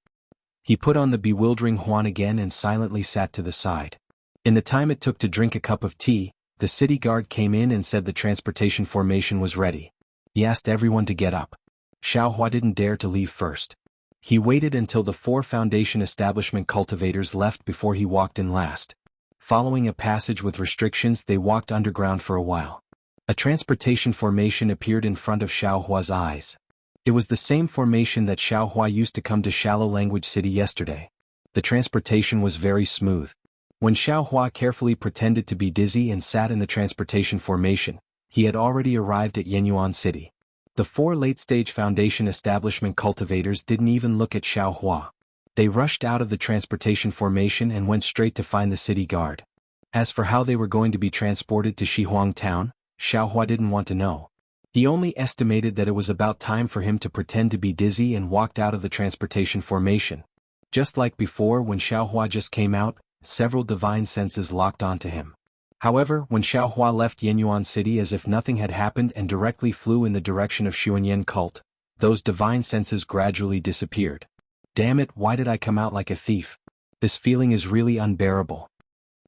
He put on the bewildering Huan again and silently sat to the side. In the time it took to drink a cup of tea, the city guard came in and said the transportation formation was ready. He asked everyone to get up. Xiaohua didn't dare to leave first. He waited until the 4 foundation establishment cultivators left before he walked in last. Following a passage with restrictions, they walked underground for a while. A transportation formation appeared in front of Xiaohua's eyes. It was the same formation that Xiaohua used to come to Shallow Language City yesterday. The transportation was very smooth. When Xiaohua carefully pretended to be dizzy and sat in the transportation formation, he had already arrived at Yenyuan City. The 4 late-stage foundation establishment cultivators didn't even look at Xiaohua. They rushed out of the transportation formation and went straight to find the city guard. As for how they were going to be transported to Shihuang town, Xiaohua didn't want to know. He only estimated that it was about time for him to pretend to be dizzy and walked out of the transportation formation. Just like before when Xiaohua just came out, several divine senses locked onto him. However, when Xiaohua left Yenyuan City as if nothing had happened and directly flew in the direction of Xuanyan cult, those divine senses gradually disappeared. Damn it, why did I come out like a thief? This feeling is really unbearable.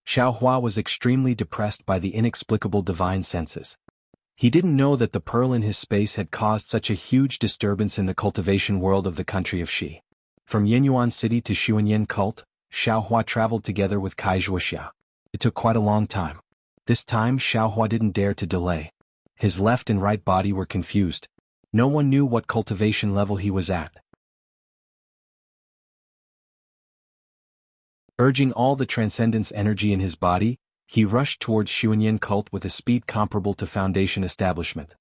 Xiaohua was extremely depressed by the inexplicable divine senses. He didn't know that the pearl in his space had caused such a huge disturbance in the cultivation world of the country of Xi. From Yenyuan City to Xuanyan cult, Xiaohua traveled together with Wuxia. It took quite a long time. This time Xiaohua didn't dare to delay. His left and right body were confused. No one knew what cultivation level he was at. Urging all the transcendence energy in his body, he rushed towards Xuanyan cult with a speed comparable to foundation establishment.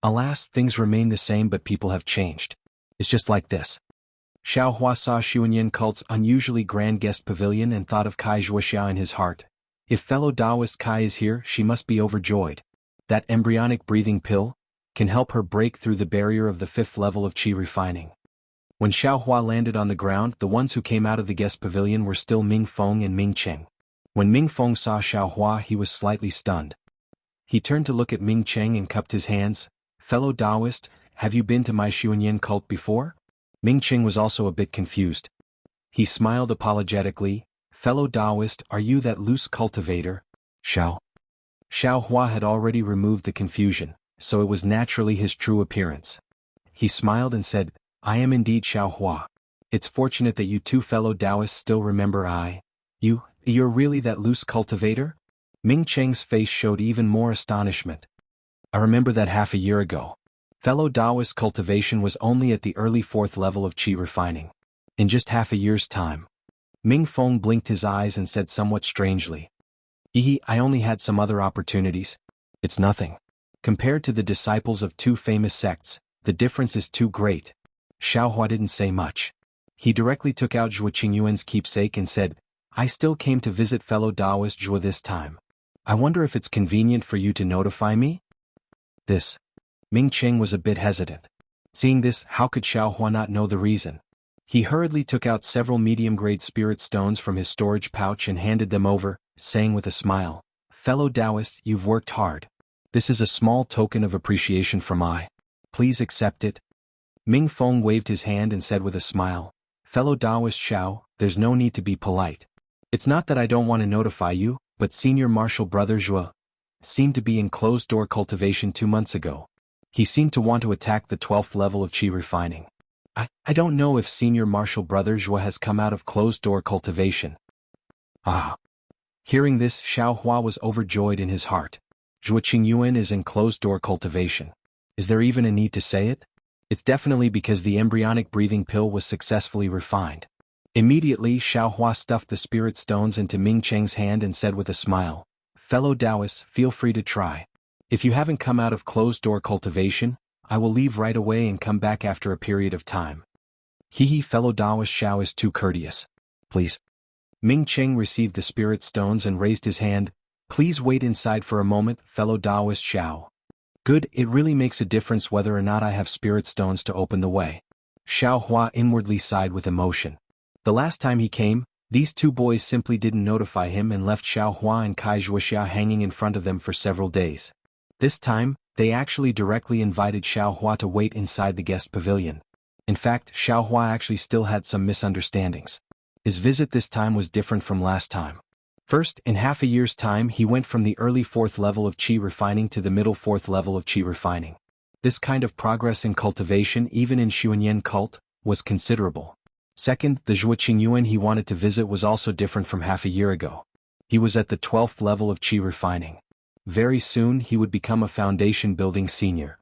Alas, things remain the same but people have changed. It's just like this. Xiao Hua saw Xuanyan cult's unusually grand guest pavilion and thought of Kai Zhuoxiao in his heart. If fellow Taoist Kai is here, she must be overjoyed. That embryonic breathing pill can help her break through the barrier of the 5th level of qi refining. When Xiao Hua landed on the ground, the ones who came out of the guest pavilion were still Ming Feng and Ming Cheng. When Ming Feng saw Xiao Hua, he was slightly stunned. He turned to look at Ming Cheng and cupped his hands. Fellow Taoist, have you been to my Xuanyan cult before? Ming Cheng was also a bit confused. He smiled apologetically. Fellow Taoist, are you that loose cultivator? Xiao Hua had already removed the confusion, so it was naturally his true appearance. He smiled and said, I am indeed Xiao Hua. It's fortunate that you two fellow Taoists still remember you're really that loose cultivator? Ming Cheng's face showed even more astonishment. I remember that half a year ago. Fellow Taoist cultivation was only at the early 4th level of qi refining. In just half a year's time. Ming Feng blinked his eyes and said somewhat strangely. I only had some other opportunities. It's nothing. Compared to the disciples of 2 famous sects, the difference is too great. Xiao Hua didn't say much. He directly took out Zhuo Qingyuan's keepsake and said, I still came to visit fellow Taoist Zhuo this time. I wonder if it's convenient for you to notify me? This. Ming Cheng was a bit hesitant. Seeing this, how could Xiao Hua not know the reason? He hurriedly took out several medium-grade spirit stones from his storage pouch and handed them over, saying with a smile, Fellow Taoist, you've worked hard. This is a small token of appreciation from I. Please accept it. Ming Feng waved his hand and said with a smile, Fellow Taoist Xiao, there's no need to be polite. It's not that I don't want to notify you, but Senior Marshal Brother Zhuo seemed to be in closed-door cultivation 2 months ago. He seemed to want to attack the 12th level of qi refining. I don't know if Senior Marshal Brother Zhuo has come out of closed-door cultivation. Ah. Hearing this, Xiao Hua was overjoyed in his heart. Zhuo Qingyuan is in closed-door cultivation. Is there even a need to say it? It's definitely because the embryonic breathing pill was successfully refined. Immediately, Xiao Hua stuffed the spirit stones into Ming Cheng's hand and said with a smile, Fellow Taoists, feel free to try. If you haven't come out of closed-door cultivation, I will leave right away and come back after a period of time. Fellow Taoist Xiao is too courteous. Please. Ming Cheng received the spirit stones and raised his hand. Please wait inside for a moment, fellow Taoist Xiao. Good, it really makes a difference whether or not I have spirit stones to open the way. Xiao Hua inwardly sighed with emotion. The last time he came, these 2 boys simply didn't notify him and left Xiao Hua and Kai Zhuoxiao hanging in front of them for several days. This time, they actually directly invited Xiao Hua to wait inside the guest pavilion. In fact, Xiao Hua actually still had some misunderstandings. His visit this time was different from last time. First, in half a year's time he went from the early 4th level of qi refining to the middle 4th level of qi refining. This kind of progress in cultivation, even in Xuanyan cult, was considerable. Second, the Zhuo Qingyuan he wanted to visit was also different from half a year ago. He was at the 12th level of qi refining. Very soon he would become a foundation-building senior.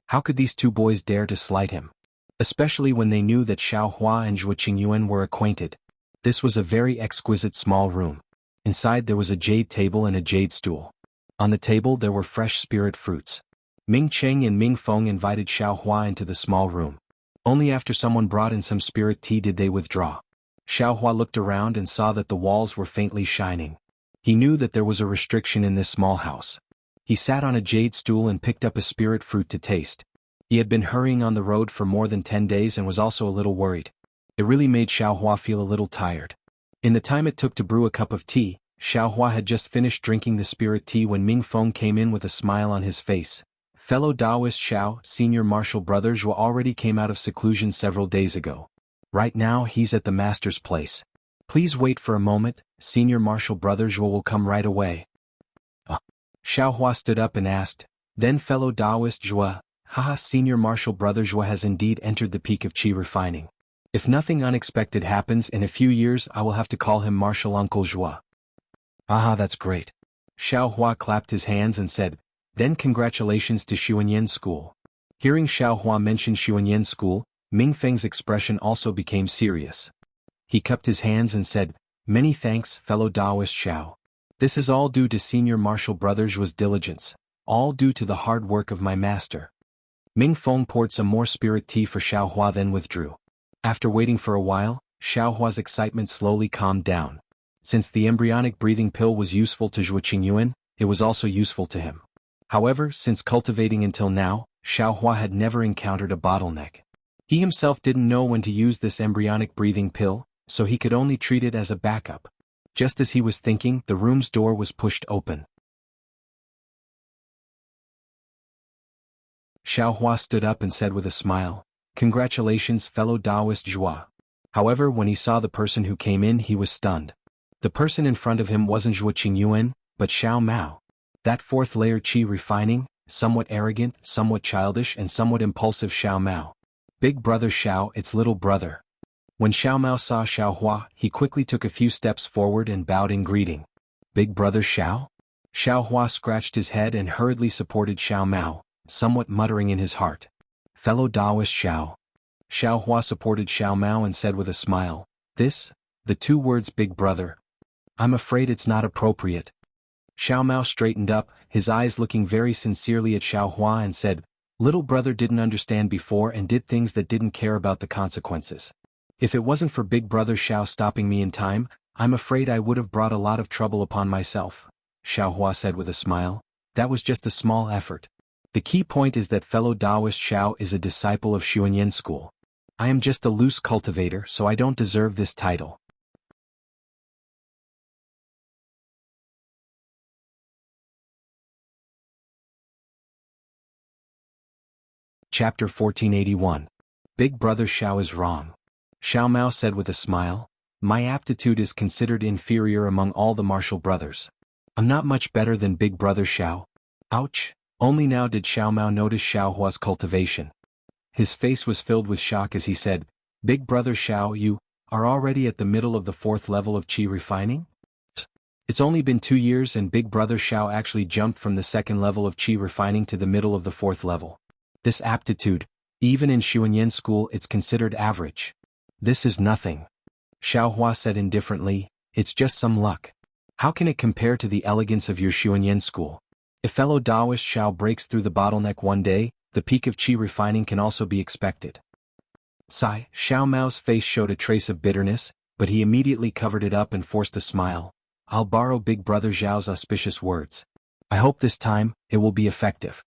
How could these 2 boys dare to slight him? Especially when they knew that Xiao Hua and Zhuo Qingyuan were acquainted. This was a very exquisite small room. Inside there was a jade table and a jade stool. On the table there were fresh spirit fruits. Ming Cheng and Ming Feng invited Xiao Hua into the small room. Only after someone brought in some spirit tea did they withdraw. Xiao Hua looked around and saw that the walls were faintly shining. He knew that there was a restriction in this small house. He sat on a jade stool and picked up a spirit fruit to taste. He had been hurrying on the road for more than 10 days and was also a little worried. It really made Xiao Hua feel a little tired. In the time it took to brew a cup of tea, Xiao Hua had just finished drinking the spirit tea when Ming Feng came in with a smile on his face. Fellow Taoist Xiao, Senior Marshal Brother Zhuo already came out of seclusion several days ago. Right now he's at the master's place. Please wait for a moment, Senior Marshal Brother Zhuo will come right away. Xiao Hua stood up and asked, then fellow Taoist Zhuo, haha, Senior Marshal Brother Zhuo has indeed entered the peak of qi refining. If nothing unexpected happens in a few years I will have to call him Marshal Uncle Zhuo. Aha, that's great. Xiao Hua clapped his hands and said, then congratulations to Xuanyan School. Hearing Xiao Hua mention Xuanyan School, Ming Feng's expression also became serious. He cupped his hands and said, many thanks, fellow Taoist Xiao. This is all due to Senior Marshal Brother Zhuo's diligence, all due to the hard work of my master. Ming Feng poured some more spirit tea for Xiao Hua then withdrew. After waiting for a while, Xiao Hua's excitement slowly calmed down. Since the embryonic breathing pill was useful to Zhuo Qingyuan, it was also useful to him. However, since cultivating until now, Xiao Hua had never encountered a bottleneck. He himself didn't know when to use this embryonic breathing pill, so he could only treat it as a backup. Just as he was thinking, the room's door was pushed open. Xiao Hua stood up and said with a smile, "Congratulations, fellow Taoist Zhua." However, when he saw the person who came in, he was stunned. The person in front of him wasn't Zhuo Qingyuan, but Xiao Mao. That fourth layer qi refining, somewhat arrogant, somewhat childish and somewhat impulsive Xiao Mao. Big brother Xiao, its little brother. When Xiao Mao saw Xiao Hua, he quickly took a few steps forward and bowed in greeting. Big brother Xiao? Xiao Hua scratched his head and hurriedly supported Xiao Mao, somewhat muttering in his heart. Fellow Taoist Xiao. Xiao Hua supported Xiao Mao and said with a smile, the two words big brother. I'm afraid it's not appropriate. Xiao Mao straightened up, his eyes looking very sincerely at Xiao Hua and said, little brother didn't understand before and did things that didn't care about the consequences. If it wasn't for big brother Xiao stopping me in time, I'm afraid I would have brought a lot of trouble upon myself. Xiao Hua said with a smile, that was just a small effort. The key point is that fellow Taoist Xiao is a disciple of Xuanyan school. I am just a loose cultivator, so I don't deserve this title. Chapter 1481. Big brother Xiao is wrong. Xiao Mao said with a smile, my aptitude is considered inferior among all the martial brothers. I'm not much better than big brother Xiao. Ouch! Only now did Xiao Mao notice Xiao Hua's cultivation. His face was filled with shock as he said, big brother Xiao, you are already at the middle of the fourth level of qi refining? It's only been 2 years and big brother Xiao actually jumped from the second level of qi refining to the middle of the fourth level. This aptitude, even in Xuanyan school, it's considered average. This is nothing. Xiao Hua said indifferently, it's just some luck. How can it compare to the elegance of your Xuanyan school? If fellow Taoist Xiao breaks through the bottleneck one day, the peak of qi refining can also be expected. Sigh. Xiao Mao's face showed a trace of bitterness, but he immediately covered it up and forced a smile. I'll borrow big brother Zhao's auspicious words. I hope this time, it will be effective.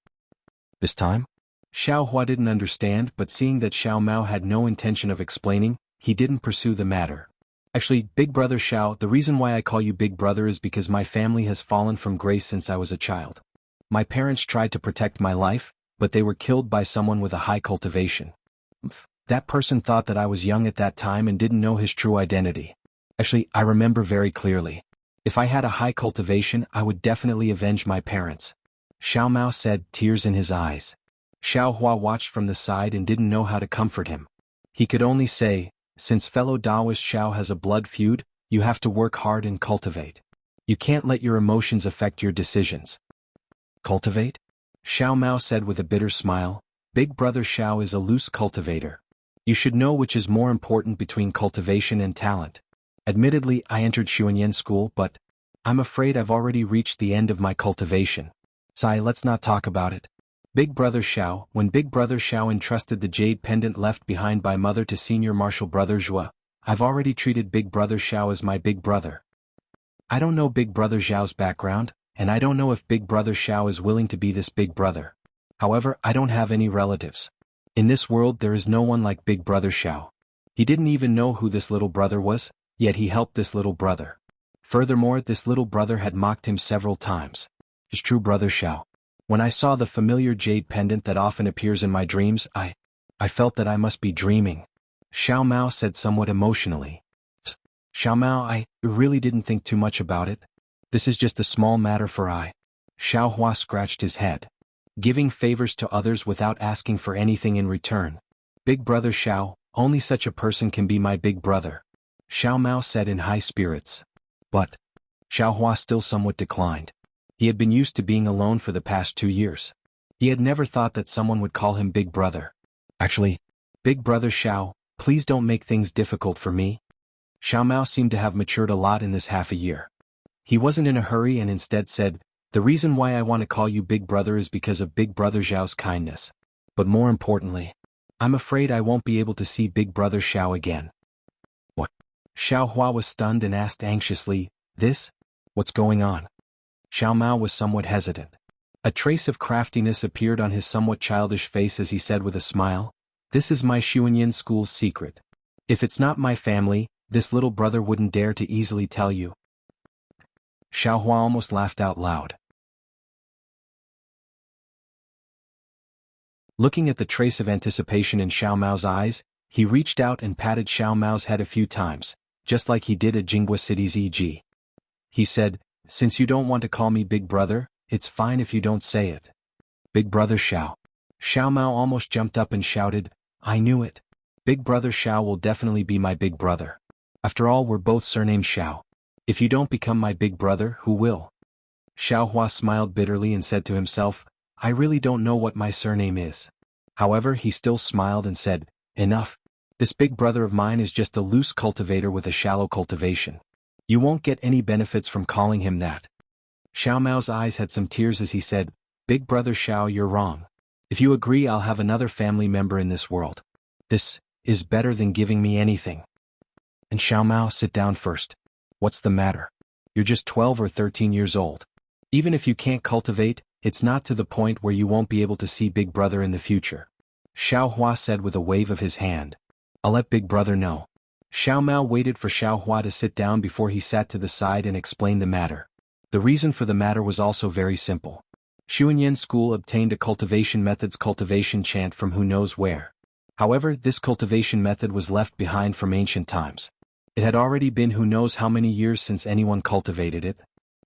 This time? Xiao Hua didn't understand, but seeing that Xiao Mao had no intention of explaining, he didn't pursue the matter. Actually, big brother Xiao, the reason why I call you big brother is because my family has fallen from grace since I was a child. My parents tried to protect my life, but they were killed by someone with a high cultivation. That person thought that I was young at that time and didn't know his true identity. Actually, I remember very clearly. If I had a high cultivation, I would definitely avenge my parents. Xiao Mao said, tears in his eyes. Xiao Hua watched from the side and didn't know how to comfort him. He could only say, since fellow Taoist Xiao has a blood feud, you have to work hard and cultivate. You can't let your emotions affect your decisions. Cultivate? Xiao Mao said with a bitter smile, big brother Xiao is a loose cultivator. You should know which is more important between cultivation and talent. Admittedly, I entered Xuanyan school, but I'm afraid I've already reached the end of my cultivation. Sai, let's not talk about it. Big brother Xiao, when big brother Xiao entrusted the jade pendant left behind by mother to senior martial brother Zhua, I've already treated big brother Xiao as my big brother. I don't know big brother Xiao's background, and I don't know if big brother Xiao is willing to be this big brother. However, I don't have any relatives. In this world there is no one like big brother Xiao. He didn't even know who this little brother was, yet he helped this little brother. Furthermore, this little brother had mocked him several times. His true brother Xiao. When I saw the familiar jade pendant that often appears in my dreams, I felt that I must be dreaming. Xiao Mao said somewhat emotionally. Xiao Mao, I really didn't think too much about it. This is just a small matter for I. Xiao Hua scratched his head. Giving favors to others without asking for anything in return. Big brother Xiao, only such a person can be my big brother. Xiao Mao said in high spirits. But Xiao Hua still somewhat declined. He had been used to being alone for the past 2 years. He had never thought that someone would call him big brother. Actually, big brother Xiao, please don't make things difficult for me. Xiao Mao seemed to have matured a lot in this half a year. He wasn't in a hurry and instead said, the reason why I want to call you big brother is because of big brother Zhao's kindness. But more importantly, I'm afraid I won't be able to see Big Brother Xiao again. What? Xiao Hua was stunned and asked anxiously, this? What's going on? Xiao Mao was somewhat hesitant. A trace of craftiness appeared on his somewhat childish face as he said with a smile, this is my Xuanyan school's secret. If it's not my family, this little brother wouldn't dare to easily tell you. Xiao Hua almost laughed out loud. Looking at the trace of anticipation in Xiao Mao's eyes, he reached out and patted Xiao Mao's head a few times, just like he did at Jinghua City's E.G. He said, since you don't want to call me Big Brother, it's fine if you don't say it. Big Brother Xiao. Xiao Mao almost jumped up and shouted, I knew it. Big Brother Xiao will definitely be my big brother. After all, we're both surnamed Xiao. If you don't become my big brother, who will? Xiao Hua smiled bitterly and said to himself, I really don't know what my surname is. However, he still smiled and said, enough. This big brother of mine is just a loose cultivator with a shallow cultivation. You won't get any benefits from calling him that. Xiao Mao's eyes had some tears as he said, Big Brother Xiao, you're wrong. If you agree, I'll have another family member in this world. This is better than giving me anything. And Xiao Mao, sit down first. What's the matter? You're just 12 or 13 years old. Even if you can't cultivate, it's not to the point where you won't be able to see Big Brother in the future. Xiao Hua said with a wave of his hand. I'll let Big Brother know. Xiao Mao waited for Xiao Hua to sit down before he sat to the side and explained the matter. The reason for the matter was also very simple. Xuanyan School obtained a cultivation method's cultivation chant from who knows where. However, this cultivation method was left behind from ancient times. It had already been who knows how many years since anyone cultivated it.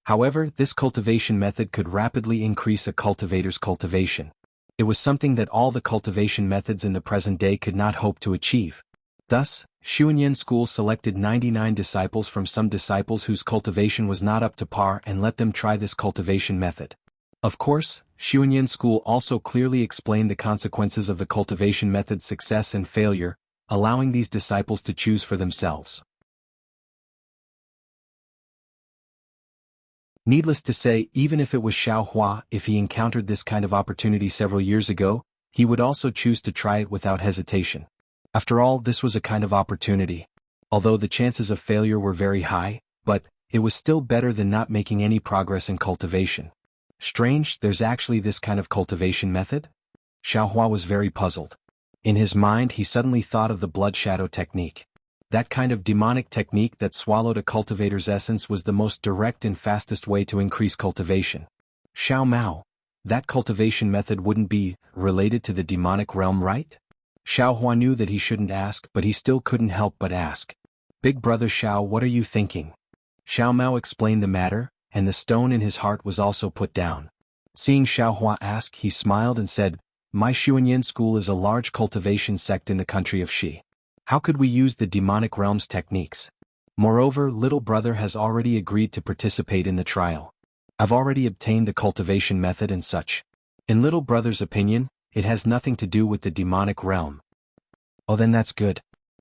However, this cultivation method could rapidly increase a cultivator's cultivation. It was something that all the cultivation methods in the present day could not hope to achieve. Thus, Xuanyan School selected 99 disciples from some disciples whose cultivation was not up to par and let them try this cultivation method. Of course, Xuanyan School also clearly explained the consequences of the cultivation method's success and failure, allowing these disciples to choose for themselves. Needless to say, even if it was Xiao Hua, if he encountered this kind of opportunity several years ago, he would also choose to try it without hesitation. After all, this was a kind of opportunity. Although the chances of failure were very high, but it was still better than not making any progress in cultivation. Strange, there's actually this kind of cultivation method? Xiao Hua was very puzzled. In his mind, he suddenly thought of the blood shadow technique. That kind of demonic technique that swallowed a cultivator's essence was the most direct and fastest way to increase cultivation. Xiao Mao, that cultivation method wouldn't be related to the demonic realm, right? Xiao Hua knew that he shouldn't ask, but he still couldn't help but ask. Big Brother Xiao, what are you thinking? Xiao Mao explained the matter, and the stone in his heart was also put down. Seeing Xiao Hua ask, he smiled and said, my Xuanyan School is a large cultivation sect in the country of Xi. How could we use the demonic realm's techniques? Moreover, little brother has already agreed to participate in the trial. I've already obtained the cultivation method and such. In little brother's opinion, it has nothing to do with the demonic realm. Oh, then that's good.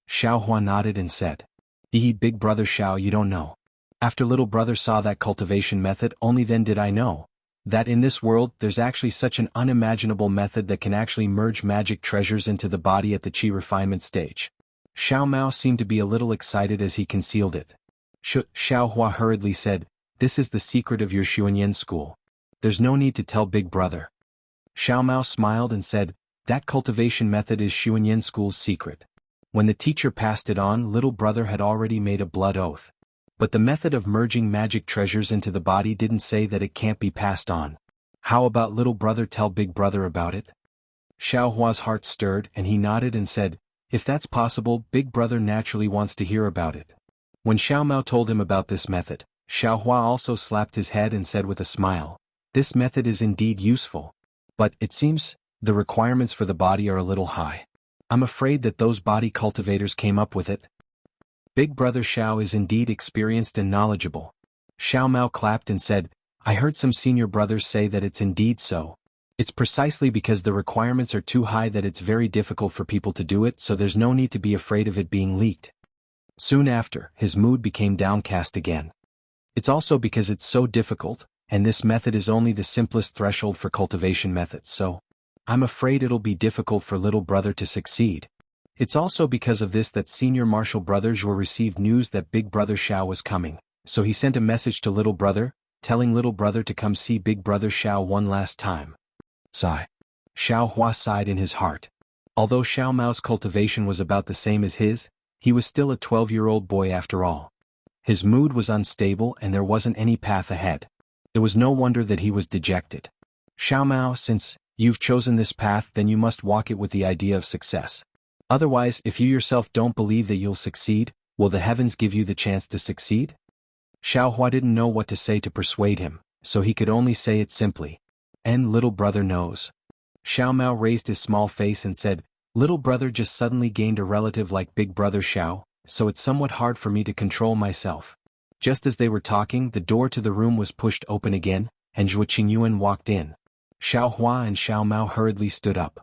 Xiao Hua nodded and said. Big Brother Xiao, you don't know. After little brother saw that cultivation method, only then did I know that in this world there's actually such an unimaginable method that can actually merge magic treasures into the body at the Qi refinement stage. Xiao Mao seemed to be a little excited as he concealed it. Xiao Hua hurriedly said, this is the secret of your Xuanyan School. There's no need to tell Big Brother. Xiao Mao smiled and said, that cultivation method is Xuanyan School's secret. When the teacher passed it on, little brother had already made a blood oath. But the method of merging magic treasures into the body didn't say that it can't be passed on. How about little brother tell Big Brother about it? Xiao Hua's heart stirred and he nodded and said, if that's possible, Big Brother naturally wants to hear about it. When Xiao Mao told him about this method, Xiao Hua also slapped his head and said with a smile, this method is indeed useful. But, it seems, the requirements for the body are a little high. I'm afraid that those body cultivators came up with it. Big Brother Xiao is indeed experienced and knowledgeable. Xiao Mao clapped and said, I heard some senior brothers say that it's indeed so. It's precisely because the requirements are too high that it's very difficult for people to do it, so there's no need to be afraid of it being leaked. Soon after, his mood became downcast again. It's also because it's so difficult, and this method is only the simplest threshold for cultivation methods, so I'm afraid it'll be difficult for little brother to succeed. It's also because of this that senior martial brother Zhuo received news that big brother Xiao was coming, so he sent a message to little brother, telling little brother to come see big brother Xiao one last time. Sigh. Xiao Hua sighed in his heart. Although Xiao Mao's cultivation was about the same as his, he was still a 12-year-old boy after all. His mood was unstable and there wasn't any path ahead. It was no wonder that he was dejected. Xiao Mao, since you've chosen this path, then you must walk it with the idea of success. Otherwise, if you yourself don't believe that you'll succeed, will the heavens give you the chance to succeed? Xiao Hua didn't know what to say to persuade him, so he could only say it simply. And little brother knows. Xiao Mao raised his small face and said, little brother just suddenly gained a relative like big brother Xiao, so it's somewhat hard for me to control myself. Just as they were talking, the door to the room was pushed open again, and Zhuo Qingyuan walked in. Xiao Hua and Xiao Mao hurriedly stood up.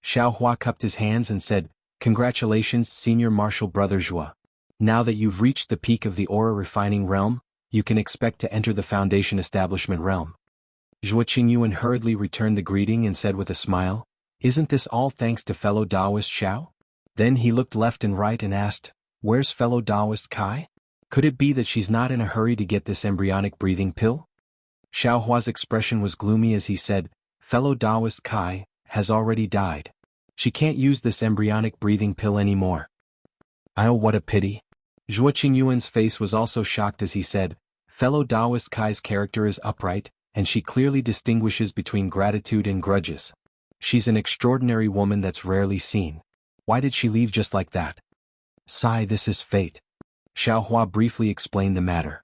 Xiao Hua cupped his hands and said, congratulations, senior martial brother Zhuo. Now that you've reached the peak of the aura refining realm, you can expect to enter the foundation establishment realm. Zhuo Qingyuan hurriedly returned the greeting and said with a smile, isn't this all thanks to fellow Taoist Xiao? Then he looked left and right and asked, where's fellow Taoist Kai? Could it be that she's not in a hurry to get this embryonic breathing pill? Xiao Hua's expression was gloomy as he said, fellow Taoist Kai has already died. She can't use this embryonic breathing pill anymore. Oh, what a pity. Zhuo Qingyuan's face was also shocked as he said, fellow Taoist Kai's character is upright, and she clearly distinguishes between gratitude and grudges. She's an extraordinary woman that's rarely seen. Why did she leave just like that? Sigh, this is fate. Xiao Hua briefly explained the matter.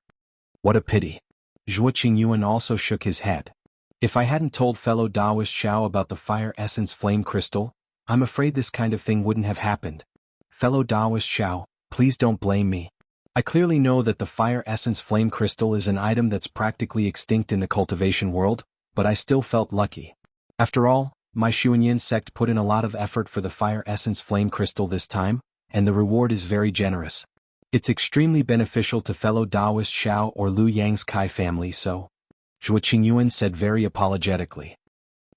What a pity. Zhuo Qingyuan also shook his head. If I hadn't told fellow Taoist Xiao about the fire essence flame crystal, I'm afraid this kind of thing wouldn't have happened. Fellow Taoist Xiao, please don't blame me. I clearly know that the fire essence flame crystal is an item that's practically extinct in the cultivation world, but I still felt lucky. After all, my Xuanyin sect put in a lot of effort for the fire essence flame crystal this time, and the reward is very generous. It's extremely beneficial to fellow Taoist Xiao or Lu Yang's Kai family, so. Zhuo Qingyuan said very apologetically.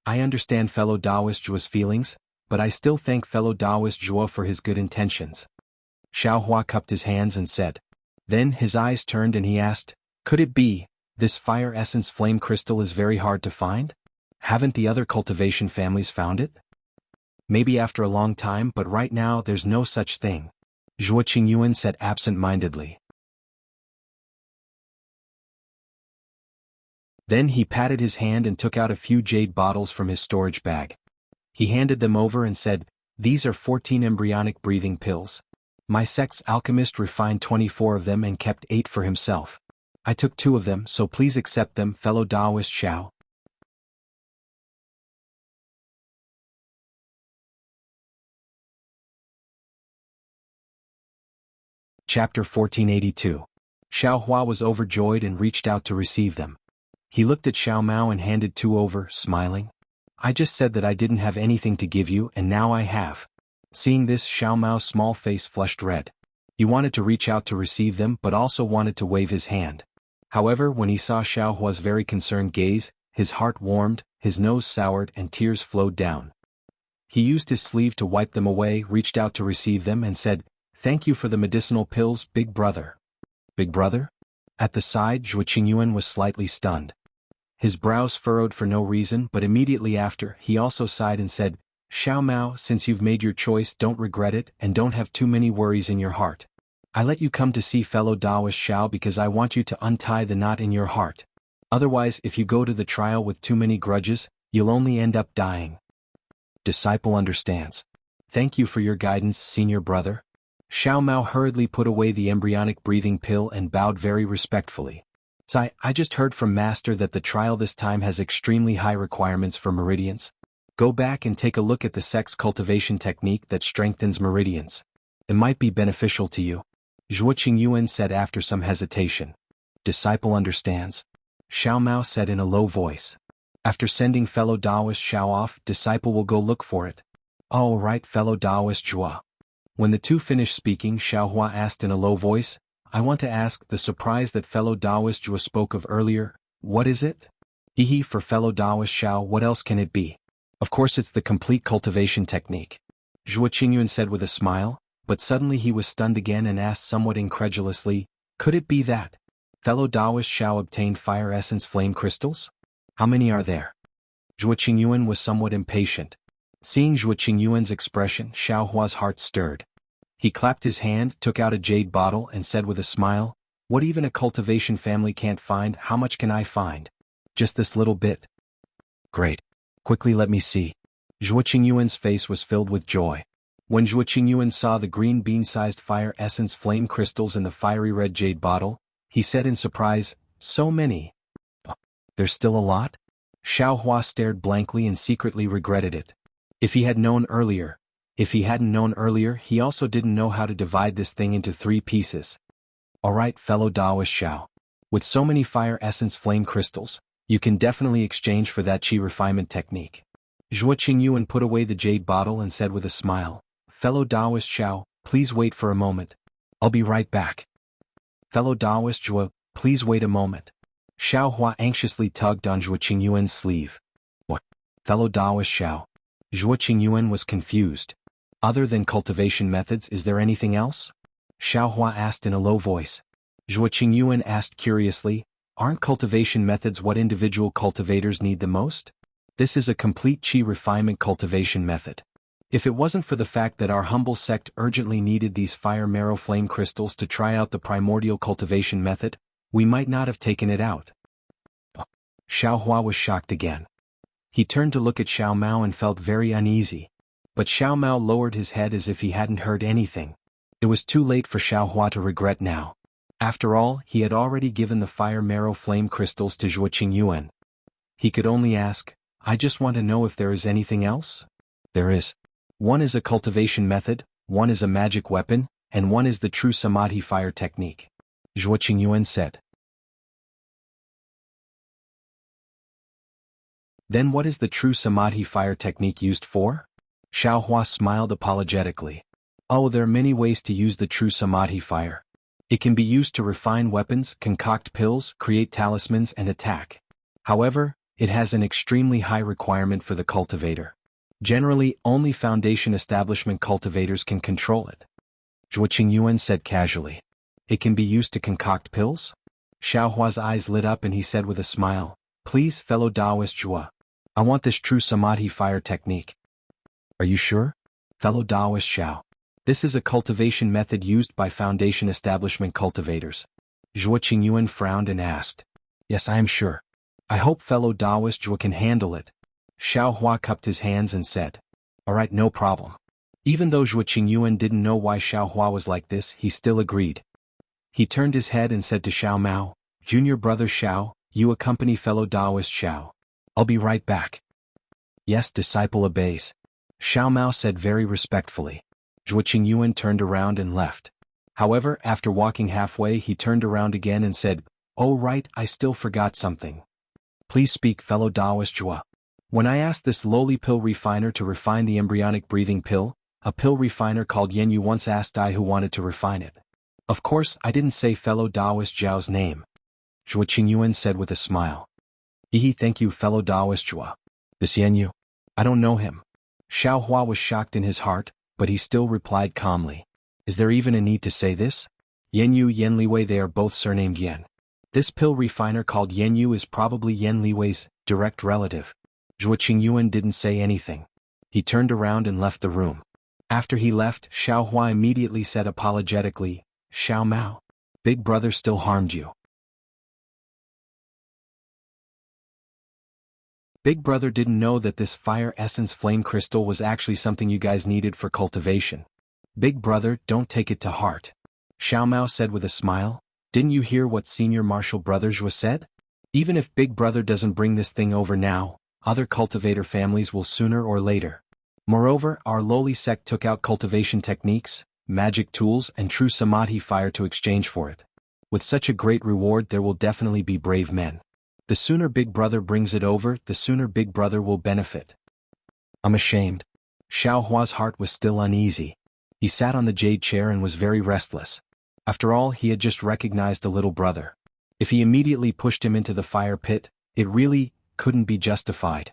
I understand fellow Taoist Zhuo's feelings, but I still thank fellow Taoist Zhuo for his good intentions. Xiao Hua cupped his hands and said. Then his eyes turned and he asked, could it be, this fire essence flame crystal is very hard to find? Haven't the other cultivation families found it? Maybe after a long time, but right now there's no such thing. Zhuo Qingyuan said absent-mindedly. Then he patted his hand and took out a few jade bottles from his storage bag. He handed them over and said, these are 14 embryonic breathing pills. My sect's alchemist refined 24 of them and kept 8 for himself. I took 2 of them, so please accept them, fellow Taoist Xiao. Chapter 1482. Xiao Hua was overjoyed and reached out to receive them. He looked at Xiao Mao and handed 2 over, smiling. I just said that I didn't have anything to give you and now I have. Seeing this, Xiao Mao's small face flushed red. He wanted to reach out to receive them but also wanted to wave his hand. However, when he saw Xiao Hua's very concerned gaze, his heart warmed, his nose soured and tears flowed down. He used his sleeve to wipe them away, reached out to receive them and said, thank you for the medicinal pills, big brother. Big brother? At the side, Zhuo Qingyuan was slightly stunned. His brows furrowed for no reason, but immediately after, he also sighed and said, Xiao Mao, since you've made your choice, don't regret it and don't have too many worries in your heart. I let you come to see fellow Taoist Xiao because I want you to untie the knot in your heart. Otherwise, if you go to the trial with too many grudges, you'll only end up dying. Disciple understands. Thank you for your guidance, senior brother. Xiao Mao hurriedly put away the embryonic breathing pill and bowed very respectfully. I just heard from Master that the trial this time has extremely high requirements for meridians. Go back and take a look at the sect's cultivation technique that strengthens meridians. It might be beneficial to you. Zhuo Qingyuan said after some hesitation. Disciple understands. Xiao Mao said in a low voice. After sending fellow Taoist Xiao off, disciple will go look for it. All right, fellow Taoist Zhuo. When the two finished speaking, Xiao Hua asked in a low voice, I want to ask, the surprise that fellow Taoist Zhuo spoke of earlier, what is it? Hehe, for fellow Taoist Xiao, what else can it be? Of course it's the complete cultivation technique. Zhuo Qingyuan said with a smile, but suddenly he was stunned again and asked somewhat incredulously, could it be that fellow Taoist Xiao obtained fire essence flame crystals? How many are there? Zhuo Qingyuan was somewhat impatient. Seeing Zhuo Qingyuan's expression, Xiao Hua's heart stirred. He clapped his hand, took out a jade bottle and said with a smile, what even a cultivation family can't find, how much can I find? Just this little bit. Great. Quickly let me see. Zhuo Qingyuan's face was filled with joy. When Zhuo Qingyuan saw the green bean-sized fire essence flame crystals in the fiery red jade bottle, he said in surprise, so many. There's still a lot? Xiao Hua stared blankly and secretly regretted it. If he hadn't known earlier, he also didn't know how to divide this thing into 3 pieces. Alright, fellow Taoist Xiao. With so many fire essence flame crystals, you can definitely exchange for that qi refinement technique. Zhuo Qingyuan put away the jade bottle and said with a smile, fellow Taoist Xiao, please wait for a moment. I'll be right back. Fellow Taoist Zhuo, please wait a moment. Xiao Hua anxiously tugged on Zhuo Qingyuan's sleeve. What? Fellow Taoist Xiao. Zhuo Qingyuan was confused. Other than cultivation methods, is there anything else? Xiao Hua asked in a low voice. Zhuo Qingyuan asked curiously, aren't cultivation methods what individual cultivators need the most? This is a complete qi refinement cultivation method. If it wasn't for the fact that our humble sect urgently needed these fire marrow flame crystals to try out the primordial cultivation method, we might not have taken it out. Xiao Hua was shocked again. He turned to look at Xiao Mao and felt very uneasy. But Xiao Mao lowered his head as if he hadn't heard anything. It was too late for Xiao Hua to regret now. After all, he had already given the fire marrow flame crystals to Zhuo Qingyuan. He could only ask, I just want to know if there is anything else? There is. One is a cultivation method, one is a magic weapon, and one is the true samadhi fire technique. Zhuo Qingyuan said. Then what is the true samadhi fire technique used for? Xiao Hua smiled apologetically. Oh, there are many ways to use the true samadhi fire. It can be used to refine weapons, concoct pills, create talismans and attack. However, it has an extremely high requirement for the cultivator. Generally, only foundation establishment cultivators can control it. Zhuo Qingyuan said casually. It can be used to concoct pills? Xiao Hua's eyes lit up and he said with a smile, please, fellow Taoist Zhuo. I want this true samadhi fire technique. Are you sure? Fellow Taoist Xiao. This is a cultivation method used by foundation establishment cultivators. Zhuo Qingyuan frowned and asked. Yes, I am sure. I hope fellow Taoist Zhuo can handle it. Xiao Hua cupped his hands and said. Alright, no problem. Even though Zhuo Qingyuan didn't know why Xiao Hua was like this, he still agreed. He turned his head and said to Xiao Mao, Junior brother Xiao, you accompany fellow Taoist Xiao. I'll be right back. Yes, disciple obeys. Xiao Mao said very respectfully. Zhuo Qingyuan turned around and left. However, after walking halfway he turned around again and said, oh right, I still forgot something. Please speak, fellow Taoist Zhuo. When I asked this lowly pill refiner to refine the embryonic breathing pill, a pill refiner called Yenyu once asked I who wanted to refine it. Of course, I didn't say fellow Taoist Zhao's name. Zhuo Qingyuan said with a smile. Thank you, fellow Taoist Zhuo. This Yenyu? I don't know him. Xiao Hua was shocked in his heart, but he still replied calmly. Is there even a need to say this? Yenyu, Yen Liwei, they are both surnamed Yen. This pill refiner called Yenyu is probably Yen Liwei's direct relative. Zhuo Qingyuan didn't say anything. He turned around and left the room. After he left, Xiao Hua immediately said apologetically, Xiao Mao, big brother still harmed you. Big brother didn't know that this fire essence flame crystal was actually something you guys needed for cultivation. Big brother, don't take it to heart. Xiao Mao said with a smile, didn't you hear what senior martial brother Zhuo said? Even if big brother doesn't bring this thing over now, other cultivator families will sooner or later. Moreover, our lowly sect took out cultivation techniques, magic tools and true samadhi fire to exchange for it. With such a great reward there will definitely be brave men. The sooner big brother brings it over, the sooner big brother will benefit. I'm ashamed. Xiao Hua's heart was still uneasy. He sat on the jade chair and was very restless. After all, he had just recognized the little brother. If he immediately pushed him into the fire pit, it really couldn't be justified.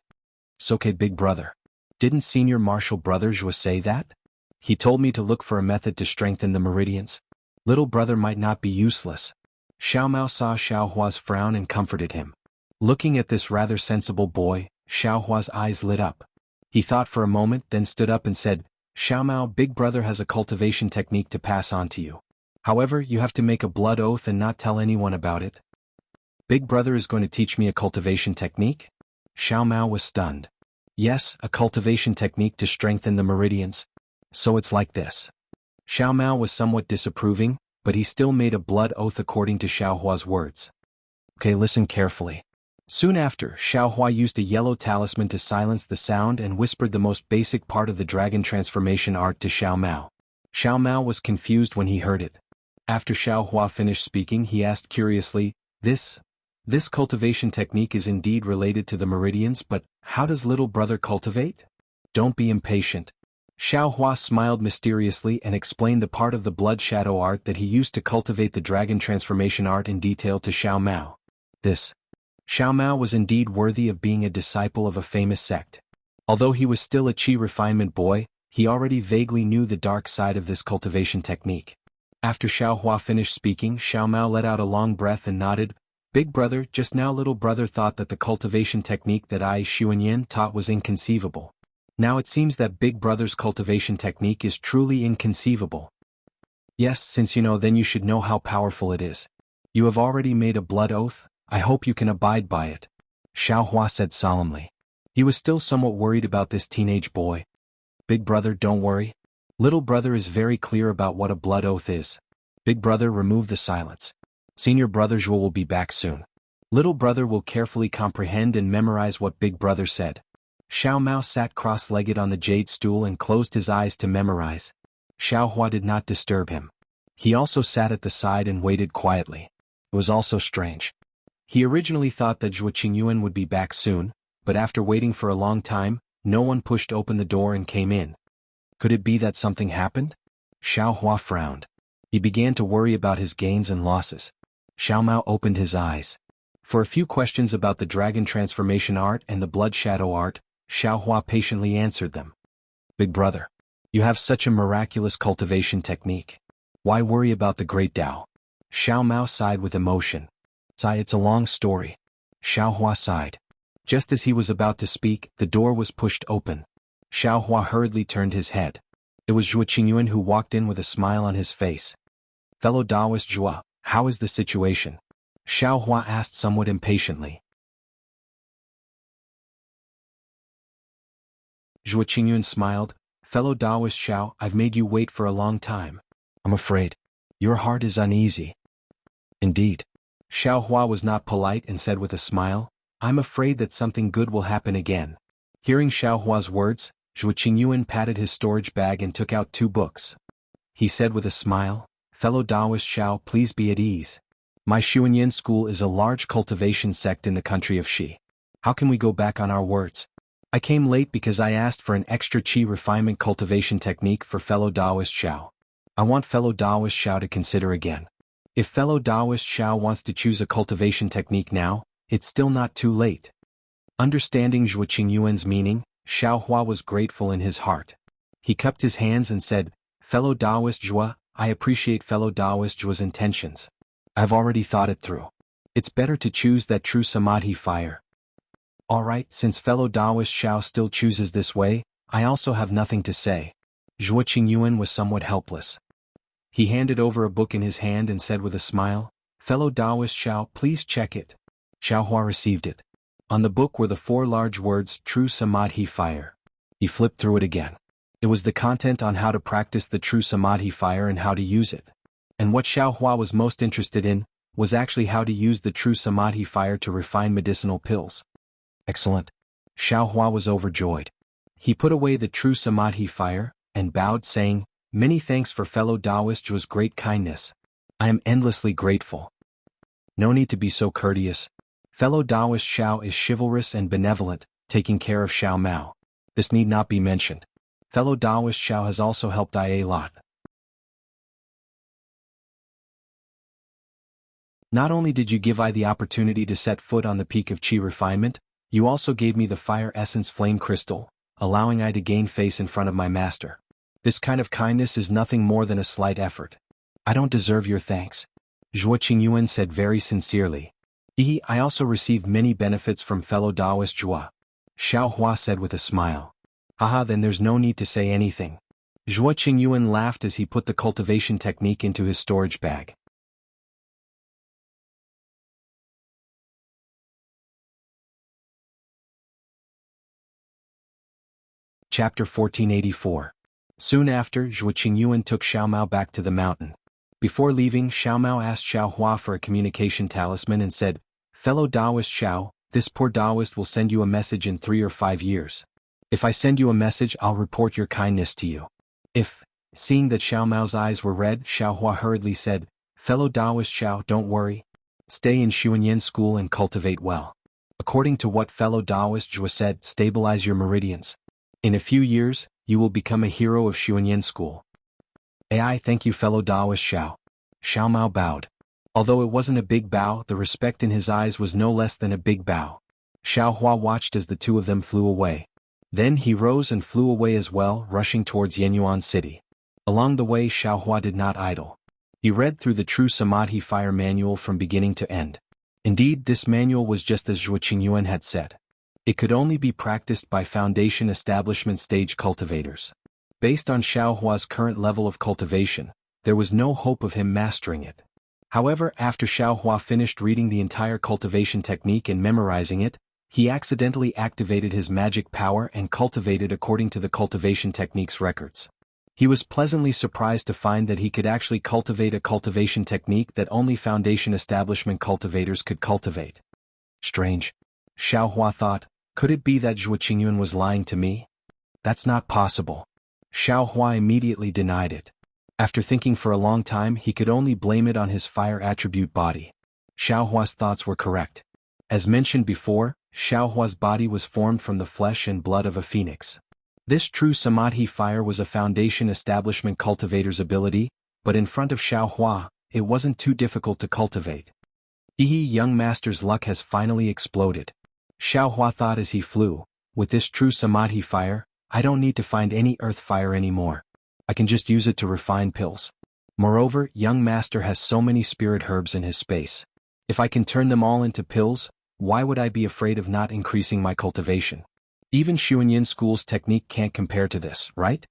"So okay, big brother. Didn't senior martial brother Zhua say that? He told me to look for a method to strengthen the meridians. Little brother might not be useless." Xiao Mao saw Xiao Hua's frown and comforted him. Looking at this rather sensible boy, Xiao Hua's eyes lit up. He thought for a moment, then stood up and said, "Xiao Mao, big brother has a cultivation technique to pass on to you. However, you have to make a blood oath and not tell anyone about it." "Big brother is going to teach me a cultivation technique?" Xiao Mao was stunned. "Yes, a cultivation technique to strengthen the meridians. So it's like this." Xiao Mao was somewhat disapproving, but he still made a blood oath according to Xiao Hua's words. "Okay, listen carefully." Soon after, Xiao Hua used a yellow talisman to silence the sound and whispered the most basic part of the dragon transformation art to Xiao Mao. Xiao Mao was confused when he heard it. After Xiao Hua finished speaking, he asked curiously, This cultivation technique is indeed related to the meridians, but how does little brother cultivate?" "Don't be impatient." Xiao Hua smiled mysteriously and explained the part of the blood shadow art that he used to cultivate the dragon transformation art in detail to Xiao Mao. Xiao Mao was indeed worthy of being a disciple of a famous sect. Although he was still a chi refinement boy, he already vaguely knew the dark side of this cultivation technique. After Xiao Hua finished speaking, Xiao Mao let out a long breath and nodded. "Big brother, just now little brother thought that the cultivation technique that I Xuanyan taught was inconceivable. Now it seems that big brother's cultivation technique is truly inconceivable." "Yes, since you know, then you should know how powerful it is. You have already made a blood oath, I hope you can abide by it," Xiao Hua said solemnly. He was still somewhat worried about this teenage boy. "Big brother, don't worry. Little brother is very clear about what a blood oath is." Big brother removed the silence. "Senior brother Zhuo will be back soon. Little brother will carefully comprehend and memorize what big brother said." Xiao Mao sat cross-legged on the jade stool and closed his eyes to memorize. Xiao Hua did not disturb him. He also sat at the side and waited quietly. It was also strange. He originally thought that Zhuo Qingyuan would be back soon, but after waiting for a long time, no one pushed open the door and came in. Could it be that something happened? Xiao Hua frowned. He began to worry about his gains and losses. Xiao Mao opened his eyes. For a few questions about the dragon transformation art and the blood shadow art, Xiao Hua patiently answered them. "Big brother, you have such a miraculous cultivation technique. Why worry about the great Tao?" Xiao Mao sighed with emotion. "It's a long story." Xiao Hua sighed. Just as he was about to speak, the door was pushed open. Xiao Hua hurriedly turned his head. It was Zhuo Qingyuan who walked in with a smile on his face. "Fellow Taoist Zhuo, how is the situation?" Xiao Hua asked somewhat impatiently. Zhuo Qingyuan smiled. "Fellow Taoist Xiao, I've made you wait for a long time. I'm afraid your heart is uneasy." "Indeed." Xiao Hua was not polite and said with a smile, "I'm afraid that something good will happen again." Hearing Xiao Hua's words, Zhuo Qingyuan patted his storage bag and took out 2 books. He said with a smile, "Fellow Taoist Xiao, please be at ease. My Xuanyan school is a large cultivation sect in the country of Xi. How can we go back on our words? I came late because I asked for an extra Qi refinement cultivation technique for fellow Taoist Xiao. I want fellow Taoist Xiao to consider again. If fellow Taoist Xiao wants to choose a cultivation technique now, it's still not too late." Understanding Zhuo Qingyuan's meaning, Xiao Hua was grateful in his heart. He cupped his hands and said, "Fellow Taoist Zhuo, I appreciate fellow Taoist Zhuo's intentions. I've already thought it through. It's better to choose that true Samadhi fire. Alright, since fellow Taoist Xiao still chooses this way, I also have nothing to say." Zhuo Qingyuan was somewhat helpless. He handed over a book in his hand and said with a smile, "Fellow Taoist Xiao, please check it." Xiao Hua received it. On the book were the 4 large words, "True Samadhi Fire." He flipped through it again. It was the content on how to practice the true Samadhi fire and how to use it. And what Xiao Hua was most interested in was actually how to use the true Samadhi fire to refine medicinal pills. Excellent. Xiao Hua was overjoyed. He put away the true Samadhi fire and bowed, saying, "Many thanks for fellow Taoist Zhuo's great kindness. I am endlessly grateful." "No need to be so courteous. Fellow Taoist Xiao is chivalrous and benevolent, taking care of Xiao Mao. This need not be mentioned. Fellow Taoist Xiao has also helped I a lot. Not only did you give I the opportunity to set foot on the peak of Qi refinement, You also gave me the fire essence flame crystal, allowing I to gain face in front of my master. This kind of kindness is nothing more than a slight effort. I don't deserve your thanks. Zhuo Qingyuan said very sincerely. I also received many benefits from fellow Taoist Zhuo. Xiao Hua said with a smile. Haha, then there's no need to say anything. Zhuo Qingyuan laughed as he put the cultivation technique into his storage bag. Chapter 1484. Soon after, Zhuo Qingyuan took Xiao Mao back to the mountain. Before leaving, Xiao Mao asked Xiao Hua for a communication talisman and said, "Fellow Taoist Xiao, this poor Taoist will send you a message in 3 or 5 years. If I send you a message, I'll report your kindness to you." Seeing that Xiao Mao's eyes were red, Xiao Hua hurriedly said, "Fellow Taoist Xiao, don't worry. Stay in Xuanyan school and cultivate well. According to what fellow Taoist Zhuo said, stabilize your meridians. In a few years, you will become a hero of Xuanyan school." "I thank you, fellow Taoist Xiao." Xiao Mao bowed. Although it wasn't a big bow, the respect in his eyes was no less than a big bow. Xiao Hua watched as the two of them flew away. Then he rose and flew away as well, rushing towards Yenyuan City. Along the way, Xiao Hua did not idle. He read through the True Samadhi Fire Manual from beginning to end. Indeed, this manual was just as Zhuo Qingyuan had said. It could only be practiced by foundation establishment stage cultivators. Based on Xiao Hua's current level of cultivation, there was no hope of him mastering it. However, after Xiao Hua finished reading the entire cultivation technique and memorizing it, he accidentally activated his magic power and cultivated according to the cultivation technique's records. He was pleasantly surprised to find that he could actually cultivate a cultivation technique that only foundation establishment cultivators could cultivate. Strange. Xiao Hua thought, could it be that Zhuo Qingyuan was lying to me? That's not possible. Xiao Hua immediately denied it. After thinking for a long time, he could only blame it on his fire attribute body. Xiao Hua's thoughts were correct. As mentioned before, Xiao Hua's body was formed from the flesh and blood of a phoenix. This true Samadhi fire was a foundation establishment cultivator's ability, but in front of Xiao Hua, it wasn't too difficult to cultivate. Young master's luck has finally exploded. Xiao Hua thought as he flew, with this true Samadhi fire, I don't need to find any earth fire anymore. I can just use it to refine pills. Moreover, young master has so many spirit herbs in his space. If I can turn them all into pills, why would I be afraid of not increasing my cultivation? Even Xuanyan school's technique can't compare to this, right?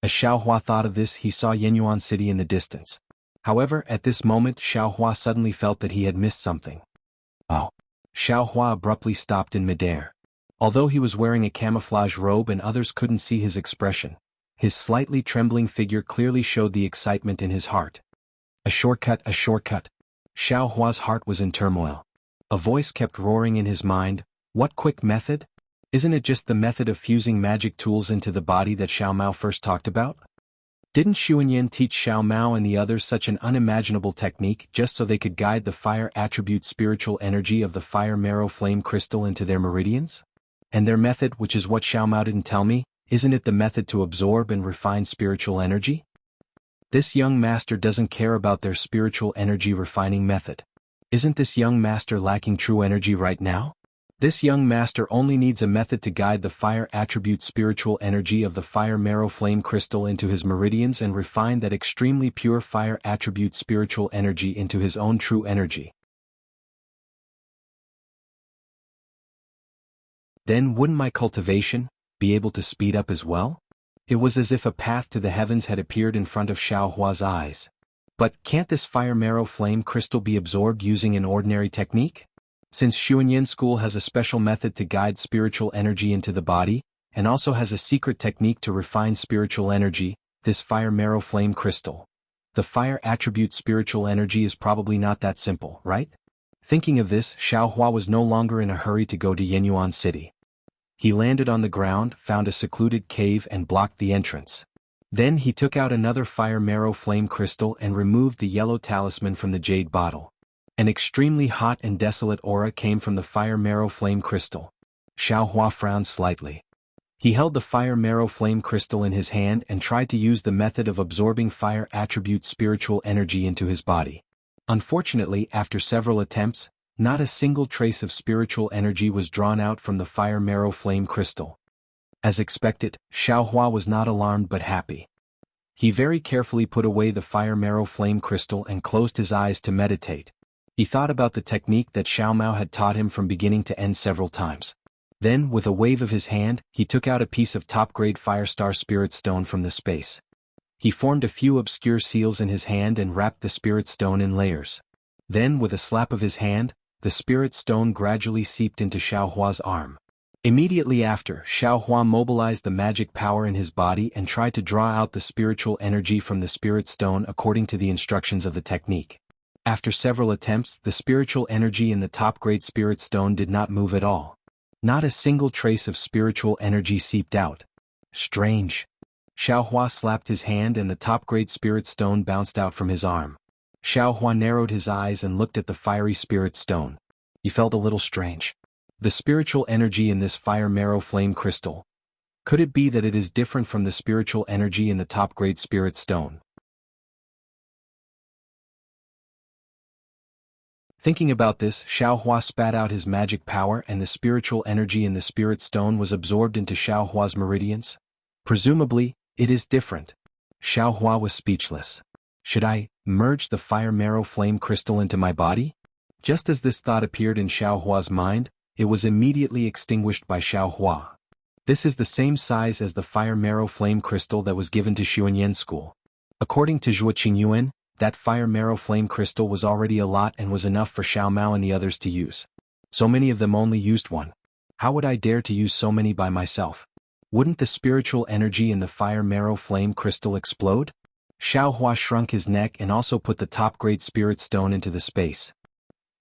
As Xiao Hua thought of this, he saw Yenyuan City in the distance. However, at this moment, Xiao Hua suddenly felt that he had missed something. Oh. Xiao Hua abruptly stopped in midair. Although he was wearing a camouflage robe and others couldn't see his expression, his slightly trembling figure clearly showed the excitement in his heart. A shortcut, a shortcut. Xiao Hua's heart was in turmoil. A voice kept roaring in his mind, what quick method? Isn't it just the method of fusing magic tools into the body that Xiao Mao first talked about? Didn't Xuanyan teach Xiao Mao and the others such an unimaginable technique just so they could guide the fire attribute spiritual energy of the fire marrow flame crystal into their meridians? And their method, which is what Xiao Mao didn't tell me, isn't it the method to absorb and refine spiritual energy? This young master doesn't care about their spiritual energy refining method. Isn't this young master lacking true energy right now? This young master only needs a method to guide the fire attribute spiritual energy of the fire marrow flame crystal into his meridians and refine that extremely pure fire attribute spiritual energy into his own true energy. Then wouldn't my cultivation be able to speed up as well? It was as if a path to the heavens had appeared in front of Xiao Hua's eyes. But can't this fire marrow flame crystal be absorbed using an ordinary technique? Since Xuanyan school has a special method to guide spiritual energy into the body, and also has a secret technique to refine spiritual energy, this fire marrow flame crystal. The fire attribute spiritual energy is probably not that simple, right? Thinking of this, Xiao Hua was no longer in a hurry to go to Yenyuan City. He landed on the ground, found a secluded cave and blocked the entrance. Then he took out another fire marrow flame crystal and removed the yellow talisman from the jade bottle. An extremely hot and desolate aura came from the fire marrow flame crystal. Xiao Hua frowned slightly. He held the fire marrow flame crystal in his hand and tried to use the method of absorbing fire attribute spiritual energy into his body. Unfortunately, after several attempts, Not a single trace of spiritual energy was drawn out from the fire marrow flame crystal. As expected, Xiaohua was not alarmed but happy. He very carefully put away the fire marrow flame crystal and closed his eyes to meditate. He thought about the technique that Xiao Mao had taught him from beginning to end several times. Then, with a wave of his hand, he took out a piece of top-grade Firestar Spirit Stone from the space. He formed a few obscure seals in his hand and wrapped the Spirit Stone in layers. Then, with a slap of his hand, the Spirit Stone gradually seeped into Xiaohua's arm. Immediately after, Xiaohua mobilized the magic power in his body and tried to draw out the spiritual energy from the Spirit Stone according to the instructions of the technique. After several attempts, the spiritual energy in the top-grade Spirit Stone did not move at all. Not a single trace of spiritual energy seeped out. Strange. Xiaohua slapped his hand and the top-grade Spirit Stone bounced out from his arm. Xiaohua narrowed his eyes and looked at the fiery Spirit Stone. He felt a little strange. The spiritual energy in this fire marrow flame crystal. Could it be that it is different from the spiritual energy in the top-grade Spirit Stone? Thinking about this, Xiaohua spat out his magic power and the spiritual energy in the Spirit Stone was absorbed into Xiaohua's meridians. Presumably, it is different. Xiaohua was speechless. Should I merge the fire marrow flame crystal into my body? Just as this thought appeared in Xiaohua's mind, it was immediately extinguished by Xiaohua. This is the same size as the fire marrow flame crystal that was given to Xuanyan school. According to Zhuo Qingyuan, that fire marrow flame crystal was already a lot and was enough for Xiao Mao and the others to use. So many of them only used one. How would I dare to use so many by myself? Wouldn't the spiritual energy in the fire marrow flame crystal explode? Xiaohua shrunk his neck and also put the top-grade Spirit Stone into the space.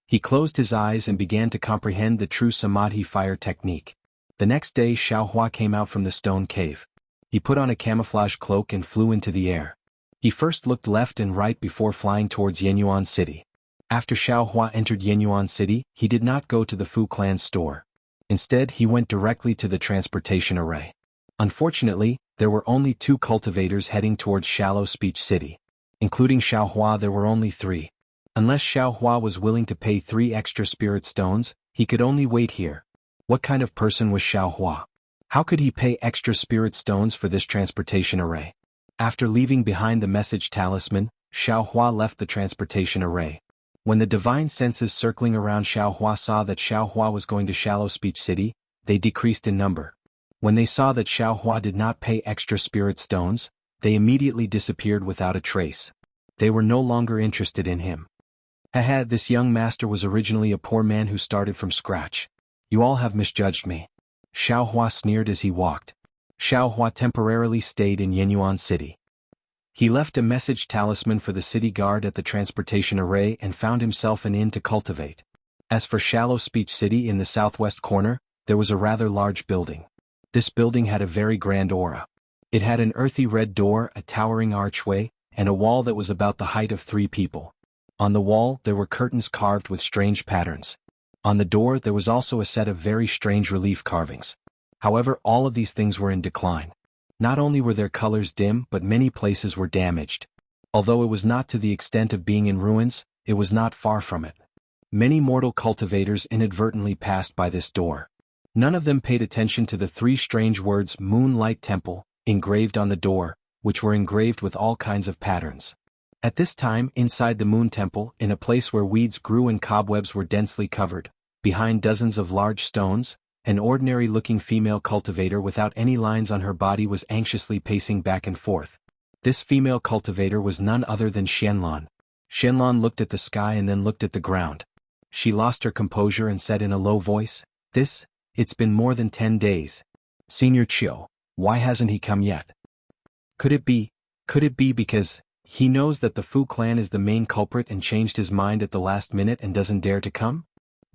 He closed his eyes and began to comprehend the true Samadhi fire technique. The next day Xiaohua came out from the stone cave. He put on a camouflage cloak and flew into the air. He first looked left and right before flying towards Yenyuan City. After Xiaohua entered Yenyuan City, he did not go to the Fu clan's store. Instead, he went directly to the transportation array. Unfortunately, there were only 2 cultivators heading towards Shallow Speech City. Including Xiaohua, there were only 3. Unless Xiaohua was willing to pay 3 extra spirit stones, he could only wait here. What kind of person was Xiaohua? How could he pay extra spirit stones for this transportation array? After leaving behind the message talisman, Xiaohua left the transportation array. When the divine senses circling around Xiaohua saw that Xiaohua was going to Shallow Speech City, they decreased in number. When they saw that Xiaohua did not pay extra spirit stones, they immediately disappeared without a trace. They were no longer interested in him. Haha, this young master was originally a poor man who started from scratch. You all have misjudged me. Xiaohua sneered as he walked. Xiaohua temporarily stayed in Yenyuan City. He left a message talisman for the city guard at the transportation array and found himself an inn to cultivate. As for Shallow Speech City in the southwest corner, there was a rather large building. This building had a very grand aura. It had an earthy red door, a towering archway, and a wall that was about the height of 3 people. On the wall, there were curtains carved with strange patterns. On the door, there was also a set of very strange relief carvings. However, all of these things were in decline. Not only were their colors dim, but many places were damaged. Although it was not to the extent of being in ruins, it was not far from it. Many mortal cultivators inadvertently passed by this door. None of them paid attention to the 3 strange words Moonlight Temple, engraved on the door, which were engraved with all kinds of patterns. At this time, inside the Moon Temple, in a place where weeds grew and cobwebs were densely covered, behind dozens of large stones, an ordinary-looking female cultivator without any lines on her body was anxiously pacing back and forth. This female cultivator was none other than Xianlan. Xianlan looked at the sky and then looked at the ground. She lost her composure and said in a low voice, It's been more than 10 days. Senior Chiu, why hasn't he come yet? Could it be because he knows that the Fu clan is the main culprit and changed his mind at the last minute and doesn't dare to come?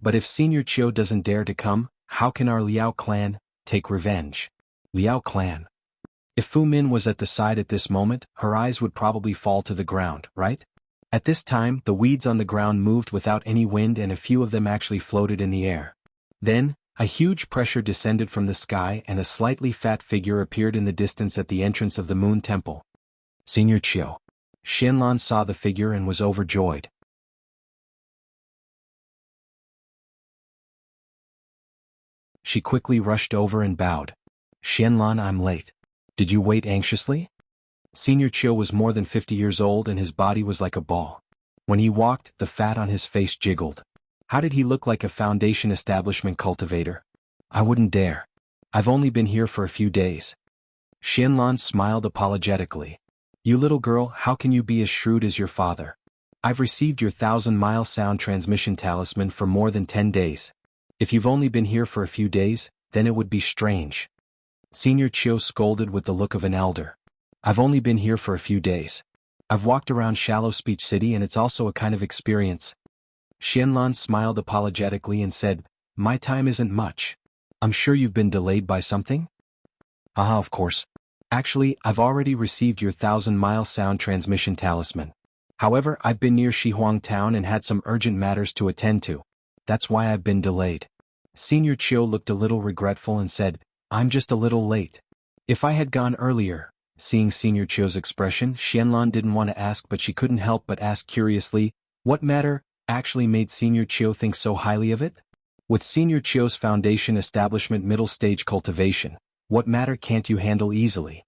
But if Senior Chiu doesn't dare to come, how can our Liao clan take revenge? Liao clan. If Fu Min was at the side at this moment, her eyes would probably fall to the ground, right? At this time, the weeds on the ground moved without any wind and a few of them actually floated in the air. Then, a huge pressure descended from the sky and a slightly fat figure appeared in the distance at the entrance of the Moon Temple. Senior Chiu. Xianlan saw the figure and was overjoyed. She quickly rushed over and bowed. Xianlan, I'm late. Did you wait anxiously? Senior Chiu was more than 50 years old and his body was like a ball. When he walked, the fat on his face jiggled. How did he look like a Foundation establishment cultivator? I wouldn't dare. I've only been here for a few days. Xianlan smiled apologetically. You little girl, how can you be as shrewd as your father? I've received your 1,000-mile sound transmission talisman for more than 10 days. If you've only been here for a few days, then it would be strange. Senior Chiu scolded with the look of an elder. I've only been here for a few days. I've walked around Shallow Speech City and it's also a kind of experience. Xianlan smiled apologetically and said, My time isn't much. I'm sure you've been delayed by something? Of course. Actually, I've already received your 1,000-mile sound transmission talisman. However, I've been near Shihuang Town and had some urgent matters to attend to. That's why I've been delayed. Senior Chiu looked a little regretful and said, I'm just a little late. If I had gone earlier. Seeing Senior Chiu's expression, Xianlan didn't want to ask but she couldn't help but ask curiously, what matter actually made Senior Chiu think so highly of it? With Senior Chiu's Foundation establishment middle stage cultivation, what matter can't you handle easily?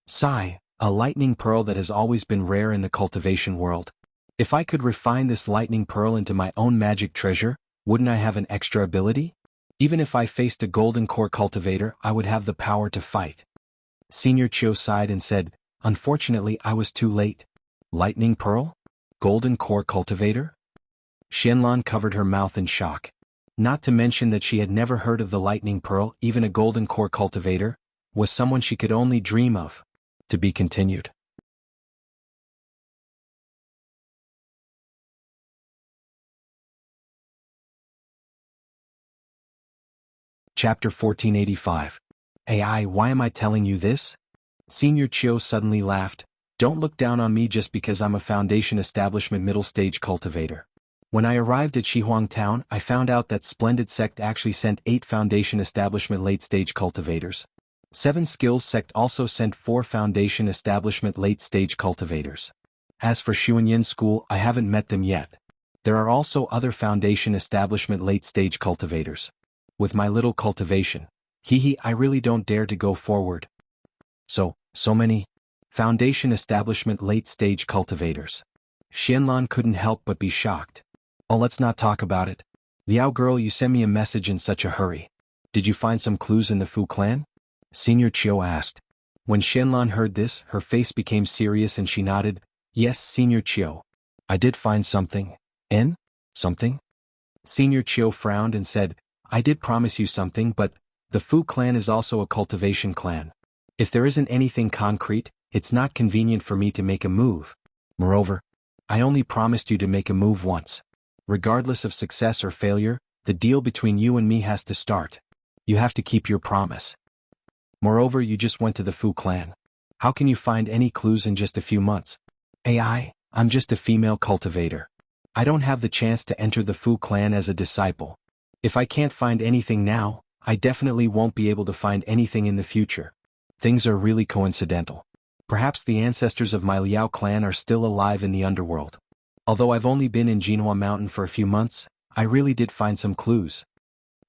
Sigh, a lightning pearl that has always been rare in the cultivation world. If I could refine this lightning pearl into my own magic treasure, wouldn't I have an extra ability? Even if I faced a golden core cultivator, I would have the power to fight. Senior Chiu sighed and said, Unfortunately, I was too late. Lightning pearl? Golden core cultivator? Xianlan covered her mouth in shock. Not to mention that she had never heard of the lightning pearl, even a golden core cultivator, was someone she could only dream of. To be continued. Chapter 1485. AI, why am I telling you this? Senior Chiu suddenly laughed. Don't look down on me just because I'm a Foundation establishment middle stage cultivator. When I arrived at Shihuang Town, I found out that Splendid Sect actually sent 8 Foundation establishment late stage cultivators. 7 Skills Sect also sent 4 Foundation establishment late stage cultivators. As for Xuanyin School, I haven't met them yet. There are also other Foundation establishment late stage cultivators. With my little cultivation. I really don't dare to go forward. So many Foundation establishment late-stage cultivators. Xianlan couldn't help but be shocked. Oh, let's not talk about it. Liao girl, you sent me a message in such a hurry. Did you find some clues in the Fu clan? Senior Chiu asked. When Xianlan heard this, her face became serious and she nodded. Yes, Senior Chiu. I did find something. Something? Senior Chiu frowned and said, I did promise you something, but the Fu clan is also a cultivation clan. If there isn't anything concrete, it's not convenient for me to make a move. Moreover, I only promised you to make a move once. Regardless of success or failure, the deal between you and me has to start. You have to keep your promise. Moreover, you just went to the Fu clan. How can you find any clues in just a few months? I'm just a female cultivator. I don't have the chance to enter the Fu clan as a disciple. If I can't find anything now, I definitely won't be able to find anything in the future. Things are really coincidental. Perhaps the ancestors of my Liao clan are still alive in the underworld. Although I've only been in Jinhua Mountain for a few months, I really did find some clues.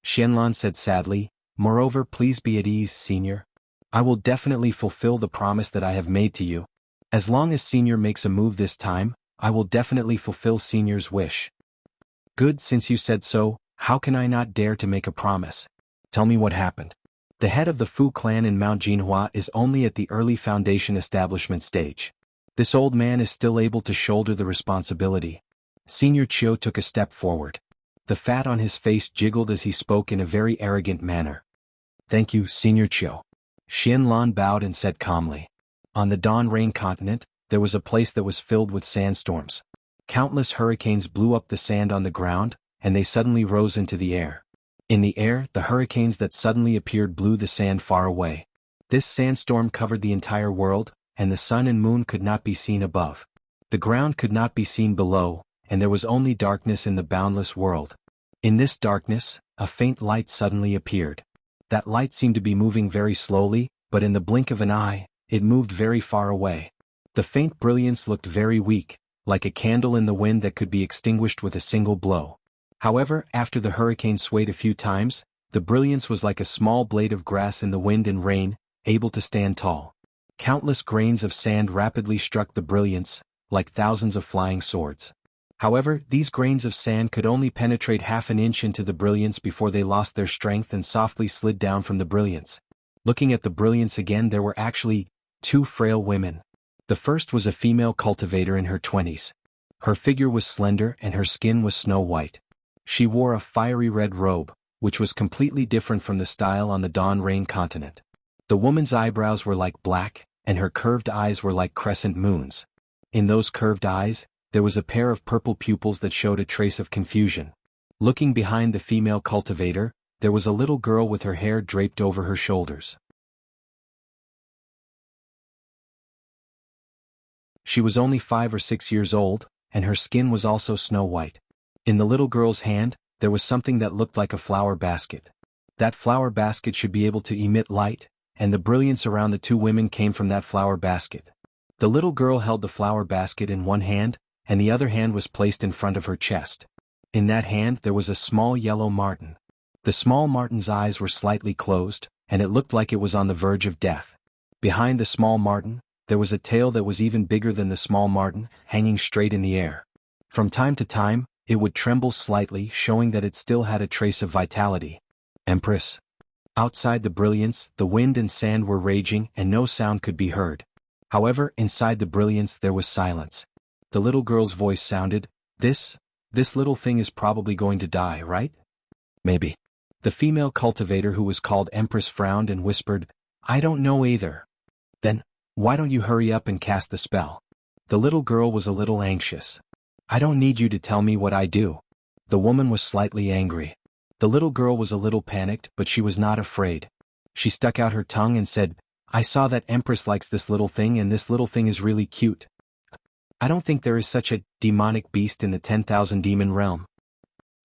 Xianlan said sadly, Moreover, please be at ease, Senior. I will definitely fulfill the promise that I have made to you. As long as Senior makes a move this time, I will definitely fulfill Senior's wish. Good, since you said so, how can I not dare to make a promise? Tell me what happened. The head of the Fu clan in Mount Jinhua is only at the early Foundation establishment stage. This old man is still able to shoulder the responsibility. Senior Chiu took a step forward. The fat on his face jiggled as he spoke in a very arrogant manner. Thank you, Senior Chiu. Xianlan bowed and said calmly. On the Dawn Rain continent, there was a place that was filled with sandstorms. Countless hurricanes blew up the sand on the ground, and they suddenly rose into the air. In the air, the hurricanes that suddenly appeared blew the sand far away. This sandstorm covered the entire world, and the sun and moon could not be seen above. The ground could not be seen below, and there was only darkness in the boundless world. In this darkness, a faint light suddenly appeared. That light seemed to be moving very slowly, but in the blink of an eye, it moved very far away. The faint brilliance looked very weak, like a candle in the wind that could be extinguished with a single blow. However, after the hurricane swayed a few times, The brilliance was like a small blade of grass in the wind and rain, able to stand tall. Countless grains of sand rapidly struck the brilliance, like thousands of flying swords. However, these grains of sand could only penetrate half an inch into the brilliance before they lost their strength and softly slid down from the brilliance. Looking at the brilliance again, there were actually two frail women. The first was a female cultivator in her 20s. Her figure was slender and her skin was snow white. She wore a fiery red robe, which was completely different from the style on the Dawn Rain continent. The woman's eyebrows were like black, and her curved eyes were like crescent moons. In those curved eyes, there was a pair of purple pupils that showed a trace of confusion. Looking behind the female cultivator, there was a little girl with her hair draped over her shoulders. She was only 5 or 6 years old, and her skin was also snow white. In the little girl's hand, there was something that looked like a flower basket. That flower basket should be able to emit light, and the brilliance around the two women came from that flower basket. The little girl held the flower basket in one hand, and the other hand was placed in front of her chest. In that hand there was a small yellow marten. The small marten's eyes were slightly closed, and it looked like it was on the verge of death. Behind the small marten, there was a tail that was even bigger than the small marten, hanging straight in the air. From time to time, it would tremble slightly, showing that it still had a trace of vitality. Empress. Outside the brilliance, the wind and sand were raging and no sound could be heard. However, inside the brilliance there was silence. The little girl's voice sounded, This little thing is probably going to die, right? Maybe. The female cultivator who was called Empress frowned and whispered, I don't know either. Then, why don't you hurry up and cast the spell? The little girl was a little anxious. I don't need you to tell me what I do. The woman was slightly angry. The little girl was a little panicked, but she was not afraid. She stuck out her tongue and said, I saw that Empress likes this little thing and this little thing is really cute. I don't think there is such a demonic beast in the 10,000 demon realm.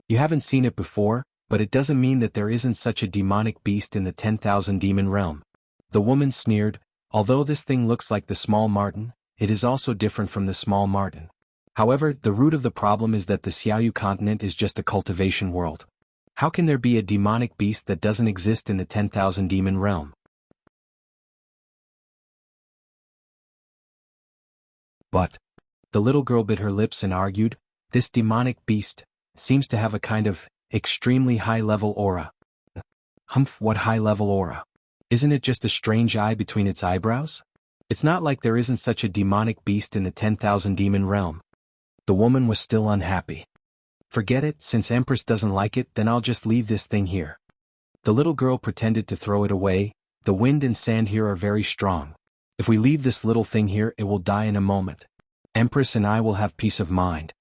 You haven't seen it before, but it doesn't mean that there isn't such a demonic beast in the 10,000 demon realm. The woman sneered, although this thing looks like the small marten, it is also different from the small marten. However, the root of the problem is that the Jianghu continent is just a cultivation world. How can there be a demonic beast that doesn't exist in the 10,000 demon realm? But the little girl bit her lips and argued, this demonic beast seems to have a kind of extremely high-level aura. Humph, what high-level aura? Isn't it just a strange eye between its eyebrows? It's not like there isn't such a demonic beast in the 10,000 demon realm. The woman was still unhappy. Forget it, since Empress doesn't like it, then I'll just leave this thing here. The little girl pretended to throw it away. The wind and sand here are very strong. If we leave this little thing here, it will die in a moment. Empress and I will have peace of mind.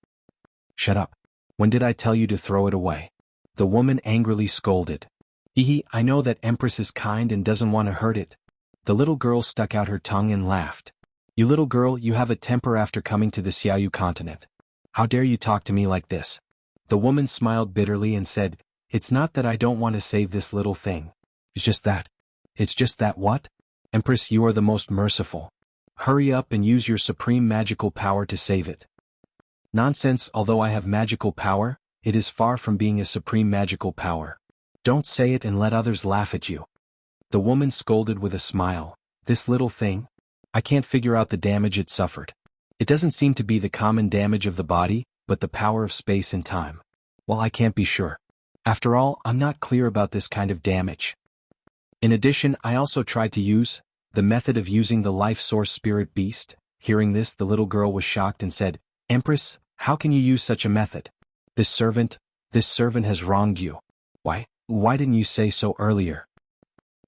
Shut up. When did I tell you to throw it away? The woman angrily scolded. I know that Empress is kind and doesn't want to hurt it. The little girl stuck out her tongue and laughed. You little girl, you have a temper after coming to the Jianghu continent. How dare you talk to me like this? The woman smiled bitterly and said, It's not that I don't want to save this little thing. It's just that what? Empress, you are the most merciful. Hurry up and use your supreme magical power to save it. Nonsense, although I have magical power, it is far from being a supreme magical power. Don't say it and let others laugh at you. The woman scolded with a smile. This little thing? I can't figure out the damage it suffered. It doesn't seem to be the common damage of the body, but the power of space and time. Well, I can't be sure. After all, I'm not clear about this kind of damage. In addition, I also tried to use the method of using the life source spirit beast. Hearing this, the little girl was shocked and said, Empress, how can you use such a method? This servant has wronged you. Why didn't you say so earlier?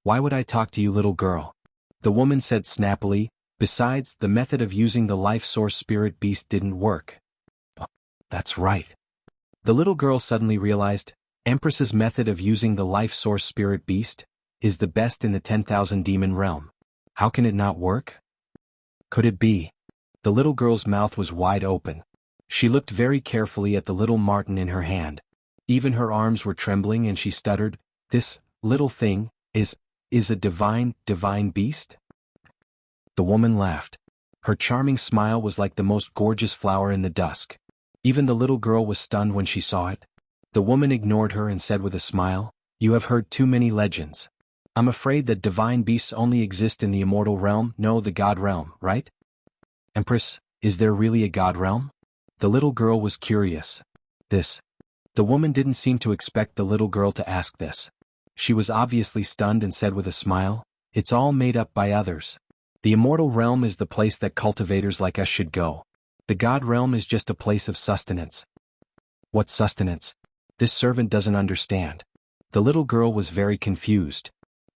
Why would I talk to you, little girl? The woman said snappily, besides, the method of using the life source spirit beast didn't work. That's right. The little girl suddenly realized, Empress's method of using the life source spirit beast is the best in the 10,000 demon realm. How can it not work? Could it be? The little girl's mouth was wide open. She looked very carefully at the little marten in her hand. Even her arms were trembling and she stuttered, This little thing is a divine beast? The woman laughed. Her charming smile was like the most gorgeous flower in the dusk. Even the little girl was stunned when she saw it. The woman ignored her and said with a smile, You have heard too many legends. I'm afraid that divine beasts only exist in the immortal realm, no, the god realm, right? Empress, is there really a god realm? The little girl was curious. The woman didn't seem to expect the little girl to ask this. She was obviously stunned and said with a smile, "It's all made up by others. The immortal realm is the place that cultivators like us should go. The god realm is just a place of sustenance." What sustenance? This servant doesn't understand. The little girl was very confused.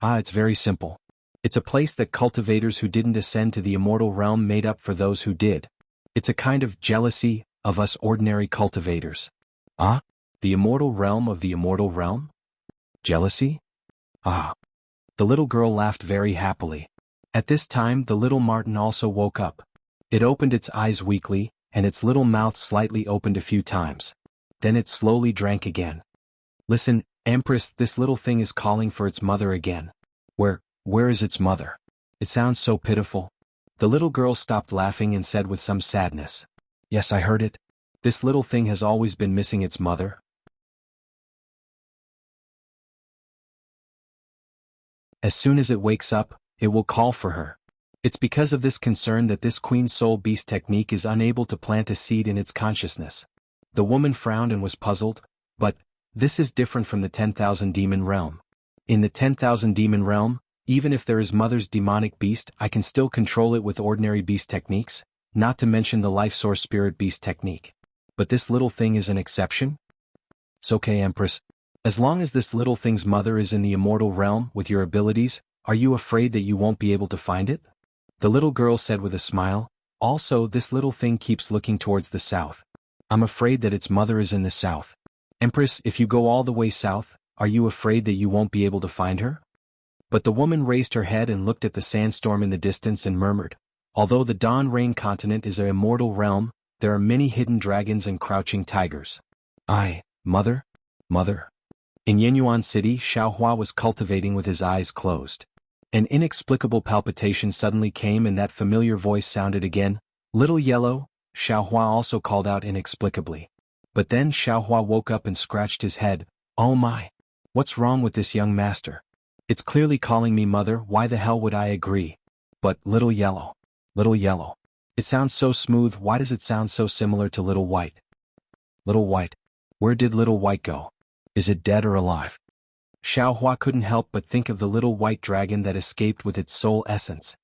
It's very simple. It's a place that cultivators who didn't ascend to the immortal realm made up for those who did. It's a kind of jealousy of us ordinary cultivators. The immortal realm of the immortal realm? Jealousy? The little girl laughed very happily. At this time the little marten also woke up. It opened its eyes weakly, and its little mouth slightly opened a few times. Then it slowly drank again. Listen, Empress, this little thing is calling for its mother again. Where is its mother? It sounds so pitiful. The little girl stopped laughing and said with some sadness. Yes, I heard it. This little thing has always been missing its mother. As soon as it wakes up, it will call for her. It's because of this concern that this Queen Soul Beast technique is unable to plant a seed in its consciousness. The woman frowned and was puzzled, but this is different from the 10,000 demon realm. In the 10,000 demon realm, even if there is mother's demonic beast, I can still control it with ordinary beast techniques, not to mention the life source spirit beast technique. But this little thing is an exception? It's okay, Empress. As long as this little thing's mother is in the immortal realm with your abilities, are you afraid that you won't be able to find it? The little girl said with a smile. Also, this little thing keeps looking towards the south. I'm afraid that its mother is in the south. Empress, if you go all the way south, are you afraid that you won't be able to find her? But the woman raised her head and looked at the sandstorm in the distance and murmured, although the Dawn Rain continent is an immortal realm, there are many hidden dragons and crouching tigers. Mother? In Yenyuan City, Xiaohua was cultivating with his eyes closed. An inexplicable palpitation suddenly came and that familiar voice sounded again, "Little Yellow," Xiaohua also called out inexplicably. But then Xiaohua woke up and scratched his head. Oh my! What's wrong with this young master? It's clearly calling me mother, why the hell would I agree? But Little Yellow. It sounds so smooth, why does it sound so similar to Little White? Little White. Where did Little White go? Is it dead or alive? Xiaohua couldn't help but think of the little white dragon that escaped with its soul essence.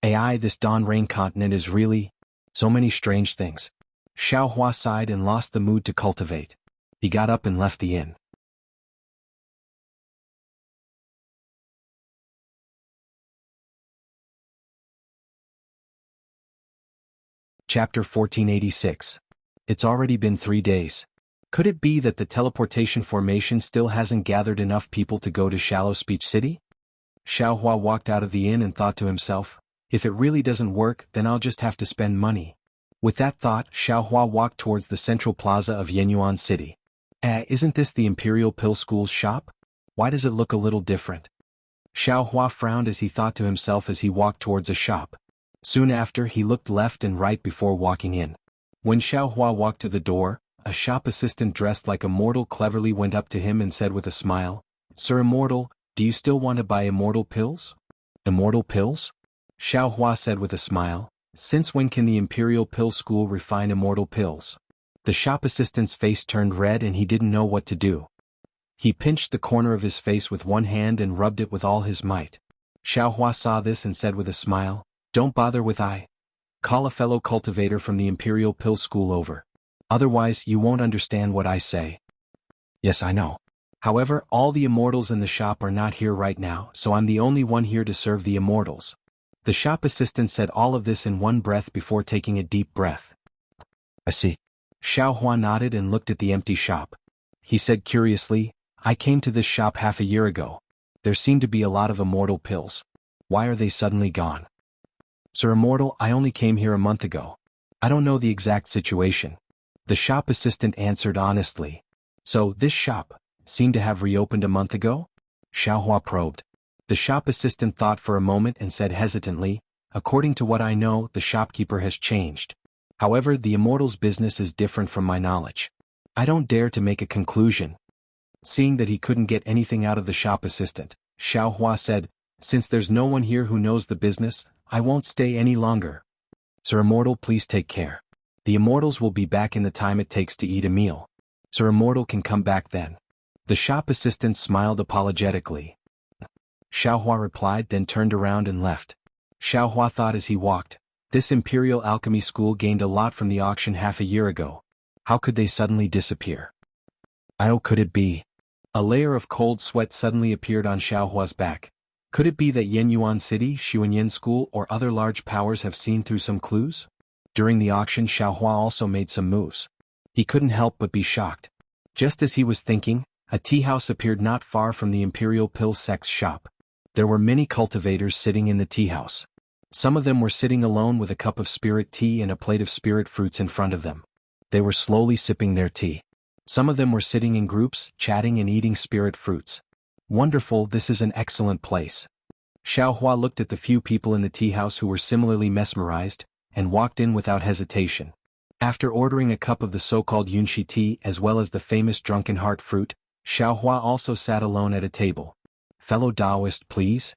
This Dawn Rain continent is really so many strange things. Xiaohua sighed and lost the mood to cultivate. He got up and left the inn. Chapter 1486. It's already been 3 days. Could it be that the teleportation formation still hasn't gathered enough people to go to Shallow Speech City? Xiaohua walked out of the inn and thought to himself, if it really doesn't work, then I'll just have to spend money. With that thought, Xiaohua walked towards the central plaza of Yenyuan City. Isn't this the Imperial Pill School's shop? Why does it look a little different? Xiaohua frowned as he thought to himself as he walked towards a shop. Soon after, he looked left and right before walking in. When Xiaohua walked to the door, a shop assistant dressed like a mortal cleverly went up to him and said with a smile, "Sir Immortal, do you still want to buy immortal pills?" Immortal pills? Xiaohua said with a smile. Since when can the Imperial Pill School refine immortal pills? The shop assistant's face turned red and he didn't know what to do. He pinched the corner of his face with one hand and rubbed it with all his might. Xiaohua saw this and said with a smile, "Don't bother with call a fellow cultivator from the Imperial Pill School over. Otherwise, you won't understand what I say." Yes, I know. However, all the immortals in the shop are not here right now, so I'm the only one here to serve the immortals. The shop assistant said all of this in one breath before taking a deep breath. I see. Xiaohua nodded and looked at the empty shop. He said curiously, I came to this shop half a year ago. There seemed to be a lot of immortal pills. Why are they suddenly gone? Sir Immortal, I only came here a month ago. I don't know the exact situation. The shop assistant answered honestly. So, this shop seemed to have reopened a month ago? Xiaohua probed. The shop assistant thought for a moment and said hesitantly, according to what I know, the shopkeeper has changed. However, the immortal's business is different from my knowledge. I don't dare to make a conclusion. Seeing that he couldn't get anything out of the shop assistant, Xiao Hua said, "Since there's no one here who knows the business, I won't stay any longer. Sir Immortal, please take care. The Immortals will be back in the time it takes to eat a meal. Sir Immortal can come back then." The shop assistant smiled apologetically. Xiao Hua replied, then turned around and left. Xiao Hua thought as he walked, this Imperial Alchemy School gained a lot from the auction half a year ago. How could they suddenly disappear? Oh, could it be? A layer of cold sweat suddenly appeared on Xiao Hua's back. Could it be that Yenyuan City, Xuanyan School or other large powers have seen through some clues? During the auction, Xiao Hua also made some moves. He couldn't help but be shocked. Just as he was thinking, a tea house appeared not far from the Imperial Pill Sect's shop. There were many cultivators sitting in the tea house. Some of them were sitting alone with a cup of spirit tea and a plate of spirit fruits in front of them. They were slowly sipping their tea. Some of them were sitting in groups, chatting and eating spirit fruits. Wonderful, this is an excellent place. Xiao Hua looked at the few people in the tea house who were similarly mesmerized, and walked in without hesitation. After ordering a cup of the so-called Yunshi tea as well as the famous drunken heart fruit, Xiao Hua also sat alone at a table. Fellow Taoist, please.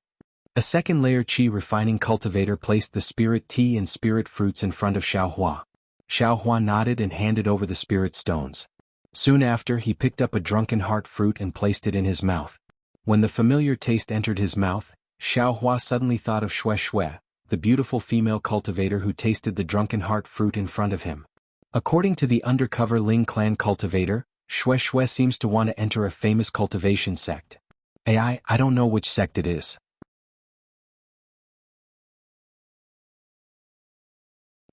A second layer Qi refining cultivator placed the spirit tea and spirit fruits in front of Xiao Hua. Xiao Hua nodded and handed over the spirit stones. Soon after, he picked up a drunken heart fruit and placed it in his mouth. When the familiar taste entered his mouth, Xiao Hua suddenly thought of Xue Xue, the beautiful female cultivator who tasted the drunken heart fruit in front of him. According to the undercover Ling clan cultivator, Xue Xue seems to want to enter a famous cultivation sect. I don't know which sect it is.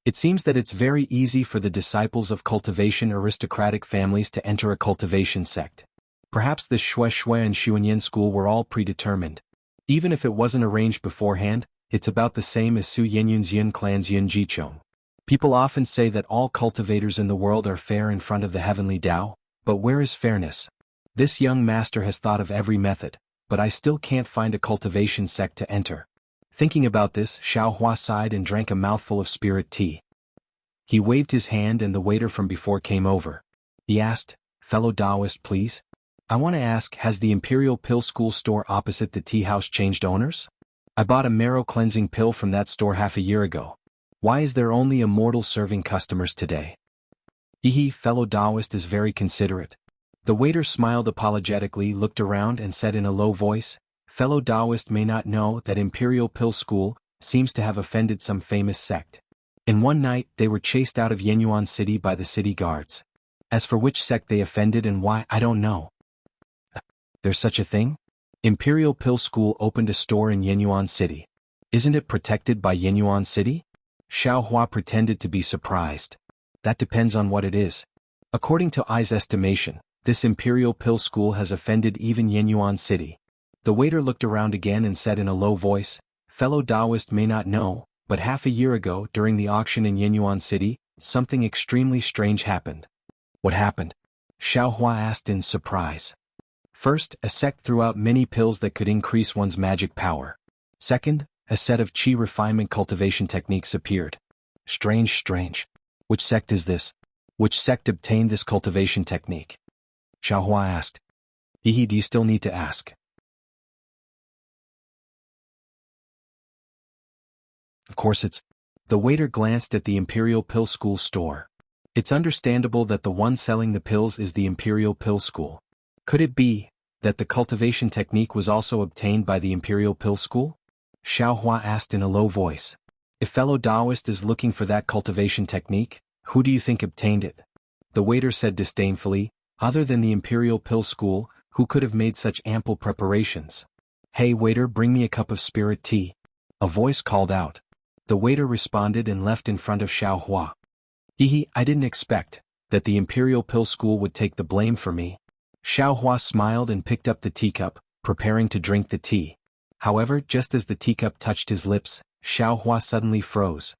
It seems that it's very easy for the disciples of cultivation aristocratic families to enter a cultivation sect. Perhaps the Xue Xue and Xuanyan school were all predetermined. Even if it wasn't arranged beforehand, it's about the same as Su Yenyun's Yun clan's Yun Jichong. People often say that all cultivators in the world are fair in front of the heavenly Tao, but where is fairness? This young master has thought of every method, but I still can't find a cultivation sect to enter. Thinking about this, Xiao Hua sighed and drank a mouthful of spirit tea. He waved his hand and the waiter from before came over. He asked, "Fellow Taoist, please? I want to ask, has the Imperial Pill School store opposite the tea house changed owners? I bought a marrow cleansing pill from that store half a year ago. Why is there only Immortal serving customers today?" Fellow Taoist is very considerate. The waiter smiled apologetically, looked around and said in a low voice, "Fellow Taoist may not know that Imperial Pill School seems to have offended some famous sect. In one night they were chased out of Yenyuan City by the city guards. As for which sect they offended and why, I don't know." "There's such a thing? Imperial Pill School opened a store in Yenyuan City. Isn't it protected by Yenyuan City?" Xiao Hua pretended to be surprised. "That depends on what it is. According to I's estimation, this Imperial Pill School has offended even Yenyuan City." The waiter looked around again and said in a low voice, "Fellow Taoist may not know, but half a year ago during the auction in Yenyuan City, something extremely strange happened." "What happened?" Xiao Hua asked in surprise. "First, a sect threw out many pills that could increase one's magic power. Second, a set of Qi refinement cultivation techniques appeared." Strange. Which sect is this? Which sect obtained this cultivation technique?" Xiao Hua asked. Do you still need to ask?" "Of course it's..." The waiter glanced at the Imperial Pill School store. "It's understandable that the one selling the pills is the Imperial Pill School. Could it be that the cultivation technique was also obtained by the Imperial Pill School?" Xiao Hua asked in a low voice. "If fellow Taoist is looking for that cultivation technique, who do you think obtained it?" The waiter said disdainfully, "Other than the Imperial Pill School, who could have made such ample preparations?" "Hey waiter, bring me a cup of spirit tea," a voice called out. The waiter responded and left in front of Xiao Hua. I didn't expect that the Imperial Pill School would take the blame for me." Xiao Hua smiled and picked up the teacup, preparing to drink the tea. However, just as the teacup touched his lips, Xiao Hua suddenly froze.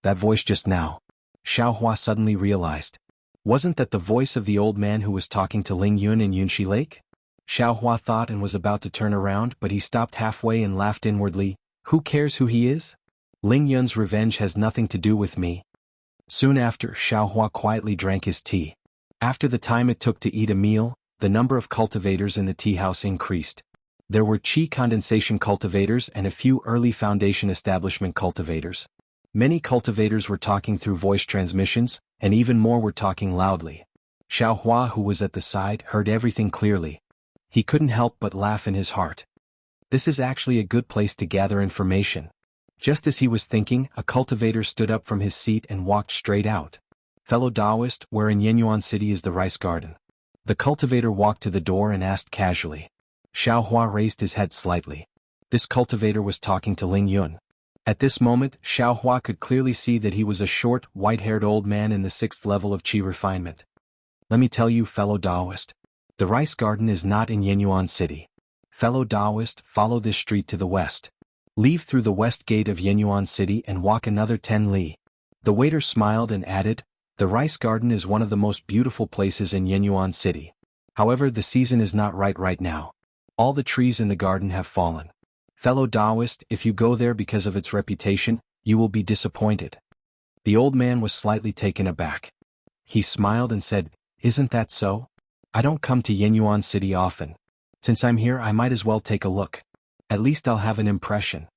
That voice just now. Xiao Hua suddenly realized. Wasn't that the voice of the old man who was talking to Ling Yun in Yunshi Lake? Xiao Hua thought and was about to turn around, but he stopped halfway and laughed inwardly. Who cares who he is? Ling Yun's revenge has nothing to do with me. Soon after, Xiao Hua quietly drank his tea. After the time it took to eat a meal, the number of cultivators in the tea house increased. There were qi condensation cultivators and a few early foundation establishment cultivators. Many cultivators were talking through voice transmissions, and even more were talking loudly. Xiaohua, who was at the side, heard everything clearly. He couldn't help but laugh in his heart. This is actually a good place to gather information. Just as he was thinking, a cultivator stood up from his seat and walked straight out. Fellow Taoist, where in Yenyuan City is the rice garden? The cultivator walked to the door and asked casually. Xiaohua raised his head slightly. This cultivator was talking to Ling Yun. At this moment, Xiaohua could clearly see that he was a short, white-haired old man in the 6th level of qi refinement. Let me tell you, fellow Taoist. The rice garden is not in Yenyuan City. Fellow Taoist, follow this street to the west. Leave through the west gate of Yenyuan City and walk another 10 li. The waiter smiled and added, the rice garden is one of the most beautiful places in Yenyuan City. However, the season is not right now. All the trees in the garden have fallen. Fellow Taoist, if you go there because of its reputation, you will be disappointed. The old man was slightly taken aback. He smiled and said, isn't that so? I don't come to Yenyuan City often. Since I'm here, I might as well take a look. At least I'll have an impression.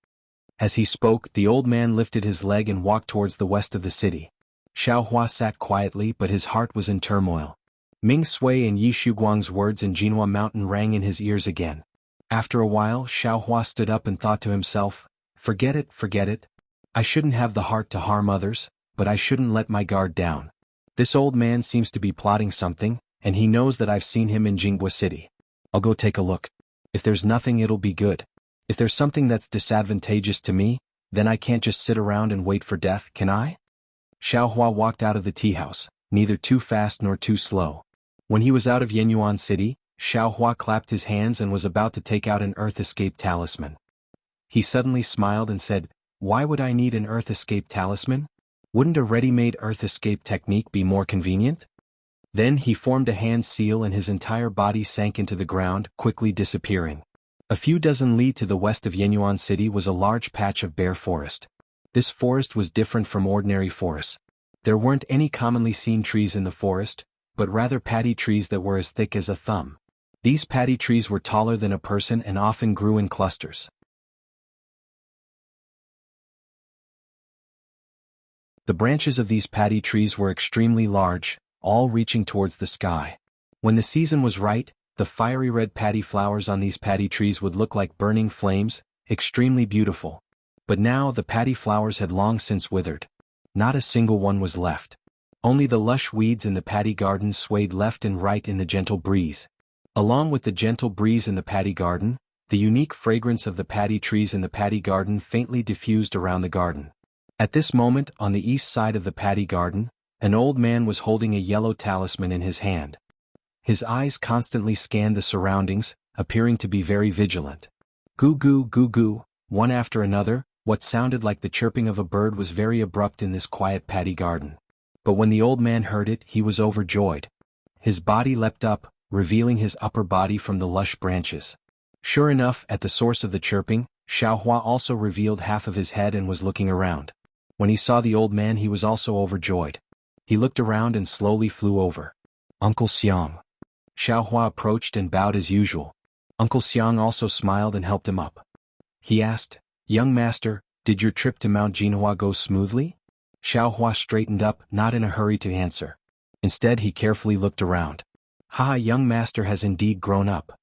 As he spoke, the old man lifted his leg and walked towards the west of the city. Xiaohua sat quietly, but his heart was in turmoil. Ming Sui and Yi Shuguang's words in Jinhua Mountain rang in his ears again. After a while, Xiaohua stood up and thought to himself, forget it. I shouldn't have the heart to harm others, but I shouldn't let my guard down. This old man seems to be plotting something, and he knows that I've seen him in Jianghu City. I'll go take a look. If there's nothing, it'll be good. If there's something that's disadvantageous to me, then I can't just sit around and wait for death, can I? Xiaohua walked out of the tea house, neither too fast nor too slow. When he was out of Yenyuan City, Xiaohua clapped his hands and was about to take out an Earth Escape talisman. He suddenly smiled and said, why would I need an Earth Escape talisman? Wouldn't a ready-made Earth Escape technique be more convenient? Then he formed a hand seal and his entire body sank into the ground, quickly disappearing. A few dozen li to the west of Yenyuan City was a large patch of bare forest. This forest was different from ordinary forests. There weren't any commonly seen trees in the forest, but rather paddy trees that were as thick as a thumb. These paddy trees were taller than a person and often grew in clusters. The branches of these paddy trees were extremely large, all reaching towards the sky. When the season was right, the fiery red paddy flowers on these paddy trees would look like burning flames, extremely beautiful. But now the paddy flowers had long since withered. Not a single one was left. Only the lush weeds in the paddy garden swayed left and right in the gentle breeze. Along with the gentle breeze in the paddy garden, the unique fragrance of the paddy trees in the paddy garden faintly diffused around the garden. At this moment, on the east side of the paddy garden, an old man was holding a yellow talisman in his hand. His eyes constantly scanned the surroundings, appearing to be very vigilant. Goo goo, one after another, what sounded like the chirping of a bird was very abrupt in this quiet paddy garden. But when the old man heard it, he was overjoyed. His body leapt up, revealing his upper body from the lush branches. Sure enough, at the source of the chirping, Xiaohua also revealed half of his head and was looking around. When he saw the old man, he was also overjoyed. He looked around and slowly flew over. Uncle Xiang. Xiaohua approached and bowed as usual. Uncle Xiang also smiled and helped him up. He asked, young master, did your trip to Mount Jinhua go smoothly? Xiaohua straightened up, not in a hurry to answer. Instead, he carefully looked around. Young master has indeed grown up.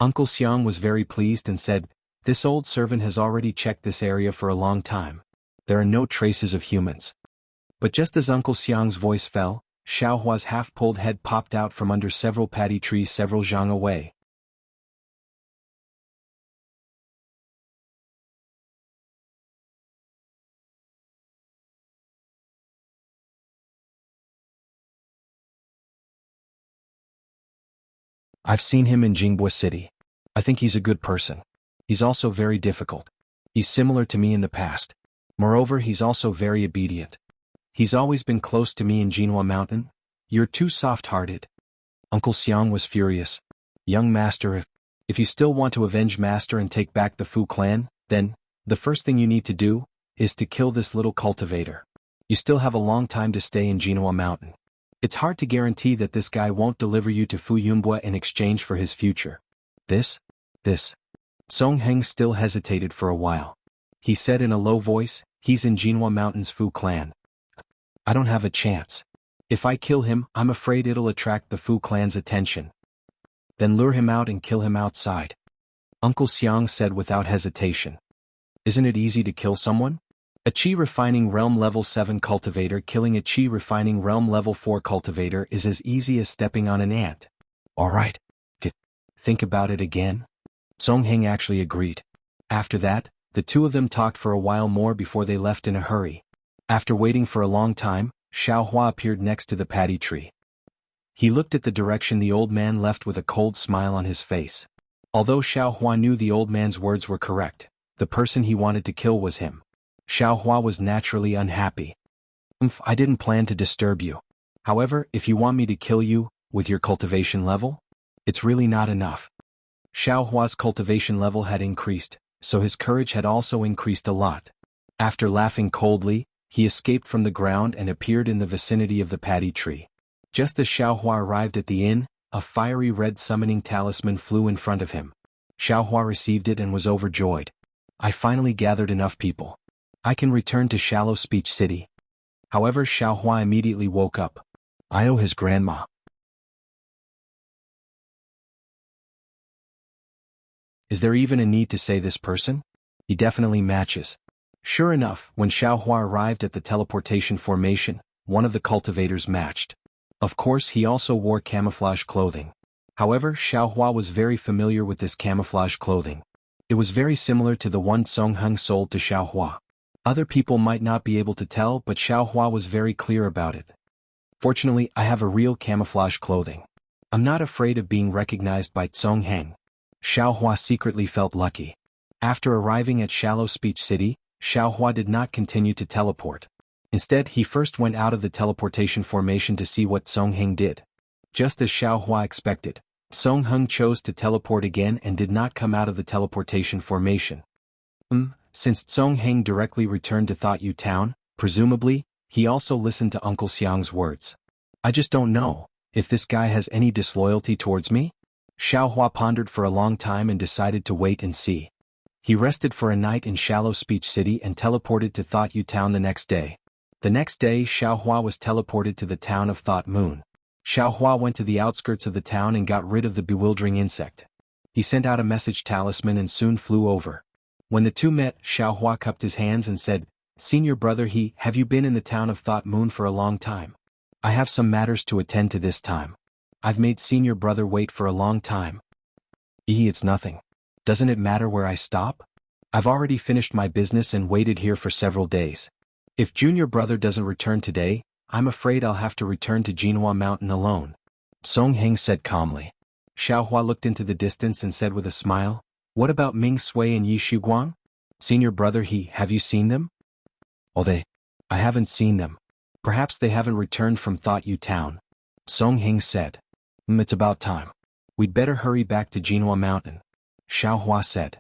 Uncle Xiang was very pleased and said, this old servant has already checked this area for a long time. There are no traces of humans. But just as Uncle Xiang's voice fell, Xiaohua's half-pulled head popped out from under several paddy trees several zhang away. I've seen him in Jianghu City. I think he's a good person. He's also very difficult. He's similar to me in the past. Moreover, he's also very obedient. He's always been close to me in Jinhua Mountain. You're too soft-hearted. Uncle Xiang was furious. Young master, if you still want to avenge master and take back the Fu clan, then, the first thing you need to do, is to kill this little cultivator. You still have a long time to stay in Jinhua Mountain. It's hard to guarantee that this guy won't deliver you to Fu Yumbua in exchange for his future. This. Song Heng still hesitated for a while. He said in a low voice, he's in Jinhua Mountain's Fu clan. I don't have a chance. If I kill him, I'm afraid it'll attract the Fu clan's attention. Then lure him out and kill him outside. Uncle Xiang said without hesitation. Isn't it easy to kill someone? A Qi Refining Realm Level 7 Cultivator killing a Qi Refining Realm Level 4 Cultivator is as easy as stepping on an ant. Alright. Think about it again. Song Heng actually agreed. After that, the two of them talked for a while more before they left in a hurry. After waiting for a long time, Xiao Hua appeared next to the paddy tree. He looked at the direction the old man left with a cold smile on his face. Although Xiao Hua knew the old man's words were correct, the person he wanted to kill was him. Xiao Hua was naturally unhappy. I didn't plan to disturb you. However, if you want me to kill you, with your cultivation level? It's really not enough. Xiao Hua's cultivation level had increased, so his courage had also increased a lot. After laughing coldly, he escaped from the ground and appeared in the vicinity of the paddy tree. Just as Xiao Hua arrived at the inn, a fiery red summoning talisman flew in front of him. Xiao Hua received it and was overjoyed. I finally gathered enough people. I can return to Shallow Speech City. However, Xiao Hua immediately woke up. I owe his grandma. Is there even a need to say this person? He definitely matches. Sure enough, when Xiao Hua arrived at the teleportation formation, one of the cultivators matched. Of course, he also wore camouflage clothing. However, Xiao Hua was very familiar with this camouflage clothing. It was very similar to the one Song Heng sold to Xiao Hua. Other people might not be able to tell, but Xiao Hua was very clear about it. Fortunately, I have a real camouflage clothing. I'm not afraid of being recognized by Song Heng. Xiao Hua secretly felt lucky. After arriving at Shallow Speech City, Xiao Hua did not continue to teleport. Instead, he first went out of the teleportation formation to see what Song Heng did. Just as Xiao Hua expected, Song Heng chose to teleport again and did not come out of the teleportation formation. Since Song Heng directly returned to Thought Yu Town, presumably, he also listened to Uncle Xiang's words. I just don't know if this guy has any disloyalty towards me? Xiao Hua pondered for a long time and decided to wait and see. He rested for a night in Shallow Speech City and teleported to Thought Yu Town the next day. The next day, Xiao Hua was teleported to the town of Thought Moon. Xiao Hua went to the outskirts of the town and got rid of the bewildering insect. He sent out a message talisman and soon flew over. When the two met, Xiao Hua cupped his hands and said, Senior brother have you been in the town of Thought Moon for a long time? I have some matters to attend to this time. I've made senior brother wait for a long time. It's nothing. Doesn't it matter where I stop? I've already finished my business and waited here for several days. If junior brother doesn't return today, I'm afraid I'll have to return to Jinhua Mountain alone. Song Heng said calmly. Xiao Hua looked into the distance and said with a smile, What about Ming Sui and Yi Shuguang? Senior brother have you seen them? I haven't seen them. Perhaps they haven't returned from Thought Yu Town. Song Heng said. It's about time. We'd better hurry back to Jinhua Mountain. Xiao Hua said.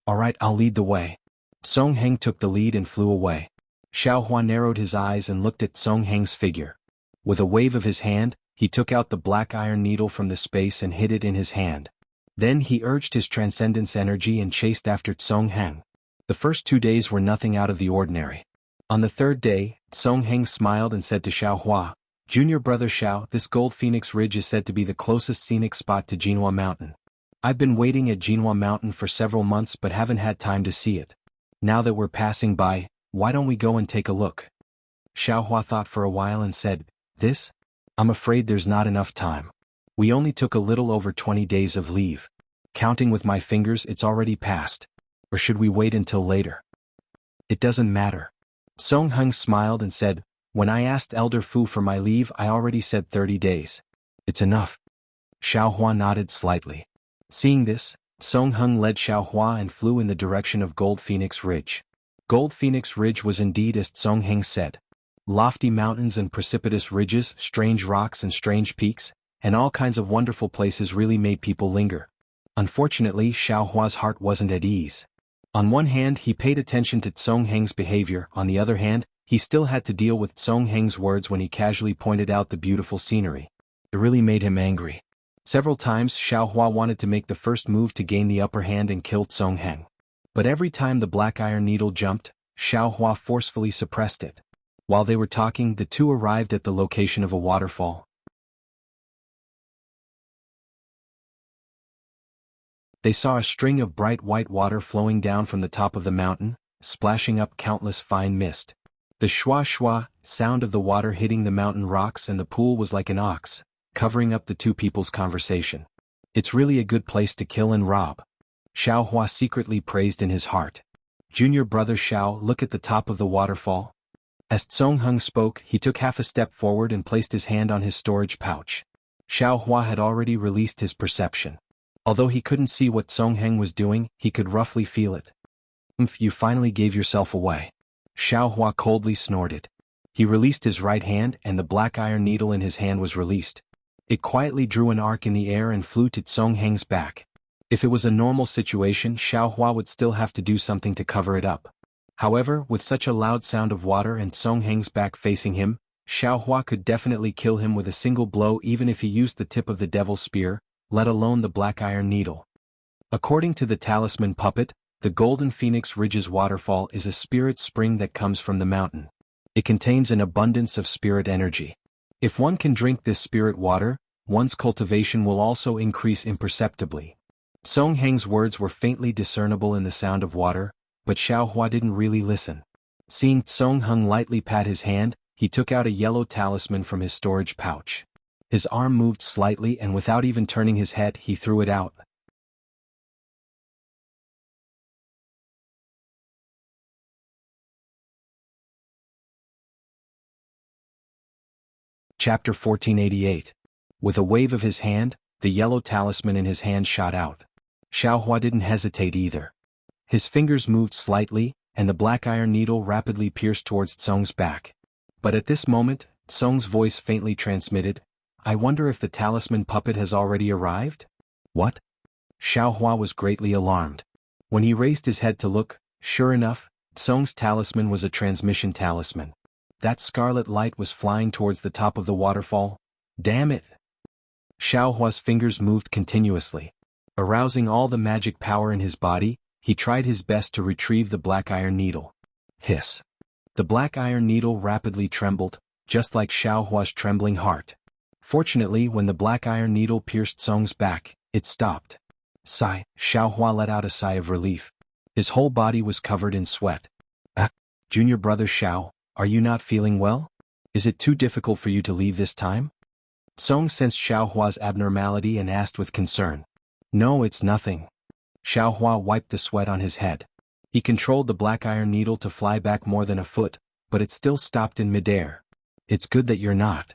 Alright, I'll lead the way. Song Heng took the lead and flew away. Xiao Hua narrowed his eyes and looked at Song Heng's figure. With a wave of his hand, he took out the black iron needle from the space and hid it in his hand. Then he urged his transcendence energy and chased after Song Heng. The first 2 days were nothing out of the ordinary. On the third day, Song Heng smiled and said to Xiao Hua, Junior brother Xiao, this Gold Phoenix Ridge is said to be the closest scenic spot to Jinhua Mountain. I've been waiting at Jinhua Mountain for several months but haven't had time to see it. Now that we're passing by, why don't we go and take a look? Xiao Hua thought for a while and said, This? I'm afraid there's not enough time. We only took a little over 20 days of leave. Counting with my fingers, it's already passed. Or should we wait until later? It doesn't matter. Song Heng smiled and said, When I asked Elder Fu for my leave, I already said 30 days. It's enough. Xiao Hua nodded slightly. Seeing this, Song Heng led Xiao Hua and flew in the direction of Gold Phoenix Ridge. Gold Phoenix Ridge was indeed as Song Heng said. Lofty mountains and precipitous ridges, strange rocks and strange peaks, and all kinds of wonderful places really made people linger. Unfortunately, Xiao Hua's heart wasn't at ease. On one hand, he paid attention to Song Heng's behavior, on the other hand, He still had to deal with Song Heng's words when he casually pointed out the beautiful scenery. It really made him angry. Several times Xiao Hua wanted to make the first move to gain the upper hand and kill Song Heng. But every time the black iron needle jumped, Xiao Hua forcefully suppressed it. While they were talking, the two arrived at the location of a waterfall. They saw a string of bright white water flowing down from the top of the mountain, splashing up countless fine mist. The shwa-shwa sound of the water hitting the mountain rocks and the pool was like an ox, covering up the two people's conversation. It's really a good place to kill and rob. Xiao Hua secretly praised in his heart. Junior brother Xiao, look at the top of the waterfall. As Song Heng spoke, he took half a step forward and placed his hand on his storage pouch. Xiao Hua had already released his perception. Although he couldn't see what Song Heng was doing, he could roughly feel it. You finally gave yourself away. Xiao Hua coldly snorted. He released his right hand and the black iron needle in his hand was released. It quietly drew an arc in the air and flew to Song Heng's back. If it was a normal situation, Xiao Hua would still have to do something to cover it up. However, with such a loud sound of water and Song Heng's back facing him, Xiao Hua could definitely kill him with a single blow even if he used the tip of the devil's spear, let alone the black iron needle. According to the talisman puppet, the Golden Phoenix Ridges waterfall is a spirit spring that comes from the mountain. It contains an abundance of spirit energy. If one can drink this spirit water, one's cultivation will also increase imperceptibly. Song Heng's words were faintly discernible in the sound of water, but Xiao Hua didn't really listen. Seeing Song Heng lightly pat his hand, he took out a yellow talisman from his storage pouch. His arm moved slightly and without even turning his head, he threw it out. Chapter 1488. With a wave of his hand, the yellow talisman in his hand shot out. Xiao Hua didn't hesitate either. His fingers moved slightly, and the black iron needle rapidly pierced towards Song's back. But at this moment, Song's voice faintly transmitted, I wonder if the talisman puppet has already arrived? What? Xiao Hua was greatly alarmed. When he raised his head to look, sure enough, Song's talisman was a transmission talisman. That scarlet light was flying towards the top of the waterfall. Damn it! Xiao Hua's fingers moved continuously. Arousing all the magic power in his body, he tried his best to retrieve the black iron needle. Hiss. The black iron needle rapidly trembled, just like Xiao Hua's trembling heart. Fortunately, when the black iron needle pierced Song's back, it stopped. Sigh, Xiao Hua let out a sigh of relief. His whole body was covered in sweat. Junior brother Xiao, are you not feeling well? Is it too difficult for you to leave this time? Song sensed Xiao Hua's abnormality and asked with concern. No, it's nothing. Xiao Hua wiped the sweat on his head. He controlled the black iron needle to fly back more than a foot, but it still stopped in midair. It's good that you're not.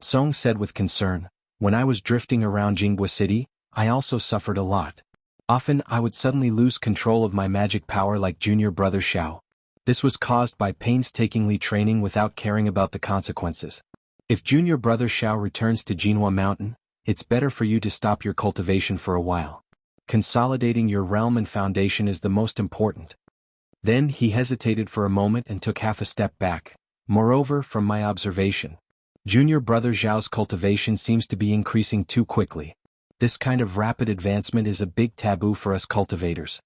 Song said with concern, when I was drifting around Jianghu City, I also suffered a lot. Often I would suddenly lose control of my magic power like junior brother Xiao. This was caused by painstakingly training without caring about the consequences. If junior brother Xiao returns to Jinhua Mountain, it's better for you to stop your cultivation for a while. Consolidating your realm and foundation is the most important. Then he hesitated for a moment and took half a step back. Moreover, from my observation, junior brother Zhao's cultivation seems to be increasing too quickly. This kind of rapid advancement is a big taboo for us cultivators.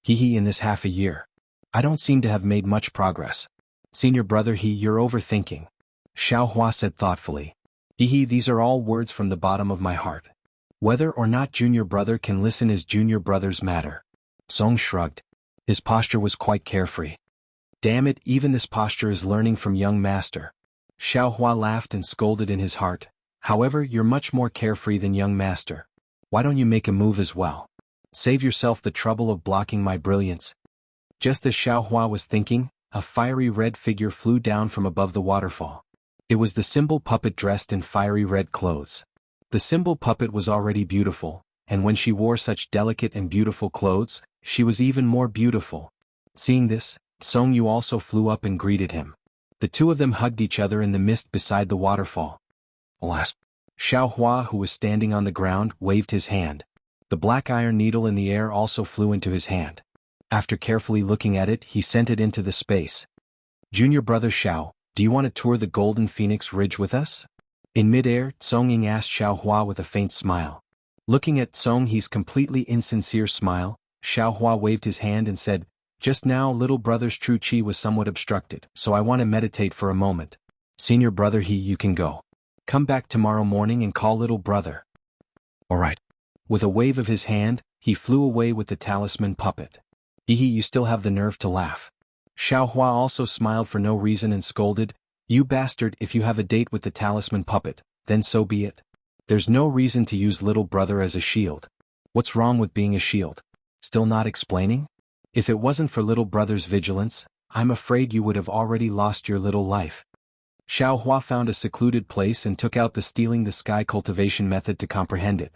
In this half a year, I don't seem to have made much progress. Senior brother you're overthinking. Xiao Hua said thoughtfully. These are all words from the bottom of my heart. Whether or not junior brother can listen is junior brother's matter. Song shrugged. His posture was quite carefree. Damn it, even this posture is learning from young master. Xiao Hua laughed and scolded in his heart. However, you're much more carefree than young master. Why don't you make a move as well? Save yourself the trouble of blocking my brilliance. Just as Xiao Hua was thinking, a fiery red figure flew down from above the waterfall. It was the symbol puppet dressed in fiery red clothes. The symbol puppet was already beautiful, and when she wore such delicate and beautiful clothes, she was even more beautiful. Seeing this, Song Yu also flew up and greeted him. The two of them hugged each other in the mist beside the waterfall. Alas! Xiao Hua, who was standing on the ground, waved his hand. The black iron needle in the air also flew into his hand. After carefully looking at it, he sent it into the space. Junior brother Xiao, do you want to tour the Golden Phoenix Ridge with us? In midair, Tsongying asked Xiao Hua with a faint smile. Looking at Tsongyi's completely insincere smile, Xiao Hua waved his hand and said, just now little brother's true chi was somewhat obstructed, so I want to meditate for a moment. Senior brother you can go. Come back tomorrow morning and call little brother. Alright. With a wave of his hand, he flew away with the talisman puppet. You still have the nerve to laugh. Xiao Hua also smiled for no reason and scolded, you bastard, if you have a date with the talisman puppet, then so be it. There's no reason to use little brother as a shield. What's wrong with being a shield? Still not explaining? If it wasn't for little brother's vigilance, I'm afraid you would have already lost your little life. Xiao Hua found a secluded place and took out the stealing the sky cultivation method to comprehend it.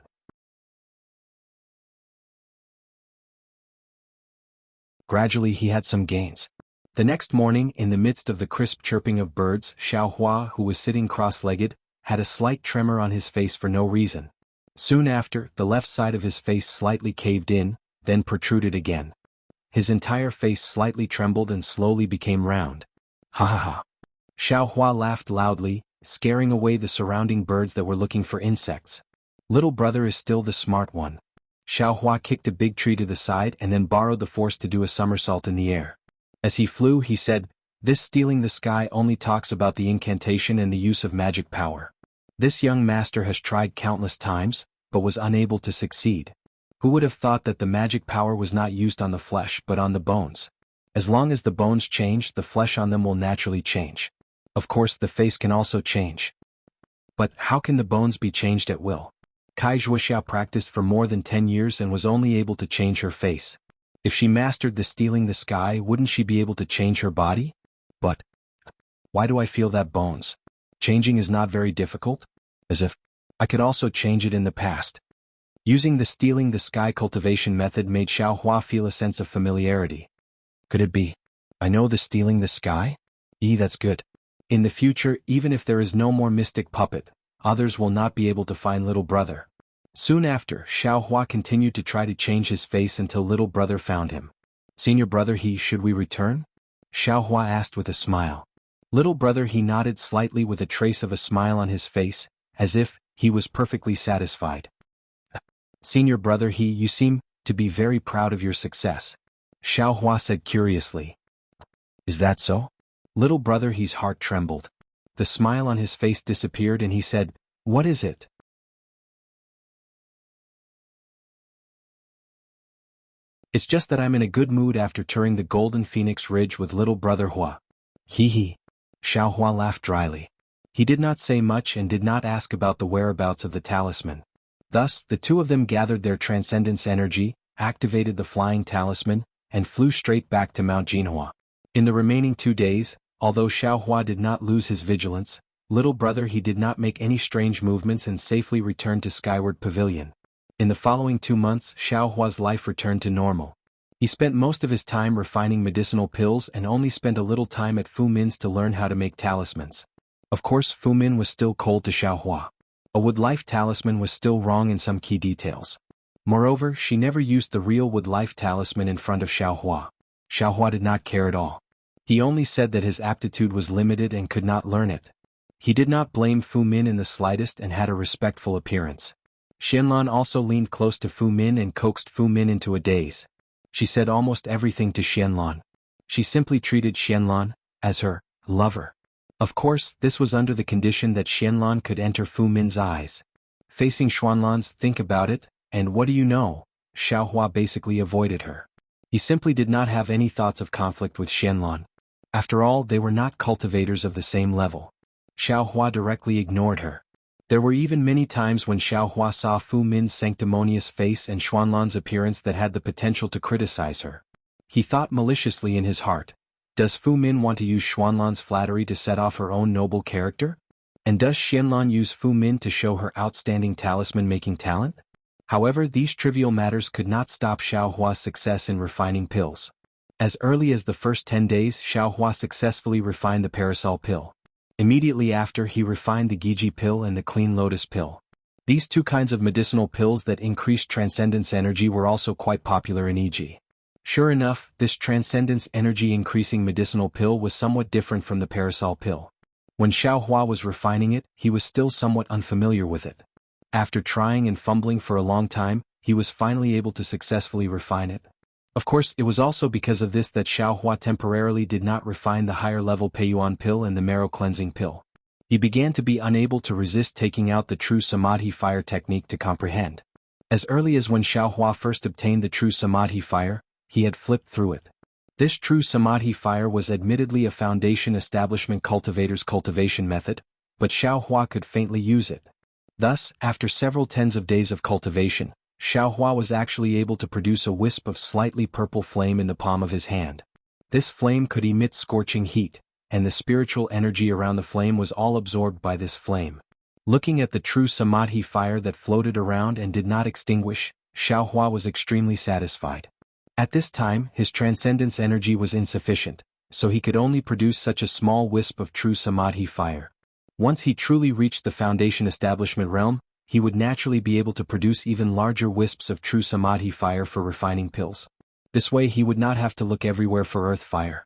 Gradually he had some gains. The next morning, in the midst of the crisp chirping of birds, Xiao Hua, who was sitting cross-legged, had a slight tremor on his face for no reason. Soon after, the left side of his face slightly caved in, then protruded again. His entire face slightly trembled and slowly became round. Ha ha ha. Xiao Hua laughed loudly, scaring away the surrounding birds that were looking for insects. Little brother is still the smart one. Xiao Hua kicked a big tree to the side and then borrowed the force to do a somersault in the air. As he flew, he said, this stealing the sky only talks about the incantation and the use of magic power. This young master has tried countless times, but was unable to succeed. Who would have thought that the magic power was not used on the flesh but on the bones? As long as the bones change, the flesh on them will naturally change. Of course, the face can also change. But how can the bones be changed at will? Wuxia practiced for more than 10 years and was only able to change her face. If she mastered the stealing the sky, wouldn't she be able to change her body? But why do I feel that bones changing is not very difficult? As if I could also change it in the past. Using the stealing the sky cultivation method made Xiao Hua feel a sense of familiarity. Could it be? I know the stealing the sky? That's good. In the future, even if there is no more mystic puppet, others will not be able to find little brother. Soon after, Xiao Hua continued to try to change his face until little brother found him. Senior brother should we return? Xiao Hua asked with a smile. Little brother nodded slightly with a trace of a smile on his face, as if he was perfectly satisfied. Senior brother you seem to be very proud of your success. Xiao Hua said curiously. Is that so? Little brother heart trembled. The smile on his face disappeared and he said, what is it? It's just that I'm in a good mood after touring the Golden Phoenix Ridge with little brother Hua. He. Xiao Hua laughed dryly. He did not say much and did not ask about the whereabouts of the talisman. Thus, the two of them gathered their transcendence energy, activated the flying talisman, and flew straight back to Mount Jinhua. In the remaining 2 days, although Xiao Hua did not lose his vigilance, little brother did not make any strange movements and safely returned to Skyward Pavilion. In the following 2 months, Xiao Hua's life returned to normal. He spent most of his time refining medicinal pills and only spent a little time at Fu Min's to learn how to make talismans. Of course, Fu Min was still cold to Xiao Hua. A wood life talisman was still wrong in some key details. Moreover, she never used the real wood life talisman in front of Xiao Hua. Xiao Hua did not care at all. He only said that his aptitude was limited and could not learn it. He did not blame Fu Min in the slightest and had a respectful appearance. Xianlan also leaned close to Fu Min and coaxed Fu Min into a daze. She said almost everything to Xianlan. She simply treated Xianlan as her lover. Of course, this was under the condition that Xianlan could enter Fu Min's eyes. Facing Xuanlan's think about it, and what do you know, Xiao Hua basically avoided her. He simply did not have any thoughts of conflict with Xianlan. After all, they were not cultivators of the same level. Xiao Hua directly ignored her. There were even many times when Xiao Hua saw Fu Min's sanctimonious face and Xuanlan's appearance that had the potential to criticize her. He thought maliciously in his heart, does Fu Min want to use Xuanlan's flattery to set off her own noble character? And does Xianlan use Fu Min to show her outstanding talisman-making talent? However, these trivial matters could not stop Xiao Hua's success in refining pills. As early as the first 10 days, Xiao Hua successfully refined the parasol pill. Immediately after, he refined the Giji pill and the clean lotus pill. These two kinds of medicinal pills that increased transcendence energy were also quite popular in Iji. Sure enough, this transcendence energy increasing medicinal pill was somewhat different from the parasol pill. When Xiao Hua was refining it, he was still somewhat unfamiliar with it. After trying and fumbling for a long time, he was finally able to successfully refine it. Of course, it was also because of this that Xiao Hua temporarily did not refine the higher-level Peiyuan pill and the marrow-cleansing pill. He began to be unable to resist taking out the true Samadhi fire technique to comprehend. As early as when Xiao Hua first obtained the true Samadhi fire, he had flipped through it. This true Samadhi fire was admittedly a Foundation Establishment Cultivator's cultivation method, but Xiao Hua could faintly use it. Thus, after several tens of days of cultivation, Xiao Hua was actually able to produce a wisp of slightly purple flame in the palm of his hand. This flame could emit scorching heat, and the spiritual energy around the flame was all absorbed by this flame. Looking at the true Samadhi fire that floated around and did not extinguish, Xiao Hua was extremely satisfied. At this time, his transcendence energy was insufficient, so he could only produce such a small wisp of true Samadhi fire. Once he truly reached the Foundation Establishment realm, he would naturally be able to produce even larger wisps of true Samadhi fire for refining pills. This way he would not have to look everywhere for earth fire.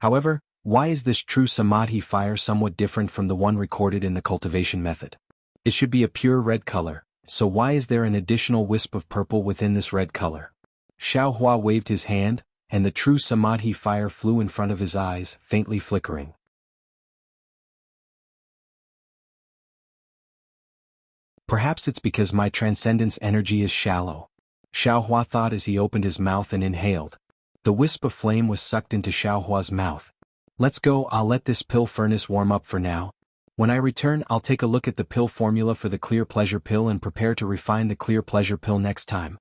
However, why is this true Samadhi fire somewhat different from the one recorded in the cultivation method? It should be a pure red color, so why is there an additional wisp of purple within this red color? Xiao Hua waved his hand, and the true Samadhi fire flew in front of his eyes, faintly flickering. Perhaps it's because my transcendence energy is shallow. Xiao Hua thought as he opened his mouth and inhaled. The wisp of flame was sucked into Xiao Hua's mouth. Let's go, I'll let this pill furnace warm up for now. When I return, I'll take a look at the pill formula for the clear pleasure pill and prepare to refine the clear pleasure pill next time.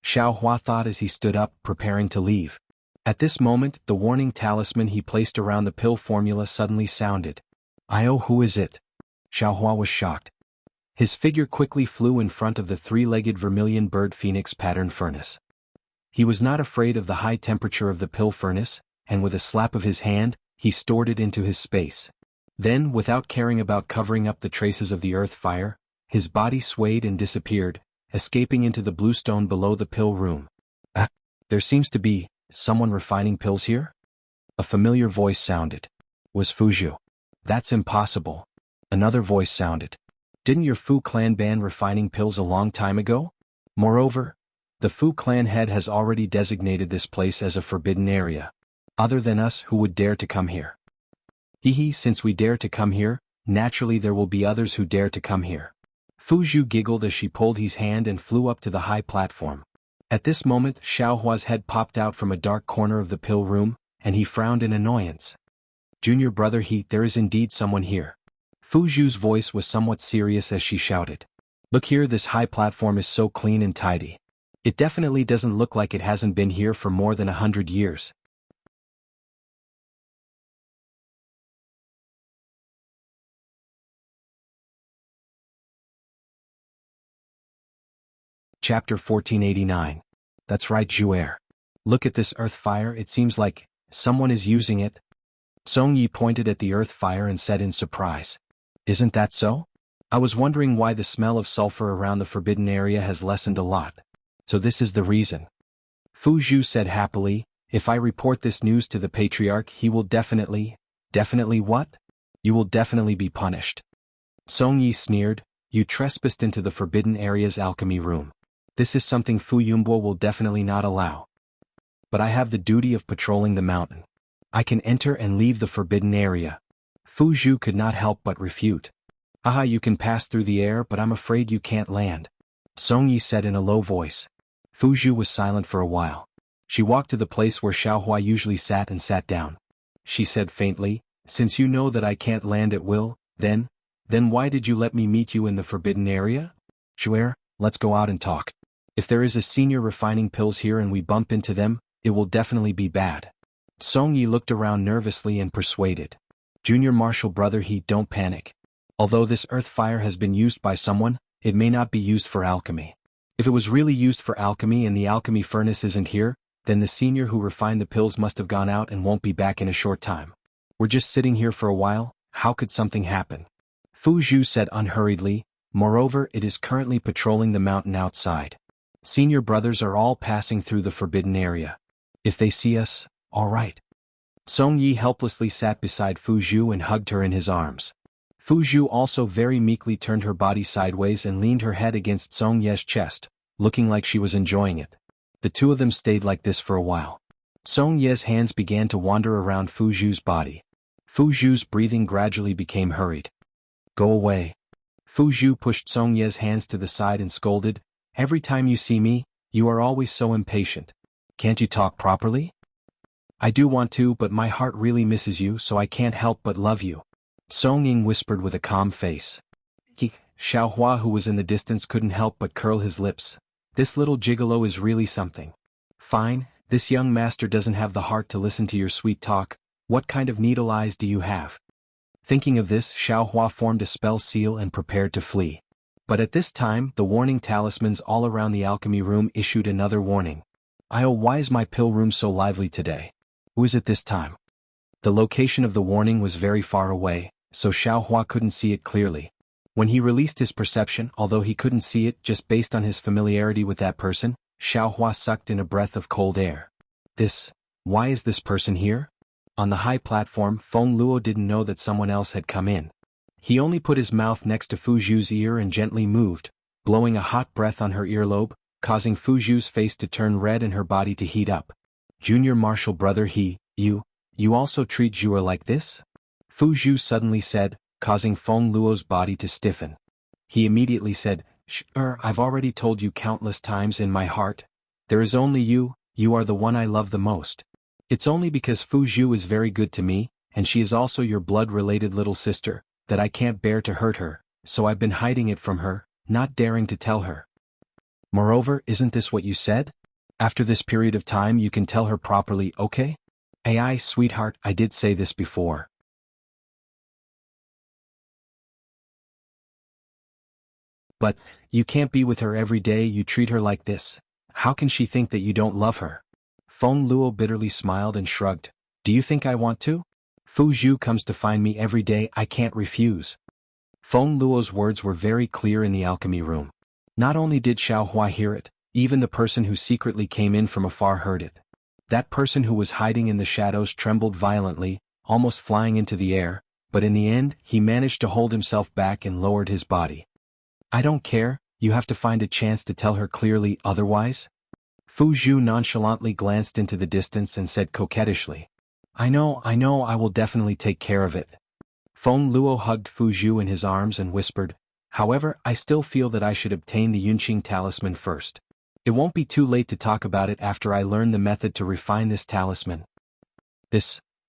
Xiao Hua thought as he stood up, preparing to leave. At this moment, the warning talisman he placed around the pill formula suddenly sounded. "Io, who is it?" Xiao Hua was shocked. His figure quickly flew in front of the three-legged vermilion bird phoenix pattern furnace. He was not afraid of the high temperature of the pill furnace, and with a slap of his hand, he stored it into his space. Then, without caring about covering up the traces of the earth fire, his body swayed and disappeared, escaping into the bluestone below the pill room. There seems to be someone refining pills here? A familiar voice sounded. Was Fuzhu? That's impossible. Another voice sounded. Didn't your Fu clan ban refining pills a long time ago? Moreover, the Fu clan head has already designated this place as a forbidden area. Other than us, who would dare to come here? Since we dare to come here, naturally there will be others who dare to come here. Fuzhu giggled as she pulled his hand and flew up to the high platform. At this moment, Xiao Hua's head popped out from a dark corner of the pill room, and he frowned in annoyance. Junior brother there is indeed someone here. Fuzhu's voice was somewhat serious as she shouted. Look here, this high platform is so clean and tidy. It definitely doesn't look like it hasn't been here for more than 100 years. Chapter 1489. That's right, Juer. Look at this earth fire, it seems like someone is using it. Song Yi pointed at the earth fire and said in surprise. Isn't that so? I was wondering why the smell of sulfur around the forbidden area has lessened a lot. So this is the reason. Fuzhu said happily, if I report this news to the patriarch, he will definitely what? You will definitely be punished. Song Yi sneered, you trespassed into the forbidden area's alchemy room. This is something Fu Yunbo will definitely not allow. But I have the duty of patrolling the mountain. I can enter and leave the forbidden area. Fuzhu could not help but refute. Haha, you can pass through the air, but I'm afraid you can't land. Song Yi said in a low voice. Fuzhu was silent for a while. She walked to the place where Xiao Hua usually sat and sat down. She said faintly, since you know that I can't land at will, then why did you let me meet you in the forbidden area? Juer, let's go out and talk. If there is a senior refining pills here and we bump into them, it will definitely be bad. Song Yi looked around nervously and persuaded. Junior martial brother, don't panic. Although this earth fire has been used by someone, it may not be used for alchemy. If it was really used for alchemy and the alchemy furnace isn't here, then the senior who refined the pills must have gone out and won't be back in a short time. We're just sitting here for a while, how could something happen? Fuzhu said unhurriedly, moreover it is currently patrolling the mountain outside. Senior brothers are all passing through the forbidden area. If they see us, all right. Song Yi helplessly sat beside Fu Zhu and hugged her in his arms. Fu Zhu also very meekly turned her body sideways and leaned her head against Song Ye's chest, looking like she was enjoying it. The two of them stayed like this for a while. Song Ye's hands began to wander around Fu Zhu's body. Fu Zhu's breathing gradually became hurried. Go away. Fu Zhu pushed Song Ye's hands to the side and scolded, every time you see me, you are always so impatient. Can't you talk properly? I do want to, but my heart really misses you, so I can't help but love you. Song Ying whispered with a calm face. Xiaohua, who was in the distance, couldn't help but curl his lips. This little gigolo is really something. Fine, this young master doesn't have the heart to listen to your sweet talk. What kind of needle eyes do you have? Thinking of this, Xiaohua formed a spell seal and prepared to flee. But at this time, the warning talismans all around the alchemy room issued another warning. Why is my pill room so lively today? Who is it this time? The location of the warning was very far away, so Xiaohua couldn't see it clearly. When he released his perception, although he couldn't see it just based on his familiarity with that person, Xiaohua sucked in a breath of cold air. Why is this person here? On the high platform, Feng Luo didn't know that someone else had come in. He only put his mouth next to Fu Zhu's ear and gently moved, blowing a hot breath on her earlobe, causing Fu Zhu's face to turn red and her body to heat up. Junior martial brother, you also treat Zhuo like this? Fu Zhu suddenly said, causing Feng Luo's body to stiffen. He immediately said, I've already told you countless times in my heart. There is only you are the one I love the most. It's only because Fu Zhu is very good to me, and she is also your blood-related little sister, that I can't bear to hurt her, so I've been hiding it from her, not daring to tell her. Moreover, isn't this what you said? After this period of time you can tell her properly, okay? AI, sweetheart, I did say this before. But, you can't be with her every day, you treat her like this. How can she think that you don't love her? Feng Luo bitterly smiled and shrugged. Do you think I want to? Fu Zhu comes to find me every day, I can't refuse. Feng Luo's words were very clear in the alchemy room. Not only did Xiaohua hear it, even the person who secretly came in from afar heard it. That person who was hiding in the shadows trembled violently, almost flying into the air, but in the end, he managed to hold himself back and lowered his body. I don't care, you have to find a chance to tell her clearly, otherwise? Fu Zhu nonchalantly glanced into the distance and said coquettishly. I know, I will definitely take care of it. Feng Luo hugged Fu Zhu in his arms and whispered, however, I still feel that I should obtain the Yunqing talisman first. It won't be too late to talk about it after I learn the method to refine this talisman.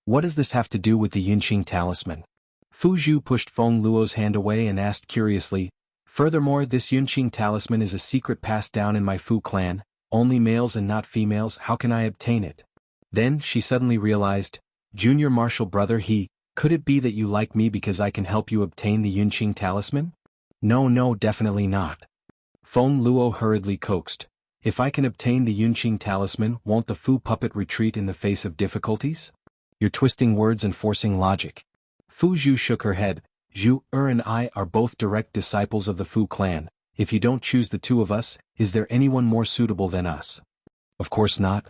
What does this have to do with the Yunqing talisman? Fu Zhu pushed Feng Luo's hand away and asked curiously, furthermore, this Yunqing talisman is a secret passed down in my Fu clan, only males and not females, how can I obtain it? Then, she suddenly realized, Junior martial brother, could it be that you like me because I can help you obtain the Yunqing talisman? No, definitely not. Feng Luo hurriedly coaxed. If I can obtain the Yunqing talisman, won't the Fu puppet retreat in the face of difficulties? You're twisting words and forcing logic. Fu Zhu shook her head. Zhu and I are both direct disciples of the Fu clan. If you don't choose the two of us, is there anyone more suitable than us? Of course not.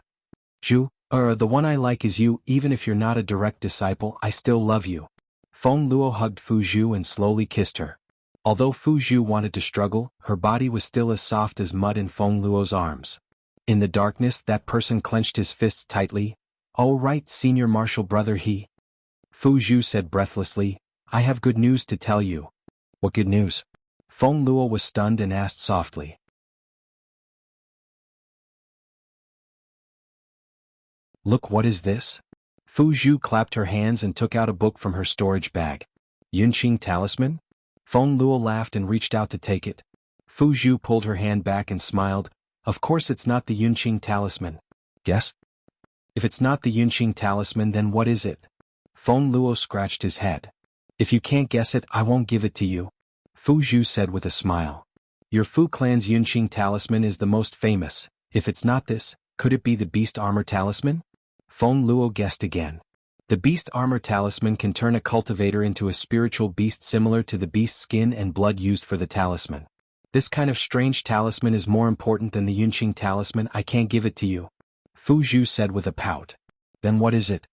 Zhu, the one I like is you, even if you're not a direct disciple, I still love you. Feng Luo hugged Fu Zhu and slowly kissed her. Although Fu Zhu wanted to struggle, her body was still as soft as mud in Feng Luo's arms. In the darkness, that person clenched his fists tightly. Oh right, senior martial brother, Fu Zhu said breathlessly, I have good news to tell you. What good news? Feng Luo was stunned and asked softly. Look, what is this? Fu Zhu clapped her hands and took out a book from her storage bag. Yunqing talisman? Feng Luo laughed and reached out to take it. Fu Zhu pulled her hand back and smiled. Of course it's not the Yunqing talisman. Yes? If it's not the Yunqing talisman, then what is it? Feng Luo scratched his head. If you can't guess it, I won't give it to you. Fu Zhu said with a smile. Your Fu clan's Yunqing talisman is the most famous. If it's not this, could it be the beast armor talisman? Feng Luo guessed again. The beast armor talisman can turn a cultivator into a spiritual beast similar to the beast's skin and blood used for the talisman. This kind of strange talisman is more important than the Yunqing talisman, I can't give it to you. Fu Zhu said with a pout. Then what is it?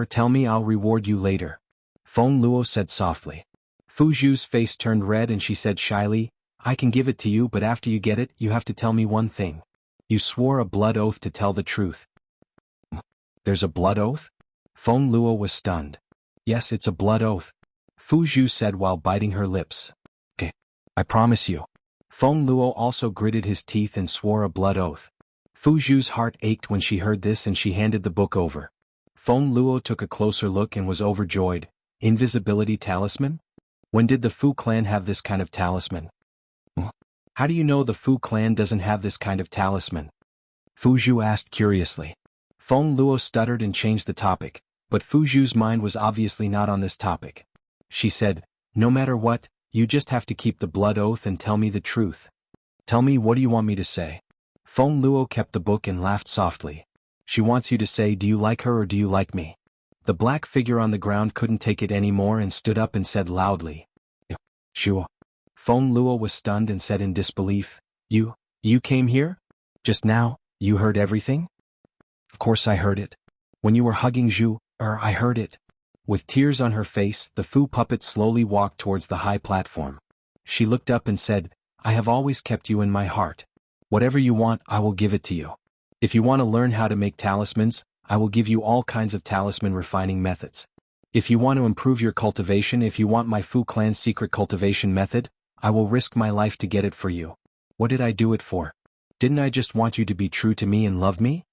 Tell me, I'll reward you later. Feng Luo said softly. Fu Zhu's face turned red and she said shyly, I can give it to you, but after you get it, you have to tell me one thing. You swore a blood oath to tell the truth. There's a blood oath? Feng Luo was stunned. Yes, it's a blood oath. Fu Zhu said while biting her lips. Okay, I promise you. Feng Luo also gritted his teeth and swore a blood oath. Fu Zhu's heart ached when she heard this and she handed the book over. Feng Luo took a closer look and was overjoyed. Invisibility talisman? When did the Fu clan have this kind of talisman? How do you know the Fu clan doesn't have this kind of talisman? Fu Zhu asked curiously. Feng Luo stuttered and changed the topic, but Fu Zhu's mind was obviously not on this topic. She said, no matter what, you just have to keep the blood oath and tell me the truth. Tell me, what do you want me to say? Feng Luo kept the book and laughed softly. She wants you to say, do you like her or do you like me? The black figure on the ground couldn't take it anymore and stood up and said loudly. Sure. Feng Luo was stunned and said in disbelief, You came here? Just now, you heard everything? Of course I heard it. When you were hugging Zhu, I heard it. With tears on her face, the Fu puppet slowly walked towards the high platform. She looked up and said, I have always kept you in my heart. Whatever you want, I will give it to you. If you want to learn how to make talismans, I will give you all kinds of talisman refining methods. If you want to improve your cultivation, if you want my Fu clan's secret cultivation method, I will risk my life to get it for you. What did I do it for? Didn't I just want you to be true to me and love me?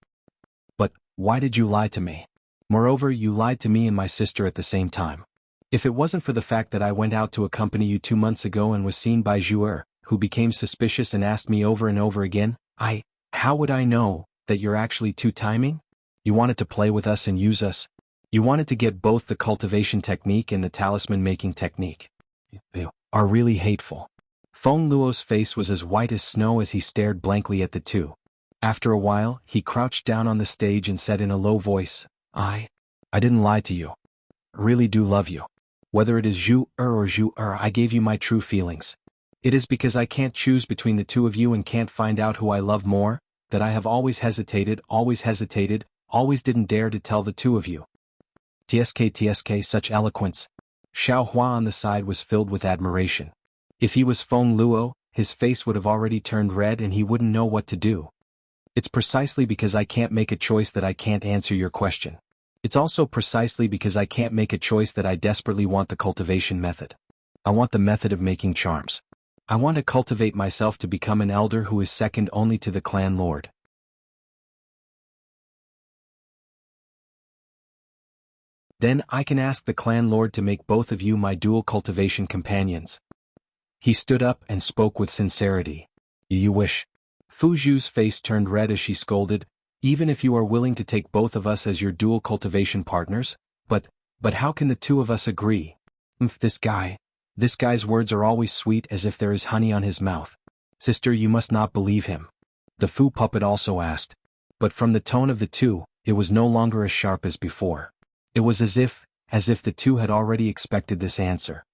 But, why did you lie to me? Moreover, you lied to me and my sister at the same time. If it wasn't for the fact that I went out to accompany you 2 months ago and was seen by Zhu, who became suspicious and asked me over and over again, how would I know that you're actually two-timing? You wanted to play with us and use us. You wanted to get both the cultivation technique and the talisman-making technique. You are really hateful. Feng Luo's face was as white as snow as he stared blankly at the two. After a while, he crouched down on the stage and said in a low voice, I didn't lie to you. I really do love you. Whether it is Zhu or Zhu, I gave you my true feelings. It is because I can't choose between the two of you and can't find out who I love more, that I have always hesitated, always didn't dare to tell the two of you. TSK, such eloquence. Xiao Hua on the side was filled with admiration. If he was Feng Luo, his face would have already turned red and he wouldn't know what to do. It's precisely because I can't make a choice that I can't answer your question. It's also precisely because I can't make a choice that I desperately want the cultivation method. I want the method of making charms. I want to cultivate myself to become an elder who is second only to the clan lord. Then I can ask the clan lord to make both of you my dual cultivation companions. He stood up and spoke with sincerity. You wish. Fu Zhu's face turned red as she scolded, even if you are willing to take both of us as your dual cultivation partners, but how can the two of us agree? This guy's words are always sweet as if there is honey on his mouth. Sister, you must not believe him. The Fu puppet also asked. But from the tone of the two, it was no longer as sharp as before. It was as if the two had already expected this answer.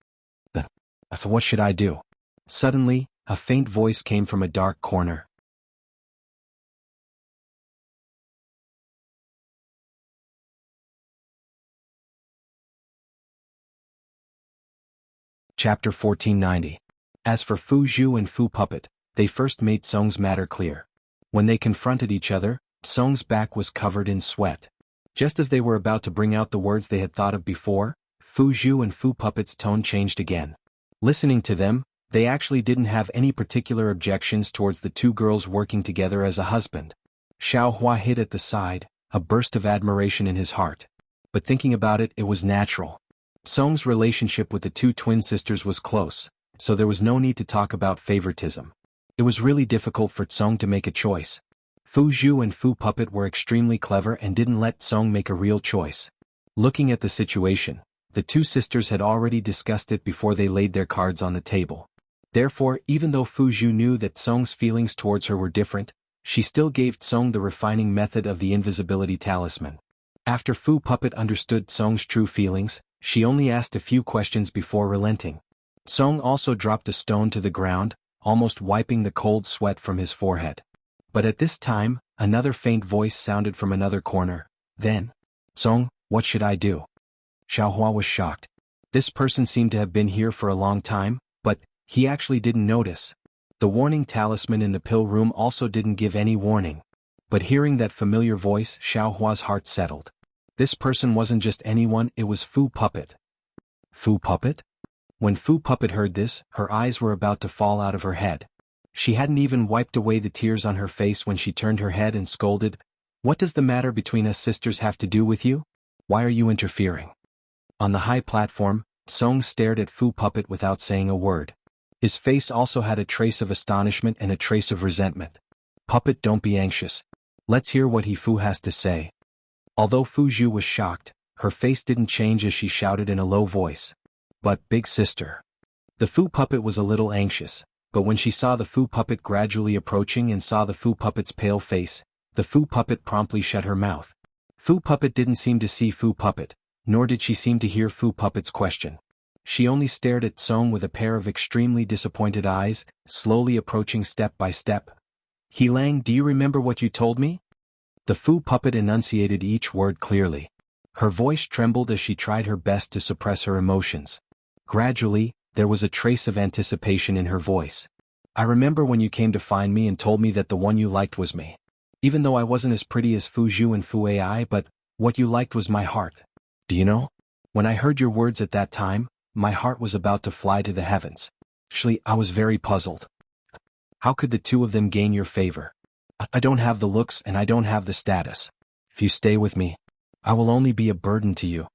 What should I do? Suddenly, a faint voice came from a dark corner. Chapter 1490. As for Fu Zhu and Fu Puppet, they first made Song's matter clear. When they confronted each other, Song's back was covered in sweat. Just as they were about to bring out the words they had thought of before, Fu Zhu and Fu Puppet's tone changed again. Listening to them, they actually didn't have any particular objections towards the two girls working together as a husband. Xiao Hua hid at the side, a burst of admiration in his heart. But thinking about it, it was natural. Song's relationship with the two twin sisters was close, so there was no need to talk about favoritism. It was really difficult for Song to make a choice. Fu Zhu and Fu Puppet were extremely clever and didn't let Song make a real choice. Looking at the situation, the two sisters had already discussed it before they laid their cards on the table. Therefore, even though Fu Zhu knew that Song's feelings towards her were different, she still gave Song the refining method of the invisibility talisman. After Fu Puppet understood Song's true feelings, she only asked a few questions before relenting. Song also dropped a stone to the ground, almost wiping the cold sweat from his forehead. But at this time, Another faint voice sounded from another corner. Then, Song, what should I do? Xiaohua was shocked. This person seemed to have been here for a long time, but he actually didn't notice. The warning talisman in the pill room also didn't give any warning. But hearing that familiar voice, Xiaohua's heart settled. This person wasn't just anyone, it was Fu Puppet. Fu Puppet? When Fu Puppet heard this, her eyes were about to fall out of her head. She hadn't even wiped away the tears on her face when she turned her head and scolded, "What does the matter between us sisters have to do with you? Why are you interfering?" On the high platform, Song stared at Fu Puppet without saying a word. His face also had a trace of astonishment and a trace of resentment. "Puppet, don't be anxious. Let's hear what Fu has to say." Although Fu Zhu was shocked, her face didn't change as she shouted in a low voice. "But, big sister." The Fu Puppet was a little anxious, but when she saw the Fu Puppet gradually approaching and saw the Fu Puppet's pale face, the Fu Puppet promptly shut her mouth. Fu Puppet didn't seem to see Fu Puppet, nor did she seem to hear Fu Puppet's question. She only stared at Song with a pair of extremely disappointed eyes, slowly approaching step by step. "Lang, do you remember what you told me?" The Fu Puppet enunciated each word clearly. Her voice trembled as she tried her best to suppress her emotions. Gradually, there was a trace of anticipation in her voice. "I remember when you came to find me and told me that the one you liked was me. Even though I wasn't as pretty as Fu Zhu and Fu Ai, but what you liked was my heart. Do you know? When I heard your words at that time, my heart was about to fly to the heavens. Actually, I was very puzzled. How could the two of them gain your favor? I don't have the looks and I don't have the status. If you stay with me, I will only be a burden to you.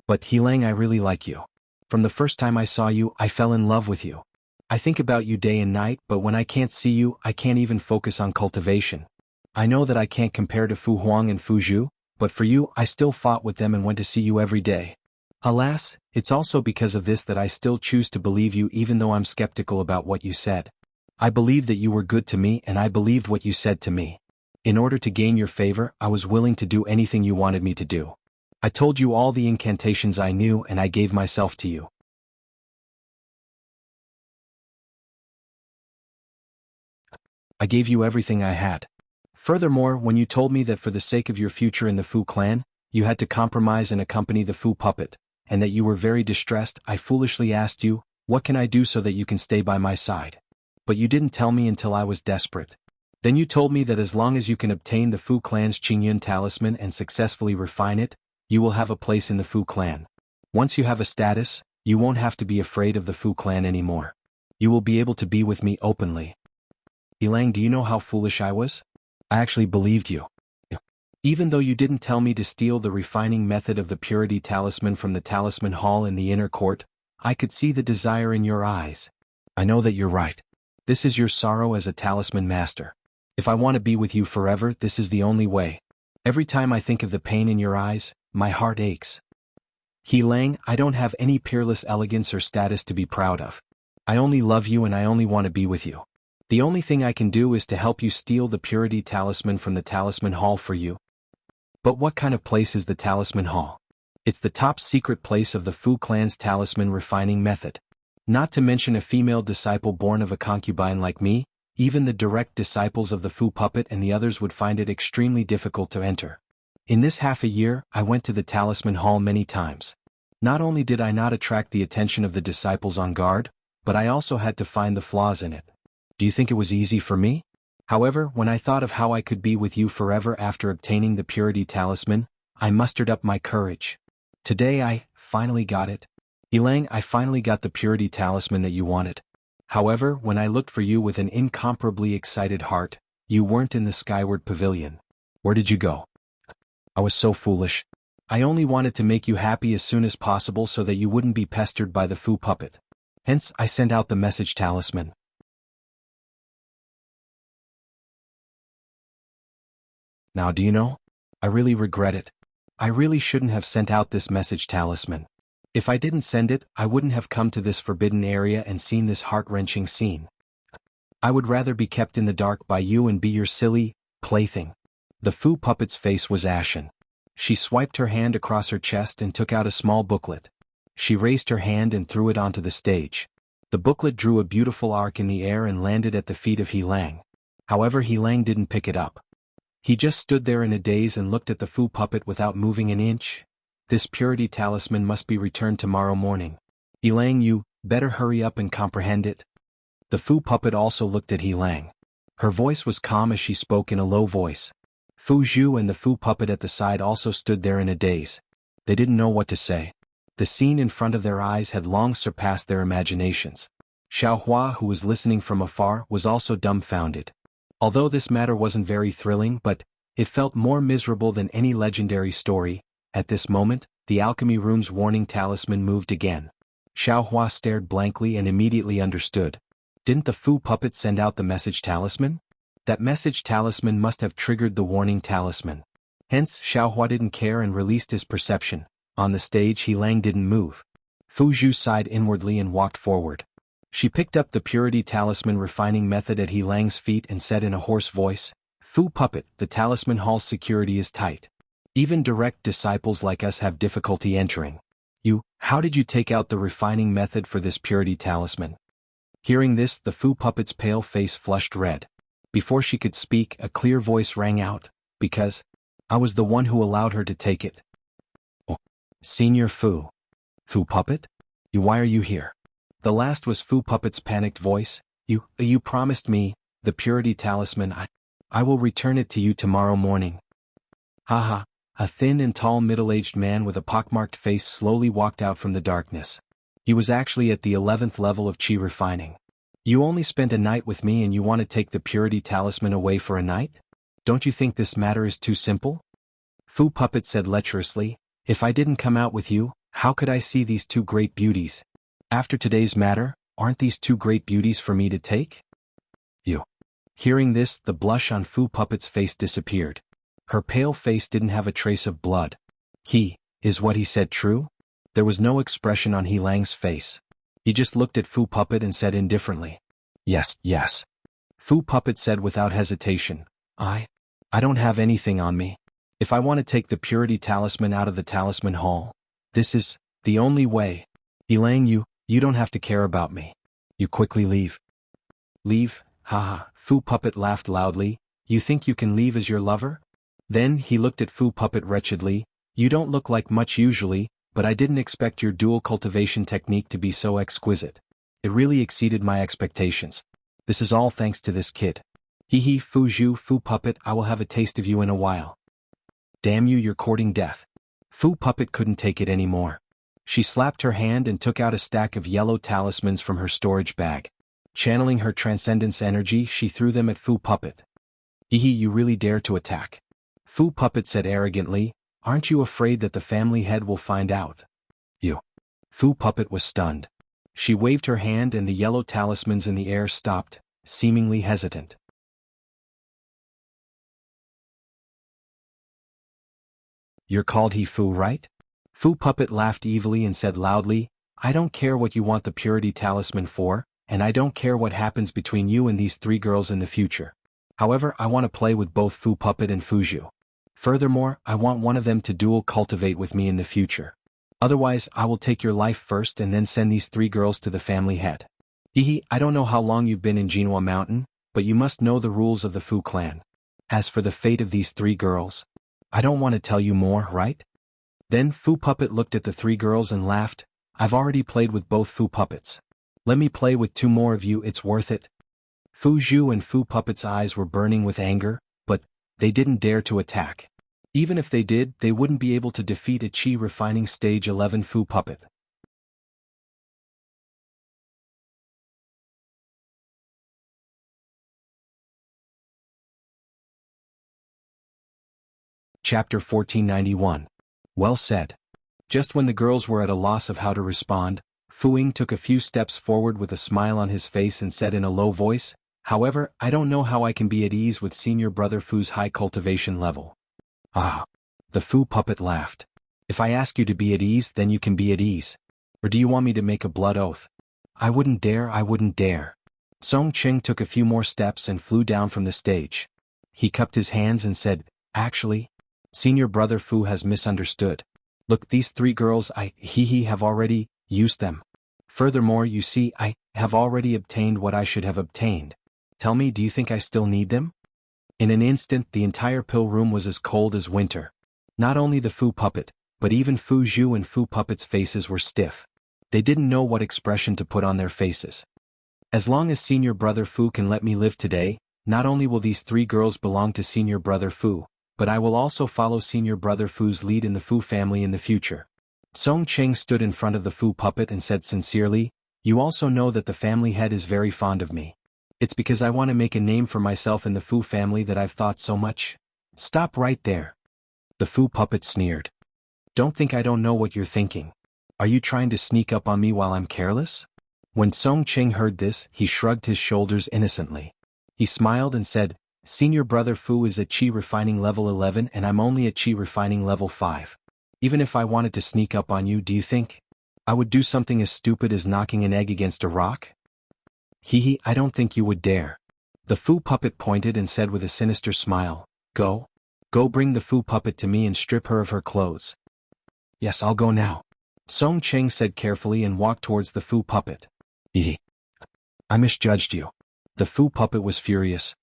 But Lang, I really like you. From the first time I saw you, I fell in love with you. I think about you day and night, but when I can't see you, I can't even focus on cultivation. I know that I can't compare to Fu Huang and Fu Zhu, but for you, I still fought with them and went to see you every day. Alas, it's also because of this that I still choose to believe you even though I'm skeptical about what you said. I believed that you were good to me and I believed what you said to me. In order to gain your favor, I was willing to do anything you wanted me to do. I told you all the incantations I knew and I gave myself to you. I gave you everything I had. Furthermore, when you told me that for the sake of your future in the Fu clan, you had to compromise and accompany the Fu Puppet, and that you were very distressed, I foolishly asked you, what can I do so that you can stay by my side? But you didn't tell me until I was desperate. Then you told me that as long as you can obtain the Fu clan's Qingyun talisman and successfully refine it, you will have a place in the Fu clan. Once you have a status, you won't have to be afraid of the Fu clan anymore. You will be able to be with me openly. Lang, do you know how foolish I was? I actually believed you. Even though you didn't tell me to steal the refining method of the purity talisman from the talisman hall in the inner court, I could see the desire in your eyes. I know that you're right. This is your sorrow as a talisman master. If I want to be with you forever, this is the only way. Every time I think of the pain in your eyes, my heart aches. Lang, I don't have any peerless elegance or status to be proud of. I only love you and I only want to be with you. The only thing I can do is to help you steal the purity talisman from the talisman hall for you. But what kind of place is the talisman hall? It's the top secret place of the Fu clan's talisman refining method. Not to mention a female disciple born of a concubine like me, even the direct disciples of the Fu Puppet and the others would find it extremely difficult to enter. In this half a year, I went to the talisman hall many times. Not only did I not attract the attention of the disciples on guard, but I also had to find the flaws in it. Do you think it was easy for me? However, when I thought of how I could be with you forever after obtaining the purity talisman, I mustered up my courage. Today I finally got it. Lang, I finally got the purity talisman that you wanted. However, when I looked for you with an incomparably excited heart, you weren't in the skyward pavilion. Where did you go? I was so foolish. I only wanted to make you happy as soon as possible so that you wouldn't be pestered by the Fu Puppet. Hence, I sent out the message talisman. Now do you know? I really regret it. I really shouldn't have sent out this message talisman. If I didn't send it, I wouldn't have come to this forbidden area and seen this heart-wrenching scene. I would rather be kept in the dark by you and be your silly plaything. The Fu Puppet's face was ashen. She swiped her hand across her chest and took out a small booklet. She raised her hand and threw it onto the stage. The booklet drew a beautiful arc in the air and landed at the feet of Lang. However, Lang didn't pick it up. He just stood there in a daze and looked at the Fu puppet without moving an inch. This purity talisman must be returned tomorrow morning. Yilang, you better hurry up and comprehend it. The Fu puppet also looked at Yilang. Her voice was calm as she spoke in a low voice. Fu Zhu and the Fu puppet at the side also stood there in a daze. They didn't know what to say. The scene in front of their eyes had long surpassed their imaginations. Xiaohua, who was listening from afar, was also dumbfounded. Although this matter wasn't very thrilling, but it felt more miserable than any legendary story. At this moment, the alchemy room's warning talisman moved again. Xiaohua stared blankly and immediately understood. Didn't the Fu puppet send out the message talisman? That message talisman must have triggered the warning talisman. Hence, Xiaohua didn't care and released his perception. On the stage, Yilang didn't move. Fu Zhu sighed inwardly and walked forward. She picked up the purity talisman refining method at Yilang's feet and said in a hoarse voice, "Fu puppet, the talisman hall's security is tight. Even direct disciples like us have difficulty entering. How did you take out the refining method for this purity talisman?" Hearing this, the Fu puppet's pale face flushed red. Before she could speak, a clear voice rang out, "Because I was the one who allowed her to take it." "Oh, Senior Fu. Fu puppet? Why are you here?" The last was Fu puppet's panicked voice. You promised me the purity talisman. I will return it to you tomorrow morning." Haha. A thin and tall middle-aged man with a pockmarked face slowly walked out from the darkness. He was actually at the 11th level of chi refining. "You only spent a night with me and you want to take the purity talisman away for a night? Don't you think this matter is too simple?" Fu puppet said lecherously, "If I didn't come out with you, how could I see these two great beauties? After today's matter, aren't these two great beauties for me to take?" You. Hearing this, the blush on Fu puppet's face disappeared. Her pale face didn't have a trace of blood. Is what he said true? There was no expression on Yilang's face. He just looked at Fu puppet and said indifferently, Yes. Fu puppet said without hesitation, I don't have anything on me. If I want to take the purity talisman out of the talisman hall, this is the only way. Yilang, you don't have to care about me. You quickly leave." "Leave? Haha." Fu puppet laughed loudly. "You think you can leave as your lover?" Then he looked at Fu puppet wretchedly. "You don't look like much usually, but I didn't expect your dual cultivation technique to be so exquisite. It really exceeded my expectations. This is all thanks to this kid. Hee Fu Zhu, Fu puppet, I will have a taste of you in a while." "Damn you, you're courting death." Fu puppet couldn't take it anymore. She slapped her hand and took out a stack of yellow talismans from her storage bag. Channeling her transcendence energy, she threw them at Fu puppet. You really dare to attack?" Fu puppet said arrogantly, "Aren't you afraid that the family head will find out?" "You." Fu puppet was stunned. She waved her hand and the yellow talismans in the air stopped, seemingly hesitant. "You're called He Fu, right?" Fu puppet laughed evilly and said loudly, "I don't care what you want the purity talisman for, and I don't care what happens between you and these three girls in the future. However, I want to play with both Fu puppet and Fu Zhu. Furthermore, I want one of them to dual cultivate with me in the future. Otherwise, I will take your life first and then send these three girls to the family head. I don't know how long you've been in Jinhua Mountain, but you must know the rules of the Fu clan. As for the fate of these three girls, I don't want to tell you more, right?" Then Fu puppet looked at the three girls and laughed. "I've already played with both Fu puppets. Let me play with two more of you, it's worth it." Fu Zhu and Fu puppet's eyes were burning with anger, but they didn't dare to attack. Even if they did, they wouldn't be able to defeat a chi refining stage 11 Fu puppet. Chapter 1491. Well said. Just when the girls were at a loss of how to respond, Fu Ying took a few steps forward with a smile on his face and said in a low voice, "However, I don't know how I can be at ease with senior brother Fu's high cultivation level." "Ah." The Fu puppet laughed. "If I ask you to be at ease, then you can be at ease. Or do you want me to make a blood oath?" I wouldn't dare." Song Cheng took a few more steps and flew down from the stage. He cupped his hands and said, "Actually, senior brother Fu has misunderstood. Look, these three girls have already used them. Furthermore, you see, I have already obtained what I should have obtained. Tell me, do you think I still need them?" In an instant the entire pill room was as cold as winter. Not only the Fu puppet, but even Fu Zhu and Fu puppet's faces were stiff. They didn't know what expression to put on their faces. As long as Senior Brother Fu can let me live today, not only will these 3 girls belong to Senior Brother Fu, but I will also follow Senior Brother Fu's lead in the Fu family in the future. Song Cheng stood in front of the Fu puppet and said sincerely, "You also know that the family head is very fond of me. It's because I want to make a name for myself in the Fu family that I've thought so much." "Stop right there." The Fu puppet sneered. "Don't think I don't know what you're thinking. Are you trying to sneak up on me while I'm careless?" When Song Cheng heard this, he shrugged his shoulders innocently. He smiled and said, "Senior Brother Fu is at Qi Refining level 11 and I'm only at Qi Refining level 5. Even if I wanted to sneak up on you, do you think I would do something as stupid as knocking an egg against a rock?" "Hee, I don't think you would dare." The Fu puppet pointed and said with a sinister smile, Go bring the Fu puppet to me and strip her of her clothes." "Yes, I'll go now," Song Cheng said carefully and walked towards the Fu puppet. "I misjudged you." The Fu puppet was furious.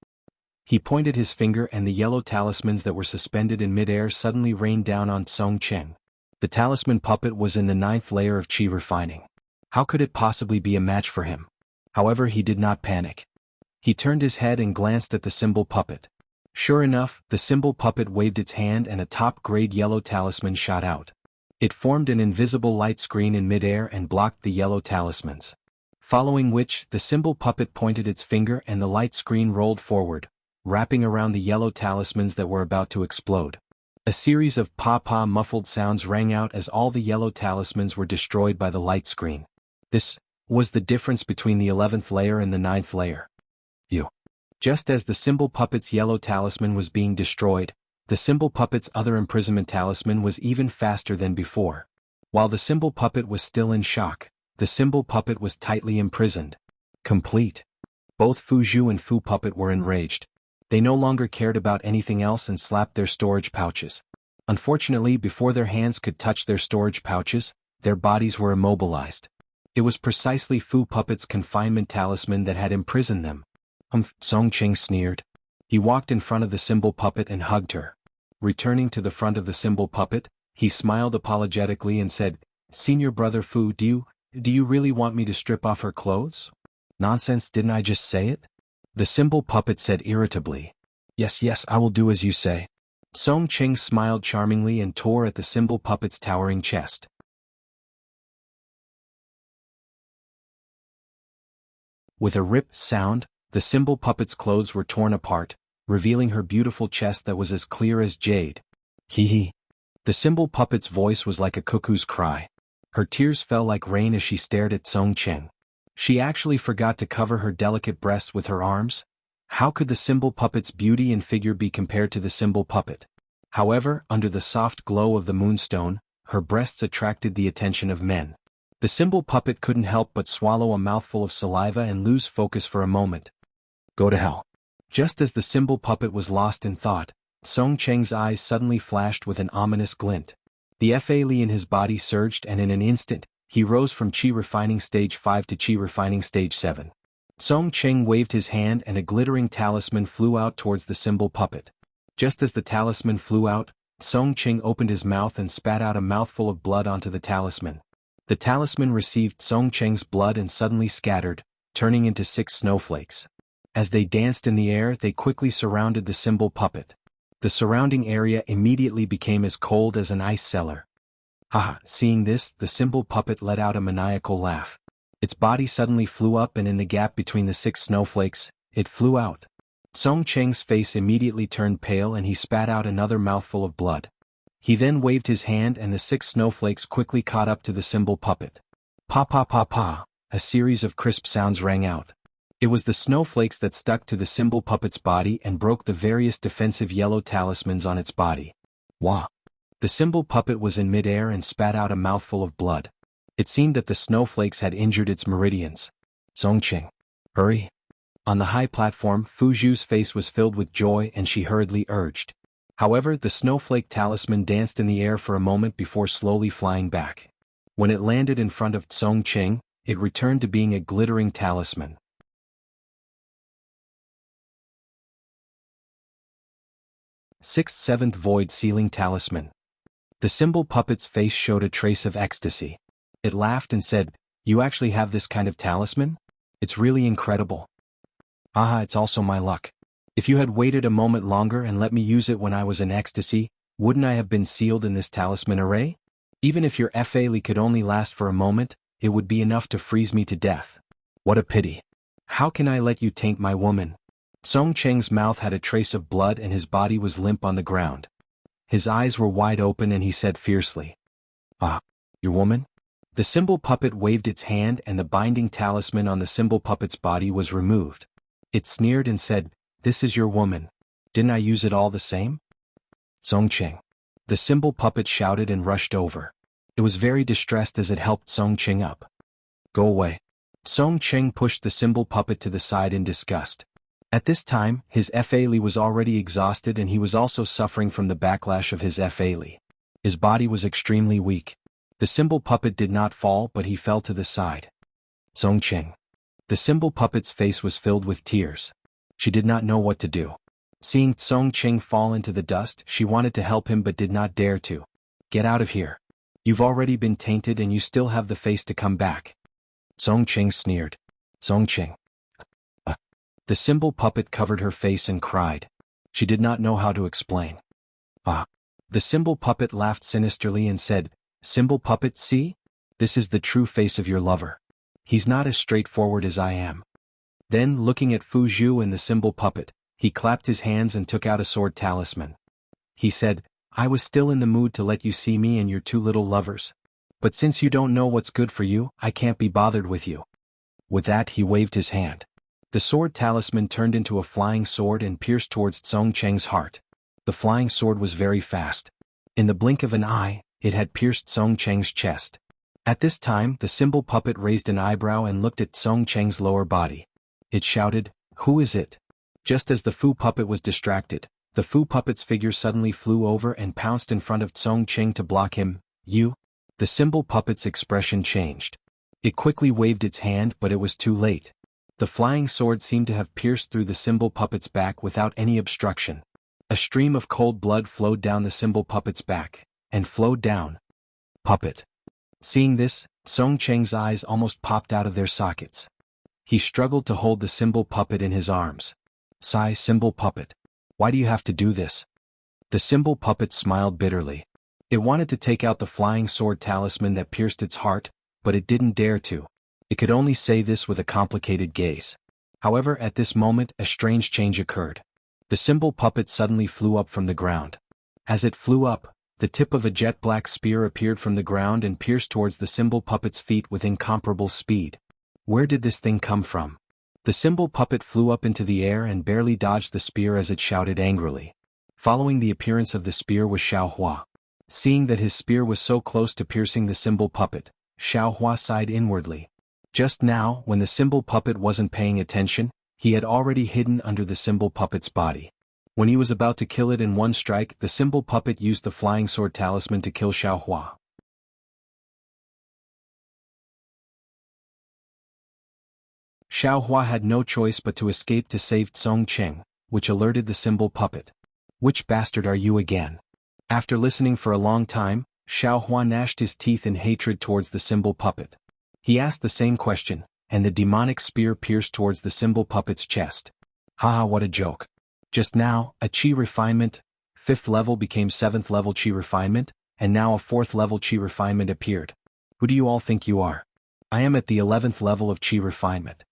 He pointed his finger and the yellow talismans that were suspended in midair suddenly rained down on Song Cheng. The talisman puppet was in the 9th layer of Qi Refining. How could it possibly be a match for him? However, he did not panic. He turned his head and glanced at the symbol puppet. Sure enough, the symbol puppet waved its hand and a top-grade yellow talisman shot out. It formed an invisible light screen in midair and blocked the yellow talismans. Following which, the symbol puppet pointed its finger and the light screen rolled forward, wrapping around the yellow talismans that were about to explode. A series of pa-pa muffled sounds rang out as all the yellow talismans were destroyed by the light screen. This was the difference between the 11th layer and the 9th layer. Just as the symbol puppet's yellow talisman was being destroyed, the symbol puppet's other imprisonment talisman was even faster than before. While the symbol puppet was still in shock, the symbol puppet was tightly imprisoned. Complete. Both Fu Zhu and Fu puppet were enraged. They no longer cared about anything else and slapped their storage pouches. Unfortunately, before their hands could touch their storage pouches, their bodies were immobilized. It was precisely Fu puppet's confinement talisman that had imprisoned them. Song Cheng sneered. He walked in front of the symbol puppet and hugged her. Returning to the front of the symbol puppet, he smiled apologetically and said, "Senior Brother Fu, do you really want me to strip off her clothes?" "Nonsense, didn't I just say it?" The symbol puppet said irritably. Yes, I will do as you say." Song Cheng smiled charmingly and tore at the symbol puppet's towering chest. With a rip sound, the symbol puppet's clothes were torn apart, revealing her beautiful chest that was as clear as jade. Hee. The symbol puppet's voice was like a cuckoo's cry. Her tears fell like rain as she stared at Song Cheng. She actually forgot to cover her delicate breasts with her arms. How could the symbol puppet's beauty and figure be compared to the symbol puppet? However, under the soft glow of the moonstone, her breasts attracted the attention of men. The symbol puppet couldn't help but swallow a mouthful of saliva and lose focus for a moment. Go to hell. Just as the symbol puppet was lost in thought, Song Cheng's eyes suddenly flashed with an ominous glint. The Fa Li in his body surged and in an instant, he rose from Qi Refining Stage 5 to Qi Refining Stage 7. Song Cheng waved his hand and a glittering talisman flew out towards the symbol puppet. Just as the talisman flew out, Song Cheng opened his mouth and spat out a mouthful of blood onto the talisman. The talisman received Song Cheng's blood and suddenly scattered, turning into 6 snowflakes. As they danced in the air, they quickly surrounded the symbol puppet. The surrounding area immediately became as cold as an ice cellar. Haha, seeing this, the symbol puppet let out a maniacal laugh. Its body suddenly flew up and in the gap between the 6 snowflakes, it flew out. Song Cheng's face immediately turned pale and he spat out another mouthful of blood. He then waved his hand and the 6 snowflakes quickly caught up to the symbol puppet. Pa pa pa pa, a series of crisp sounds rang out. It was the snowflakes that stuck to the symbol puppet's body and broke the various defensive yellow talismans on its body. Wah! The symbol puppet was in midair and spat out a mouthful of blood. It seemed that the snowflakes had injured its meridians. Song Cheng, hurry! On the high platform, Fu Zhu's face was filled with joy and she hurriedly urged. However, the snowflake talisman danced in the air for a moment before slowly flying back. When it landed in front of Song Cheng, it returned to being a glittering talisman. 6th 7th Void Sealing Talisman. The symbol puppet's face showed a trace of ecstasy. It laughed and said, "You actually have this kind of talisman? It's really incredible." "Aha, it's also my luck. If you had waited a moment longer and let me use it when I was in ecstasy, wouldn't I have been sealed in this talisman array? Even if your Fali could only last for a moment, it would be enough to freeze me to death. What a pity. How can I let you taint my woman?" Song Cheng's mouth had a trace of blood and his body was limp on the ground. His eyes were wide open and he said fiercely, "Ah, your woman?" The symbol puppet waved its hand and the binding talisman on the symbol puppet's body was removed. It sneered and said, "This is your woman. Didn't I use it all the same?" Song Cheng. The symbol puppet shouted and rushed over. It was very distressed as it helped Song Cheng up. "Go away." Song Cheng pushed the symbol puppet to the side in disgust. At this time, his Fali was already exhausted and he was also suffering from the backlash of his Fali. His body was extremely weak. The symbol puppet did not fall but he fell to the side. Song Cheng. The symbol puppet's face was filled with tears. She did not know what to do. Seeing Song Cheng fall into the dust, she wanted to help him but did not dare to. "Get out of here. You've already been tainted and you still have the face to come back." Song Cheng sneered. "Song Cheng." The symbol puppet covered her face and cried. She did not know how to explain. "Ah." The symbol puppet laughed sinisterly and said, "Symbol puppet, see? This is the true face of your lover. He's not as straightforward as I am." Then, looking at Fu Zhu and the symbol puppet, he clapped his hands and took out a sword talisman. He said, "I was still in the mood to let you see me and your two little lovers. But since you don't know what's good for you, I can't be bothered with you." With that he waved his hand. The sword talisman turned into a flying sword and pierced towards Song Cheng's heart. The flying sword was very fast. In the blink of an eye, it had pierced Song Cheng's chest. At this time the symbol puppet raised an eyebrow and looked at Song Cheng's lower body. It shouted, "Who is it?" Just as the Fu puppet was distracted, the Fu puppet's figure suddenly flew over and pounced in front of Song Cheng to block him. "You?" The symbol puppet's expression changed. It quickly waved its hand but it was too late. The flying sword seemed to have pierced through the symbol puppet's back without any obstruction. A stream of cold blood flowed down the symbol puppet's back, and flowed down. Puppet. Seeing this, Song Cheng's eyes almost popped out of their sockets. He struggled to hold the symbol puppet in his arms. "Sigh, symbol puppet. Why do you have to do this?" The symbol puppet smiled bitterly. It wanted to take out the flying sword talisman that pierced its heart, but it didn't dare to. It could only say this with a complicated gaze. However, at this moment, a strange change occurred. The symbol puppet suddenly flew up from the ground. As it flew up, the tip of a jet-black spear appeared from the ground and pierced towards the symbol puppet's feet with incomparable speed. Where did this thing come from? The symbol puppet flew up into the air and barely dodged the spear as it shouted angrily. Following the appearance of the spear was Xiao Hua. Seeing that his spear was so close to piercing the symbol puppet, Xiao Hua sighed inwardly. Just now, when the symbol puppet wasn't paying attention, he had already hidden under the symbol puppet's body. When he was about to kill it in one strike, the symbol puppet used the flying sword talisman to kill Xiao Hua. Xiao Hua had no choice but to escape to save Song Cheng, which alerted the symbol puppet. "Which bastard are you again?" After listening for a long time, Xiao Hua gnashed his teeth in hatred towards the symbol puppet. He asked the same question, and the demonic spear pierced towards the symbol puppet's chest. Haha, what a joke. Just now, a chi refinement, 5th level became 7th level chi refinement, and now a 4th level chi refinement appeared. Who do you all think you are? I am at the 11th level of chi refinement.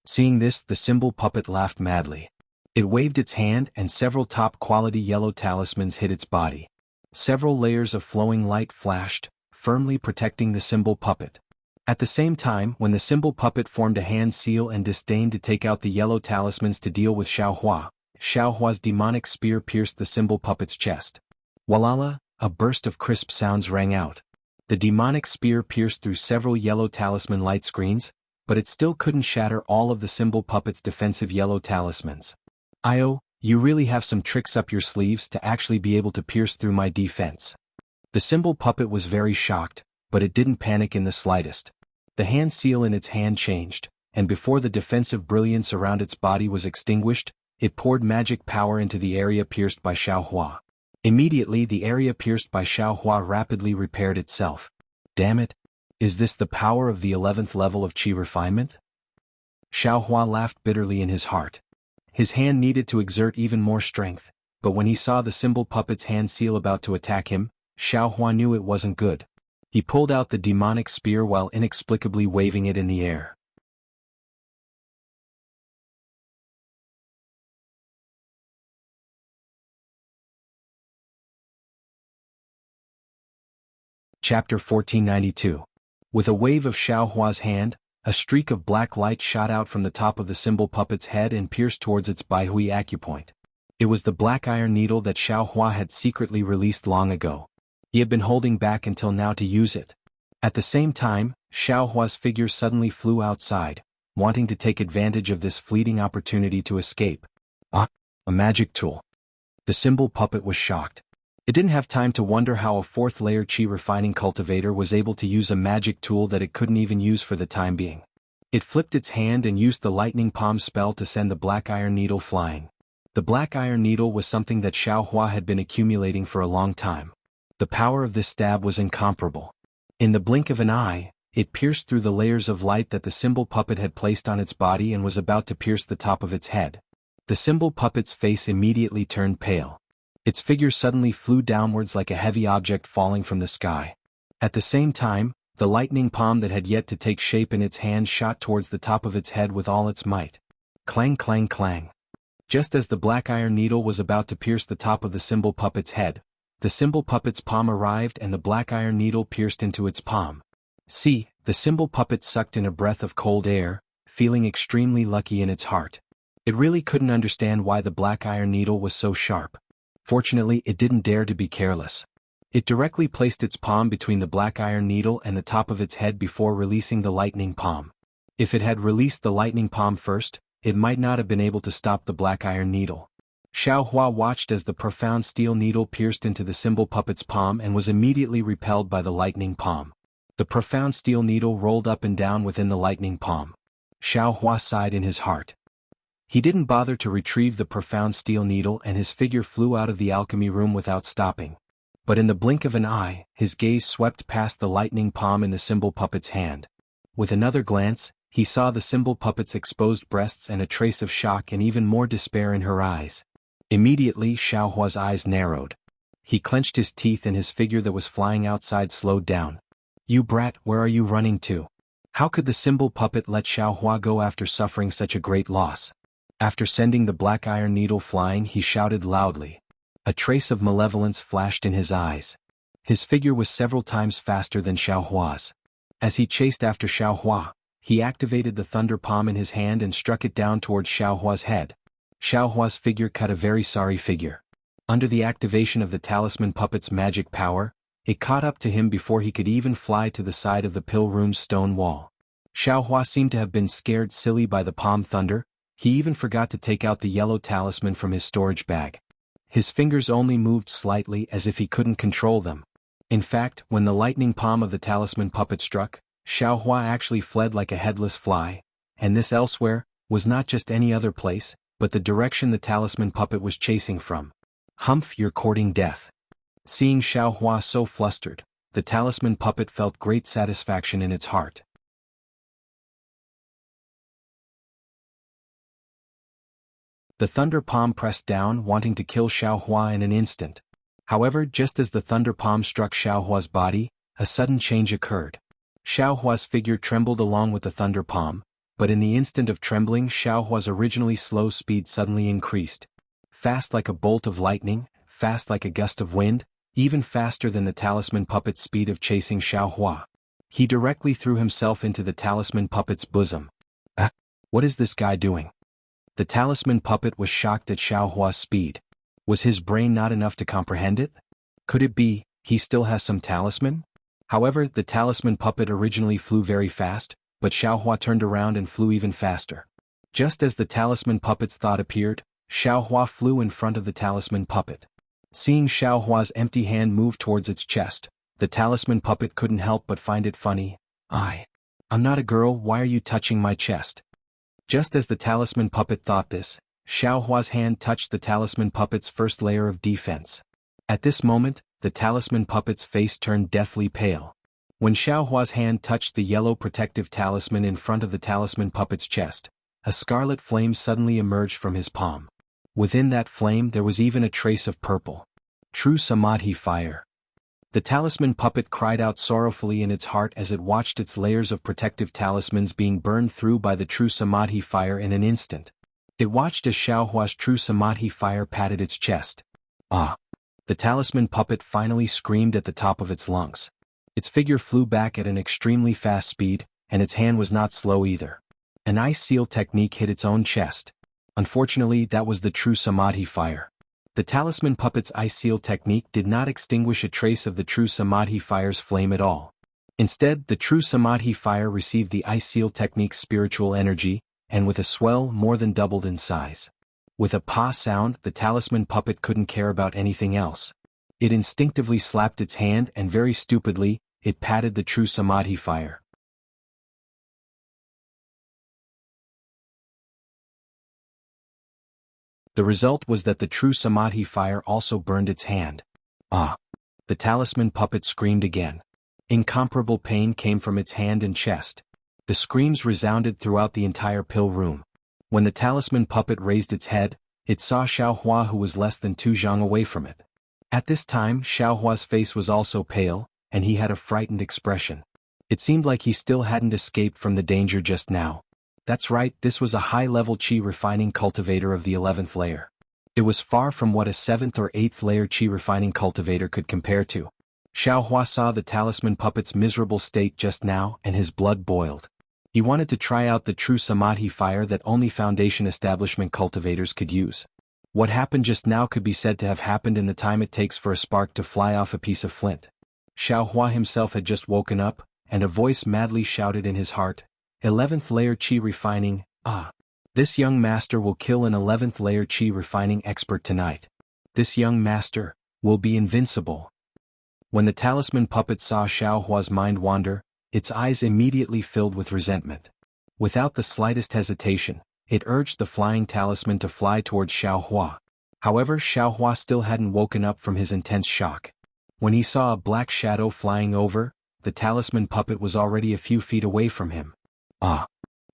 Seeing this, the symbol puppet laughed madly. It waved its hand and several top-quality yellow talismans hit its body. Several layers of flowing light flashed, firmly protecting the symbol puppet. At the same time, when the symbol puppet formed a hand seal and disdained to take out the yellow talismans to deal with Xiao Hua's demonic spear pierced the symbol puppet's chest. Walala, a burst of crisp sounds rang out. The demonic spear pierced through several yellow talisman light screens, but it still couldn't shatter all of the symbol puppet's defensive yellow talismans. "Io, you really have some tricks up your sleeves to actually be able to pierce through my defense." The symbol puppet was very shocked, but it didn't panic in the slightest. The hand seal in its hand changed, and before the defensive brilliance around its body was extinguished, it poured magic power into the area pierced by Xiaohua. Immediately the area pierced by Xiaohua rapidly repaired itself. Damn it! Is this the power of the 11th level of Qi refinement? Xiaohua laughed bitterly in his heart. His hand needed to exert even more strength, but when he saw the symbol puppet's hand seal about to attack him, Xiaohua knew it wasn't good. He pulled out the demonic spear while inexplicably waving it in the air. Chapter 1492. With a wave of Xiaohua's hand, a streak of black light shot out from the top of the symbol puppet's head and pierced towards its Baihui acupoint. It was the black iron needle that Xiaohua had secretly released long ago. He had been holding back until now to use it. At the same time, Xiaohua's figure suddenly flew outside, wanting to take advantage of this fleeting opportunity to escape. Ah, a magic tool. The symbol puppet was shocked. It didn't have time to wonder how a fourth-layer Qi refining cultivator was able to use a magic tool that it couldn't even use for the time being. It flipped its hand and used the lightning palm spell to send the black iron needle flying. The black iron needle was something that Xiaohua had been accumulating for a long time. The power of this stab was incomparable. In the blink of an eye, it pierced through the layers of light that the symbol puppet had placed on its body and was about to pierce the top of its head. The symbol puppet's face immediately turned pale. Its figure suddenly flew downwards like a heavy object falling from the sky. At the same time, the lightning palm that had yet to take shape in its hand shot towards the top of its head with all its might. Clang clang clang. Just as the black iron needle was about to pierce the top of the symbol puppet's head, the symbol puppet's palm arrived and the black iron needle pierced into its palm. See, the symbol puppet sucked in a breath of cold air, feeling extremely lucky in its heart. It really couldn't understand why the black iron needle was so sharp. Fortunately, it didn't dare to be careless. It directly placed its palm between the black iron needle and the top of its head before releasing the lightning palm. If it had released the lightning palm first, it might not have been able to stop the black iron needle. Xiaohua watched as the profound steel needle pierced into the symbol puppet's palm and was immediately repelled by the lightning palm. The profound steel needle rolled up and down within the lightning palm. Xiaohua sighed in his heart. He didn't bother to retrieve the profound steel needle and his figure flew out of the alchemy room without stopping. But in the blink of an eye, his gaze swept past the lightning palm in the symbol puppet's hand. With another glance, he saw the symbol puppet's exposed breasts and a trace of shock and even more despair in her eyes. Immediately Xiaohua's eyes narrowed. He clenched his teeth and his figure that was flying outside slowed down. "You brat, where are you running to?" How could the symbol puppet let Xiaohua go after suffering such a great loss? After sending the black iron needle flying, he shouted loudly. A trace of malevolence flashed in his eyes. His figure was several times faster than Xiaohua's. As he chased after Xiaohua, he activated the thunder palm in his hand and struck it down towards Xiaohua's head. Xiaohua's figure cut a very sorry figure. Under the activation of the talisman puppet's magic power, it caught up to him before he could even fly to the side of the pill room's stone wall. Xiaohua seemed to have been scared silly by the palm thunder. He even forgot to take out the yellow talisman from his storage bag. His fingers only moved slightly as if he couldn't control them. In fact, when the lightning palm of the talisman puppet struck, Xiaohua actually fled like a headless fly, and this elsewhere was not just any other place, but the direction the talisman puppet was chasing from. "Humph, you're courting death." Seeing Xiaohua so flustered, the talisman puppet felt great satisfaction in its heart. The thunder palm pressed down, wanting to kill Xiaohua in an instant. However, just as the thunder palm struck Xiaohua's body, a sudden change occurred. Xiaohua's figure trembled along with the thunder palm, but in the instant of trembling, Xiaohua's originally slow speed suddenly increased. Fast like a bolt of lightning, fast like a gust of wind, even faster than the talisman puppet's speed of chasing Xiaohua. He directly threw himself into the talisman puppet's bosom. What is this guy doing? The talisman puppet was shocked at Xiaohua's speed. Was his brain not enough to comprehend it? Could it be, he still has some talisman? However, the talisman puppet originally flew very fast, but Xiaohua turned around and flew even faster. Just as the talisman puppet's thought appeared, Xiaohua flew in front of the talisman puppet. Seeing Xiaohua's empty hand move towards its chest, the talisman puppet couldn't help but find it funny. I'm not a girl, why are you touching my chest? Just as the talisman puppet thought this, Xiao Hua's hand touched the talisman puppet's first layer of defense. At this moment, the talisman puppet's face turned deathly pale. When Xiao Hua's hand touched the yellow protective talisman in front of the talisman puppet's chest, a scarlet flame suddenly emerged from his palm. Within that flame there was even a trace of purple. True Samadhi fire. The talisman puppet cried out sorrowfully in its heart as it watched its layers of protective talismans being burned through by the true Samadhi fire in an instant. It watched as Xiao Hua's true Samadhi fire patted its chest. Ah! The talisman puppet finally screamed at the top of its lungs. Its figure flew back at an extremely fast speed, and its hand was not slow either. An ice seal technique hit its own chest. Unfortunately, that was the true Samadhi fire. The talisman puppet's ice seal technique did not extinguish a trace of the true Samadhi fire's flame at all. Instead, the true Samadhi fire received the ice seal technique's spiritual energy, and with a swell more than doubled in size. With a pa sound, the talisman puppet couldn't care about anything else. It instinctively slapped its hand and very stupidly, it patted the true Samadhi fire. The result was that the true Samadhi fire also burned its hand. Ah! The talisman puppet screamed again. Incomparable pain came from its hand and chest. The screams resounded throughout the entire pill room. When the talisman puppet raised its head, it saw Xiao Hua, who was less than 2 zhang away from it. At this time, Xiao Hua's face was also pale, and he had a frightened expression. It seemed like he still hadn't escaped from the danger just now. That's right, this was a high-level qi refining cultivator of the 11th layer. It was far from what a 7th or 8th layer qi refining cultivator could compare to. Xiao Hua saw the talisman puppet's miserable state just now, and his blood boiled. He wanted to try out the true Samadhi fire that only foundation establishment cultivators could use. What happened just now could be said to have happened in the time it takes for a spark to fly off a piece of flint. Xiao Hua himself had just woken up, and a voice madly shouted in his heart, 11th layer qi refining, ah! This young master will kill an 11th layer qi refining expert tonight. This young master will be invincible. When the talisman puppet saw Xiao Hua's mind wander, its eyes immediately filled with resentment. Without the slightest hesitation, it urged the flying talisman to fly towards Xiao Hua. However, Xiao Hua still hadn't woken up from his intense shock. When he saw a black shadow flying over, the talisman puppet was already a few feet away from him. Ah!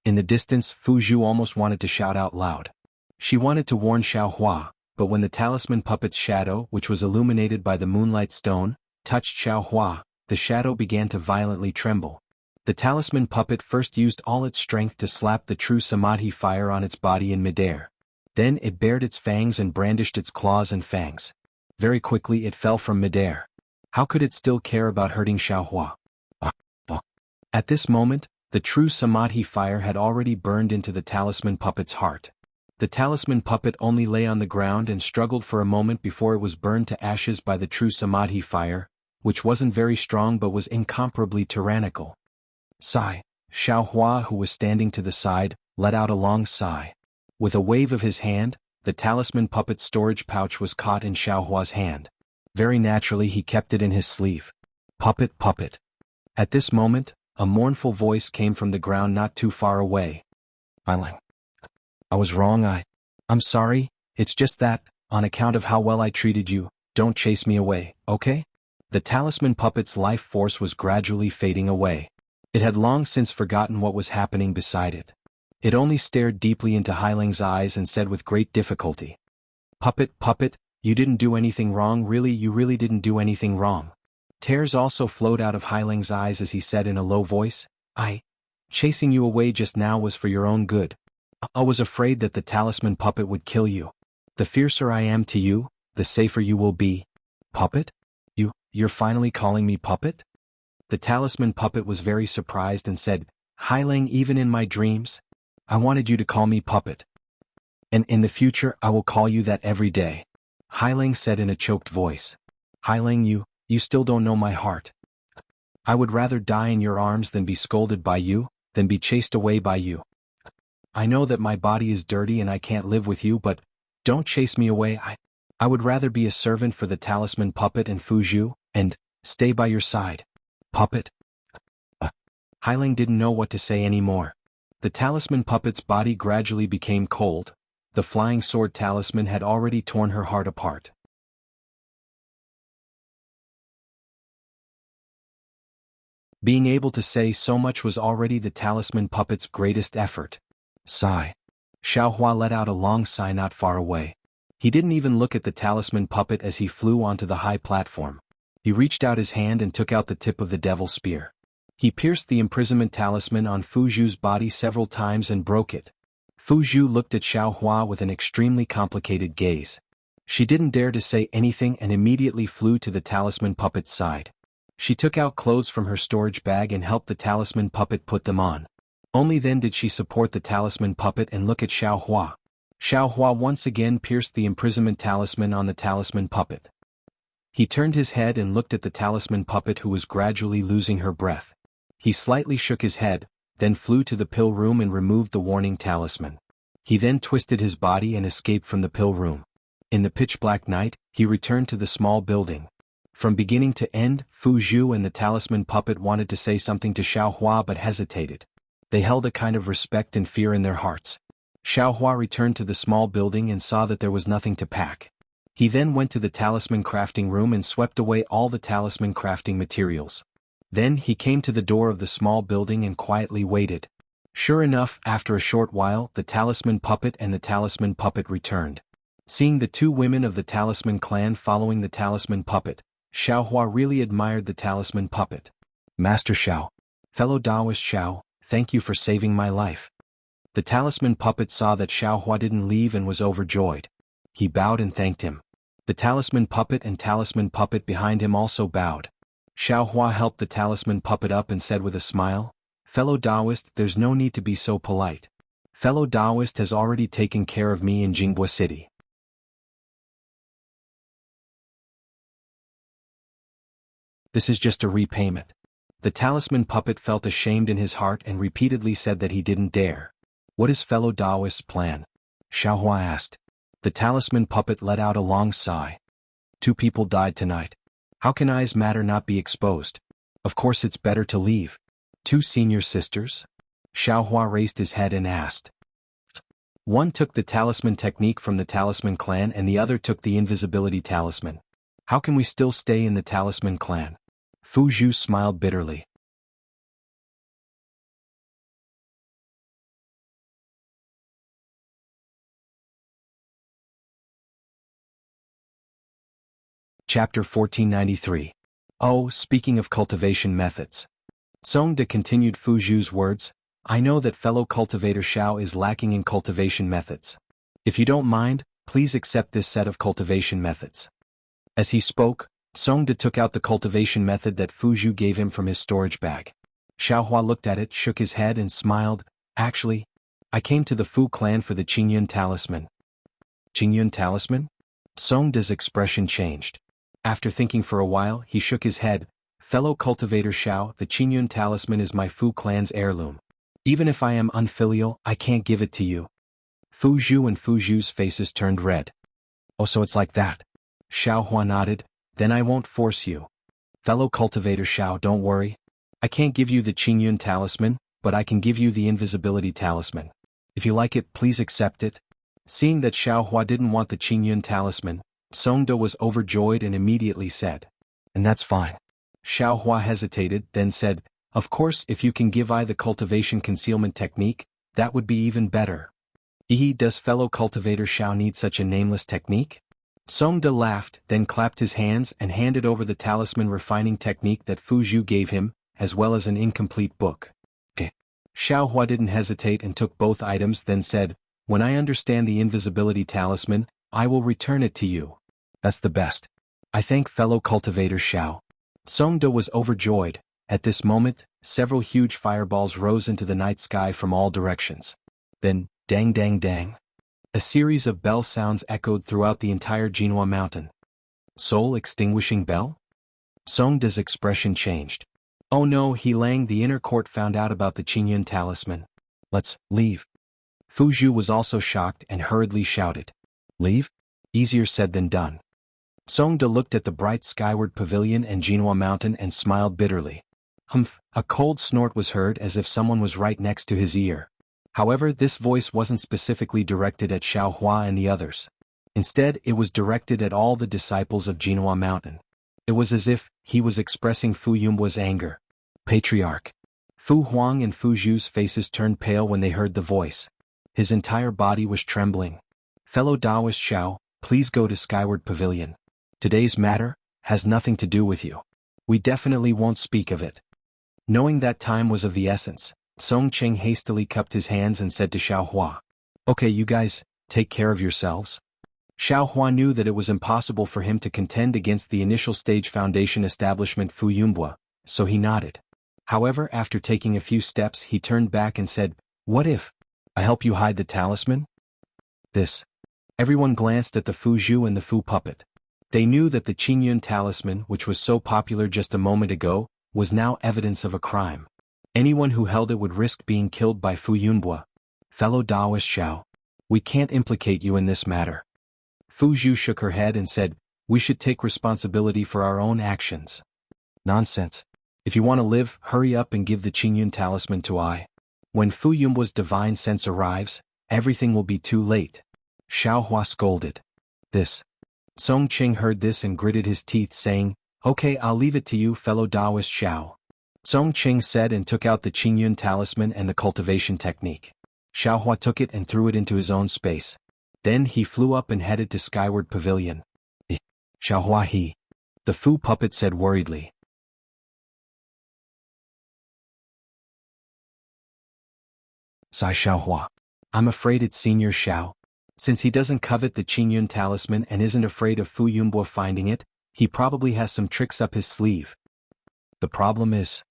In the distance, Fu Zhu almost wanted to shout out loud. She wanted to warn Xiao Hua, but when the talisman puppet's shadow, which was illuminated by the moonlight stone, touched Xiao Hua, the shadow began to violently tremble. The talisman puppet first used all its strength to slap the true Samadhi fire on its body in midair. Then it bared its fangs and brandished its claws and fangs. Very quickly it fell from midair. How could it still care about hurting Xiao Hua? At this moment, the true Samadhi fire had already burned into the talisman puppet's heart. The talisman puppet only lay on the ground and struggled for a moment before it was burned to ashes by the true Samadhi fire, which wasn't very strong but was incomparably tyrannical. Sigh. Xiao Hua, who was standing to the side, let out a long sigh. With a wave of his hand, the talisman puppet's storage pouch was caught in Xiao Hua's hand. Very naturally he kept it in his sleeve. Puppet, puppet. At this moment, a mournful voice came from the ground not too far away. I was wrong, I'm sorry, it's just that, on account of how well I treated you, don't chase me away, okay? The talisman puppet's life force was gradually fading away. It had long since forgotten what was happening beside it. It only stared deeply into Hailing's eyes and said with great difficulty, Puppet, puppet, you didn't do anything wrong, really, you really didn't do anything wrong. Tears also flowed out of Hailing's eyes as he said in a low voice, chasing you away just now was for your own good. I was afraid that the talisman puppet would kill you. The fiercer I am to you, the safer you will be. Puppet? You're finally calling me puppet? The talisman puppet was very surprised and said, Hailing, even in my dreams? I wanted you to call me puppet. And in the future I will call you that every day. Hailing said in a choked voice. Hailing, you still don't know my heart. I would rather die in your arms than be scolded by you, than be chased away by you. I know that my body is dirty and I can't live with you, but don't chase me away. I would rather be a servant for the talisman puppet and Fu Zhu, and stay by your side. Puppet? Hailing didn't know what to say anymore. The talisman puppet's body gradually became cold, The flying sword talisman had already torn her heart apart. Being able to say so much was already the talisman puppet's greatest effort. Sigh. Xiao Hua let out a long sigh not far away. He didn't even look at the talisman puppet as he flew onto the high platform. He reached out his hand and took out the tip of the devil spear. He pierced the imprisonment talisman on Fu Zhu's body several times and broke it. Fu Zhu looked at Xiao Hua with an extremely complicated gaze. She didn't dare to say anything and immediately flew to the talisman puppet's side. She took out clothes from her storage bag and helped the talisman puppet put them on. Only then did she support the talisman puppet and look at Xiao Hua. Xiao Hua once again pierced the imprisonment talisman on the talisman puppet. He turned his head and looked at the talisman puppet who was gradually losing her breath. He slightly shook his head, then flew to the pill room and removed the warning talisman. He then twisted his body and escaped from the pill room. In the pitch-black night, he returned to the small building. From beginning to end, Fu Zhu and the talisman puppet wanted to say something to Xiao Hua but hesitated. They held a kind of respect and fear in their hearts. Xiao Hua returned to the small building and saw that there was nothing to pack. He then went to the talisman crafting room and swept away all the talisman crafting materials. Then he came to the door of the small building and quietly waited. Sure enough, after a short while, the talisman puppet and the talisman puppet returned. Seeing the two women of the talisman clan following the talisman puppet, Xiao Hua really admired the talisman puppet. Master Xiao. Fellow Taoist Xiao, thank you for saving my life. The talisman puppet saw that Xiao Hua didn't leave and was overjoyed. He bowed and thanked him. The talisman puppet and talisman puppet behind him also bowed. Xiao Hua helped the talisman puppet up and said with a smile, Fellow Taoist, there's no need to be so polite. Fellow Taoist has already taken care of me in Jianghu City. This is just a repayment. The talisman puppet felt ashamed in his heart and repeatedly said that he didn't dare. What is fellow Taoist's plan? Xiao Hua asked. The talisman puppet let out a long sigh. 2 people died tonight. How can I's matter not be exposed? Of course it's better to leave. 2 senior sisters? Xiao Hua raised his head and asked. One took the talisman technique from the talisman clan and the other took the invisibility talisman. How can we still stay in the talisman clan? Fu Zhu smiled bitterly. Chapter 1493. Oh, speaking of cultivation methods. Songde continued Fu Zhu's words, I know that fellow cultivator Xiao is lacking in cultivation methods. If you don't mind, please accept this set of cultivation methods. As he spoke, Songde took out the cultivation method that Fu Zhu gave him from his storage bag. Xiao Hua looked at it, shook his head and smiled, Actually, I came to the Fu clan for the Qingyun talisman. Qingyun talisman? Songde's expression changed. After thinking for a while, he shook his head, Fellow cultivator Xiao, the Qingyun talisman is my Fu clan's heirloom. Even if I am unfilial, I can't give it to you. Fu Zhu and Fu Zhu's faces turned red. Oh, so it's like that. Xiao Hua nodded, then I won't force you. Fellow cultivator Xiao, don't worry. I can't give you the Qingyun talisman, but I can give you the invisibility talisman. If you like it, please accept it. Seeing that Xiao Hua didn't want the Qingyun talisman, Songde was overjoyed and immediately said, And that's fine. Xiao Hua hesitated, then said, Of course, if you can give I the cultivation concealment technique, that would be even better. Does fellow cultivator Xiao need such a nameless technique? Songde laughed, then clapped his hands and handed over the talisman refining technique that Fu Zhu gave him, as well as an incomplete book. Xiao Hua didn't hesitate and took both items, then said, When I understand the invisibility talisman, I will return it to you. That's the best. I thank fellow cultivator Xiao. Songde was overjoyed. At this moment, several huge fireballs rose into the night sky from all directions. Then, dang dang dang. A series of bell sounds echoed throughout the entire Jianghu mountain. Soul-extinguishing bell? Songde's expression changed. Oh no, He Lang, the inner court found out about the Qingyun talisman. Let's leave. Fu Zhu was also shocked and hurriedly shouted. Leave? Easier said than done. Songde looked at the bright skyward pavilion and Jianghu mountain and smiled bitterly. Humph, a cold snort was heard as if someone was right next to his ear. However, this voice wasn't specifically directed at Xiao Hua and the others. Instead, it was directed at all the disciples of Jinhua Mountain. It was as if he was expressing Fu Yunbua's anger. Patriarch. Fu Huang and Fu Zhu's faces turned pale when they heard the voice. His entire body was trembling. Fellow Taoist Xiao, please go to Skyward Pavilion. Today's matter has nothing to do with you. We definitely won't speak of it. Knowing that time was of the essence, Song Qing hastily cupped his hands and said to Xiao Hua, "Okay, you guys, take care of yourselves." Xiao Hua knew that it was impossible for him to contend against the initial stage foundation establishment Fu Yunbua, so he nodded. However, after taking a few steps he turned back and said, "What if I help you hide the talisman?" This. Everyone glanced at the Fu Zhu and the Fu puppet. They knew that the Qingyun talisman, which was so popular just a moment ago, was now evidence of a crime. Anyone who held it would risk being killed by Fu Yunbua. Fellow Taoist Xiao, we can't implicate you in this matter. Fu Zhu shook her head and said, "We should take responsibility for our own actions." Nonsense. If you want to live, hurry up and give the Qingyun talisman to I. When Fu Yunbua's divine sense arrives, everything will be too late. Xiao Hua scolded. This. Song Qing heard this and gritted his teeth, saying, "Okay, I'll leave it to you, fellow Taoist Xiao." Song Qing said and took out the Qingyun talisman and the cultivation technique. Xiao Hua took it and threw it into his own space. Then he flew up and headed to Skyward Pavilion. Xiao Hua he. The Fu puppet said worriedly. Sigh Xiao Hua. I'm afraid it's Senior Xiao. Since he doesn't covet the Qingyun talisman and isn't afraid of Fu Yunbua finding it, he probably has some tricks up his sleeve. The problem is,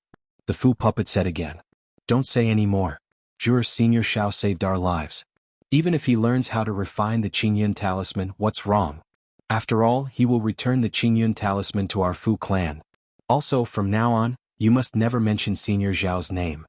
the Fu puppet said again. Don't say any more. Jure Senior Xiao saved our lives. Even if he learns how to refine the Qingyun talisman, what's wrong? After all, he will return the Qingyun talisman to our Fu clan. Also, from now on, you must never mention Senior Xiao's name.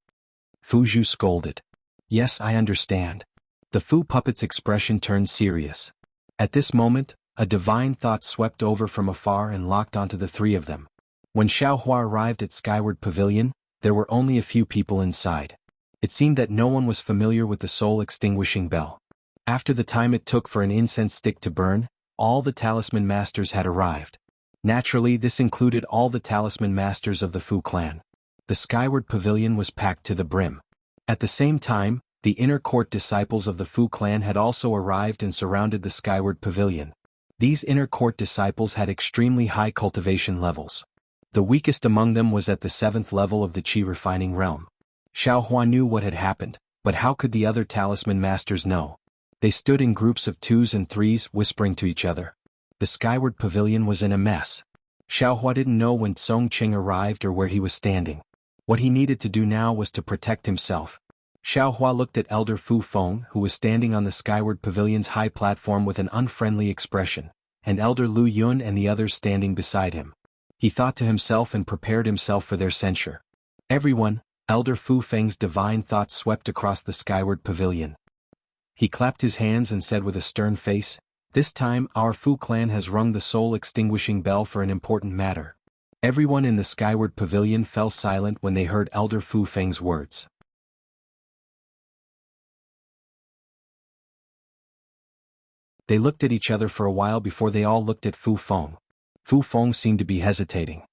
Fu Zhu scolded. Yes, I understand. The Fu puppet's expression turned serious. At this moment, a divine thought swept over from afar and locked onto the three of them. When Xiao Hua arrived at Skyward Pavilion, there were only a few people inside. It seemed that no one was familiar with the soul-extinguishing bell. After the time it took for an incense stick to burn, all the talisman masters had arrived. Naturally, this included all the talisman masters of the Fu clan. The Skyward Pavilion was packed to the brim. At the same time, the inner court disciples of the Fu clan had also arrived and surrounded the Skyward Pavilion. These inner court disciples had extremely high cultivation levels. The weakest among them was at the 7th level of the Qi refining realm. Xiao Hua knew what had happened, but how could the other talisman masters know? They stood in groups of 2s and 3s, whispering to each other. The Skyward Pavilion was in a mess. Xiao Hua didn't know when Song Qing arrived or where he was standing. What he needed to do now was to protect himself. Xiao Hua looked at Elder Fu Feng, who was standing on the Skyward Pavilion's high platform with an unfriendly expression, and Elder Lu Yun and the others standing beside him. He thought to himself and prepared himself for their censure. Everyone, Elder Fu Feng's divine thought swept across the Skyward Pavilion. He clapped his hands and said with a stern face, "This time our Fu clan has rung the soul-extinguishing bell for an important matter." Everyone in the Skyward Pavilion fell silent when they heard Elder Fu Feng's words. They looked at each other for a while before they all looked at Fu Feng. Fu Feng seemed to be hesitating.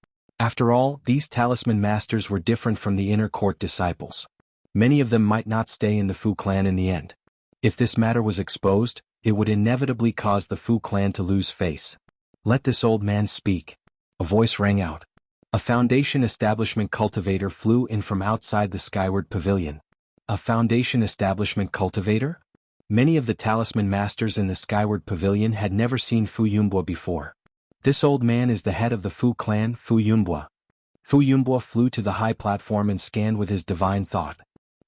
After all, these talisman masters were different from the inner court disciples. Many of them might not stay in the Fu clan in the end. If this matter was exposed, it would inevitably cause the Fu clan to lose face. Let this old man speak. A voice rang out. A Foundation Establishment Cultivator flew in from outside the Skyward Pavilion. A Foundation Establishment Cultivator? Many of the talisman masters in the Skyward Pavilion had never seen Fu Yunbua before. This old man is the head of the Fu clan, Fu Yunbua. Fu Yunbua flew to the high platform and scanned with his divine thought.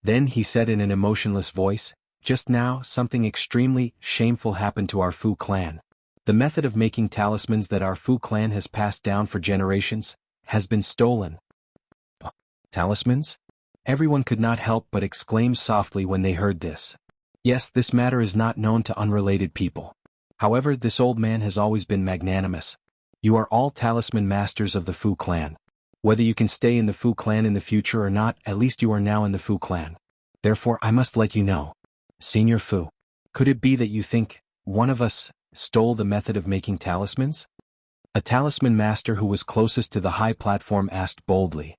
Then he said in an emotionless voice, "Just now, something extremely shameful happened to our Fu clan. The method of making talismans that our Fu clan has passed down for generations has been stolen." Talismans? Everyone could not help but exclaim softly when they heard this. Yes, this matter is not known to unrelated people. However, this old man has always been magnanimous. You are all talisman masters of the Fu clan. Whether you can stay in the Fu clan in the future or not, at least you are now in the Fu clan. Therefore I must let you know. Senior Fu, could it be that you think one of us stole the method of making talismans? A talisman master who was closest to the high platform asked boldly.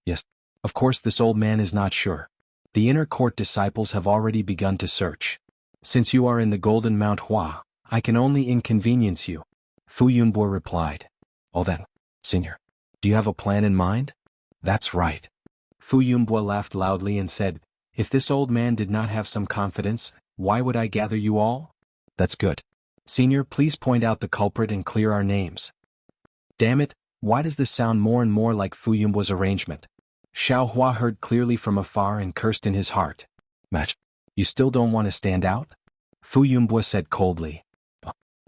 Yes. Of course this old man is not sure. The inner court disciples have already begun to search. Since you are in the Golden Mount Hua, I can only inconvenience you. Fu Yunbo replied. Oh then, Senior, do you have a plan in mind? That's right. Fu Yunbo laughed loudly and said, if this old man did not have some confidence, why would I gather you all? That's good. Senior, please point out the culprit and clear our names. Damn it, why does this sound more and more like Fu Yunbo's arrangement? Xiao Hua heard clearly from afar and cursed in his heart. Match, you still don't want to stand out? Fu Yunbo said coldly.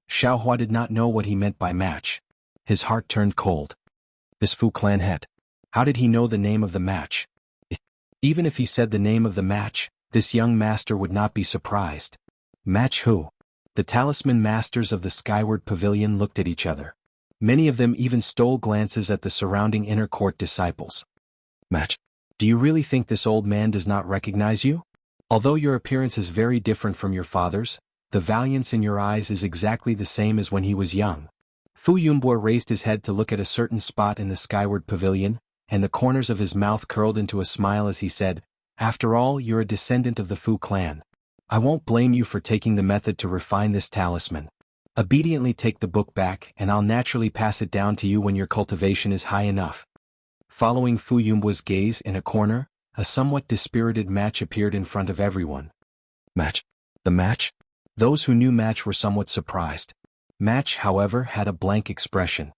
Xiao Hua did not know what he meant by match. His heart turned cold. This Fu clan head. How did he know the name of the match? Even if he said the name of the match, this young master would not be surprised. Match who? The talisman masters of the Skyward Pavilion looked at each other. Many of them even stole glances at the surrounding inner court disciples. Match, do you really think this old man does not recognize you? Although your appearance is very different from your father's, the valiance in your eyes is exactly the same as when he was young. Fu Yunbo raised his head to look at a certain spot in the Skyward Pavilion, and the corners of his mouth curled into a smile as he said, after all, you're a descendant of the Fu clan. I won't blame you for taking the method to refine this talisman. Obediently take the book back and I'll naturally pass it down to you when your cultivation is high enough. Following Fu Yunbo's gaze in a corner, a somewhat dispirited Match appeared in front of everyone. Match? The Match? Those who knew Match were somewhat surprised. Match, however, had a blank expression.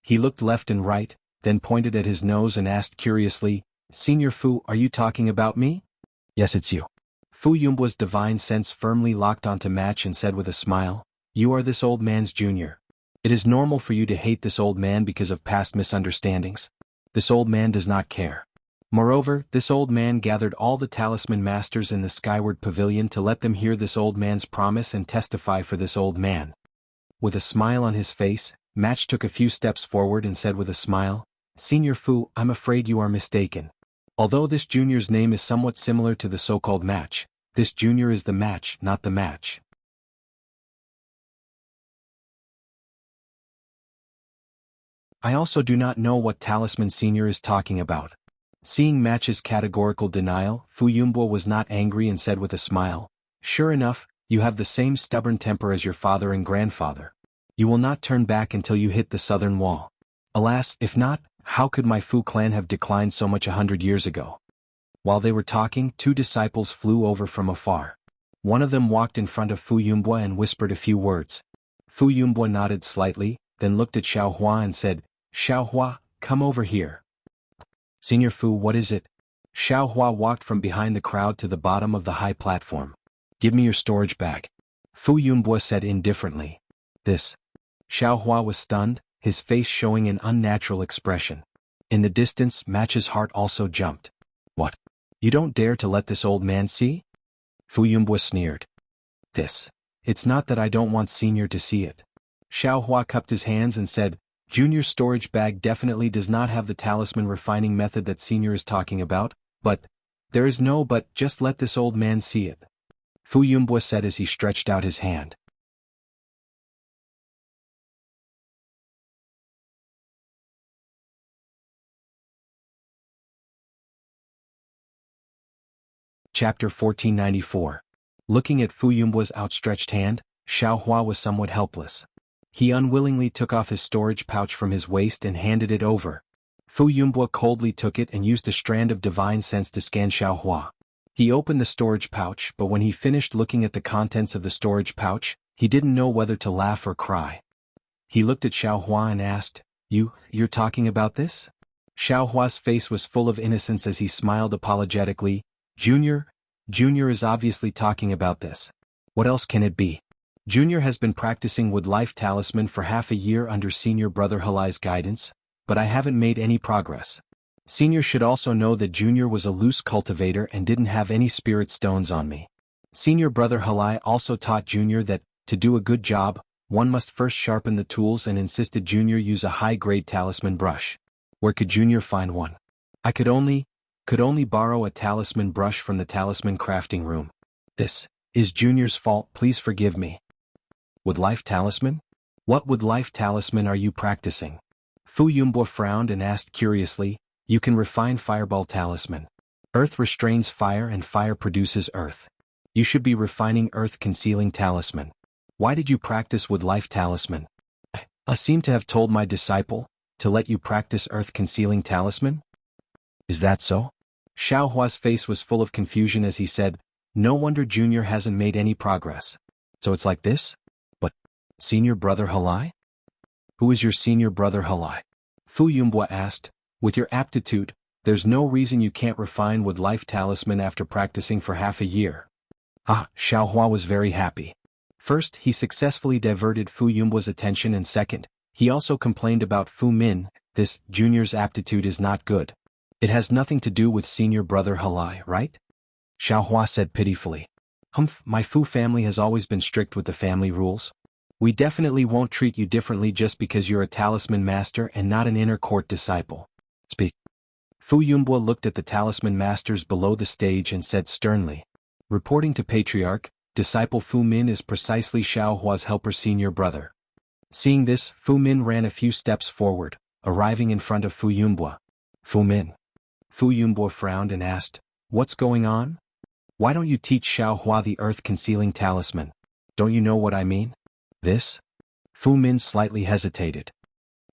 He looked left and right, then pointed at his nose and asked curiously, Senior Fu, are you talking about me? Yes, it's you. Fu Yunbo's divine sense firmly locked onto Match and said with a smile, you are this old man's junior. It is normal for you to hate this old man because of past misunderstandings. This old man does not care. Moreover, this old man gathered all the talisman masters in the Skyward Pavilion to let them hear this old man's promise and testify for this old man. With a smile on his face, Match took a few steps forward and said with a smile, Senior Fu, I'm afraid you are mistaken. Although this junior's name is somewhat similar to the so-called Match, this junior is the Match, not the Match. I also do not know what talisman Senior is talking about. Seeing Match's categorical denial, Fu Yunbo was not angry and said with a smile, sure enough, you have the same stubborn temper as your father and grandfather. You will not turn back until you hit the southern wall. Alas, if not, how could my Fu clan have declined so much 100 years ago? While they were talking, two disciples flew over from afar. One of them walked in front of Fu Yunbo and whispered a few words. Fu Yunbo nodded slightly, then looked at Xiao Hua and said, Xiao Hua, come over here. Senior Fu, what is it? Xiao Hua walked from behind the crowd to the bottom of the high platform. Give me your storage bag. Fu Yunbo said indifferently. This. Xiao Hua was stunned, his face showing an unnatural expression. In the distance, Match's heart also jumped. What? You don't dare to let this old man see? Fu Yunbo sneered. This. It's not that I don't want Senior to see it. Xiao Hua cupped his hands and said, Junior's storage bag definitely does not have the talisman refining method that Senior is talking about, but, there is no but, just let this old man see it. Fu Yunbo said as he stretched out his hand. Chapter 1494. Looking at Fu Yunbo's outstretched hand, Xiao Hua was somewhat helpless. He unwillingly took off his storage pouch from his waist and handed it over. Fu Yunbo coldly took it and used a strand of divine sense to scan Xiao Hua. He opened the storage pouch, but when he finished looking at the contents of the storage pouch, he didn't know whether to laugh or cry. He looked at Xiao Hua and asked, You're talking about this? Xiao Hua's face was full of innocence as he smiled apologetically. Junior is obviously talking about this. What else can it be? Junior has been practicing with Life Talisman for half a year under Senior Brother Halai's guidance, but I haven't made any progress. Senior should also know that Junior was a loose cultivator and didn't have any spirit stones on me. Senior Brother Halai also taught Junior that, to do a good job, one must first sharpen the tools and insisted Junior use a high-grade talisman brush. Where could Junior find one? I could only Could only borrow a talisman brush from the talisman crafting room. This is Junior's fault, please forgive me. Wood life talisman? What wood life talisman are you practicing? Fu Yunbo frowned and asked curiously, you can refine fireball talisman. Earth restrains fire and fire produces earth. You should be refining earth concealing talisman. Why did you practice wood life talisman? I seem to have told my disciple to let you practice earth concealing talisman? Is that so? Xiao Hua's face was full of confusion as he said, no wonder Junior hasn't made any progress. So it's like this? But, senior brother Halai? Who is your senior brother Halai? Fu Yunbo asked, with your aptitude, there's no reason you can't refine wood life talisman after practicing for half a year. Xiao Hua was very happy. First, he successfully diverted Fu Yunbo's attention, and second, he also complained about Fu Min. This Junior's aptitude is not good. It has nothing to do with senior brother Halai, right? Xiao Hua said pitifully. My Fu family has always been strict with the family rules. We definitely won't treat you differently just because you're a talisman master and not an inner court disciple. Speak. Fu Yunbo looked at the talisman masters below the stage and said sternly. Reporting to Patriarch, disciple Fu Min is precisely Xiao Hua's helper senior brother. Seeing this, Fu Min ran a few steps forward, arriving in front of Fu Yunbo. Fu Min. Fu Yunbo frowned and asked, what's going on? Why don't you teach Xiao Hua the earth-concealing talisman? Don't you know what I mean? This? Fu Min slightly hesitated.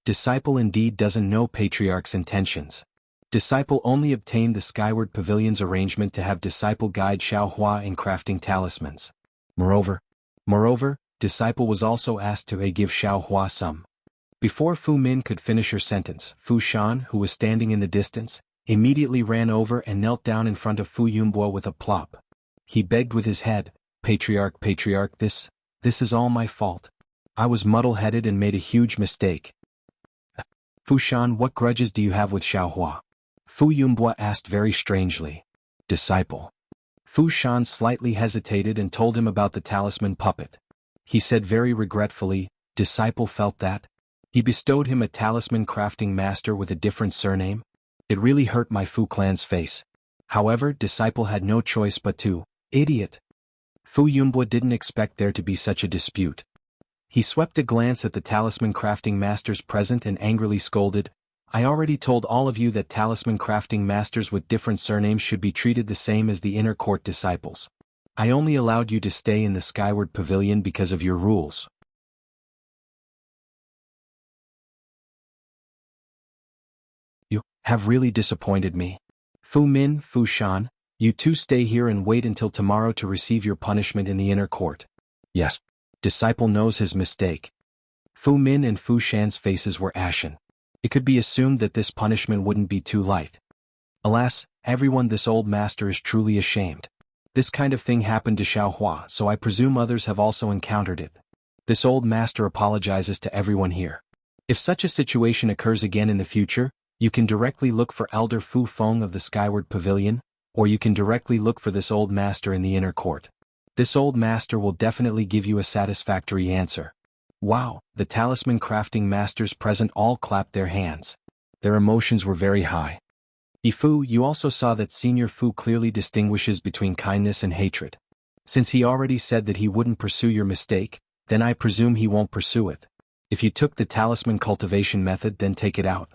Disciple indeed doesn't know Patriarch's intentions. Disciple only obtained the Skyward Pavilion's arrangement to have disciple guide Xiao Hua in crafting talismans. Moreover, disciple was also asked to give Xiao Hua some. Before Fu Min could finish her sentence, Fu Shan, who was standing in the distance, immediately ran over and knelt down in front of Fu Yunbo with a plop. He begged with his head, Patriarch, this is all my fault. I was muddle-headed and made a huge mistake. Fu Shan, what grudges do you have with Xiao Hua? Fu Yunbo asked very strangely. Disciple. Fu Shan slightly hesitated and told him about the talisman puppet. He said very regretfully, disciple felt that. He bestowed him a talisman crafting master with a different surname. It really hurt my Fu clan's face. However, disciple had no choice but to. Idiot. Fu Yunbo didn't expect there to be such a dispute. He swept a glance at the talisman crafting masters present and angrily scolded, I already told all of you that talisman crafting masters with different surnames should be treated the same as the inner court disciples. I only allowed you to stay in the Skyward Pavilion because of your rules. You have really disappointed me. Fu Min, Fu Shan, you two stay here and wait until tomorrow to receive your punishment in the inner court. Yes. Disciple knows his mistake. Fu Min and Fu Shan's faces were ashen. It could be assumed that this punishment wouldn't be too light. Alas, everyone, this old master is truly ashamed. This kind of thing happened to Xiao Hua, so I presume others have also encountered it. This old master apologizes to everyone here. If such a situation occurs again in the future, you can directly look for Elder Fu Feng of the Skyward Pavilion, or you can directly look for this old master in the inner court. This old master will definitely give you a satisfactory answer. Wow, the talisman crafting masters present all clapped their hands. Their emotions were very high. Ifu, you also saw that Senior Fu clearly distinguishes between kindness and hatred. Since he already said that he wouldn't pursue your mistake, then I presume he won't pursue it. If you took the talisman cultivation method, then take it out.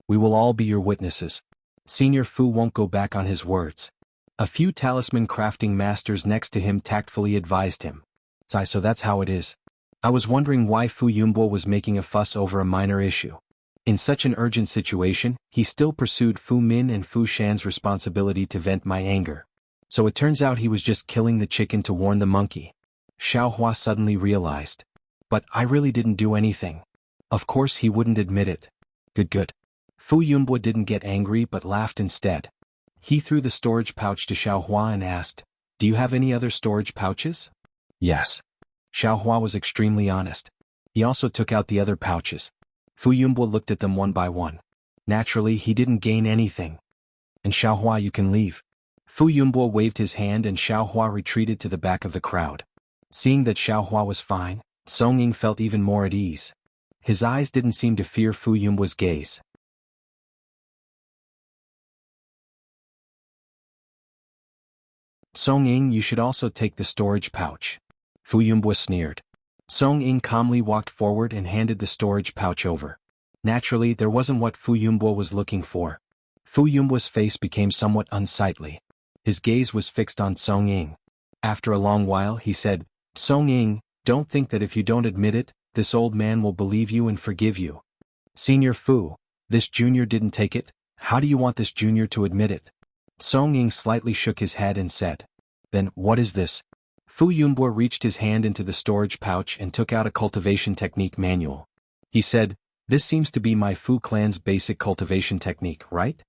We will all be your witnesses. Senior Fu won't go back on his words. A few talisman crafting masters next to him tactfully advised him. So that's how it is. I was wondering why Fu Yunbo was making a fuss over a minor issue. In such an urgent situation, he still pursued Fu Min and Fu Shan's responsibility to vent my anger. So it turns out he was just killing the chicken to warn the monkey. Xiao Hua suddenly realized. But I really didn't do anything. Of course he wouldn't admit it. Good. Fu Yunbo didn't get angry but laughed instead. He threw the storage pouch to Xiao Hua and asked, do you have any other storage pouches? Yes. Xiao Hua was extremely honest. He also took out the other pouches. Fu Yunbo looked at them one by one. Naturally, he didn't gain anything. And Xiao Hua, you can leave. Fu Yunbo waved his hand and Xiao Hua retreated to the back of the crowd. Seeing that Xiao Hua was fine, Song Ying felt even more at ease. His eyes didn't seem to fear Fu Yunbo's gaze. Song Ying, you should also take the storage pouch. Fu Yumbwa sneered. Song Ying calmly walked forward and handed the storage pouch over. Naturally, there wasn't what Fu Yumbwa was looking for. Fu Yumbwa's face became somewhat unsightly. His gaze was fixed on Song Ying. After a long while, he said, Song Ying, don't think that if you don't admit it, this old man will believe you and forgive you. Senior Fu, this junior didn't take it, how do you want this junior to admit it? Song Ying slightly shook his head and said, Then, what is this? Fu Yumbwa reached his hand into the storage pouch and took out a cultivation technique manual. He said, This seems to be my Fu clan's basic cultivation technique, right?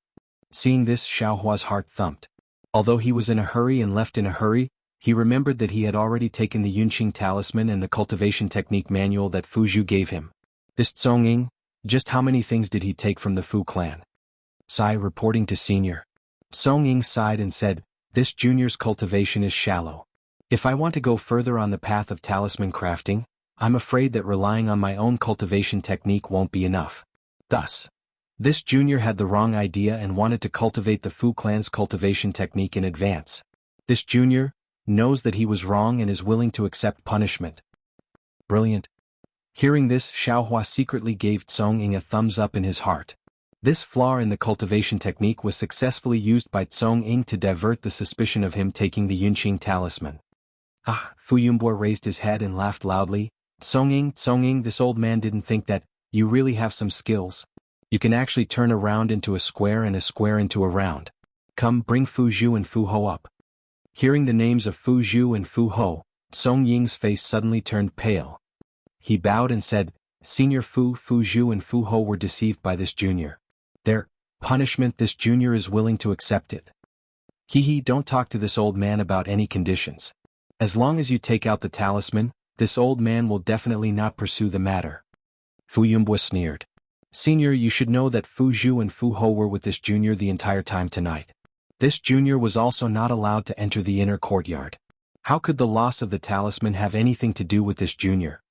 Seeing this, Xiaohua's heart thumped. Although he was in a hurry and left in a hurry, he remembered that he had already taken the Yunqing talisman and the cultivation technique manual that Fu Zhu gave him. This Song Ying, just how many things did he take from the Fu clan? Sai reporting to senior. Song Ying sighed and said, This junior's cultivation is shallow. If I want to go further on the path of talisman crafting, I'm afraid that relying on my own cultivation technique won't be enough. Thus, this junior had the wrong idea and wanted to cultivate the Fu clan's cultivation technique in advance. This junior knows that he was wrong and is willing to accept punishment. Brilliant. Hearing this, Xiaohua secretly gave Song Ying a thumbs up in his heart. This flaw in the cultivation technique was successfully used by Song Ying to divert the suspicion of him taking the Yunqing talisman. Fu Yumbwa raised his head and laughed loudly. Song Ying, this old man didn't think that you really have some skills. You can actually turn a round into a square and a square into a round. Come, bring Fu Zhu and Fu Ho up. Hearing the names of Fu Zhu and Fu Ho, Song Ying's face suddenly turned pale. He bowed and said, Senior Fu Zhu and Fu Ho were deceived by this junior. Their punishment, this junior is willing to accept it. Don't talk to this old man about any conditions. As long as you take out the talisman, this old man will definitely not pursue the matter. Fu Yumbwa sneered. Senior, you should know that Fu Zhu and Fu Ho were with this junior the entire time tonight. This junior was also not allowed to enter the inner courtyard. How could the loss of the talisman have anything to do with this junior?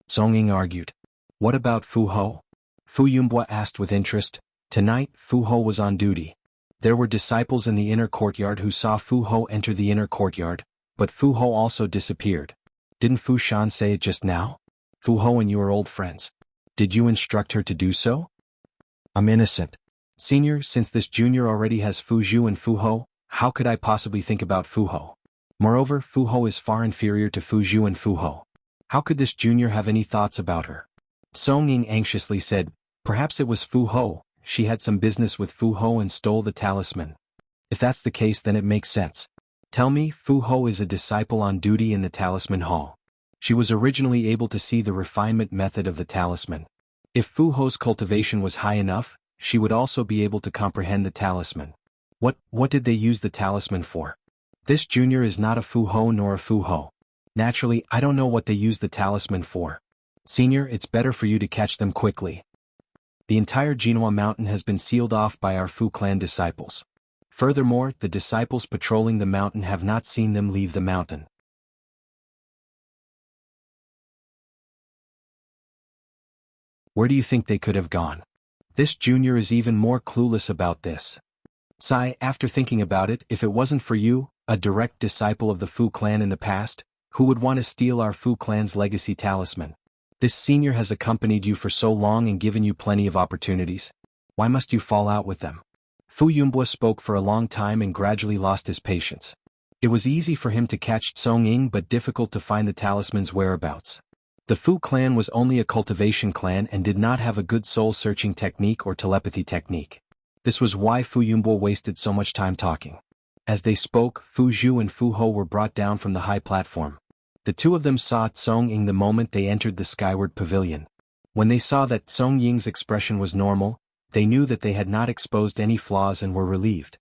Song Ying argued. What about Fu Ho? Fu Yumbwa asked with interest. Tonight, Fu Ho was on duty. There were disciples in the inner courtyard who saw Fu Ho enter the inner courtyard, but Fu Ho also disappeared. Didn't Fu Shan say it just now? Fu Ho and you are old friends. Did you instruct her to do so? I'm innocent. Senior, since this junior already has Fu Zhu and Fu Ho, how could I possibly think about Fu Ho? Moreover, Fu Ho is far inferior to Fu Zhu and Fu Ho. How could this junior have any thoughts about her? Song Ying anxiously said, Perhaps it was Fu Ho. She had some business with Fu Ho and stole the talisman. If that's the case, then it makes sense. Tell me, Fu Ho is a disciple on duty in the talisman hall. She was originally able to see the refinement method of the talisman. If Fu Ho's cultivation was high enough, she would also be able to comprehend the talisman. What did they use the talisman for? This junior is not a Fu Ho nor a Fu Ho. Naturally, I don't know what they used the talisman for. Senior, it's better for you to catch them quickly. The entire Jinhua mountain has been sealed off by our Fu clan disciples. Furthermore, the disciples patrolling the mountain have not seen them leave the mountain. Where do you think they could have gone? This junior is even more clueless about this. Sai, after thinking about it, if it wasn't for you, a direct disciple of the Fu clan in the past, who would want to steal our Fu clan's legacy talisman? This senior has accompanied you for so long and given you plenty of opportunities. Why must you fall out with them? Fu Yumbwa spoke for a long time and gradually lost his patience. It was easy for him to catch Song Ying but difficult to find the talisman's whereabouts. The Fu clan was only a cultivation clan and did not have a good soul-searching technique or telepathy technique. This was why Fu Yumbwa wasted so much time talking. As they spoke, Fu Zhu and Fu Ho were brought down from the high platform. The two of them saw Song Ying the moment they entered the skyward pavilion. When they saw that Song Ying's expression was normal, they knew that they had not exposed any flaws and were relieved.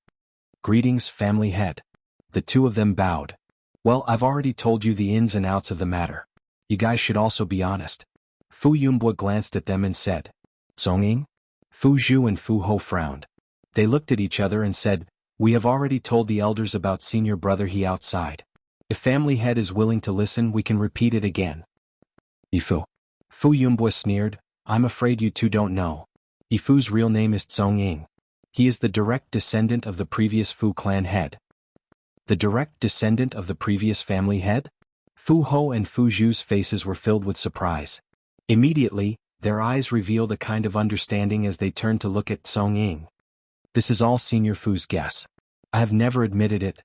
Greetings, family head. The two of them bowed. Well, I've already told you the ins and outs of the matter. You guys should also be honest. Fu Yumbwa glanced at them and said, Song Ying? Fu Zhu and Fu Ho frowned. They looked at each other and said, We have already told the elders about senior brother he outside. If family head is willing to listen, we can repeat it again. Yifu. Fu Yumbwa sneered, I'm afraid you two don't know. Yifu's real name is Song Ying. He is the direct descendant of the previous Fu clan head. The direct descendant of the previous family head? Fu Ho and Fu Zhu's faces were filled with surprise. Immediately, their eyes revealed a kind of understanding as they turned to look at Song Ying. This is all Senior Fu's guess. I have never admitted it.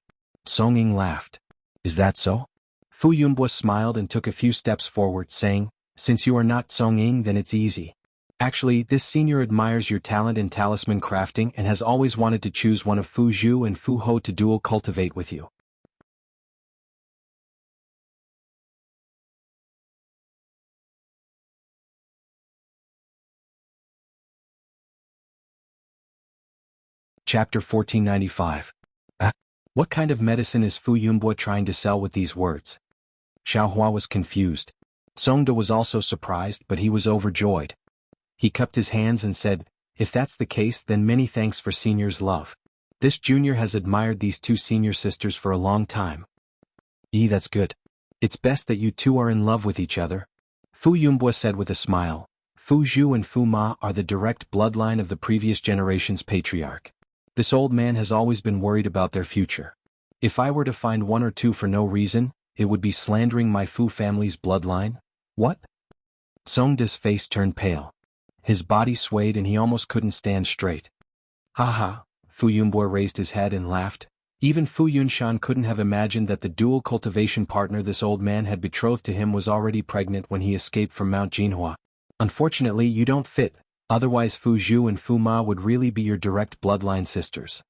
Song Ying laughed. Is that so? Fu Yunbo smiled and took a few steps forward, saying, since you are not Song Ying, then it's easy. Actually, this senior admires your talent in talisman crafting and has always wanted to choose one of Fu Zhu and Fu Ho to dual cultivate with you. Chapter 1495. What kind of medicine is Fu Yunbo trying to sell with these words? Xiaohua was confused. Songda was also surprised, but he was overjoyed. He cupped his hands and said, if that's the case, then many thanks for Senior's love. This junior has admired these two senior sisters for a long time. That's good. It's best that you two are in love with each other. Fu Yunbo said with a smile. Fu Zhu and Fu Ma are the direct bloodline of the previous generation's patriarch. This old man has always been worried about their future. If I were to find one or two for no reason, it would be slandering my Fu family's bloodline. What? Songda's face turned pale. His body swayed and he almost couldn't stand straight. Ha! Fu Yunbo raised his head and laughed. Even Fu Yunshan couldn't have imagined that the dual cultivation partner this old man had betrothed to him was already pregnant when he escaped from Mount Jinhua. Unfortunately, you don't fit, otherwise Fu Zhu and Fu Ma would really be your direct bloodline sisters.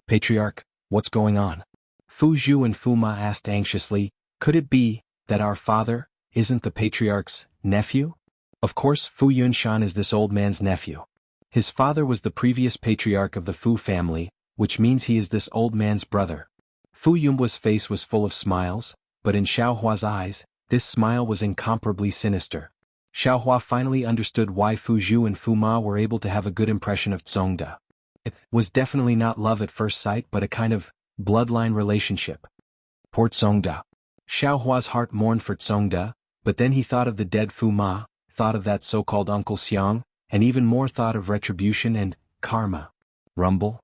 Patriarch, what's going on? Fu Zhu and Fu Ma asked anxiously, could it be that our father isn't the patriarch's nephew? Of course, Fu Yunshan is this old man's nephew. His father was the previous patriarch of the Fu family, which means he is this old man's brother. Fu Yunbo's face was full of smiles, but in Xiaohua's eyes, this smile was incomparably sinister. Xiaohua finally understood why Fu Zhu and Fu Ma were able to have a good impression of Tsongda. It was definitely not love at first sight but a kind of bloodline relationship. Poor Tsongda. Xiaohua's heart mourned for Tsongda, but then he thought of the dead Fu Ma, thought of that so-called Uncle Xiang, and even more thought of retribution and karma. Rumble.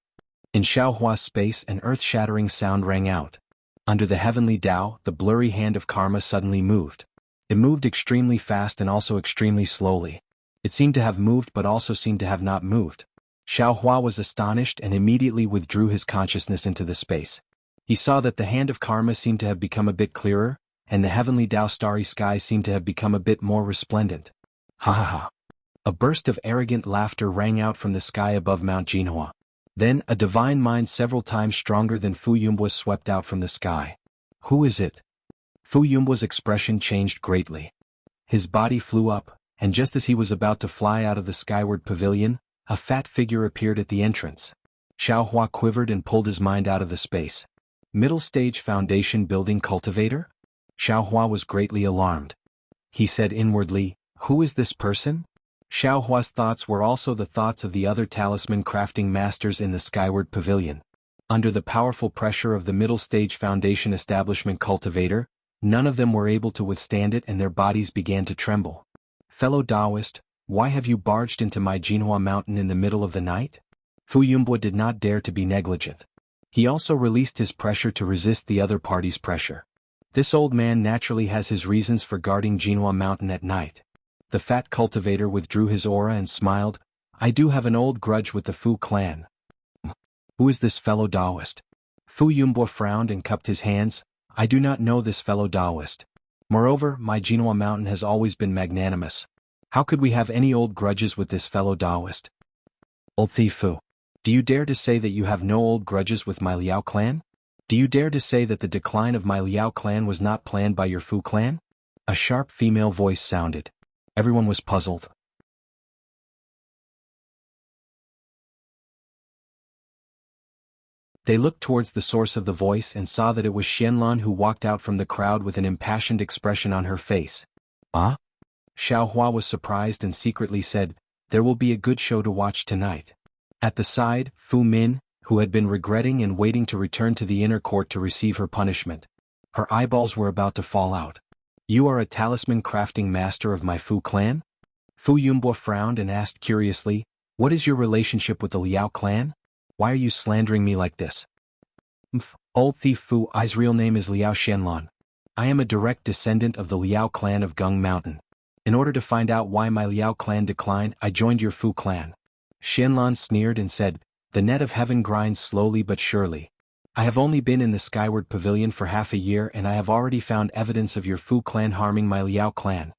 In Xiaohua's space an earth-shattering sound rang out. Under the heavenly Tao, the blurry hand of karma suddenly moved. It moved extremely fast and also extremely slowly. It seemed to have moved but also seemed to have not moved. Xiaohua was astonished and immediately withdrew his consciousness into the space. He saw that the hand of karma seemed to have become a bit clearer, and the heavenly Tao starry sky seemed to have become a bit more resplendent. Ha ha ha. A burst of arrogant laughter rang out from the sky above Mount Jinhua. Then a divine mind several times stronger than Fu Yunbo swept out from the sky. Who is it? Fu Yunbo's expression changed greatly. His body flew up, and just as he was about to fly out of the skyward pavilion, a fat figure appeared at the entrance. Xiaohua quivered and pulled his mind out of the space. Middle stage foundation building cultivator? Xiaohua was greatly alarmed. He said inwardly, who is this person? Xiaohua's thoughts were also the thoughts of the other talisman crafting masters in the skyward pavilion. Under the powerful pressure of the middle stage foundation establishment cultivator, none of them were able to withstand it and their bodies began to tremble. Fellow Taoist, why have you barged into my Jinhua mountain in the middle of the night? Fu Yunbo did not dare to be negligent. He also released his pressure to resist the other party's pressure. This old man naturally has his reasons for guarding Jinhua mountain at night. The fat cultivator withdrew his aura and smiled. I do have an old grudge with the Fu clan. Who is this fellow Taoist? Fu Yunbo frowned and cupped his hands. I do not know this fellow Taoist. Moreover, my Jinhua mountain has always been magnanimous. How could we have any old grudges with this fellow Taoist? Old thief Fu. Do you dare to say that you have no old grudges with my Liao clan? Do you dare to say that the decline of my Liao clan was not planned by your Fu clan? A sharp female voice sounded. Everyone was puzzled. They looked towards the source of the voice and saw that it was Xianlan who walked out from the crowd with an impassioned expression on her face. Ah? Xiaohua was surprised and secretly said, there will be a good show to watch tonight. At the side, Fu Min, who had been regretting and waiting to return to the inner court to receive her punishment. Her eyeballs were about to fall out. You are a talisman crafting master of my Fu clan? Fu Yunbo frowned and asked curiously, what is your relationship with the Liao clan? Why are you slandering me like this? Old thief Fu I's real name is Liao Xianlan. I am a direct descendant of the Liao clan of Gung Mountain. In order to find out why my Liao clan declined, I joined your Fu clan. Xianlan sneered and said, the net of heaven grinds slowly but surely. I have only been in the Skyward Pavilion for half a year and I have already found evidence of your Fu clan harming my Liao clan.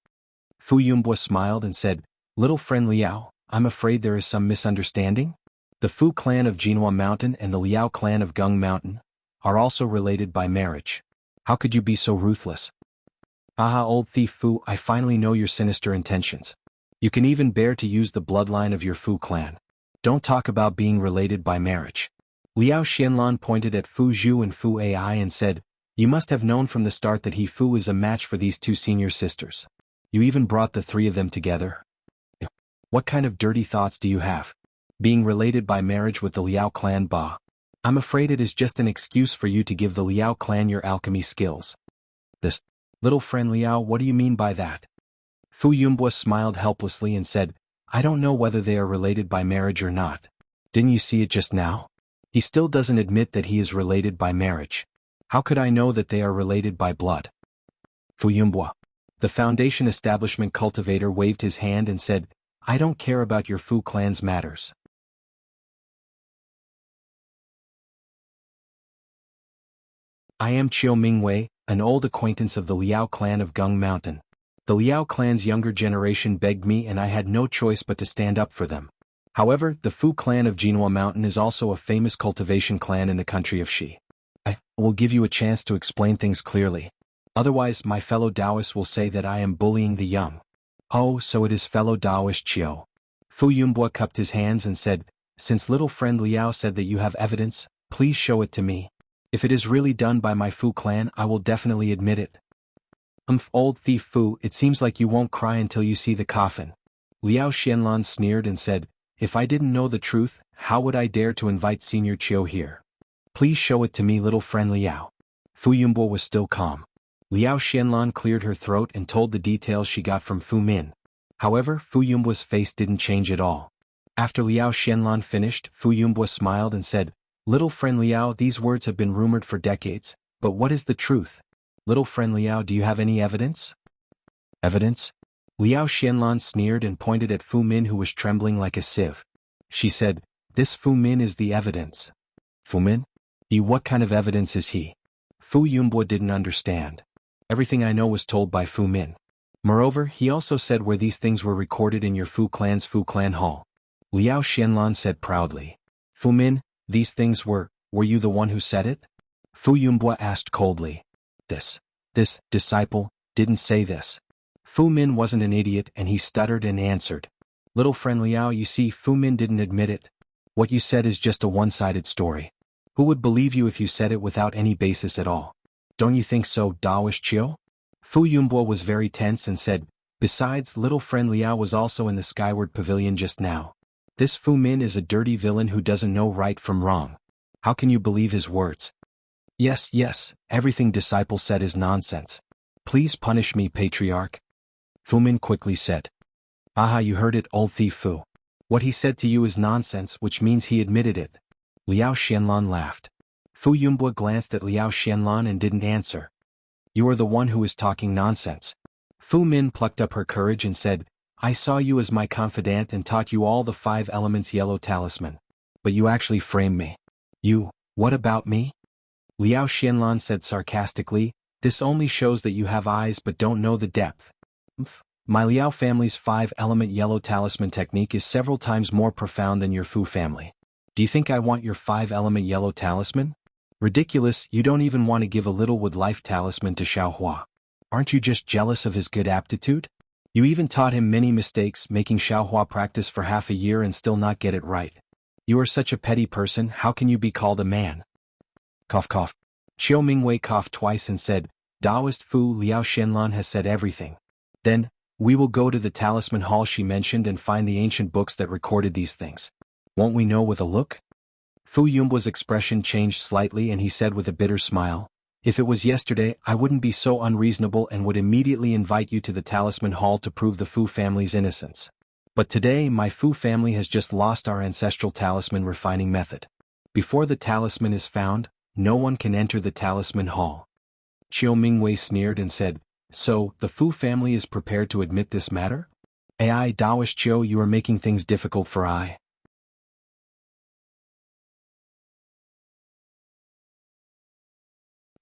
Fu Yuanbo smiled and said, little friend Liao, I'm afraid there is some misunderstanding? The Fu clan of Jinhua Mountain and the Liao clan of Gung Mountain are also related by marriage. How could you be so ruthless? Aha, old thief Fu, I finally know your sinister intentions. You can even bear to use the bloodline of your Fu clan. Don't talk about being related by marriage. Liao Xianlan pointed at Fu Zhu and Fu Ai and said, you must have known from the start that he Fu is a match for these two senior sisters. You even brought the three of them together. What kind of dirty thoughts do you have? Being related by marriage with the Liao clan Ba. I'm afraid it is just an excuse for you to give the Liao clan your alchemy skills. This, little friend Liao, what do you mean by that? Fu Yuanbo smiled helplessly and said, I don't know whether they are related by marriage or not. Didn't you see it just now? He still doesn't admit that he is related by marriage. How could I know that they are related by blood? Fu Yuanbo. The Foundation Establishment Cultivator waved his hand and said, I don't care about your Fu clan's matters. I am Chiu Mingwei, an old acquaintance of the Liao clan of Gung Mountain. The Liao clan's younger generation begged me and I had no choice but to stand up for them. However, the Fu clan of Jinhua Mountain is also a famous cultivation clan in the country of Shi. I will give you a chance to explain things clearly. Otherwise, my fellow Taoists will say that I am bullying the young. Oh, so it is fellow Taoist Chiu. Fu Yuanbo cupped his hands and said, since little friend Liao said that you have evidence, please show it to me. If it is really done by my Fu clan, I will definitely admit it. Old thief Fu, it seems like you won't cry until you see the coffin. Liao Xianlan sneered and said, if I didn't know the truth, how would I dare to invite Senior Chiu here? Please show it to me, little friend Liao. Fu Yuanbo was still calm. Liao Xianlan cleared her throat and told the details she got from Fu Min. However, Fu Yuanbo's face didn't change at all. After Liao Xianlan finished, Fu Yuanbo smiled and said, little friend Liao, these words have been rumored for decades, but what is the truth? Little friend Liao, do you have any evidence? Evidence? Liao Xianlan sneered and pointed at Fu Min, who was trembling like a sieve. She said, this Fu Min is the evidence. Fu Min? What kind of evidence is he? Fu Yuanbo didn't understand. Everything I know was told by Fu Min. Moreover, he also said where these things were recorded in your Fu clan's Fu clan hall. Liao Xianlan said proudly. Fu Min, these things were you the one who said it? Fu Yuanbo asked coldly. This disciple didn't say this. Fu Min wasn't an idiot and he stuttered and answered. Little friend Liao, you see, Fu Min didn't admit it. What you said is just a one-sided story. Who would believe you if you said it without any basis at all? Don't you think so, Taoist Chiu? Fu Yuanbo was very tense and said, besides, little friend Liao was also in the Skyward Pavilion just now. This Fu Min is a dirty villain who doesn't know right from wrong. How can you believe his words? Yes, everything disciple said is nonsense. Please punish me, Patriarch. Fu Min quickly said. Aha, you heard it, old thief Fu. What he said to you is nonsense, which means he admitted it. Liao Xianlan laughed. Fu Yuanbo glanced at Liao Xianlan and didn't answer. You are the one who is talking nonsense. Fu Min plucked up her courage and said, I saw you as my confidant and taught you all the 5 elements yellow talisman. But you actually framed me. What about me? Liao Xianlan said sarcastically, this only shows that you have eyes but don't know the depth. My Liao family's 5-element yellow talisman technique is several times more profound than your Fu family. Do you think I want your 5-element yellow talisman? Ridiculous, you don't even want to give a little wood life talisman to Xiaohua. Aren't you just jealous of his good aptitude? You even taught him many mistakes, making Xiaohua practice for half a year and still not get it right. You are such a petty person, how can you be called a man? Cough cough. Chiu Mingwei coughed twice and said, Taoist Fu, Liao Xianlan has said everything. Then, we will go to the talisman hall she mentioned and find the ancient books that recorded these things. Won't we know with a look? Fu Yuanbo's expression changed slightly and he said with a bitter smile, if it was yesterday, I wouldn't be so unreasonable and would immediately invite you to the talisman hall to prove the Fu family's innocence. But today, my Fu family has just lost our ancestral talisman refining method. Before the talisman is found, no one can enter the Talisman Hall. Chiu Mingwei sneered and said, "So, the Fu family is prepared to admit this matter? AI Daoist Chiu, you are making things difficult for I."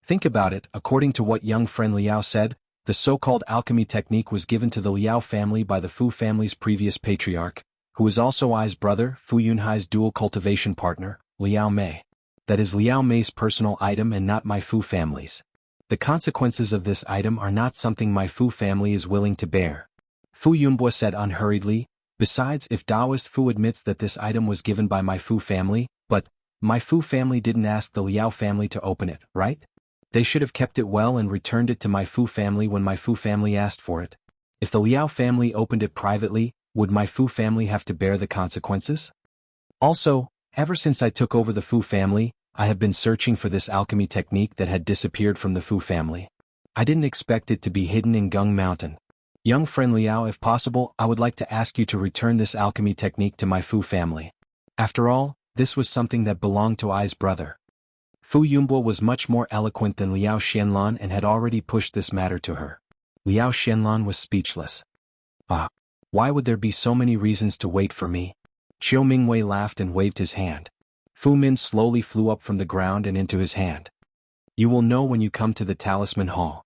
Think about it, according to what young friend Liao said, the so-called alchemy technique was given to the Liao family by the Fu family's previous patriarch, who is also Ai's brother, Fu Yunhai's dual cultivation partner, Liao Mei. That is Liao Mei's personal item and not my Fu family's. The consequences of this item are not something my Fu family is willing to bear. Fu Yunbo said unhurriedly, besides if Daoist Fu admits that this item was given by my Fu family, but my Fu family didn't ask the Liao family to open it, right? They should have kept it well and returned it to my Fu family when my Fu family asked for it. If the Liao family opened it privately, would my Fu family have to bear the consequences? Also, ever since I took over the Fu family, I have been searching for this alchemy technique that had disappeared from the Fu family. I didn't expect it to be hidden in Gung Mountain. Young friend Liao, if possible, I would like to ask you to return this alchemy technique to my Fu family. After all, this was something that belonged to Ai's brother. Fu Yunbo was much more eloquent than Liao Xianlan and had already pushed this matter to her. Liao Xianlan was speechless. Ah, why would there be so many reasons to wait for me? Chiu Mingwei laughed and waved his hand. Fu Min slowly flew up from the ground and into his hand. You will know when you come to the Talisman Hall.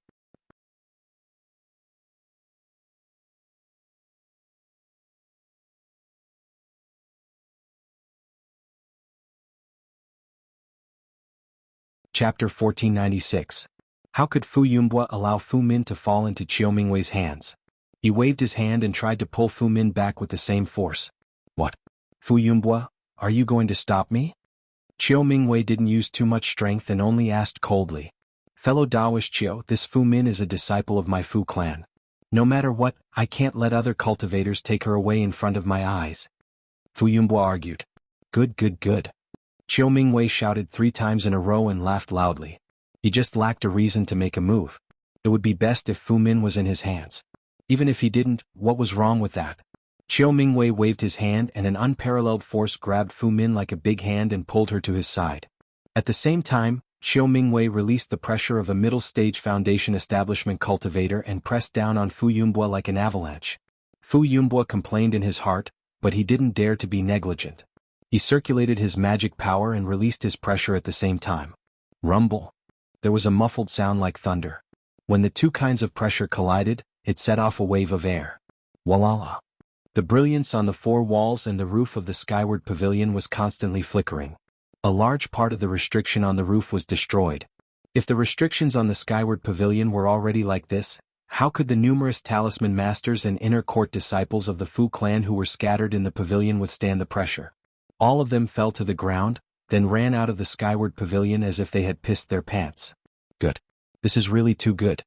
Chapter 1496. How could Fu Yunbo allow Fu Min to fall into Chiu Mingwei's hands? He waved his hand and tried to pull Fu Min back with the same force. What? Fu Yunbo, are you going to stop me? Chiu Mingwei didn't use too much strength and only asked coldly. Fellow Daoist Chiu, this Fu Min is a disciple of my Fu clan. No matter what, I can't let other cultivators take her away in front of my eyes. Fu Yunbo argued. Good, good, good. Chiu Mingwei shouted 3 times in a row and laughed loudly. He just lacked a reason to make a move. It would be best if Fu Min was in his hands. Even if he didn't, what was wrong with that? Chiu Mingwei waved his hand and an unparalleled force grabbed Fu Min like a big hand and pulled her to his side. At the same time, Chiu Mingwei released the pressure of a middle-stage foundation establishment cultivator and pressed down on Fu Yunbo like an avalanche. Fu Yunbo complained in his heart, but he didn't dare to be negligent. He circulated his magic power and released his pressure at the same time. Rumble. There was a muffled sound like thunder. When the two kinds of pressure collided, it set off a wave of air. Walala. The brilliance on the 4 walls and the roof of the skyward pavilion was constantly flickering. A large part of the restriction on the roof was destroyed. If the restrictions on the skyward pavilion were already like this, how could the numerous talisman masters and inner court disciples of the Fu clan who were scattered in the pavilion withstand the pressure? All of them fell to the ground, then ran out of the skyward pavilion as if they had pissed their pants. Good. This is really too good.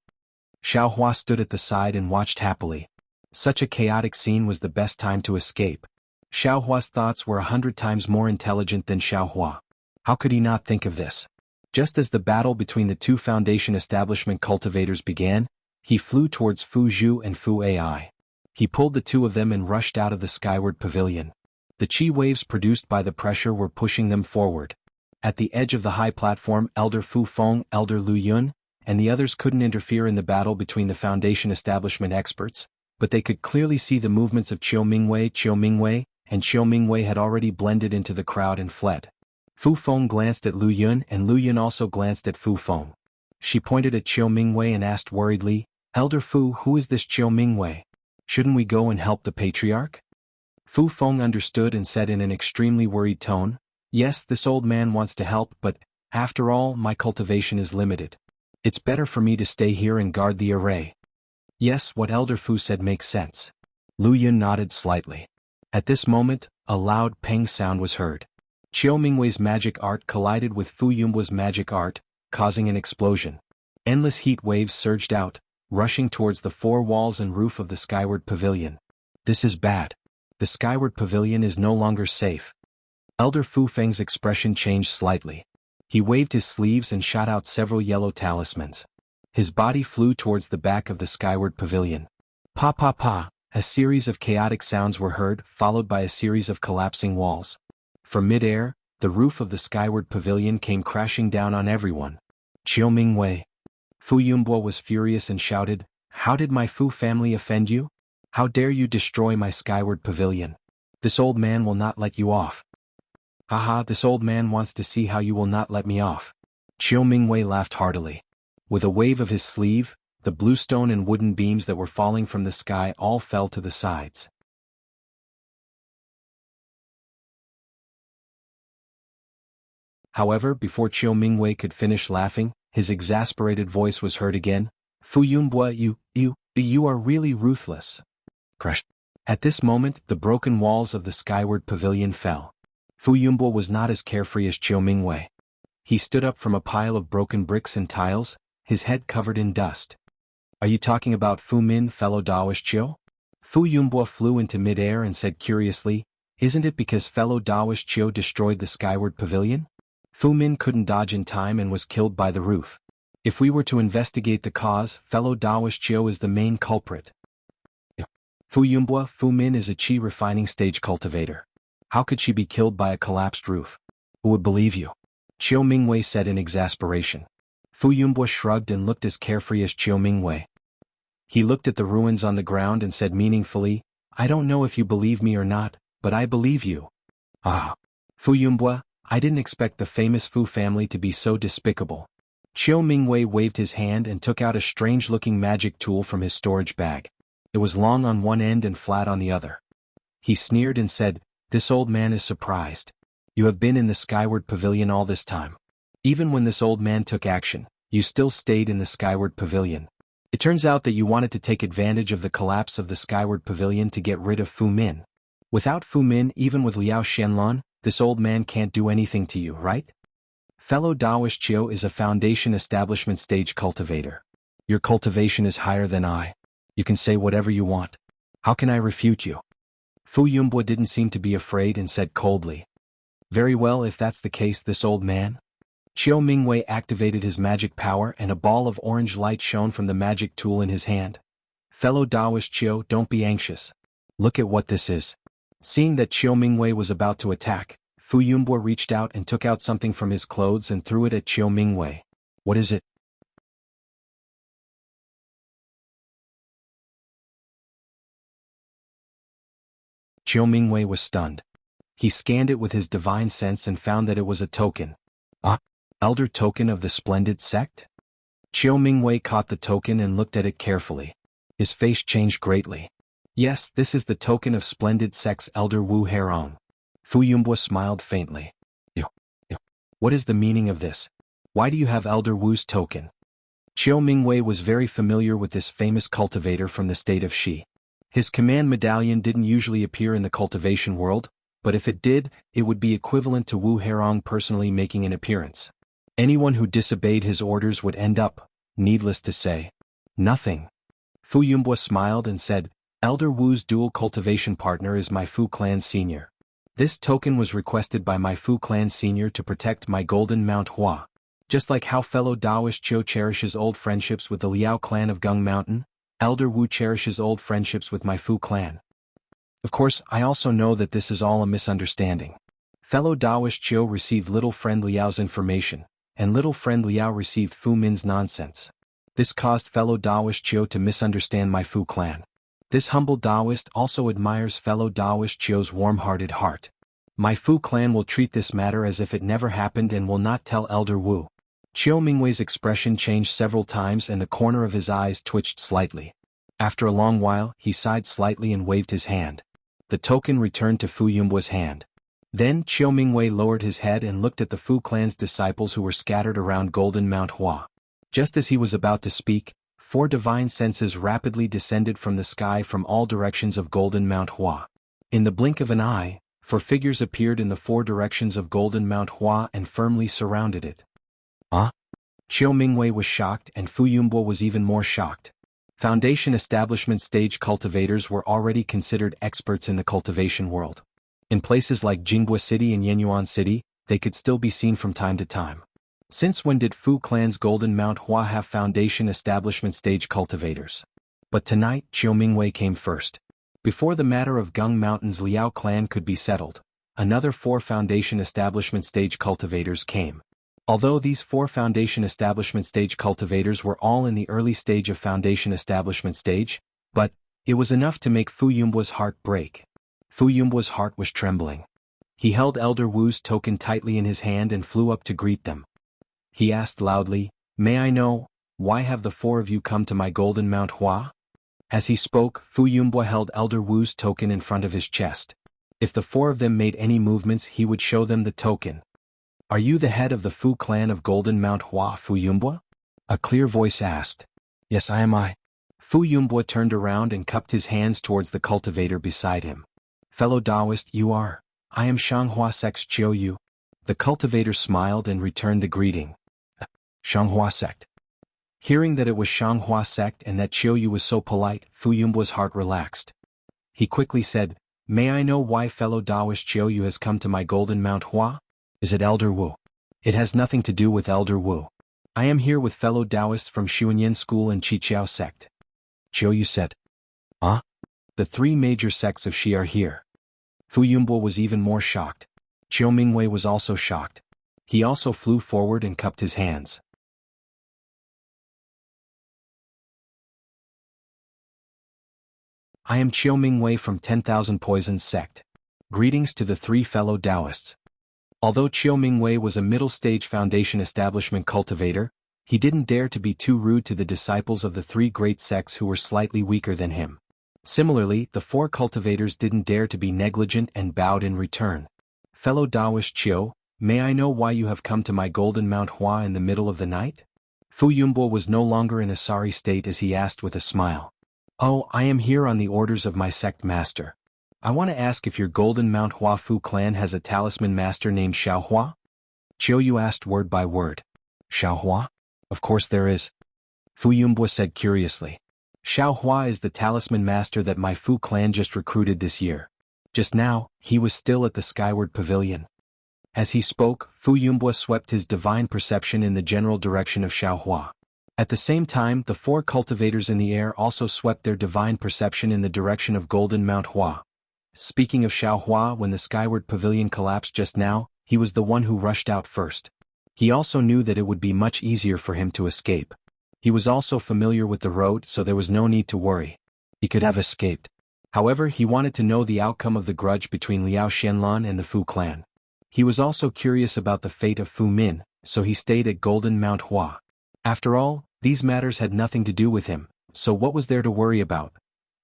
Xiaohua stood at the side and watched happily. Such a chaotic scene was the best time to escape. Xiaohua's thoughts were 100 times more intelligent than Xiaohua. How could he not think of this? Just as the battle between the 2 foundation establishment cultivators began, he flew towards Fu Zhu and Fu Ai. He pulled the 2 of them and rushed out of the skyward pavilion. The chi waves produced by the pressure were pushing them forward. At the edge of the high platform, Elder Fu Feng, Elder Lu Yun, and the others couldn't interfere in the battle between the foundation establishment experts, but they could clearly see the movements of Chiu Mingwei, and Chiu Mingwei had already blended into the crowd and fled. Fu Feng glanced at Lu Yun and Lu Yun also glanced at Fu Feng. She pointed at Chiu Mingwei and asked worriedly, Elder Fu, who is this Chiu Mingwei? Shouldn't we go and help the patriarch? Fu Feng understood and said in an extremely worried tone, Yes, this old man wants to help, but, after all, my cultivation is limited. It's better for me to stay here and guard the array. Yes, what Elder Fu said makes sense. Lu Yun nodded slightly. At this moment, a loud peng sound was heard. Chiu Mingwei's magic art collided with Fu Yunbo's magic art, causing an explosion. Endless heat waves surged out, rushing towards the 4 walls and roof of the skyward pavilion. This is bad. The skyward pavilion is no longer safe. Elder Fu Feng's expression changed slightly. He waved his sleeves and shot out several yellow talismans. His body flew towards the back of the skyward pavilion. Pa pa pa, a series of chaotic sounds were heard, followed by a series of collapsing walls. From mid-air, the roof of the skyward pavilion came crashing down on everyone. Chiu Mingwei. Fu Yunbo was furious and shouted, "How did my Fu family offend you? How dare you destroy my skyward pavilion? This old man will not let you off." "Haha, this old man wants to see how you will not let me off." Chiu Mingwei laughed heartily. With a wave of his sleeve, the bluestone and wooden beams that were falling from the sky all fell to the sides. However, before Chiu Mingwei could finish laughing, his exasperated voice was heard again. "Fu Yunbo, you are really ruthless." Crash. At this moment, the broken walls of the skyward pavilion fell. Fu Yunbo was not as carefree as Chiu Mingwei. He stood up from a pile of broken bricks and tiles, his head covered in dust. "Are you talking about Fu Min, fellow Daoist Chiu?" Fu Yunbo flew into midair and said curiously, "Isn't it because fellow Daoist Chiu destroyed the skyward pavilion? Fu Min couldn't dodge in time and was killed by the roof. If we were to investigate the cause, fellow Daoist Chiu is the main culprit." "Fu Yunbo, Fu Min is a chi refining stage cultivator. How could she be killed by a collapsed roof? Who would believe you?" Chiu Mingwei said in exasperation. Fu Yunbo shrugged and looked as carefree as Chiu Mingwei. He looked at the ruins on the ground and said meaningfully, "I don't know if you believe me or not, but I believe you." "Ah. Fu Yunbo, I didn't expect the famous Fu family to be so despicable." Chiu Mingwei waved his hand and took out a strange-looking magic tool from his storage bag. It was long on one end and flat on the other. He sneered and said, "This old man is surprised. You have been in the skyward pavilion all this time. Even when this old man took action, you still stayed in the skyward pavilion. It turns out that you wanted to take advantage of the collapse of the skyward pavilion to get rid of Fu Min. Without Fu Min, even with Liao Xianlun, this old man can't do anything to you, right? Fellow Daoist Chiu is a foundation establishment stage cultivator. Your cultivation is higher than I. You can say whatever you want. How can I refute you?" Fu Yunbo didn't seem to be afraid and said coldly, "Very well, if that's the case, this old man." Chiu Mingwei activated his magic power and a ball of orange light shone from the magic tool in his hand. "Fellow Daoist Chiu, don't be anxious. Look at what this is." Seeing that Chiu Mingwei was about to attack, Fu Yunbo reached out and took out something from his clothes and threw it at Chiu Mingwei. "What is it?" Chiu Mingwei was stunned. He scanned it with his divine sense and found that it was a token. "Ah, elder token of the splendid sect?" Chiu Mingwei caught the token and looked at it carefully. His face changed greatly. "Yes, this is the token of splendid sect's elder Wu Herong." Fu Yunbo smiled faintly. "Yo. What is the meaning of this? Why do you have elder Wu's token?" Chiu Mingwei was very familiar with this famous cultivator from the state of Shi. His command medallion didn't usually appear in the cultivation world, but if it did, it would be equivalent to Wu Herong personally making an appearance. Anyone who disobeyed his orders would end up, needless to say, nothing. Fu Yunbo smiled and said, "Elder Wu's dual cultivation partner is my Fu clan senior. This token was requested by my Fu clan senior to protect my golden Mount Hua. Just like how fellow Daoist Chiu cherishes old friendships with the Liao clan of Gung Mountain, Elder Wu cherishes old friendships with my Fu clan. Of course, I also know that this is all a misunderstanding. Fellow Daoist Chiu received little friend Liao's information, and little friend Liao received Fu Min's nonsense. This caused fellow Daoist Chiu to misunderstand my Fu clan. This humble Daoist also admires fellow Daoist Chiu's warm-hearted heart. My Fu clan will treat this matter as if it never happened and will not tell Elder Wu." Chiu Mingwei's expression changed several times and the corner of his eyes twitched slightly. After a long while, he sighed slightly and waved his hand. The token returned to Fu Yunbo's hand. Then Chiu Mingwei lowered his head and looked at the Fu clan's disciples who were scattered around Golden Mount Hua. Just as he was about to speak, 4 divine senses rapidly descended from the sky from all directions of Golden Mount Hua. In the blink of an eye, 4 figures appeared in the 4 directions of Golden Mount Hua and firmly surrounded it. "Huh?" Chiu Mingwei was shocked and Fu Yunbo was even more shocked. Foundation establishment stage cultivators were already considered experts in the cultivation world. In places like Jianghu City and Yenyuan City, they could still be seen from time to time. Since when did Fu clan's Golden Mount Hua have foundation establishment stage cultivators? But tonight, Chiu Mingwei came first. Before the matter of Gung Mountain's Liao clan could be settled, another 4 Foundation Establishment Stage cultivators came. Although these 4 Foundation Establishment Stage cultivators were all in the early stage of Foundation Establishment Stage, but it was enough to make Fu Yumbo's heart break. Fu Yumbo's heart was trembling. He held Elder Wu's token tightly in his hand and flew up to greet them. He asked loudly, "May I know, why have the 4 of you come to my golden Mount Hua?" As he spoke, Fu Yumbo held Elder Wu's token in front of his chest. If the 4 of them made any movements, he would show them the token. "Are you the head of the Fu clan of Golden Mount Hua, Fu Yumbo?" A clear voice asked. "Yes, I am." Fu Yumbo turned around and cupped his hands towards the cultivator beside him. "Fellow Taoist, you are?" "I am Shanghua Sect's Chiu Yu." The cultivator smiled and returned the greeting. Shanghua Sect. Hearing that it was Shanghua Sect and that Chiu Yu was so polite, Fu Yumbo's heart relaxed. He quickly said, "May I know why fellow Taoist Chiu Yu has come to my golden Mount Hua?" "Is it Elder Wu?" "It has nothing to do with Elder Wu. I am here with fellow Taoists from Xuanyan School and Chiqiao Sect." Chiu Yu said. "Huh?" "The 3 major sects of Xi are here." Fu Yumbo was even more shocked. Chiu Mingwei was also shocked. He also flew forward and cupped his hands. "I am Chiu Mingwei from 10,000 Poisons Sect. Greetings to the 3 fellow Taoists." Although Chiu Mingwei was a middle-stage Foundation Establishment cultivator, he didn't dare to be too rude to the disciples of the 3 great sects who were slightly weaker than him. Similarly, the 4 cultivators didn't dare to be negligent and bowed in return. "Fellow Taoist Chiu, may I know why you have come to my golden Mount Hua in the middle of the night?" Fu Yumbo was no longer in a sorry state as he asked with a smile. "Oh, I am here on the orders of my sect master. I want to ask if your golden Mount Hua Fu clan has a talisman master named Xiaohua?" Chiu Yu asked word by word. "Xiaohua? Of course there is." Fu Yumbo said curiously. "Xiaohua is the talisman master that my Fu clan just recruited this year. Just now, he was still at the Skyward Pavilion." As he spoke, Fu Yumbo swept his divine perception in the general direction of Xiaohua. At the same time, the 4 cultivators in the air also swept their divine perception in the direction of Golden Mount Hua. Speaking of Xiaohua, when the Skyward Pavilion collapsed just now, he was the one who rushed out first. He also knew that it would be much easier for him to escape. He was also familiar with the road, so there was no need to worry. He could have escaped. However, he wanted to know the outcome of the grudge between Liao Xianlan and the Fu clan. He was also curious about the fate of Fu Min, so he stayed at Golden Mount Hua. After all, these matters had nothing to do with him, so what was there to worry about?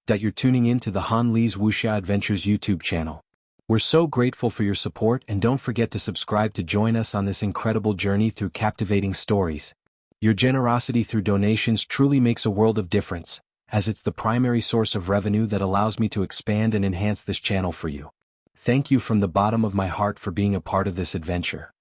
You're tuning in to the Han Li's Wuxia Adventures YouTube channel. We're so grateful for your support, and don't forget to subscribe to join us on this incredible journey through captivating stories. Your generosity through donations truly makes a world of difference, as it's the primary source of revenue that allows me to expand and enhance this channel for you. Thank you from the bottom of my heart for being a part of this adventure.